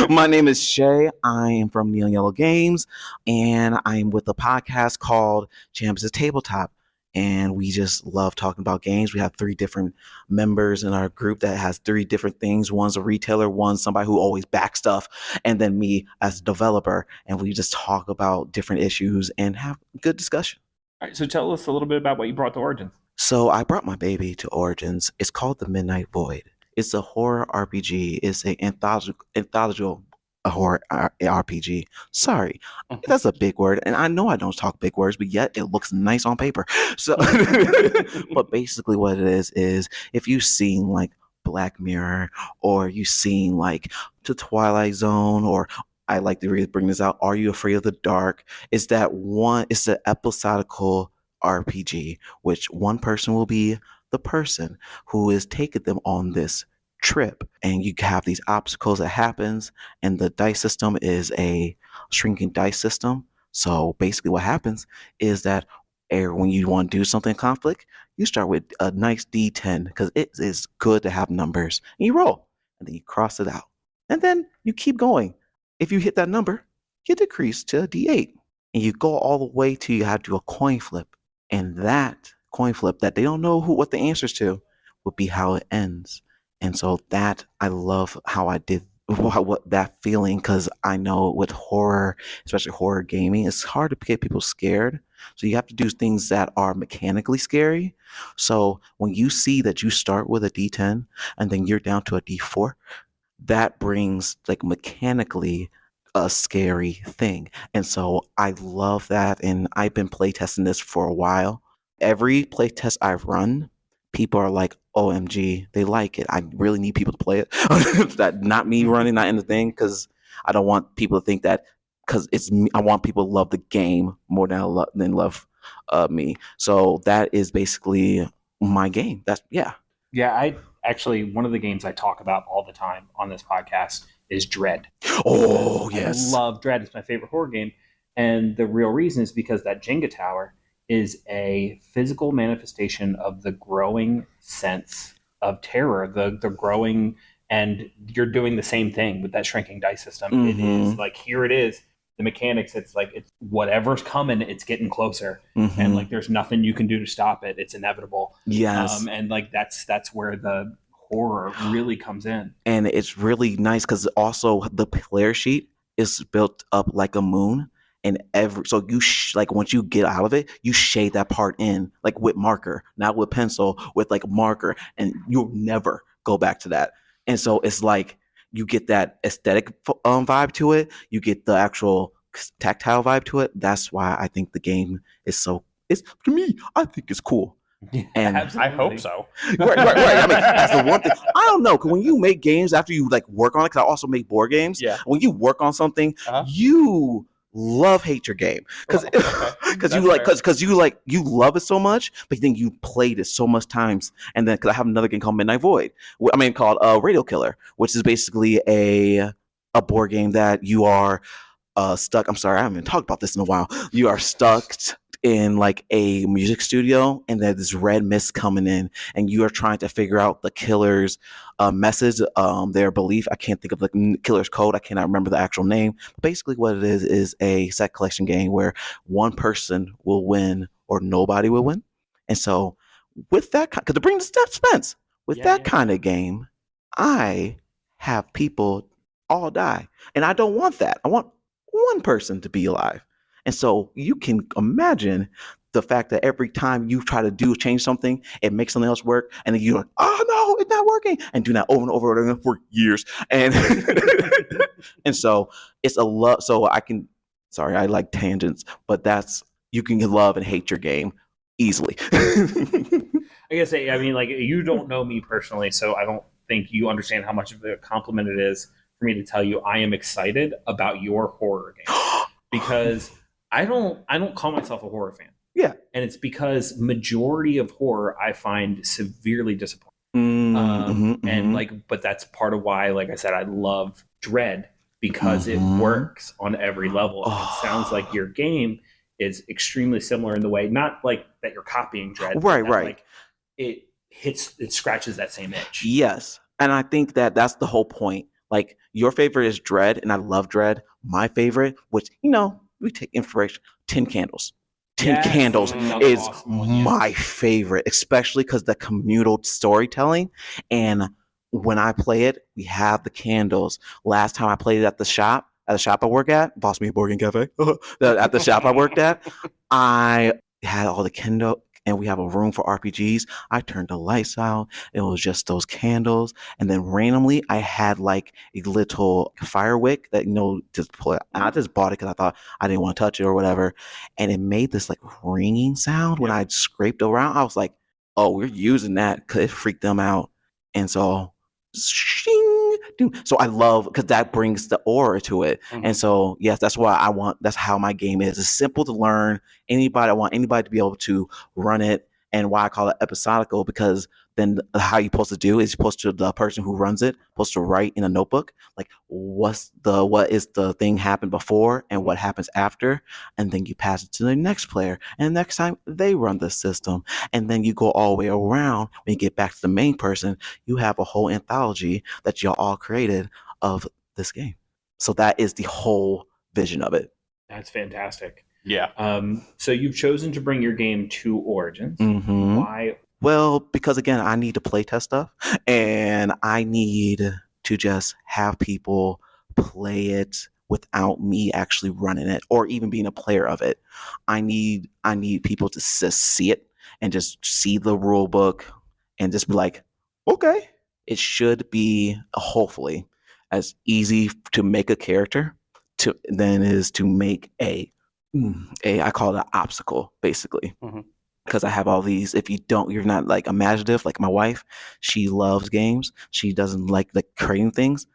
My name is Shay. I am from Neon Yellow Games, and I'm with a podcast called Champions Tabletop. And we just love talking about games. We have 3 different members in our group that has 3 different things. One's a retailer, one's somebody who always backs stuff, and then me as a developer. And we just talk about different issues and have good discussion. All right, so tell us a little bit about what you brought to Origins. So I brought my baby to Origins. It's called The Midnight Void. It's a horror RPG. It's an anthological horror RPG. Sorry, that's a big word, and I know I don't talk big words, but yet it looks nice on paper. So, but basically, what it is if you've seen like Black Mirror, or you've seen like The Twilight Zone, or I like to really bring this out, Are You Afraid of the Dark? It's that one. It's the episodical RPG, which one person will be the person who is taking them on this trip, and you have these obstacles that happens, and the dice system is a shrinking dice system. So basically what happens is that when you want to do something in conflict, you start with a nice D10 because it is good to have numbers, and you roll, and then you cross it out, and then you keep going. If you hit that number, you decrease to a D8, and you go all the way till you have to do a coin flip, and that coin flip that they don't know what the answers to would be how it ends. And so that I love how I did what that feeling, because I know with horror, especially horror gaming, it's hard to get people scared. So you have to do things that are mechanically scary. So when you see that you start with a D10 and then you're down to a D4, that brings like mechanically a scary thing. And so I love that. And I've been playtesting this for a while. Every playtest I've run, people are like, OMG, they like it. I really need people to play it. That not me running, not in the thing, because I don't want people to think that because it's me. I want people to love the game more than love me. So that is basically my game. That's yeah. Yeah, I actually, one of the games I talk about all the time on this podcast is Dread. Oh, yes. I love Dread. It's my favorite horror game. And the real reason is because that Jenga tower is a physical manifestation of the growing sense of terror, the growing, and you're doing the same thing with that shrinking dice system. Mm-hmm. It is like, here it is. The mechanics, it's like it's whatever's coming, it's getting closer, Mm-hmm. and like there's nothing you can do to stop it. It's inevitable. Yes. And like that's where the horror really comes in. And it's really nice because also the player sheet is built up like a moon, and so you like once you get out of it, you shade that part in like with marker, not with pencil, with like marker, and you'll never go back to that. And so it's like you get that aesthetic vibe to it. You get the actual tactile vibe to it. That's why I think the game is to me, I think it's cool. And I hope so. right. I mean, that's the one thing. I don't know, because when you make games after you like work on it, because I also make board games. Yeah. When you work on something, you hate your game because you love it so much, but then you played it so much times, and then because I have another game called Midnight Void, called Radio Killer, which is basically a board game that you are stuck. I'm sorry, I haven't talked about this in a while. You are stuck in like a music studio, and there's this red mist coming in, and you are trying to figure out the killer's message, their belief. I can't think of the killer's code. I cannot remember the actual name. But basically what it is a set collection game where one person will win or nobody will win. And so with that, because to bring the suspense, with that kind of game, I have people all die, and I don't want that. I want one person to be alive. And so you can imagine the fact that every time you try to change something, it makes something else work. And then you're like, oh no, it's not working. And do that over and over again for years. And and so it's a love. So I like tangents, but you can love and hate your game easily. I guess, I mean, like, you don't know me personally, so I don't think you understand how much of a compliment it is for me to tell you I am excited about your horror game. Because I don't call myself a horror fan. Yeah. And it's because majority of horror I find severely disappointing. But that's part of why, like I said, I love Dread, because it works on every level. And it sounds like your game is extremely similar in the way, not like that you're copying Dread. Right. Like it scratches that same itch. Yes. And I think that's the whole point. Like, your favorite is Dread, and I love Dread. My favorite, which, we take inspiration, Tin Candles. Tin Candles is awesome my favorite, especially because the communal storytelling. And when I play it, we have the candles. Last time I played it at the shop I work at, Boss Me Borg and Cafe, at the shop I worked at, I had all the candle, and we have a room for RPGs. I turned the lights out. It was just those candles. And then randomly, I had like a little fire wick that, just pull it. I just bought it because I thought I didn't want to touch it or whatever. And it made this like ringing sound when I scraped around. I was like, oh, we're using that, because it freaked them out. And so, so I love, because that brings the aura to it. And so, yes, that's how my game is. It's simple to learn. I want anybody to be able to run it. And why I call it episodical, because then how you're supposed to do is the person who runs it supposed to write in a notebook, like what is the thing happened before and what happens after, and then you pass it to the next player, and next time they run the system, and then you go all the way around. When you get back to the main person, you have a whole anthology that y'all all created of this game. So that is the whole vision of it. That's fantastic. Yeah. So you've chosen to bring your game to Origins. Mm-hmm. Why Well, because again, I need to play test stuff, and I need to just have people play it without me actually running it or even being a player of it. I need people to just see it and just see the rule book and just be like, okay, it should be hopefully as easy to make a character to than it is to make a I call it an obstacle basically. Because I have all these. If you're not like imaginative, like my wife, she loves games. She doesn't like creating things.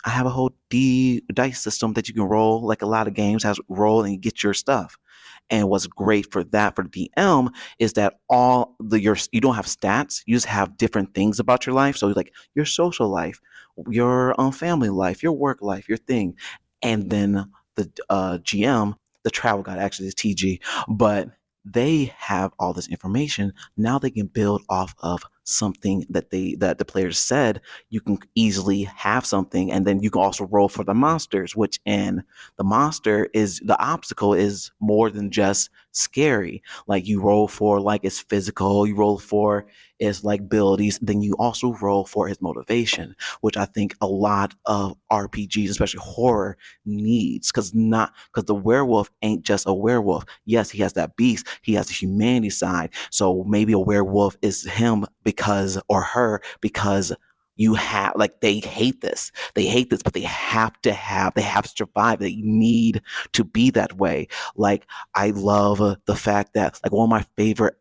I have a whole dice system that you can roll, like a lot of games has roll and you get your stuff. And what's great for that for the DM is that you don't have stats. You just have different things about your life. So like your social life, your family life, your work life, your thing, and then the GM, the travel guide actually is TG, but they have all this information. Now they can build off of something that the players said. You can easily have something, and then you can also roll for the monsters, which in the monster is the obstacle is more than just scary. Like you roll for like it's physical, you roll for its like abilities, then you also roll for his motivation, which I think a lot of RPGs, especially horror, needs because the werewolf ain't just a werewolf. Yes, he has that beast, he has the humanity side. So maybe a werewolf is him because or her because you have like they hate this, but they have to survive. They need to be that way. Like I love the fact that like one of my favorite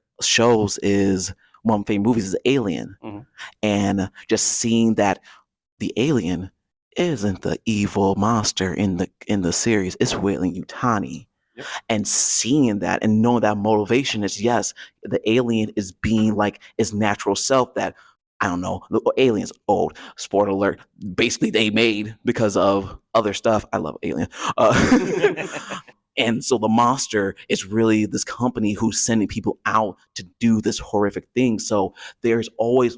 movies is Alien, and just seeing that the alien isn't the evil monster in the series, it's Weyland Yutani. And seeing that and knowing that motivation is yes, the alien is being like its natural self that I don't know, the alien's old. Spoiler alert. Basically, they made because of other stuff. I love Alien. And so the monster is really this company who's sending people out to do this horrific thing. So there's always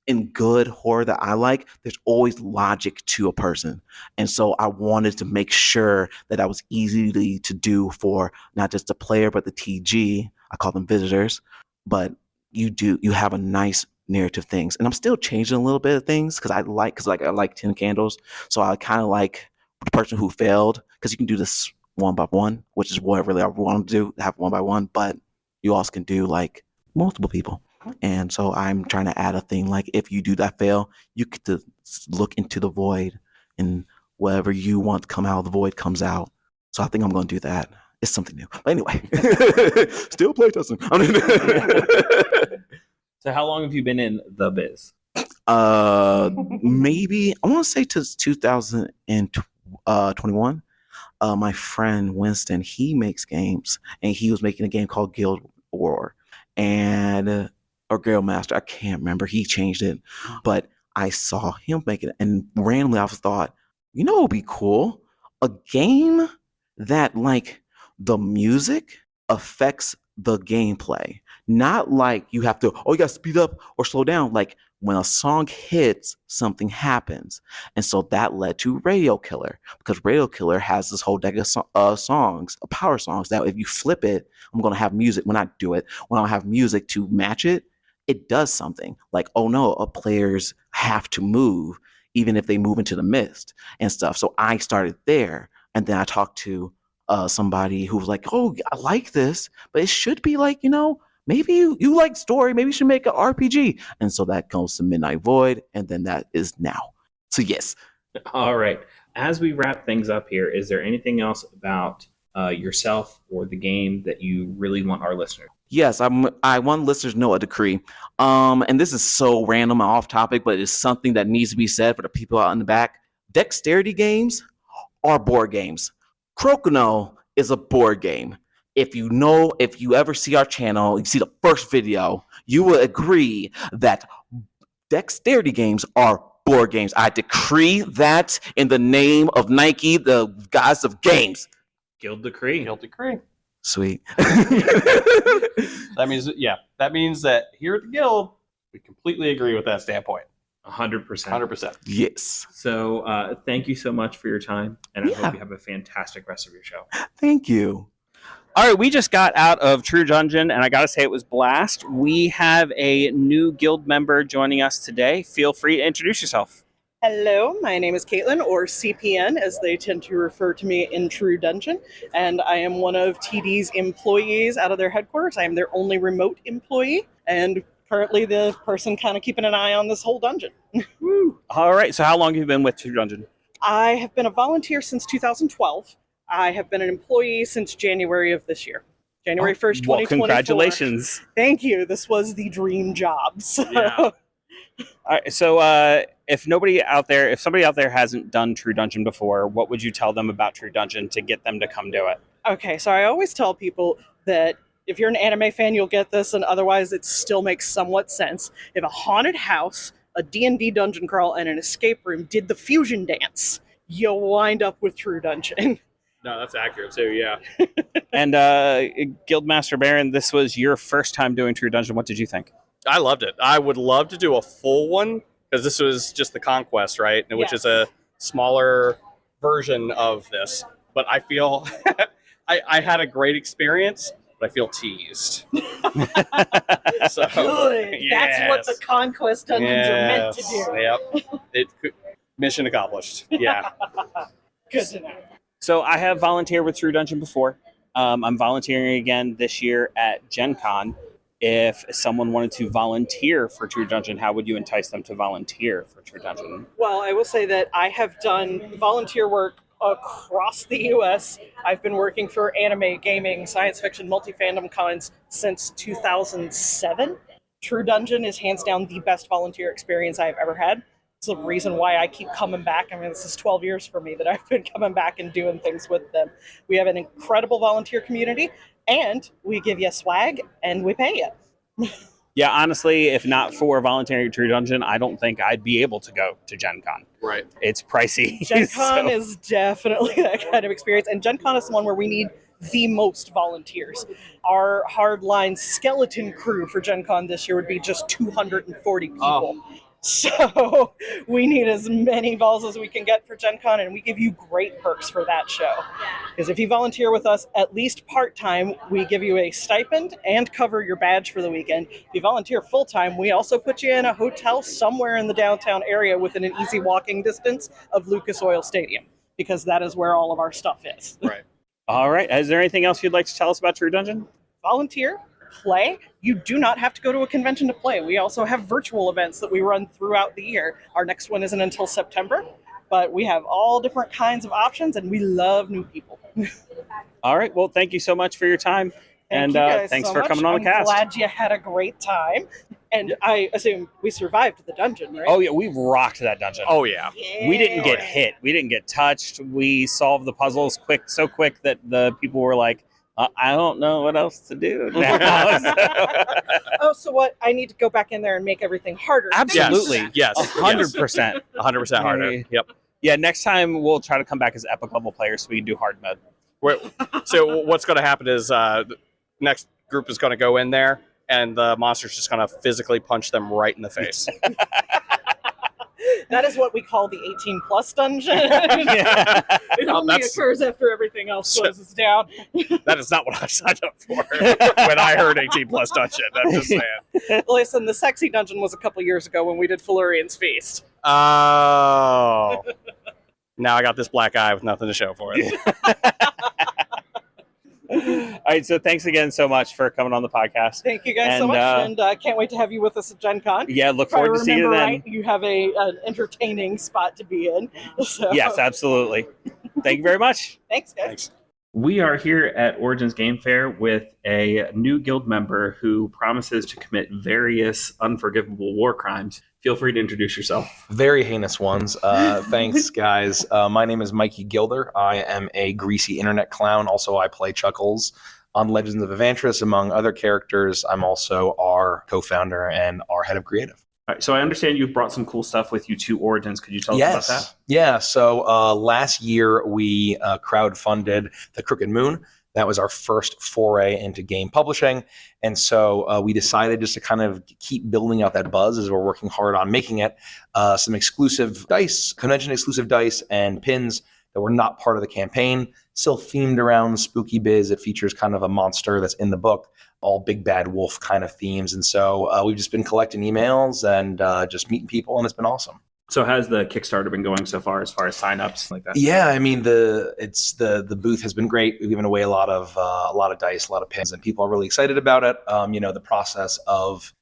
in good horror that I like, there's always logic to a person. And so I wanted to make sure that was easily to do for not just the player, but the TG. I call them visitors. But you have a nice narrative things. And I'm still changing a little bit of things because I like 10 candles. So I kind of like the person who failed because you can do this one by one, which is what really I want to do, have one by one, but you also can do like multiple people. And so I'm trying to add a thing like if you do that fail, you get to look into the void and whatever you want to come out of the void comes out. So I think I'm going to do that. It's something new. But anyway, still playtesting. So how long have you been in the biz? Maybe I want to say to 2021. My friend Winston, he makes games, and he was making a game called Guild War, or Guild Master. I can't remember. He changed it, but I saw him make it, and randomly I thought, it would be cool, a game that like the music affects the gameplay, not like you have to you got to speed up or slow down. Like when a song hits, something happens. And so that led to Radio Killer, because Radio Killer has this whole deck of songs, power songs, that if you flip it, I'm going to have music. When I do it, when I have music to match it, it does something. Like, oh no, players have to move, even if they move into the mist and stuff. So I started there. And then I talked to somebody who was like, oh, I like this, but it should be like, maybe you like story. Maybe you should make an RPG. And so that goes to Midnight Void. And then that is now. So yes. All right. As we wrap things up here, is there anything else about yourself or the game that you really want our listeners? Yes, I want listeners to know a decree. And this is so random and off topic, but it's something that needs to be said for the people out in the back. Dexterity games are board games. Crokinole is a board game. If you ever see our channel, you see the first video, you will agree that dexterity games are board games. I decree that in the name of Nike, the gods of games. Guild decree. Sweet. That means that here at the Guild, we completely agree with that standpoint. 100%. 100%. Yes. So thank you so much for your time, and I hope you have a fantastic rest of your show. Thank you. All right, we just got out of True Dungeon, and I gotta say it was blast. We have a new guild member joining us today. Feel free to introduce yourself. Hello, my name is Caitlin, or CPN, as they tend to refer to me in True Dungeon, and I am one of TD's employees out of their headquarters. I am their only remote employee, and currently the person kind of keeping an eye on this whole dungeon. All right, so how long have you been with True Dungeon? I have been a volunteer since 2012. I have been an employee since January of this year. January 1st, 2024. Well, congratulations. Thank you. This was the dream job. So. Yeah. All right, so if somebody out there hasn't done True Dungeon before, what would you tell them about True Dungeon to get them to come do it? Okay, so I always tell people that if you're an anime fan, you'll get this, and otherwise it still makes somewhat sense. If a haunted house, a D&D dungeon crawl, and an escape room did the fusion dance, you'll wind up with True Dungeon. No, that's accurate too, yeah. And Guildmaster Baron, this was your first time doing True Dungeon. What did you think? I loved it. I would love to do a full one, because this was just the Conquest, right? Which is a smaller version of this. But I feel I had a great experience, but I feel teased. So, Good. That's what the Conquest dungeons are meant to do. Yep. Mission accomplished. Yeah. Good to know. So I have volunteered with True Dungeon before. I'm volunteering again this year at Gen Con. If someone wanted to volunteer for True Dungeon, how would you entice them to volunteer for True Dungeon? Well, I will say that I have done volunteer work across the U.S. I've been working for anime, gaming, science fiction, multi-fandom cons since 2007. True Dungeon is hands down the best volunteer experience I've ever had. It's the reason why I keep coming back. I mean, this is 12 years for me that I've been coming back and doing things with them. We have an incredible volunteer community, and we give you swag, and we pay you. Yeah, honestly, if not for volunteering at True Dungeon, I don't think I'd be able to go to Gen Con. Right. It's pricey. Gen Con so. is definitely that kind of experience, and Gen Con is the one where we need the most volunteers. Our hardline skeleton crew for Gen Con this year would be just 240 people. Oh. So we need as many vols as we can get for Gen Con, and we give you great perks for that show. Because if you volunteer with us at least part-time, we give you a stipend and cover your badge for the weekend. If you volunteer full-time, we also put you in a hotel somewhere in the downtown area within an easy walking distance of Lucas Oil Stadium, because that is where all of our stuff is. Right. All right. Is there anything else you'd like to tell us about True Dungeon? Volunteer. Play. You do not have to go to a convention to play. We also have virtual events that we run throughout the year. Our next one isn't until September, but we have all different kinds of options, and we love new people. All right. Well, thank you so much for your time. Thank you guys thanks so for much. coming on the cast. I'm glad you had a great time. And I assume we survived the dungeon, right? Oh, yeah. We rocked that dungeon. Oh, yeah. We didn't get hit. We didn't get touched. We solved the puzzles so quick that the people were like, I don't know what else to do now. Oh, so what? I need to go back in there and make everything harder. Absolutely. Yes. 100%. 100% harder. Yep. Yeah, next time we'll try to come back as epic level players so we can do hard mode. So what's going to happen is the next group is going to go in there, and the monster's just going to physically punch them right in the face. That is what we call the 18-plus dungeon. It only occurs after everything else closes down. That is not what I signed up for when I heard 18-plus dungeon. I'm just saying. Listen, the sexy dungeon was a couple years ago when we did Felurian's Feast. Oh. Now I got this black eye with nothing to show for it. All right, so thanks again so much for coming on the podcast. Thank you guys so much, and I can't wait to have you with us at Gen Con. Yeah, look forward to seeing you then. Right, you have an entertaining spot to be in. So. Yes, absolutely. Thank you very much. Thanks, guys. Thanks. We are here at Origins Game Fair with a new guild member who promises to commit various unforgivable war crimes. Feel free to introduce yourself. Very heinous ones. Thanks, guys. My name is Mikey Gilder. I am a greasy internet clown. Also, I play Chuckles on Legends of Avantris. Among other characters, I'm also our co-founder and our head of creative. All right, so I understand you've brought some cool stuff with you to Origins. Could you tell us about that? Yeah. So last year, we crowdfunded The Crooked Moon. That was our first foray into game publishing. And so we decided just to kind of keep building out that buzz as we're working hard on making it some exclusive dice, convention exclusive dice and pins that were not part of the campaign, still themed around spooky biz. It features kind of a monster that's in the book, all big bad wolf kind of themes. And so we've just been collecting emails and just meeting people, and it's been awesome. So how's the Kickstarter been going so far as signups like that? Yeah, I mean the booth has been great. We've given away a lot of dice, a lot of pins, and people are really excited about it. The process of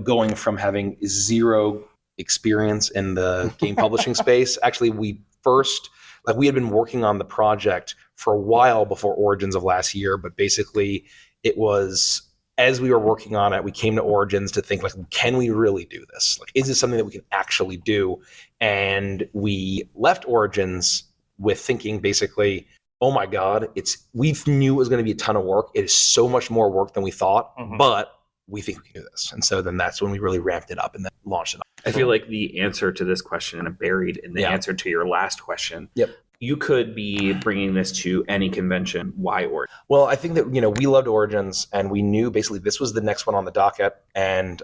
going from having zero experience in the game publishing space. Actually, we had been working on the project for a while before Origins of last year, but basically it was as we were working on it, we came to Origins to think like, can we really do this? Like, is this something that we can actually do? And we left Origins with thinking basically, oh my God, we knew it was going to be a ton of work. It is so much more work than we thought, but we think we can do this. And so then that's when we really ramped it up and then launched it up. I feel like the answer to this question is buried in the answer to your last question. Yep. You could be bringing this to any convention. Why Origins? Well, I think that, we loved Origins, and we knew basically this was the next one on the docket. And,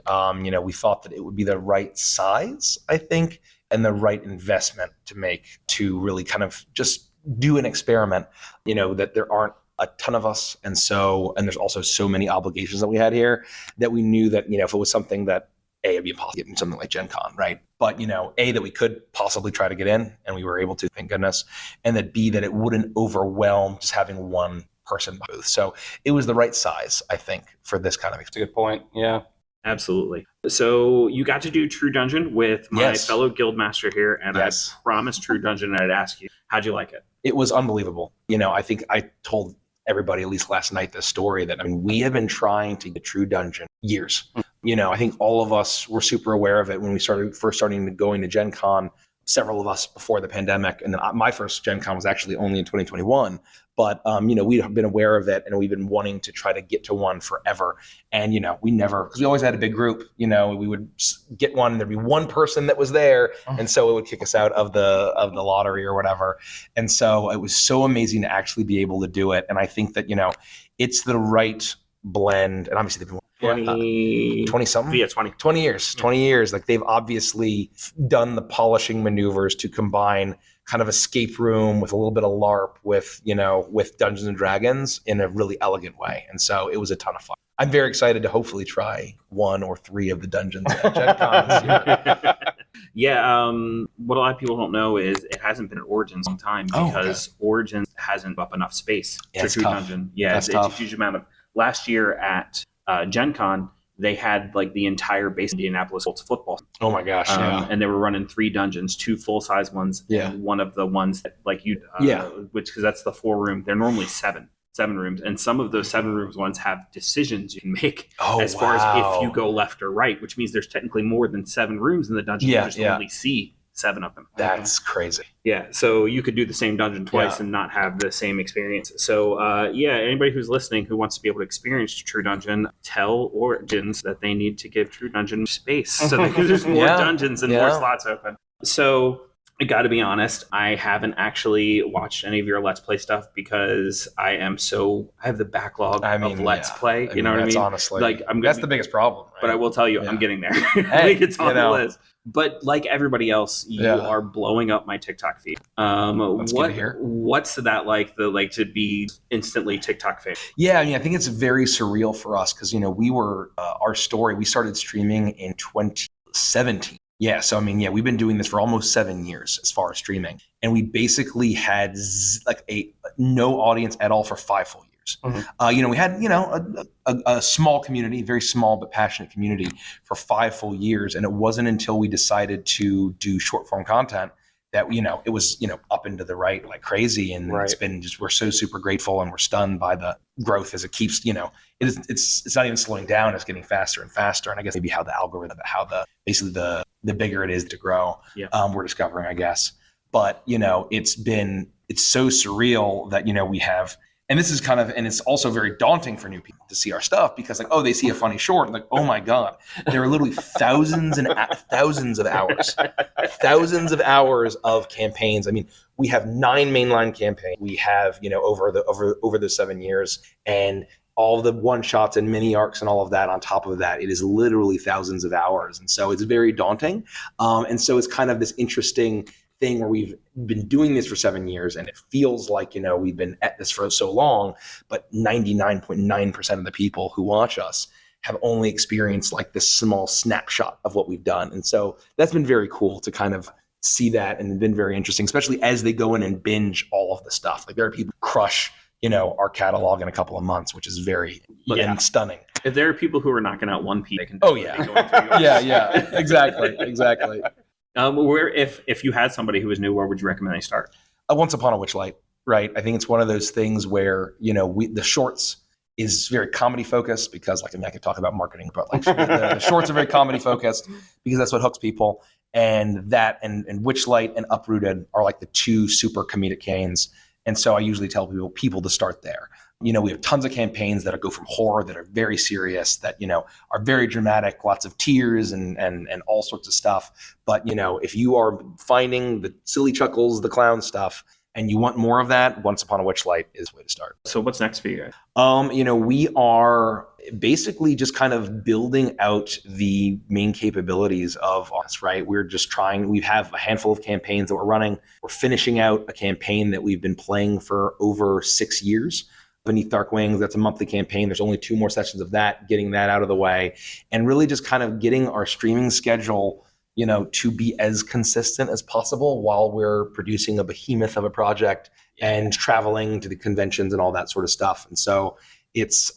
we thought that it would be the right size, I think, and the right investment to make to really kind of just do an experiment, that there aren't a ton of us. And there's also so many obligations that we had here that we knew that, if it was something that it'd be impossible getting something like Gen Con, right? But, that we could possibly try to get in, and we were able to, thank goodness. And that B, that it wouldn't overwhelm just having one person booth. So it was the right size, I think, for this kind of experience. That's a good point. Yeah. Absolutely. So you got to do True Dungeon with my fellow guildmaster here, and I promised True Dungeon I'd ask you, how'd you like it? It was unbelievable. I think I told everybody, at least last night, this story that, we have been trying to get True Dungeon years. I think all of us were super aware of it when we first starting going to Gen Con, several of us before the pandemic. And then my first Gen Con was actually only in 2021. But, we have been aware of it, and we've been wanting to try to get to one forever. And, we never, because we always had a big group, we would get one and there'd be one person that was there. And so it would kick us out of the lottery or whatever. And so it was so amazing to actually be able to do it. And I think that, it's the right blend. And obviously they've been 20 something? Yeah, 20 years. 20 years. Like, they've obviously done the polishing maneuvers to combine kind of escape room with a little bit of LARP with Dungeons and Dragons in a really elegant way. And so it was a ton of fun. I'm very excited to hopefully try 1 or 3 of the dungeons at Gen Con this year. Yeah, what a lot of people don't know is it hasn't been at Origins in a long time because Origins hasn't up enough space for True Dungeon. Yeah, it's a huge amount of. Last year at Gen Con, they had like the entire base of Indianapolis Colts football. Oh my gosh! And they were running 3 dungeons, 2 full-size ones, and one of the ones that because that's the 4-room. They're normally 7 rooms, and some of those 7 rooms ones have decisions you can make as far as if you go left or right, which means there's technically more than 7 rooms in the dungeon. You just only see 7 of them. That's crazy. Yeah, so you could do the same dungeon twice and not have the same experience. So anybody who's listening who wants to be able to experience True Dungeon, tell Origins that they need to give True Dungeon space so that there's more dungeons and more slots open. So I got to be honest, I haven't actually watched any of your Let's Play stuff because I have the backlog of Let's Play. You know what I mean? Honestly, that's the biggest problem. Right? But I will tell you, I'm getting there. It's on the list. But like everybody else, you are blowing up my TikTok feed. What's that like? To be instantly TikTok famous? Yeah, I think it's very surreal for us because we were our story. We started streaming in 2017. Yeah, so we've been doing this for almost 7 years as far as streaming, and we basically had no audience at all for 5 full years. We had a small community, very small but passionate community for 5 full years, and it wasn't until we decided to do short form content that it was up into the right like crazy, and it's been we're so super grateful, and we're stunned by the growth as it keeps it's not even slowing down, it's getting faster and faster. And I guess maybe how the algorithm, the bigger it is to grow, we're discovering, I guess. But it's so surreal that we have. And this is and it's also very daunting for new people to see our stuff because they see a funny short, like, oh my God, there are literally thousands of hours of campaigns. We have 9 mainline campaigns. We have, over the 7 years, and all the one shots and mini arcs and all of that on top of that, it is literally thousands of hours. And so it's very daunting. And so it's kind of this interesting thing where we've been doing this for 7 years and it feels like, we've been at this for so long, but 99.9% of the people who watch us have only experienced like this small snapshot of what we've done. And so that's been very cool to kind of see that, and been very interesting, especially as they go in and binge all of the stuff. Like there are people who crush, our catalog in a couple of months, which is very and stunning. If there are people who are knocking out one piece, they can. Oh yeah, exactly. Where if you had somebody who was new, where would you recommend they start? Once Upon a Witchlight, right? I think it's one of those things where the shorts is very comedy focused, because I could talk about marketing, but the shorts are very comedy focused because that's what hooks people. And that and Witchlight and Uprooted are like the two super comedic canes. And so I usually tell people to start there. We have tons of campaigns that go from horror that are very serious, that, are very dramatic, lots of tears and all sorts of stuff. But, if you are finding the silly chuckles, the clown stuff, and you want more of that, Once Upon a Witchlight is the way to start. So what's next for you guys? We are basically just kind of building out the main capabilities of us, right? We have a handful of campaigns that we're running. We're finishing out a campaign that we've been playing for over 6 years. Beneath Dark Wings, that's a monthly campaign. There's only 2 more sessions of that, getting that out of the way, and really just kind of getting our streaming schedule to be as consistent as possible while we're producing a behemoth of a project and traveling to the conventions and all that sort of stuff. And so it's,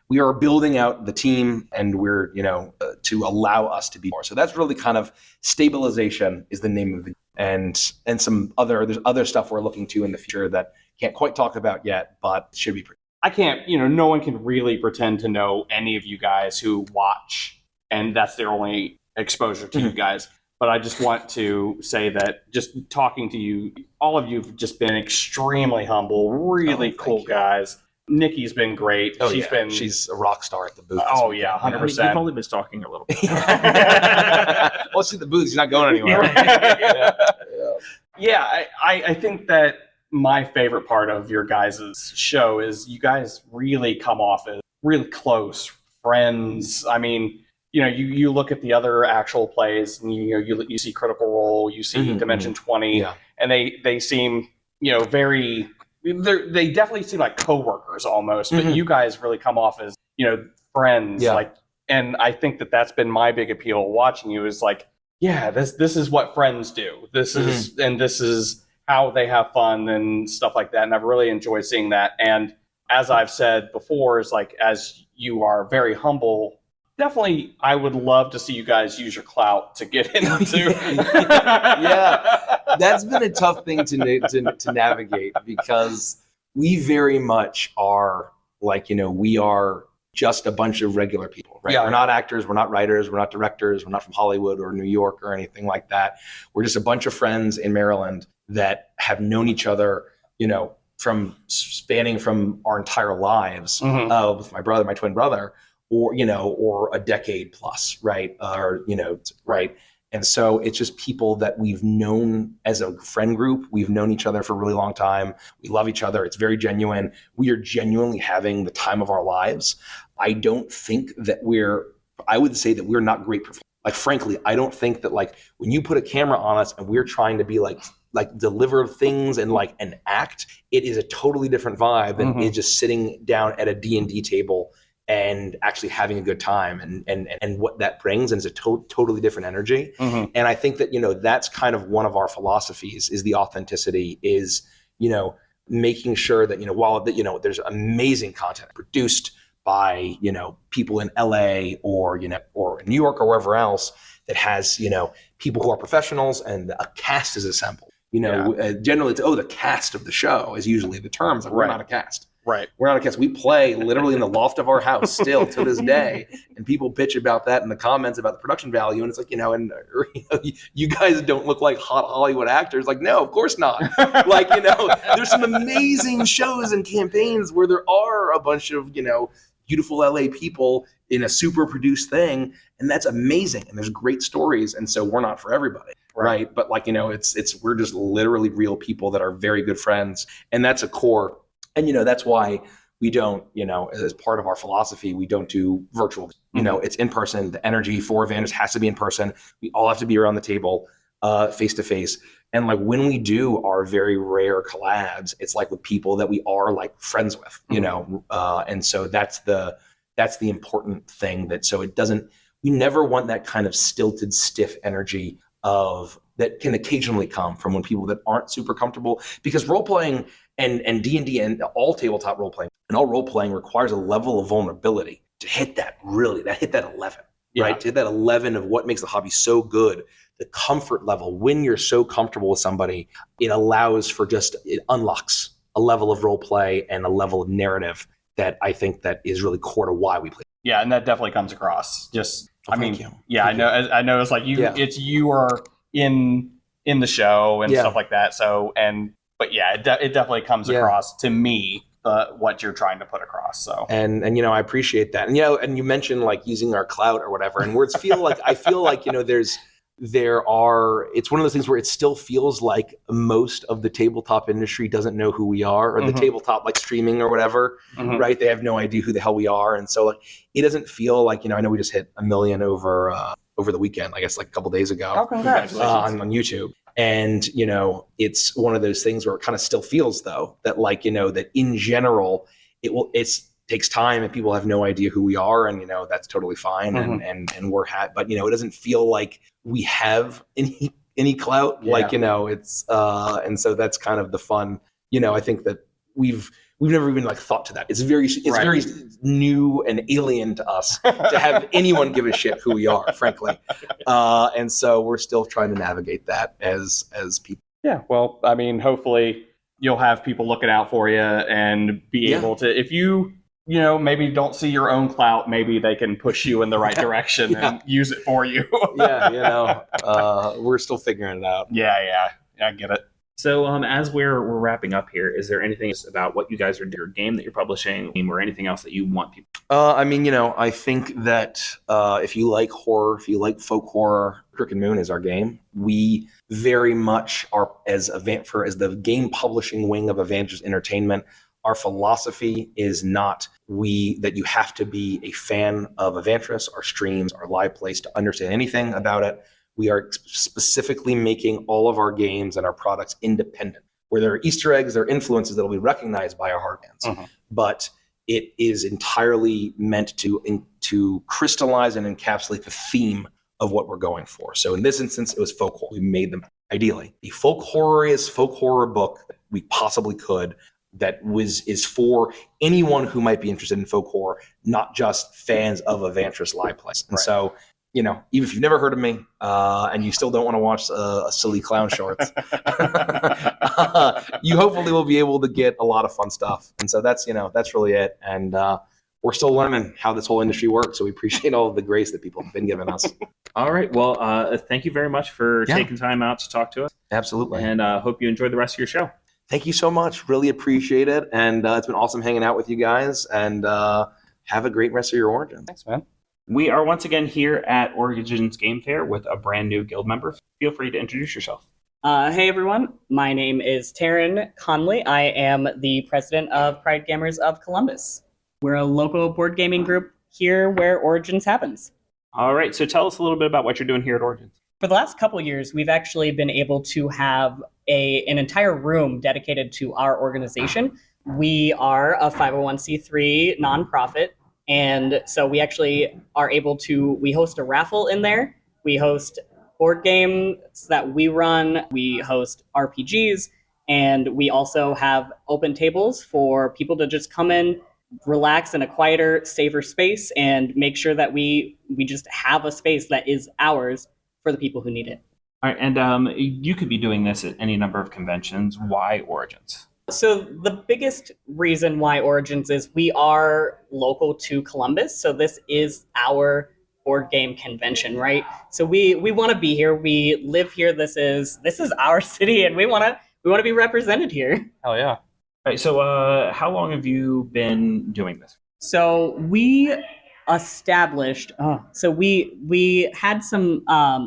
we are building out the team, and we're, to allow us to be more. So that's really kind of stabilization is the name of the, and there's other stuff we're looking to in the future that can't quite talk about yet, but should be pretty. I can't, no one can really pretend to know any of you guys who watch, and that's their only exposure to you guys. But I just want to say that just talking to you, all of you have just been extremely humble, really cool guys. Nikki's been great. She's a rock star at the booth. Oh yeah, 100%. You've only been stalking a little bit. Well, see the booth. She's not going anywhere. I think that my favorite part of your guys' show is you guys really come off as really close friends. I mean, you look at the other actual plays, and you see Critical Role, you see Dimension 20, and they seem very. They definitely seem like coworkers almost, but you guys really come off as friends. And I think that that's been my big appeal watching you is this is what friends do. This is how they have fun and stuff like that. And I've really enjoyed seeing that. And as I've said before, is as you are very humble. Definitely, I would love to see you guys use your clout to get into. That's been a tough thing to navigate, because we very much are we are just a bunch of regular people, right? We're not actors, we're not writers, we're not directors, we're not from Hollywood or New York or anything like that. We're just a bunch of friends in Maryland that have known each other, from spanning from our entire lives, with my twin brother. Or a decade plus, right? Right. And so it's just people that we've known as a friend group. We've known each other for a really long time. We love each other. It's very genuine. We are genuinely having the time of our lives. I don't think that I would say that we're not great performers. Frankly, I don't think that when you put a camera on us and we're trying to be deliver things and and act, it is a totally different vibe than is just sitting down at a D&D table and actually having a good time and what that brings, and it's a totally different energy. And I think that, that's kind of one of our philosophies is the authenticity, is, making sure that, while there's amazing content produced by, people in LA or in New York or wherever else that has, people who are professionals and a cast is assembled. Generally it's, the cast of the show is usually the terms. We're not a cast. Right. We're not a cast. We play literally in the loft of our house still to this day. And people bitch about that in the comments about the production value. And it's you guys don't look like hot Hollywood actors. No, of course not. There's some amazing shows and campaigns where there are a bunch of, beautiful LA people in a super produced thing. And that's amazing. And there's great stories. And so we're not for everybody. Right. But we're just literally real people that are very good friends. And that's a core. And, that's why we don't, as part of our philosophy, we don't do virtual. It's in person. The energy for Avantris has to be in person. We all have to be around the table. face to face. And like when we do our very rare collabs, it's like with people that we are like friends with, you know. And so that's the important thing. That so it doesn't. We never want that kind of stilted, stiff energy of that can occasionally come from when people that aren't super comfortable, because role playing and D&D and all tabletop role playing and all role playing requires a level of vulnerability to hit that 11, right? To hit that 11 of what makes the hobby so good. The comfort level, when you're so comfortable with somebody, it allows for it unlocks a level of role play and a level of narrative that I think that is really core to why we play. Yeah, and that definitely comes across. Just, Thank you. Yeah, I know. It's like it's you are in the show and stuff like that. So, but yeah, it definitely comes across to me what you're trying to put across. So, and I appreciate that. And and you mentioned like using our clout or whatever, and words feel like I feel like it's one of those things where it still feels like most of the tabletop industry doesn't know who we are, or the tabletop like streaming or whatever, right? They have no idea who the hell we are. And so like, it doesn't feel like, I know we just hit 1 million over the weekend, I guess like a couple days ago. Oh, congratulations. On YouTube. And, it's one of those things where it kind of still feels though, that like, that in general, it takes time and people have no idea who we are, and that's totally fine. And we're but it doesn't feel like we have any clout, like it's and so that's kind of the fun. I think that we've never even like thought to that. It's very new and alien to us to have anyone give a shit who we are, frankly. And so we're still trying to navigate that as people. Yeah, well, I mean, hopefully you'll have people looking out for you and be able to, if you maybe don't see your own clout, maybe they can push you in the right direction and use it for you. We're still figuring it out. Yeah, I get it. So as we're wrapping up here, is there anything about what you guys are doing, your game that you're publishing, or anything else that you want people? I think that if you like horror, if you like folk horror, Crooked Moon is our game. We very much are, as the game publishing wing of Avantris Entertainment, our philosophy is not that you have to be a fan of Avantris, our streams, our live plays to understand anything about it. We are specifically making all of our games and our products independent, where there are Easter eggs, there are influences that will be recognized by our hard fans. But it is entirely meant to crystallize and encapsulate the theme of what we're going for. So in this instance, it was folk horror. We made them ideally the folk horror book that we possibly could. That is for anyone who might be interested in folk horror, not just fans of Avantris live plays. And so, even if you've never heard of me and you still don't want to watch a silly clown shorts, you hopefully will be able to get a lot of fun stuff. And so that's really it. And we're still learning how this whole industry works. So we appreciate all of the grace that people have been giving us. All right. Well, thank you very much for taking time out to talk to us. Absolutely. And hope you enjoy the rest of your show. Thank you so much. Really appreciate it. And it's been awesome hanging out with you guys. And have a great rest of your Origins. Thanks, man. We are once again here at Origins Game Fair with a brand new guild member. Feel free to introduce yourself. Hey, everyone. My name is Taryn Conley. I am the president of Pride Gamers of Columbus. We're a local board gaming group here where Origins happens. All right. So tell us a little bit about what you're doing here at Origins. For the last couple of years, we've actually been able to have an entire room dedicated to our organization. We are a 501c3 nonprofit, and so we actually are able to, we host a raffle in there, we host board games that we run, we host RPGs, and we also have open tables for people to just come in, relax in a quieter, safer space, and make sure that we just have a space that is ours for the people who need it. All right, and you could be doing this at any number of conventions. Why Origins? So the biggest reason why Origins is we are local to Columbus, so this is our board game convention, right? So we want to be here. We live here. This is our city, and we want to be represented here. Hell yeah! All right. So how long have you been doing this? So we established. So we had some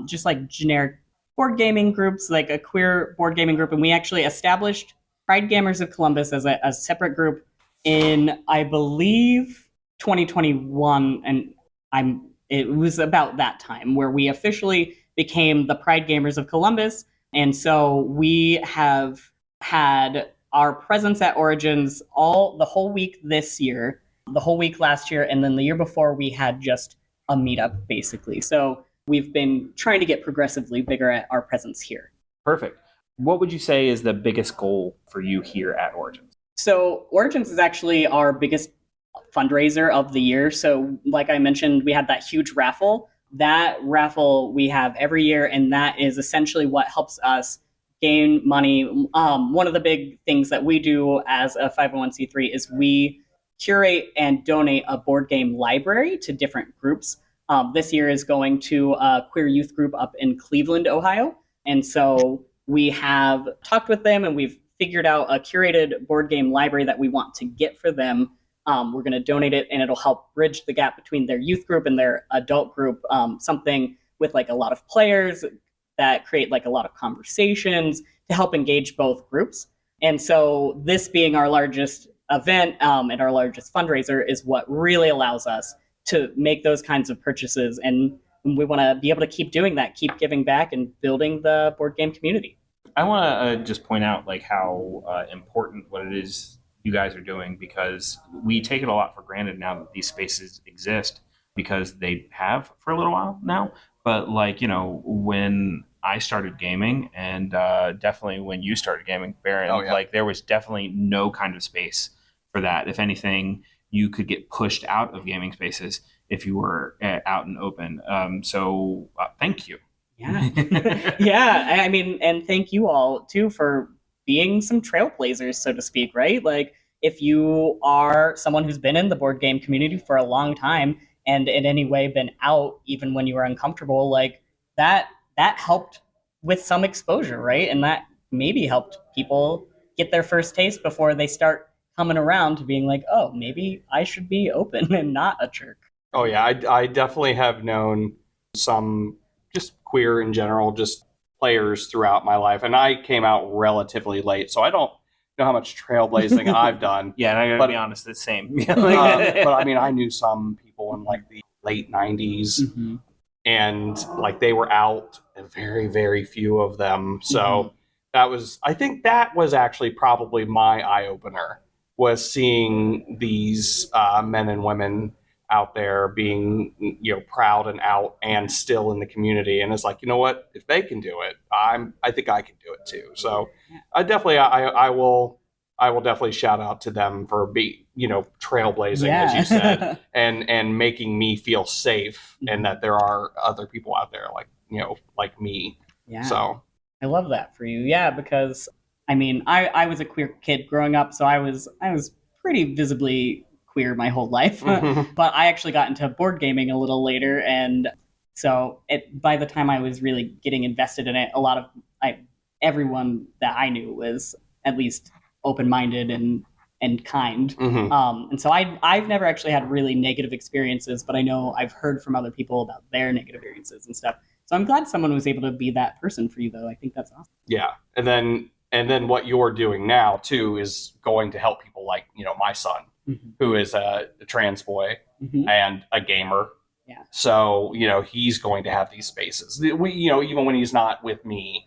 just like generic board gaming groups, like a queer board gaming group, and we actually established Pride Gamers of Columbus as a separate group in, I believe, 2021, and it was about that time where we officially became the Pride Gamers of Columbus. And so we have had our presence at Origins the whole week this year, the whole week last year, and then the year before we had just a meetup, basically. So we've been trying to get progressively bigger at our presence here. Perfect. What would you say is the biggest goal for you here at Origins? So Origins is actually our biggest fundraiser of the year. So like I mentioned, we had that huge raffle. That raffle we have every year, and that is essentially what helps us gain money. One of the big things that we do as a 501c3 is we curate and donate a board game library to different groups. This year is going to a queer youth group up in Cleveland, Ohio. And so we have talked with them and we've figured out a curated board game library that we want to get for them. We're going to donate it, and it'll help bridge the gap between their youth group and their adult group. Something with like a lot of players that create like a lot of conversations to help engage both groups. And so this being our largest event and our largest fundraiser is what really allows us to make those kinds of purchases. And we want to be able to keep doing that, keep giving back and building the board game community. I want to just point out like how important what it is you guys are doing, because we take it a lot for granted now that these spaces exist, because they have for a little while now. But like, you know, when I started gaming and definitely when you started gaming, Baron, like there was definitely no kind of space for that. If anything, you could get pushed out of gaming spaces if you were out and open. So thank you. Yeah. Yeah. I mean, and thank you all too for being some trailblazers, so to speak, right? Like if you are someone who's been in the board game community for a long time and in any way been out, even when you were uncomfortable, like that helped with some exposure, right? And that maybe helped people get their first taste before they start coming around to being like, oh, maybe I should be open and not a jerk. Oh yeah, I definitely have known some just queer in general, just players throughout my life, and I came out relatively late, so I don't know how much trailblazing I've done. Yeah, and I gotta be honest, it's the same. But I mean, I knew some people in like the late 90s, and like they were out, and very, very few of them. So I think that was actually probably my eye opener, was seeing these men and women out there being, you know, proud and out and still in the community. And it's like, you know what, if they can do it, I think I can do it too. So I will definitely shout out to them for trailblazing, as you said, and making me feel safe and that there are other people out there like me. Yeah. So I love that for you. Yeah, because I mean, I was a queer kid growing up, so I was pretty visibly queer my whole life. But I actually got into board gaming a little later, and so by the time I was really getting invested in it, a lot of everyone that I knew was at least open-minded and kind. And so I've never actually had really negative experiences, but I know I've heard from other people about their negative experiences and stuff. So I'm glad someone was able to be that person for you, though. I think that's awesome. Yeah, and then what you're doing now too is going to help people like, you know, my son, who is a trans boy and a gamer. Yeah. So, you know, he's going to have these spaces. We, you know, even when he's not with me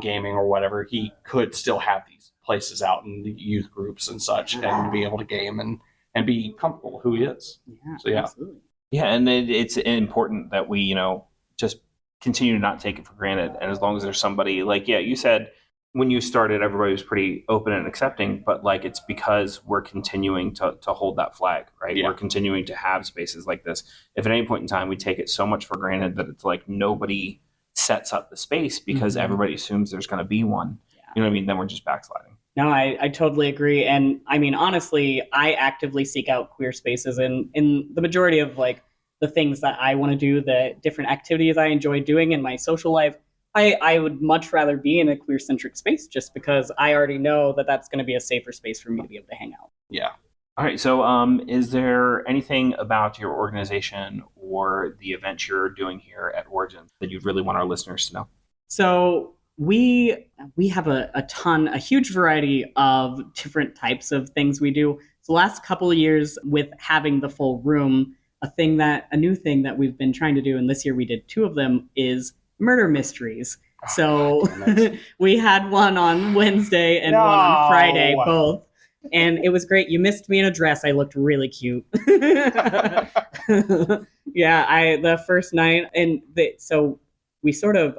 gaming or whatever, he could still have these places out in the youth groups and such, and be able to game and be comfortable who he is. Yeah, so, yeah. Absolutely. Yeah, and it's important that we, you know, just continue to not take it for granted. And as long as there's somebody like, yeah, you said when you started, everybody was pretty open and accepting, but like it's because we're continuing to hold that flag, right? Yeah. We're continuing to have spaces like this. If at any point in time we take it so much for granted that it's like nobody sets up the space because everybody assumes there's going to be one, you know what I mean? Then we're just backsliding. No, I totally agree. And I mean, honestly, I actively seek out queer spaces in the majority of like the things that I want to do, the different activities I enjoy doing in my social life. I would much rather be in a queer-centric space just because I already know that that's going to be a safer space for me to be able to hang out. Yeah. All right. So is there anything about your organization or the event you're doing here at Origins that you'd really want our listeners to know? So we have a huge variety of different types of things we do. So the last couple of years with having the full room, a new thing that we've been trying to do, and this year we did 2 of them, is murder mysteries. So we had one on Wednesday and one on Friday, both. And it was great. You missed me in a dress. I looked really cute. Yeah, the first night, and so we sort of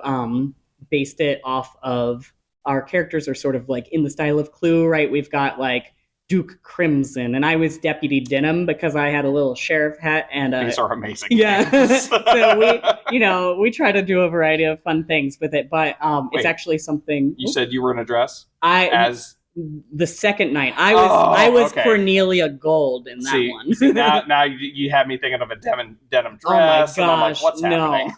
based it off of our characters are sort of like in the style of Clue, right? We've got like Duke Crimson, and I was Deputy Denim because I had a little sheriff hat and These are amazing. Yeah, so we try to do a variety of fun things with it, but it's Wait. actually something. You said you were in a dress? The second night, I was okay. Cornelia Gold in that one. See, now you have me thinking of a denim dress. Oh my gosh, and I'm like, what's happening?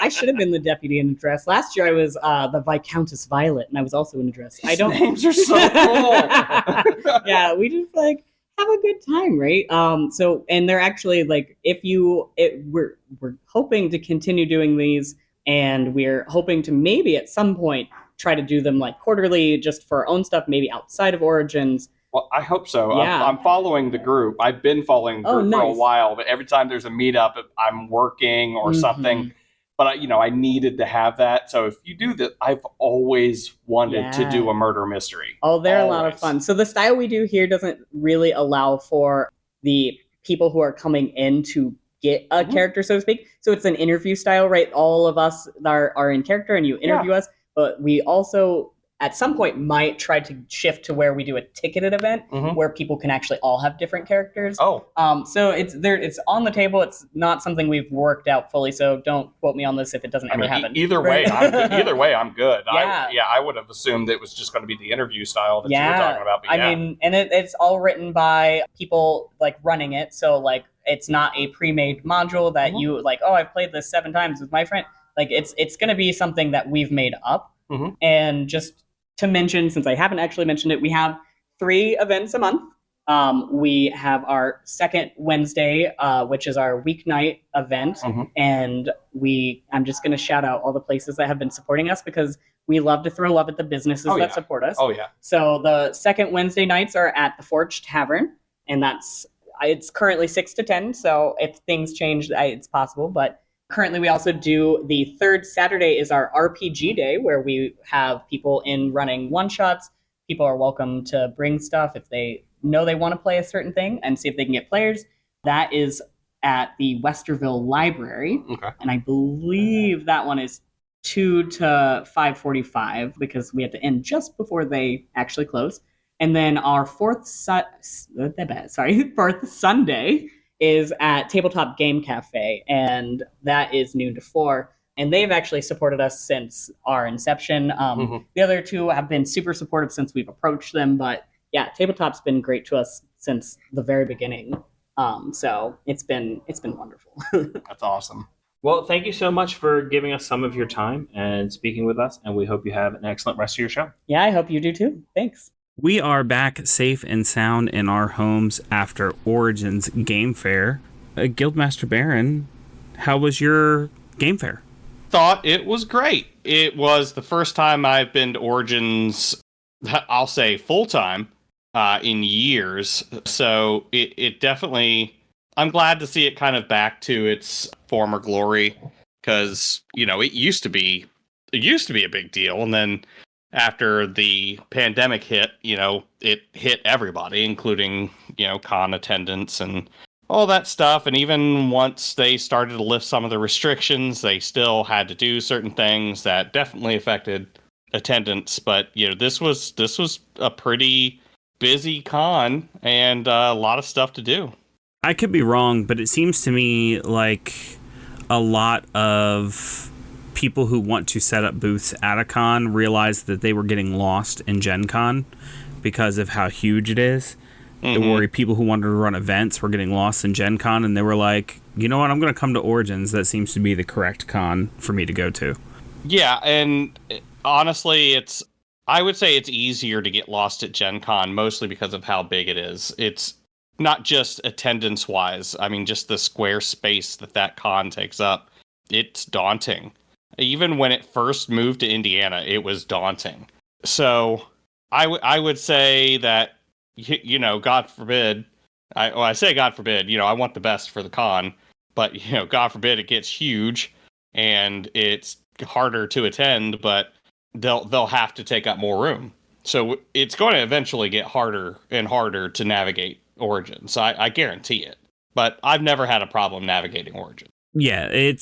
I should have been the deputy in a dress. Last year I was the Viscountess Violet, and I was also in a dress. Names are so cool. Yeah, we just like have a good time, right? So, and they're actually like, we're hoping to continue doing these, and we're hoping to maybe at some point try to do them like quarterly, just for our own stuff, maybe outside of Origins. Well, I hope so. Yeah. I'm following the group. I've been following the group for a while, but every time there's a meetup, I'm working or something. But I needed to have that. So if you do that, I've always wanted to do a murder mystery. Oh, they're a lot of fun. So the style we do here doesn't really allow for the people who are coming in to get a character, so to speak. So it's an interview style, right? All of us are in character and you interview us. But we also, at some point, might try to shift to where we do a ticketed event where people can actually all have different characters. Oh. So it's on the table. It's not something we've worked out fully. So don't quote me on this if it doesn't ever happen. Either way, I'm good. Yeah. I would have assumed it was just going to be the interview style that you were talking about. But I mean, and it's all written by people like running it. So like, it's not a pre-made module that you like, oh, I've played this 7 times with my friend. Like it's going to be something that we've made up. And just to mention, since I haven't actually mentioned it, we have 3 events a month. We have our second Wednesday, which is our weeknight event. And I'm just going to shout out all the places that have been supporting us because we love to throw love at the businesses that support us. Oh, yeah. So the second Wednesday nights are at the Forge Tavern, and it's currently 6 to 10. So if things change, it's possible, but currently, we also do the third Saturday is our RPG day, where we have people in running one-shots. People are welcome to bring stuff if they know they want to play a certain thing and see if they can get players. That is at the Westerville Library. Okay. And I believe that one is 2 to 5:45 because we have to end just before they actually close. And then our fourth Sunday is at Tabletop Game Cafe, and that is noon to 4. And they've actually supported us since our inception. The other 2 have been super supportive since we've approached them, but yeah, Tabletop's been great to us since the very beginning. So it's been wonderful. That's awesome. Well, thank you so much for giving us some of your time and speaking with us, and we hope you have an excellent rest of your show. Yeah, I hope you do too. Thanks. We are back safe and sound in our homes after Origins Game Fair. Guildmaster Baron, how was your Game Fair? Thought it was great. It was the first time I've been to Origins, I'll say full-time, in years. So it definitely, I'm glad to see it kind of back to its former glory, because, it used to be a big deal, and then after the pandemic hit, it hit everybody, including, con attendance and all that stuff. And even once they started to lift some of the restrictions, they still had to do certain things that definitely affected attendance. But, this was a pretty busy con and a lot of stuff to do. I could be wrong, but it seems to me like a lot of people who want to set up booths at a con realized that they were getting lost in Gen Con because of how huge it is. Or people who wanted to run events were getting lost in Gen Con, and they were like, you know what, I'm going to come to Origins. That seems to be the correct con for me to go to. Yeah, and honestly, I would say it's easier to get lost at Gen Con, mostly because of how big it is. It's not just attendance-wise. I mean, just the square space that con takes up. It's daunting. Even when it first moved to Indiana, it was daunting. So I would say that, God forbid, I say God forbid, I want the best for the con, but, God forbid it gets huge. and it's harder to attend, but they'll have to take up more room. So it's going to eventually get harder and harder to navigate Origins. I guarantee it. But I've never had a problem navigating Origins. Yeah,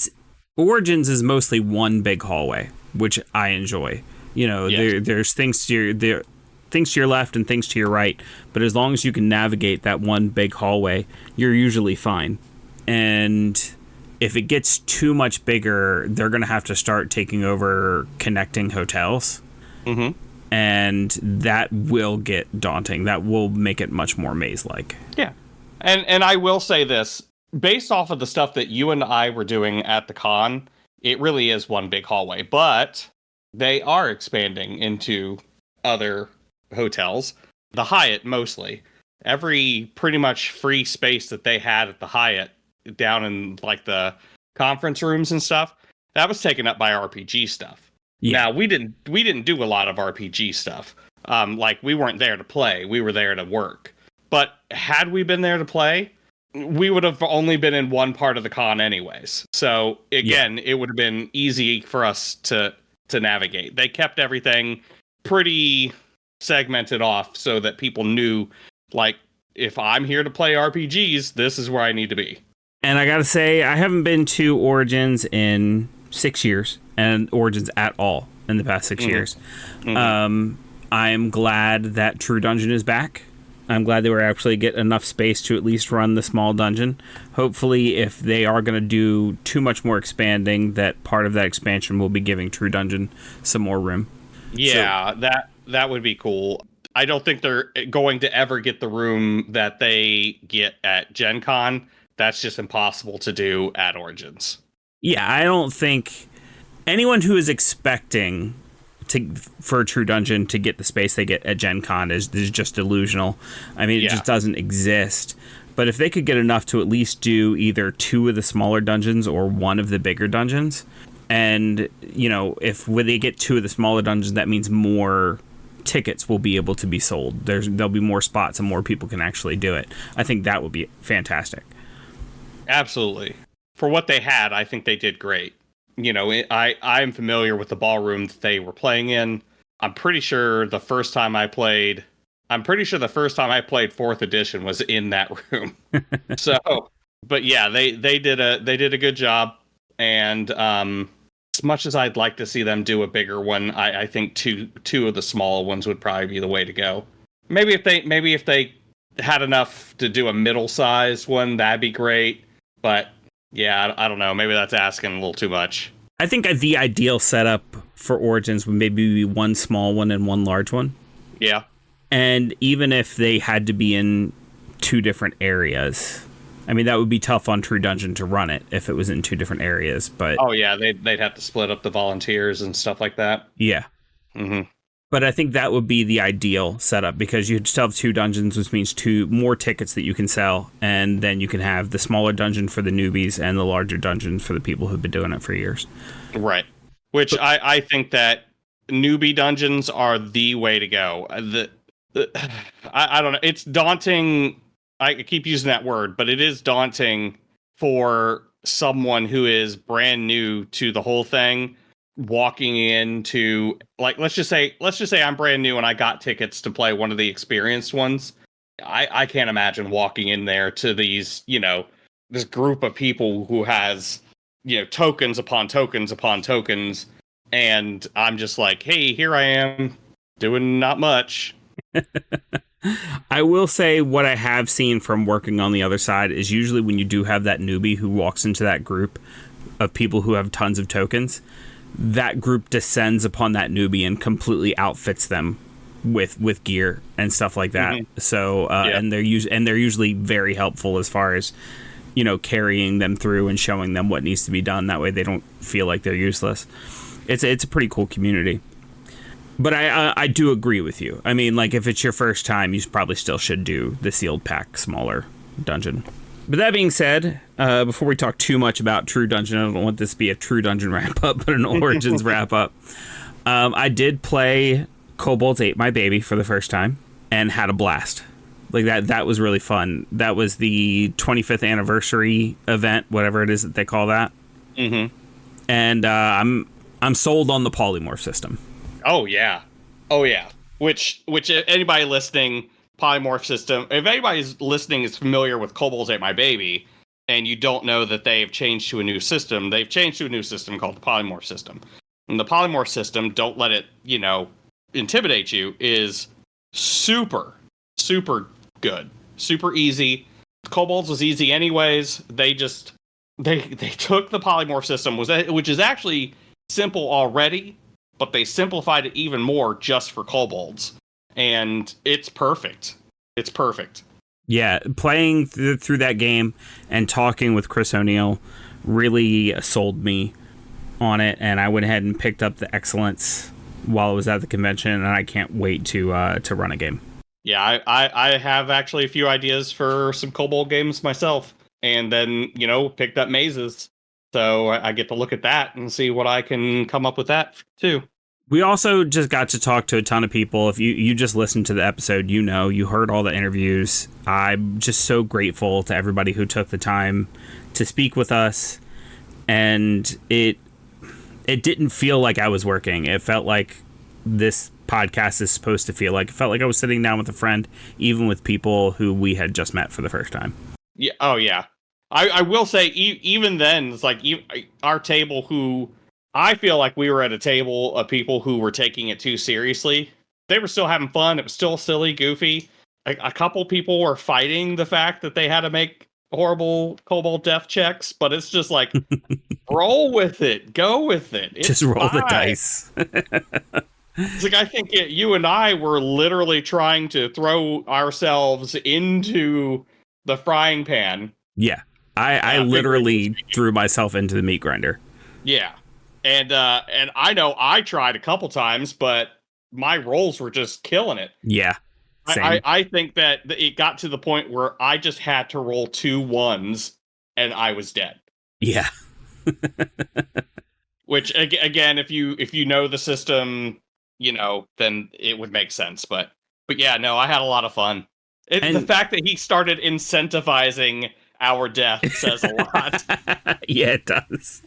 Origins is mostly one big hallway, which I enjoy. You know, there's things to your left and things to your right, but as long as you can navigate that one big hallway, you're usually fine. And if it gets too much bigger, they're going to have to start taking over connecting hotels. Mm-hmm. And that will get daunting. That will make it much more maze-like. Yeah. And I will say this, based off of the stuff that you and I were doing at the con, it really is one big hallway. But they are expanding into other hotels. The Hyatt, mostly. Every pretty much free space that they had at the Hyatt, down in like the conference rooms and stuff, that was taken up by RPG stuff. Yeah. Now we didn't do a lot of RPG stuff. Like we weren't there to play, we were there to work. But had we been there to play, we would have only been in one part of the con anyways. So again, it would have been easy for us to navigate. They kept everything pretty segmented off so that people knew, like, if I'm here to play RPGs, this is where I need to be. And I gotta say, I haven't been to Origins in 6 years, and Origins at all in the past 6 years. Mm-hmm. I'm glad that True Dungeon is back. I'm glad they were actually get enough space to at least run the small dungeon. Hopefully, if they are going to do too much more expanding, that part of that expansion will be giving True Dungeon some more room. Yeah, so, that would be cool. I don't think they're going to ever get the room that they get at Gen Con. That's just impossible to do at Origins. Yeah, I don't think anyone who is expecting for True Dungeon to get the space they get at Gen Con is just delusional. I mean, it just doesn't exist. But if they could get enough to at least do either 2 of the smaller dungeons or 1 of the bigger dungeons, and, you know, when they get 2 of the smaller dungeons, that means more tickets will be able to be sold. There'll be more spots and more people can actually do it. I think that would be fantastic. Absolutely. For what they had, I think they did great. You know, I'm familiar with the ballroom that they were playing in. I'm pretty sure the first time I played 4th edition was in that room. So, but yeah, they did a good job. And as much as I'd like to see them do a bigger one, I think two of the small ones would probably be the way to go. Maybe if they had enough to do a middle-sized one, that'd be great. But yeah, I don't know. Maybe that's asking a little too much. I think the ideal setup for Origins would maybe be 1 small one and 1 large one. Yeah. And even if they had to be in 2 different areas, I mean, that would be tough on True Dungeon to run it if it was in 2 different areas. But oh yeah, they'd have to split up the volunteers and stuff like that. Yeah. Mm-hmm. But I think that would be the ideal setup because you'd still have 2 dungeons, which means 2 more tickets that you can sell. And then you can have the smaller dungeon for the newbies and the larger dungeon for the people who've been doing it for years. Right. Which I think that newbie dungeons are the way to go. I don't know. It's daunting. I keep using that word, but it is daunting for someone who is brand new to the whole thing. Walking into, like, let's just say I'm brand new and I got tickets to play one of the experienced ones. I can't imagine walking in there to these, you know, this group of people who has, you know, tokens upon tokens upon tokens, and I'm just like, hey, here I am doing not much. I will say what I have seen from working on the other side is usually when you do have that newbie who walks into that group of people who have tons of tokens, that group descends upon that newbie and completely outfits them with gear and stuff like that. Mm-hmm. So and they're usually very helpful as far as, you know, carrying them through and showing them what needs to be done. That way they don't feel like they're useless. It's a pretty cool community. But I do agree with you. I mean, like, if it's your first time, you probably still should do the sealed pack smaller dungeon. But that being said, before we talk too much about True Dungeon, I don't want this to be a True Dungeon wrap-up, but an Origins wrap-up. I did play Kobold's Ate My Baby for the first time and had a blast. Like, that was really fun. That was the 25th anniversary event, whatever it is that they call that. Mm-hmm. and I'm sold on the polymorph system. Oh yeah. Which anybody listening, polymorph system. If anybody's listening is familiar with Kobolds Ate My Baby, and you don't know that they've changed to a new system, they've changed to a new system called the polymorph system. And the polymorph system, don't let it, intimidate you, is super, super good, super easy. Kobolds was easy anyways. They took the polymorph system, which is actually simple already, but they simplified it even more just for kobolds, and it's perfect. It's perfect. Yeah, playing through that game and talking with Chris O'Neill really sold me on it, and I went ahead and picked up the Excellence while I was at the convention, and I can't wait to run a game. Yeah, I have actually a few ideas for some kobold games myself, and then, picked up Mazes. So I get to look at that and see what I can come up with that too. We also just got to talk to a ton of people. If you just listened to the episode, you heard all the interviews. I'm just so grateful to everybody who took the time to speak with us. And it didn't feel like I was working. It felt like this podcast is supposed to feel like. It felt like I was sitting down with a friend, even with people who we had just met for the first time. Yeah. Oh, yeah. I will say, even then, it's like our table, who I feel like we were at a table of people who were taking it too seriously. They were still having fun. It was still silly, goofy. A couple people were fighting the fact that they had to make horrible kobold death checks, but it's just like, roll with it. Go with it. It's just roll fine. the dice. It's like, I think you and I were literally trying to throw ourselves into the frying pan. Yeah. I literally threw myself into the meat grinder. Yeah. And I know I tried a couple times, but my rolls were just killing it. Yeah. Same. I think that it got to the point where I just had to roll 2 1s and I was dead. Yeah. Which, again, if you know the system, then it would make sense. But yeah, no, I had a lot of fun. The fact that he started incentivizing our death says a lot. Yeah, it does.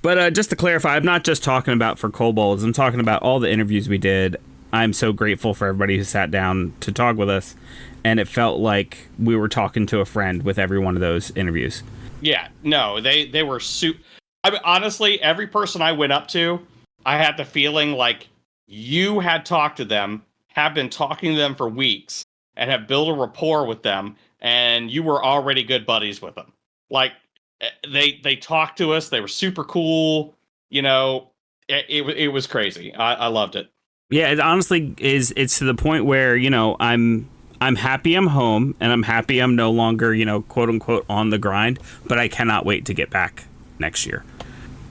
But just to clarify, I'm not just talking about for kobolds. I'm talking about all the interviews we did. I'm so grateful for everybody who sat down to talk with us. And it felt like we were talking to a friend with every one of those interviews. Yeah, no, they were super. I mean, honestly, every person I went up to, I had the feeling like you had talked to them, have been talking to them for weeks, and have built a rapport with them, and you were already good buddies with them. Like, they talked to us, they were super cool, it was crazy. I loved it. Yeah, it honestly is. It's to the point where, I'm happy I'm home, and I'm happy I'm no longer, quote unquote on the grind, but I cannot wait to get back next year.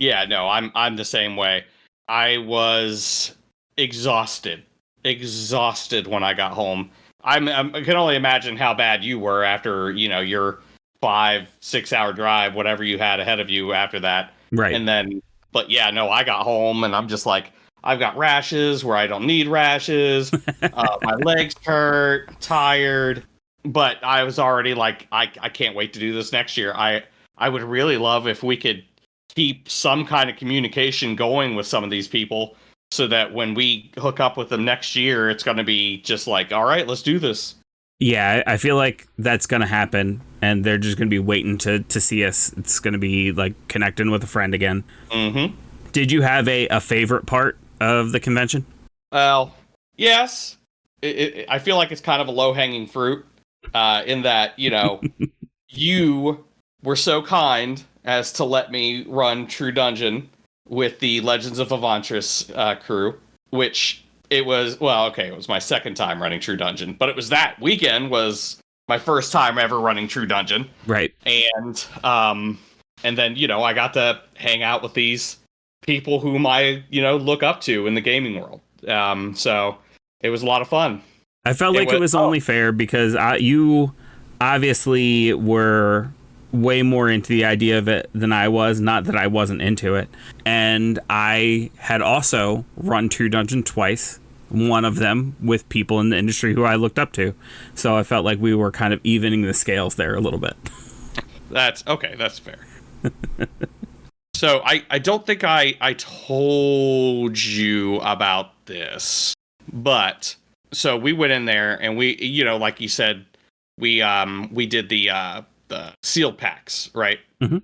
Yeah, no, I'm the same way. I was exhausted when I got home. I can only imagine how bad you were after, your 5-6 hour drive, whatever you had ahead of you after that. Right. And then, but yeah, no, I got home and I'm just like, I've got rashes where I don't need rashes. My legs hurt, tired, but I was already like, I can't wait to do this next year. I would really love if we could keep some kind of communication going with some of these people so that when we hook up with them next year, it's going to be just like, all right, let's do this. Yeah, I feel like that's going to happen, and they're just going to be waiting to see us. It's going to be like connecting with a friend again. Mm-hmm. Did you have a favorite part of the convention? Well, yes. I feel like it's kind of a low-hanging fruit in that, you were so kind as to let me run True Dungeon with the Legends of Avantris crew, which it was my second time running True Dungeon, but it was that weekend was my first time ever running True Dungeon. Right. And then, I got to hang out with these people whom I, look up to in the gaming world. So it was a lot of fun. I felt like it was only fair because you obviously were way more into the idea of it than I was. Not that I wasn't into it. And I had also run True Dungeon twice. One of them with people in the industry who I looked up to. So I felt like we were kind of evening the scales there a little bit. That's okay. That's fair. So I don't think I told you about this, but so we went in there and we, like you said, we did the sealed packs, right? Mm-hmm.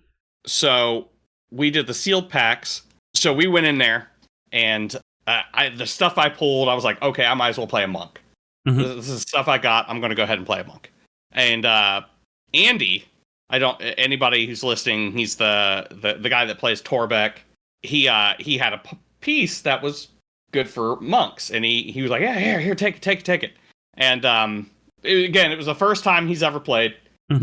So we did the sealed packs. So we went in there and the stuff I pulled, I was like, okay, I might as well play a monk. Mm-hmm. This is stuff I got. I'm going to go ahead and play a monk. And Andy, anybody who's listening, he's the guy that plays Torbeck. He had a piece that was good for monks, and he was like, yeah, here, take it. And again, it was the first time he's ever played,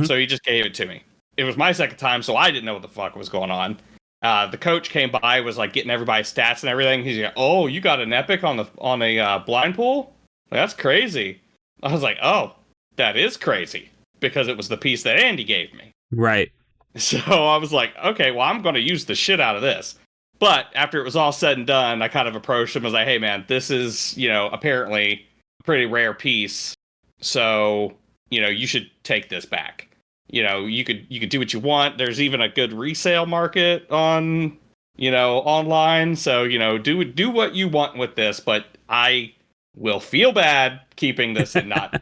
so he just gave it to me. It was my second time, so I didn't know what the fuck was going on. The coach came by, was like getting everybody's stats and everything. He's like, "Oh, you got an epic on a blind pool? That's crazy." I was like, "Oh, that is crazy," because it was the piece that Andy gave me. Right. So I was like, "Okay, well, I'm going to use the shit out of this." But after it was all said and done, I kind of approached him and was like, "Hey, man, this is apparently a pretty rare piece, so you should take this back. You could do what you want. There's even a good resale market on online. So do what you want with this, but I will feel bad keeping this and not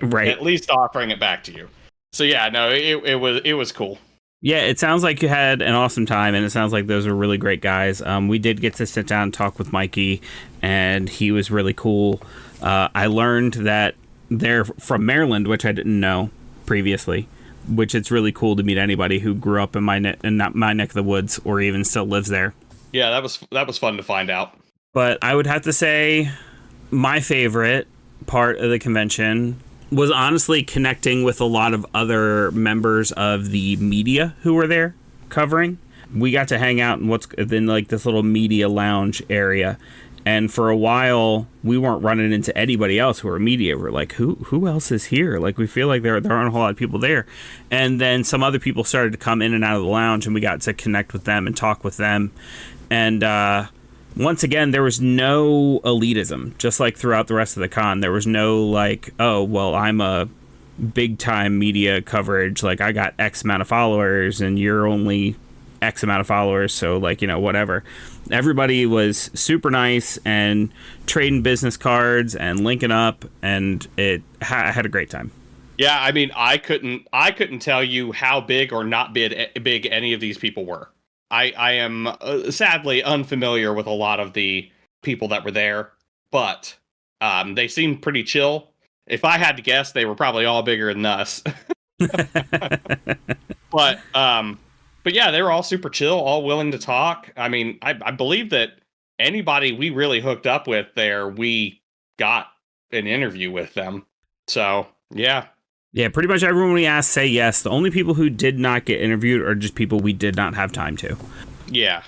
right. At least offering it back to you." So yeah, no, it was cool. Yeah, it sounds like you had an awesome time, and it sounds like those are really great guys. We did get to sit down and talk with Mikey, and he was really cool. I learned that they're from Maryland, which I didn't know previously, which it's really cool to meet anybody who grew up in my neck of the woods or even still lives there. Yeah, that was fun to find out. But I would have to say my favorite part of the convention was honestly connecting with a lot of other members of the media who were there covering. We got to hang out in what's in like this little media lounge area. And for a while, we weren't running into anybody else who were media. We're like, who else is here? Like, we feel like there aren't a whole lot of people there. And then some other people started to come in and out of the lounge, and we got to connect with them and talk with them. And once again, there was no elitism, just like throughout the rest of the con. There was no like, oh, well, I'm a big-time media coverage. Like, I got X amount of followers, and you're only X amount of followers, so like whatever. Everybody was super nice and trading business cards and linking up, and I had a great time. Yeah, I mean, I couldn't tell you how big or not big any of these people were. I am sadly unfamiliar with a lot of the people that were there, but they seemed pretty chill. If I had to guess, they were probably all bigger than us. But yeah, they were all super chill, all willing to talk. I mean, I believe that anybody we really hooked up with there, we got an interview with them. So, yeah. Yeah, pretty much everyone we asked say yes. The only people who did not get interviewed are just people we did not have time to. Yeah.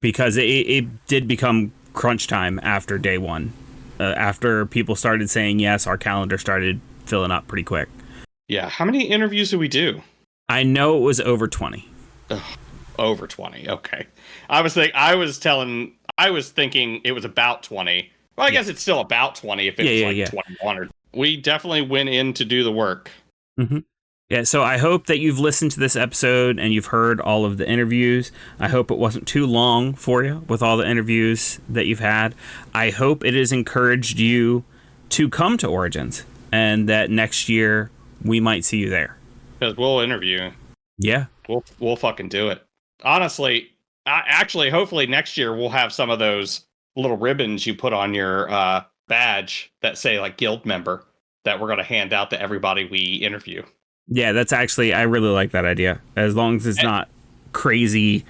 Because it did become crunch time after day one. After people started saying yes, our calendar started filling up pretty quick. Yeah. How many interviews did we do? I know it was over 20. Ugh, over 20. Okay. I was thinking it was about 20. Well, I guess it's still about 20 if it was 21 or. We definitely went in to do the work. Mm-hmm. Yeah, so I hope that you've listened to this episode and you've heard all of the interviews. I hope it wasn't too long for you with all the interviews that you've had. I hope it has encouraged you to come to Origins and that next year we might see you there. Because we'll interview. Yeah. We'll fucking do it. Honestly, hopefully next year we'll have some of those little ribbons you put on your badge that say like guild member that we're going to hand out to everybody we interview. Yeah, that's actually, I really like that idea. As long as it's not crazy,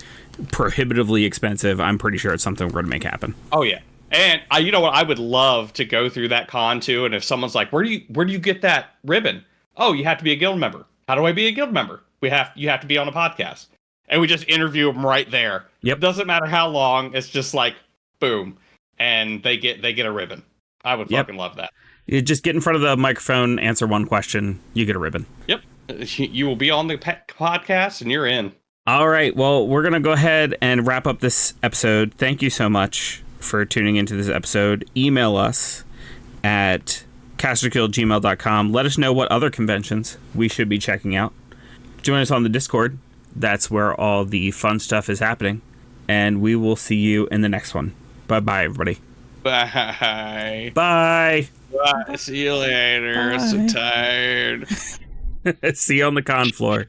prohibitively expensive, I'm pretty sure it's something we're going to make happen. Oh yeah. And you know what? I would love to go through that con too. And if someone's like, where do you get that ribbon? Oh, you have to be a guild member. How do I be a guild member? You have to be on a podcast, and we just interview them right there. Yep. Doesn't matter how long. It's just like boom, and they get a ribbon. I would fucking love that. You just get in front of the microphone, answer one question, you get a ribbon. Yep. You will be on the podcast, and you're in. All right. Well, we're gonna go ahead and wrap up this episode. Thank you so much for tuning into this episode. Email us at casterkill@gmail.com. Let us know what other conventions we should be checking out. Join us on the Discord, That's where all the fun stuff is happening. And we will see you in the next one. Bye-bye, everybody. Bye. Bye. Bye. See you later. I'm so tired. See you on the con floor.